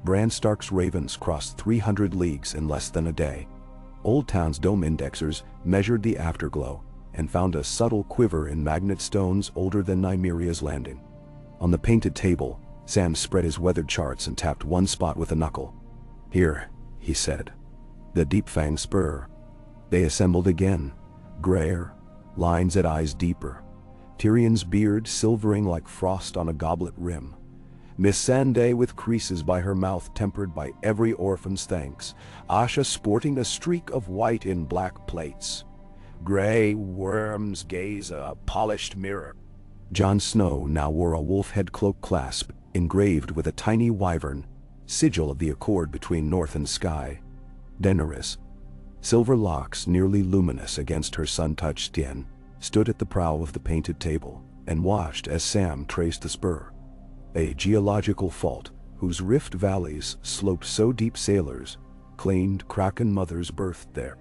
Speaker 1: Bran Stark's ravens crossed 300 leagues in less than a day. Old Town's dome indexers measured the afterglow and found a subtle quiver in magnet stones older than Nymeria's landing. On the painted table, Sam spread his weathered charts and tapped one spot with a knuckle. "Here," he said. "The Deep Fang Spur." They assembled again, grayer, lines at eyes deeper, Tyrion's beard silvering like frost on a goblet rim, Missandei with creases by her mouth tempered by every orphan's thanks, Asha sporting a streak of white in black plates. Gray worms gaze a polished mirror. Jon Snow now wore a wolf head cloak clasp, engraved with a tiny wyvern, sigil of the accord between north and sky. Daenerys, silver locks nearly luminous against her sun-touched skin, stood at the prow of the painted table and watched as Sam traced the spur. A geological fault whose rift valleys sloped so deep sailors claimed Kraken mothers birthed there.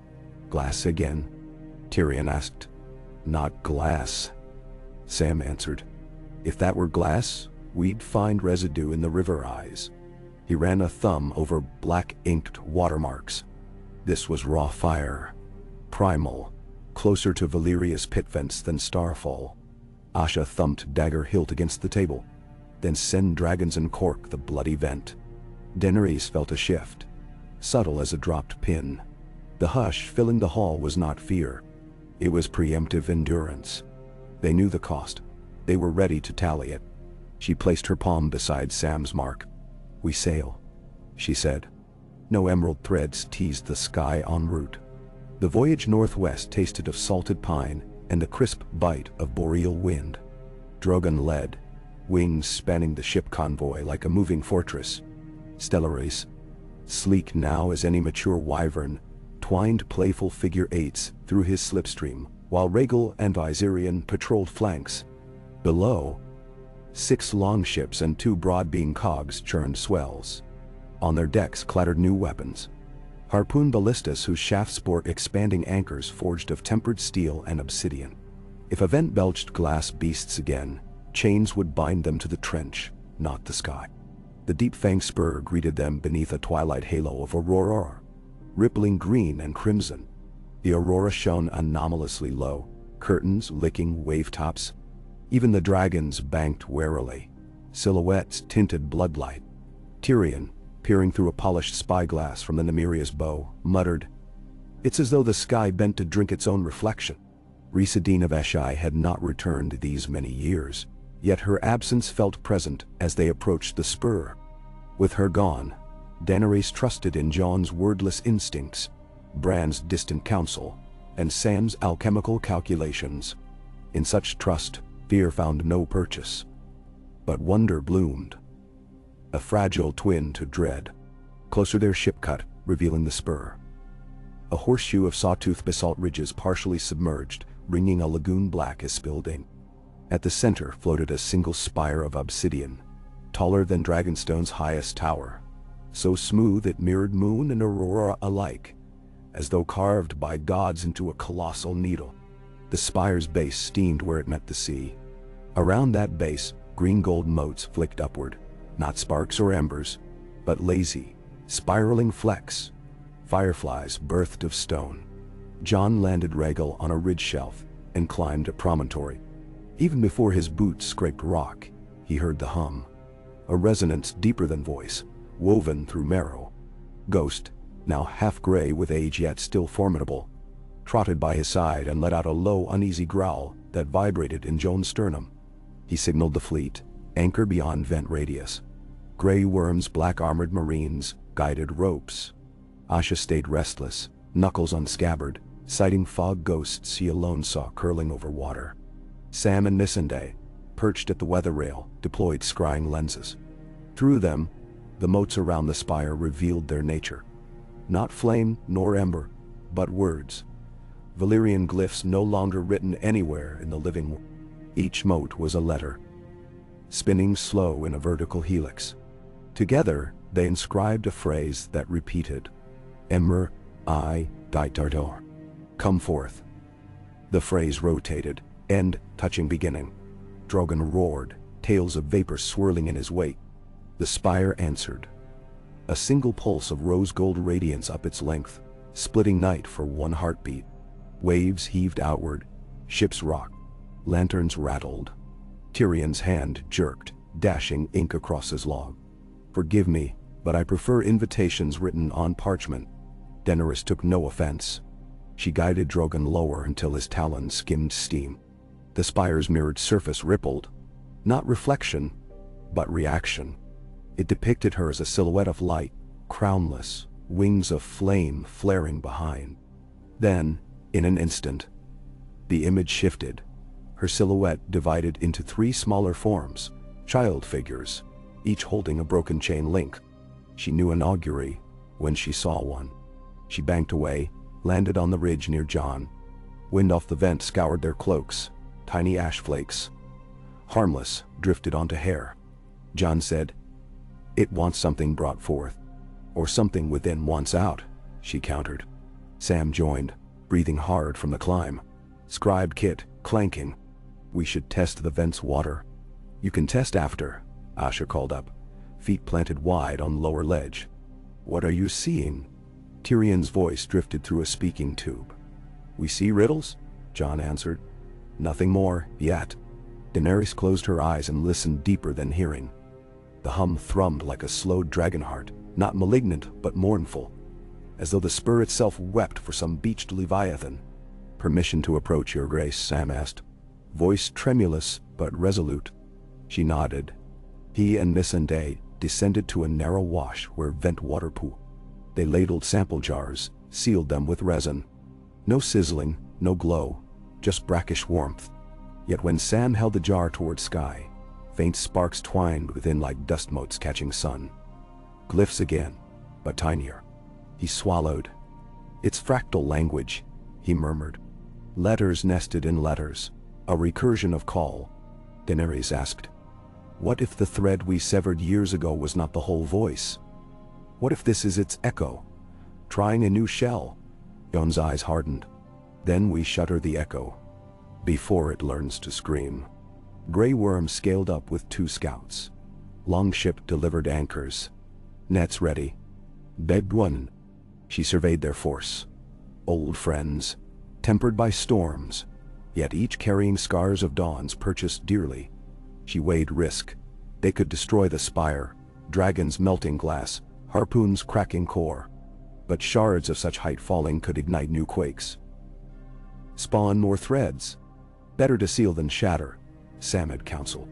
Speaker 1: "Glass again?" Tyrion asked. "Not glass," Sam answered. "If that were glass, we'd find residue in the river eyes." He ran a thumb over black-inked watermarks. This was raw fire, primal, closer to Valyria's pit vents than Starfall. Asha thumped dagger hilt against the table. "Then send dragons and cork the bloody vent." Daenerys felt a shift, subtle as a dropped pin. The hush filling the hall was not fear. It was preemptive endurance. They knew the cost. They were ready to tally it. She placed her palm beside Sam's mark. "We sail," she said. No emerald threads teased the sky en route. The voyage northwest tasted of salted pine and the crisp bite of boreal wind. Drogon led, wings spanning the ship convoy like a moving fortress. Stellaris, sleek now as any mature wyvern, twined playful figure eights through his slipstream, while Rhaegal and Viserion patrolled flanks. Below, 6 longships and 2 broad-beam cogs churned swells. On their decks clattered new weapons. Harpoon ballistas whose shafts bore expanding anchors forged of tempered steel and obsidian. If a vent belched glass beasts again, chains would bind them to the trench, not the sky. The Deep Fang Spur greeted them beneath a twilight halo of aurora, rippling green and crimson. The aurora shone anomalously low, curtains licking wavetops. Even the dragons banked warily, silhouettes tinted bloodlight. Tyrion, peering through a polished spyglass from the Nymeриa's bow, muttered, "It's as though the sky bent to drink its own reflection." Rhys of Eshai had not returned these many years, yet her absence felt present as they approached the spur. With her gone, Daenerys trusted in Jon's wordless instincts, Bran's distant counsel, and Sam's alchemical calculations. In such trust, fear found no purchase. But wonder bloomed. A fragile twin to dread. Closer their ship cut, revealing the spur. A horseshoe of sawtooth basalt ridges partially submerged, ringing a lagoon black as spilled ink. At the center floated a single spire of obsidian, taller than Dragonstone's highest tower, so smooth it mirrored moon and aurora alike, as though carved by gods into a colossal needle. The spire's base steamed where it met the sea. Around that base, green-gold motes flicked upward, not sparks or embers, but lazy, spiraling flecks, fireflies birthed of stone. Jon landed Rhaegal on a ridge shelf and climbed a promontory. Even before his boots scraped rock, he heard the hum, a resonance deeper than voice, woven through marrow. Ghost, now half-gray with age yet still formidable, trotted by his side and let out a low, uneasy growl that vibrated in Jon's sternum. He signaled the fleet, anchor beyond vent radius. Grey worms, black-armored marines, guided ropes. Asha stayed restless, knuckles unscabbard, sighting fog ghosts he alone saw curling over water. Sam and Missandei, perched at the weather rail, deployed scrying lenses. Through them, the moats around the spire revealed their nature. Not flame nor ember, but words. Valyrian glyphs no longer written anywhere in the living world. Each moat was a letter, spinning slow in a vertical helix. Together, they inscribed a phrase that repeated, Emmer, I, Daitartor. Come forth. The phrase rotated, end touching beginning. Drogon roared, tails of vapor swirling in his wake. The spire answered. A single pulse of rose-gold radiance up its length, splitting night for one heartbeat. Waves heaved outward, ships rocked, lanterns rattled. Tyrion's hand jerked, dashing ink across his log. Forgive me, but I prefer invitations written on parchment. Daenerys took no offense. She guided Drogon lower until his talons skimmed steam. The spire's mirrored surface rippled. Not reflection, but reaction. It depicted her as a silhouette of light, crownless, wings of flame flaring behind. Then, in an instant, the image shifted. Her silhouette divided into three smaller forms, child figures, each holding a broken chain link. She knew an augury when she saw one. She banked away, landed on the ridge near Jon. Wind off the vent scoured their cloaks, tiny ash flakes. Harmless, drifted onto hair. Jon said, "It wants something brought forth." "Or something within wants out," she countered. Sam joined, breathing hard from the climb. Scribe kit, clanking. "We should test the vent's water." "You can test after," Asha called up, feet planted wide on lower ledge. "What are you seeing?" Tyrion's voice drifted through a speaking tube. "We see riddles," Jon answered. "Nothing more, yet." Daenerys closed her eyes and listened deeper than hearing. The hum thrummed like a slowed dragon heart, not malignant but mournful, as though the spur itself wept for some beached leviathan. "Permission to approach, Your Grace," Sam asked, voice tremulous but resolute. She nodded. He and Missandei descended to a narrow wash where vent water pooled. They ladled sample jars, sealed them with resin. No sizzling, no glow, just brackish warmth. Yet when Sam held the jar toward sky, faint sparks twined within like dust motes catching sun. Glyphs again, but tinier. He swallowed. "It's fractal language," he murmured. "Letters nested in letters, a recursion of call." Daenerys asked, "What if the thread we severed years ago was not the whole voice? What if this is its echo, trying a new shell?" Jon's eyes hardened. "Then we shutter the echo, before it learns to scream." Grey Worm scaled up with 2 scouts. Longship delivered anchors. Nets ready. Begged one. She surveyed their force. Old friends, tempered by storms, yet each carrying scars of dawns purchased dearly. She weighed risk. They could destroy the spire, dragons melting glass, harpoons cracking core. But shards of such height falling could ignite new quakes. Spawn more threads. Better to seal than shatter, Sam had counseled.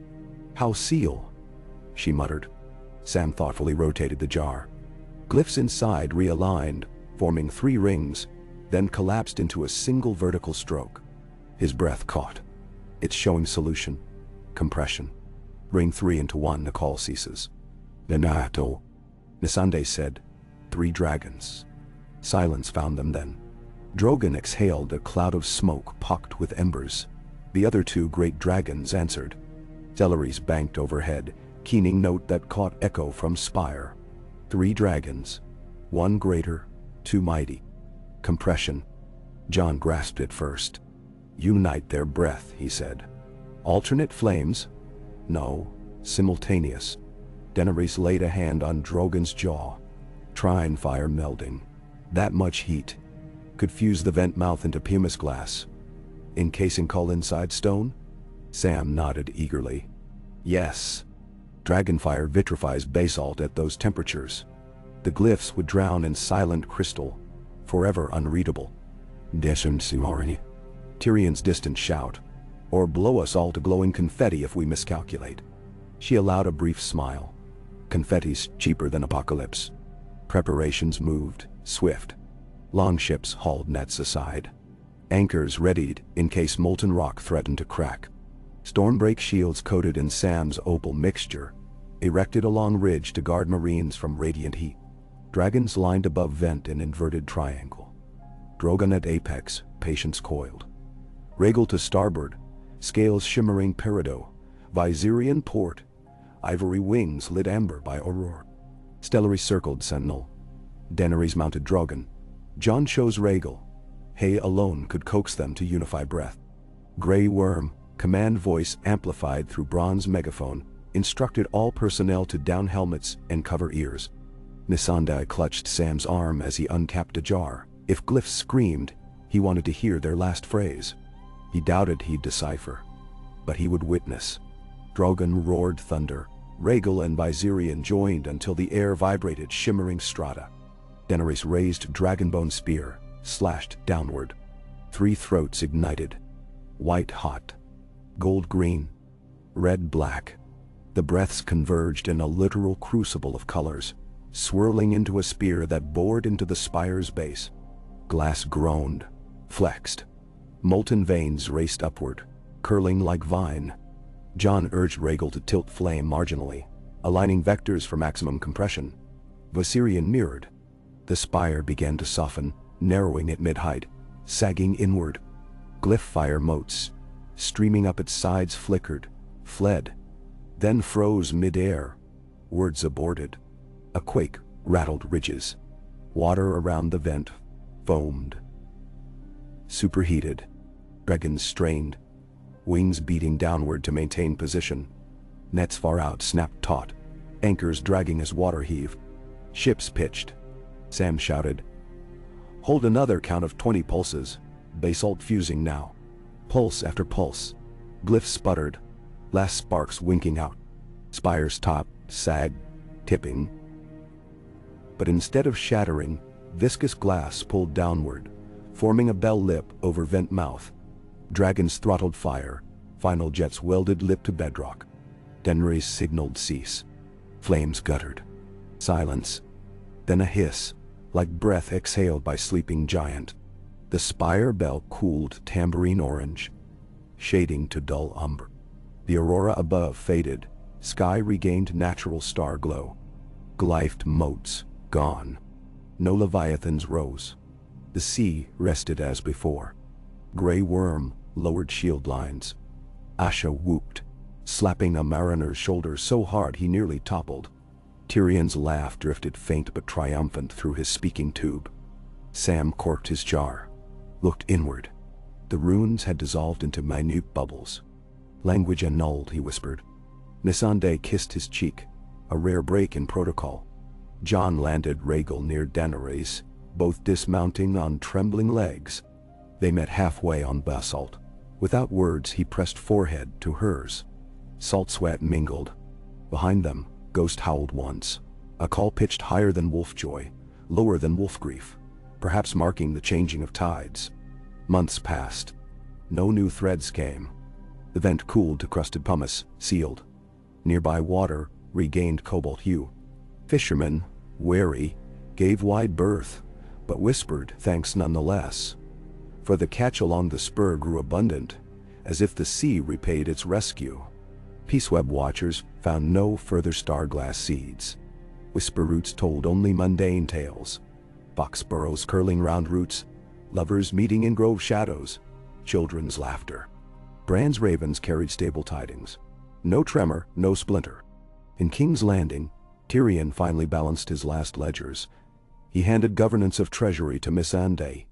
Speaker 1: How seal? She muttered. Sam thoughtfully rotated the jar. Glyphs inside realigned, forming 3 rings, then collapsed into a single vertical stroke. His breath caught. It's showing solution. Compression. Ring 3 into 1, the call ceases. Nenato, Nisande said. 3 dragons. Silence found them then. Drogon exhaled a cloud of smoke pocked with embers. The other 2 great dragons answered. Celeries banked overhead, keening note that caught echo from spire. 3 dragons. 1 greater, 2 mighty. Compression. Jon grasped it first. Unite their breath, he said. Alternate flames? No, simultaneous. Daenerys laid a hand on Drogon's jaw. Trine fire melding. That much heat could fuse the vent mouth into pumice glass. Encasing cull inside stone? Sam nodded eagerly. Yes. Dragonfire vitrifies basalt at those temperatures. The glyphs would drown in silent crystal, forever unreadable. Tyrion's distant shout. Or blow us all to glowing confetti if we miscalculate. She allowed a brief smile. Confetti's cheaper than apocalypse. Preparations moved, swift. Longships hauled nets aside. Anchors readied in case molten rock threatened to crack. Stormbreak shields coated in Sam's opal mixture, erected along ridge to guard marines from radiant heat. Dragons lined above vent in inverted triangle. Drogon at apex, patience coiled. Rhaegal to starboard, scales shimmering peridot, Viserion port, ivory wings lit amber by aurora. Stellary circled sentinel. Daenerys mounted Drogon. Jon chose Rhaegal. Hay alone could coax them to unify breath. Grey Worm, command voice amplified through bronze megaphone, instructed all personnel to down helmets and cover ears. Nisandai clutched Sam's arm as he uncapped a jar. If glyphs screamed, he wanted to hear their last phrase. He doubted he'd decipher, but he would witness. Drogon roared thunder. Rhaegal and Viserion joined until the air vibrated shimmering strata. Daenerys raised dragonbone spear, slashed downward. 3 throats ignited. White hot. Gold green. Red black. The breaths converged in a literal crucible of colors, swirling into a spear that bored into the spire's base. Glass groaned, flexed. Molten veins raced upward, curling like vine. Jon urged Rhaegal to tilt flame marginally, aligning vectors for maximum compression. Viserion mirrored. The spire began to soften, narrowing at mid-height, sagging inward. Glyph fire motes, streaming up its sides flickered, fled, then froze mid-air. Words aborted. A quake rattled ridges. Water around the vent foamed. Superheated. Dragons strained, wings beating downward to maintain position. Nets far out snapped taut, anchors dragging as water heaved. Ships pitched. Sam shouted, "Hold another count of 20 pulses, basalt fusing now." Pulse after pulse. Glyphs sputtered, last sparks winking out. Spire's top sagged, tipping. But instead of shattering, viscous glass pulled downward, forming a bell lip over vent mouth. Dragons throttled fire, final jets welded lip to bedrock. Daenerys signaled cease. Flames guttered. Silence. Then a hiss, like breath exhaled by sleeping giant. The spire bell cooled tambourine orange, shading to dull umber. The aurora above faded, sky regained natural star glow. Glyphed motes, gone. No leviathans rose. The sea rested as before. Grey Worm lowered shield lines. Asha whooped, slapping a mariner's shoulder so hard he nearly toppled. Tyrion's laugh drifted faint but triumphant through his speaking tube. Sam corked his jar, looked inward. The runes had dissolved into minute bubbles. Language annulled, he whispered. Nisande kissed his cheek, a rare break in protocol. Jon landed Rhaegal near Daenerys, both dismounting on trembling legs. They met halfway on basalt. Without words, he pressed forehead to hers. Salt sweat mingled. Behind them, Ghost howled once. A call pitched higher than wolf joy, lower than wolf grief, perhaps marking the changing of tides. Months passed. No new threads came. The vent cooled to crusted pumice, sealed. Nearby water regained cobalt hue. Fishermen, wary, gave wide berth, but whispered thanks nonetheless. For the catch along the spur grew abundant, as if the sea repaid its rescue. Peaceweb watchers found no further star-glass seeds. Whisper roots told only mundane tales. Box burrows curling round roots, lovers meeting in grove shadows, children's laughter. Bran's ravens carried stable tidings. No tremor, no splinter. In King's Landing, Tyrion finally balanced his last ledgers. He handed governance of treasury to Missandei,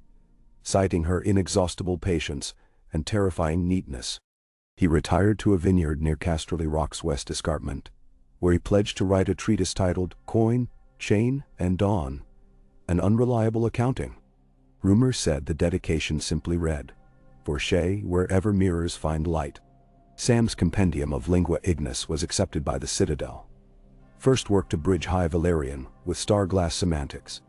Speaker 1: citing her inexhaustible patience and terrifying neatness. He retired to a vineyard near Casterly Rock's West Escarpment, where he pledged to write a treatise titled Coin, Chain, and Dawn, an unreliable accounting. Rumor said the dedication simply read, "For Shay, wherever mirrors find light." Sam's compendium of lingua ignis was accepted by the Citadel. First work to bridge High Valyrian with star-glass semantics.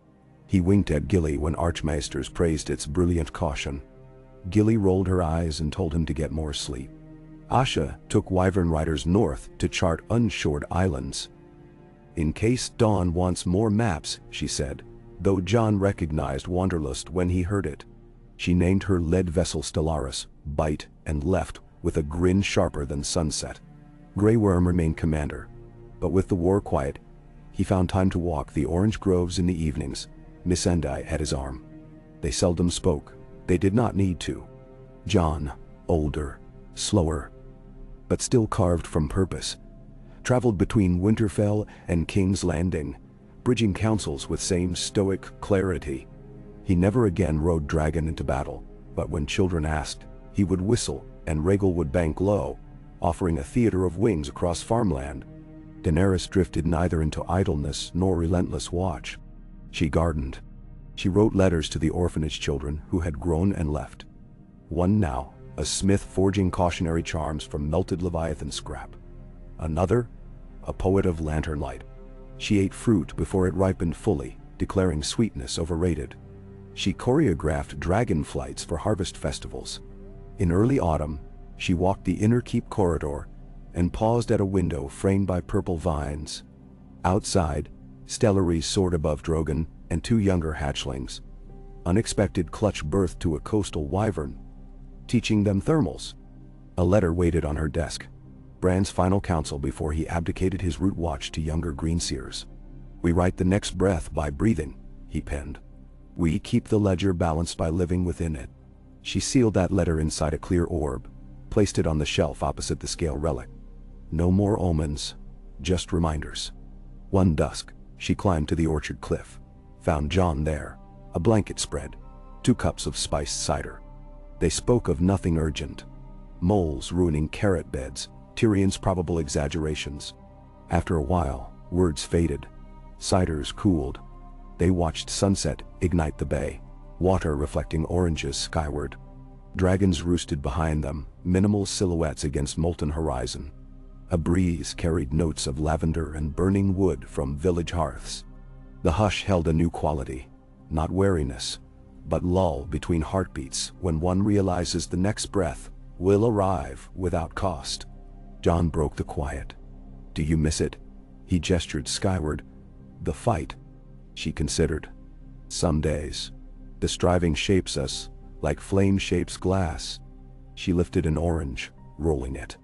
Speaker 1: He winked at Gilly when Archmaesters praised its brilliant caution. Gilly rolled her eyes and told him to get more sleep. Asha took Wyvern riders north to chart unshored islands. "In case Dawn wants more maps," she said, though Jon recognized wanderlust when he heard it. She named her lead vessel Stellaris, Bite, and left with a grin sharper than sunset. Grey Worm remained commander, but with the war quiet, he found time to walk the orange groves in the evenings, Missandei at his arm. They seldom spoke. They did not need to. Jon, older, slower, but still carved from purpose, traveled between Winterfell and King's Landing, bridging councils with same stoic clarity. He never again rode dragon into battle, but when children asked, he would whistle and Rhaegal would bank low, offering a theater of wings across farmland. Daenerys drifted neither into idleness nor relentless watch. She gardened. She wrote letters to the orphanage children who had grown and left. One now, a smith forging cautionary charms from melted Leviathan scrap. Another, a poet of lantern light. She ate fruit before it ripened fully, declaring sweetness overrated. She choreographed dragon flights for harvest festivals. In early autumn, she walked the inner keep corridor and paused at a window framed by purple vines. Outside, Stellaries soared above Drogon and two younger hatchlings. Unexpected clutch birth to a coastal wyvern, teaching them thermals. A letter waited on her desk. Bran's final counsel before he abdicated his root watch to younger greenseers. "We write the next breath by breathing," he penned. "We keep the ledger balanced by living within it." She sealed that letter inside a clear orb, placed it on the shelf opposite the scale relic. No more omens, just reminders. One dusk, she climbed to the orchard cliff, found Jon there, a blanket spread, 2 cups of spiced cider. They spoke of nothing urgent. Moles ruining carrot beds, Tyrion's probable exaggerations. After a while, words faded. Ciders cooled. They watched sunset ignite the bay, water reflecting oranges skyward. Dragons roosted behind them, minimal silhouettes against molten horizon. A breeze carried notes of lavender and burning wood from village hearths. The hush held a new quality, not wariness, but lull between heartbeats when one realizes the next breath will arrive without cost. Jon broke the quiet. "Do you miss it?" He gestured skyward. "The fight," she considered. "Some days. The striving shapes us, like flame shapes glass." She lifted an orange, rolling it.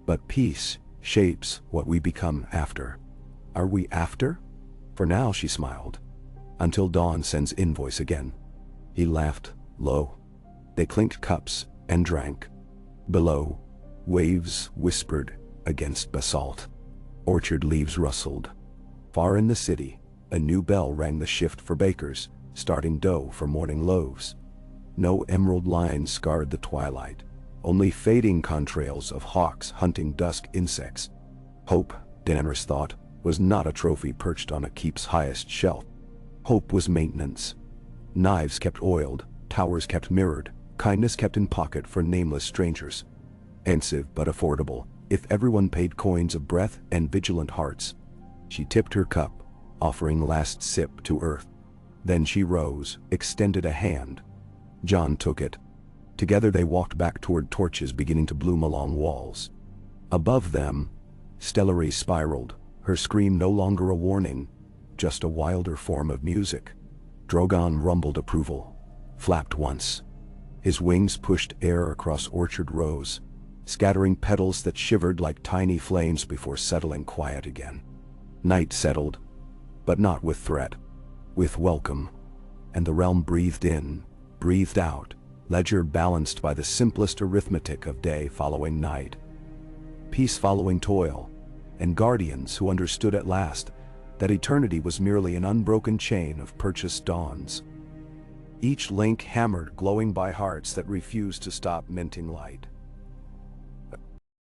Speaker 1: "But peace shapes what we become after." "Are we after?" "For now," she smiled. "Until dawn sends invoice again." He laughed, low. They clinked cups and drank. Below, waves whispered against basalt. Orchard leaves rustled. Far in the city, a new bell rang the shift for bakers, starting dough for morning loaves. No emerald lines scarred the twilight, only fading contrails of hawks hunting dusk insects. Hope, Daenerys thought, was not a trophy perched on a keep's highest shelf. Hope was maintenance. Knives kept oiled, towers kept mirrored, kindness kept in pocket for nameless strangers. Expensive but affordable, if everyone paid coins of breath and vigilant hearts. She tipped her cup, offering last sip to earth. Then she rose, extended a hand. John took it. Together they walked back toward torches beginning to bloom along walls. Above them, Stellary spiraled, her scream no longer a warning, just a wilder form of music. Drogon rumbled approval, flapped once. His wings pushed air across orchard rows, scattering petals that shivered like tiny flames before settling quiet again. Night settled, but not with threat, with welcome. And the realm breathed in, breathed out, ledger balanced by the simplest arithmetic of day following night. Peace following toil, and guardians who understood at last that eternity was merely an unbroken chain of purchased dawns. Each link hammered glowing by hearts that refused to stop minting light.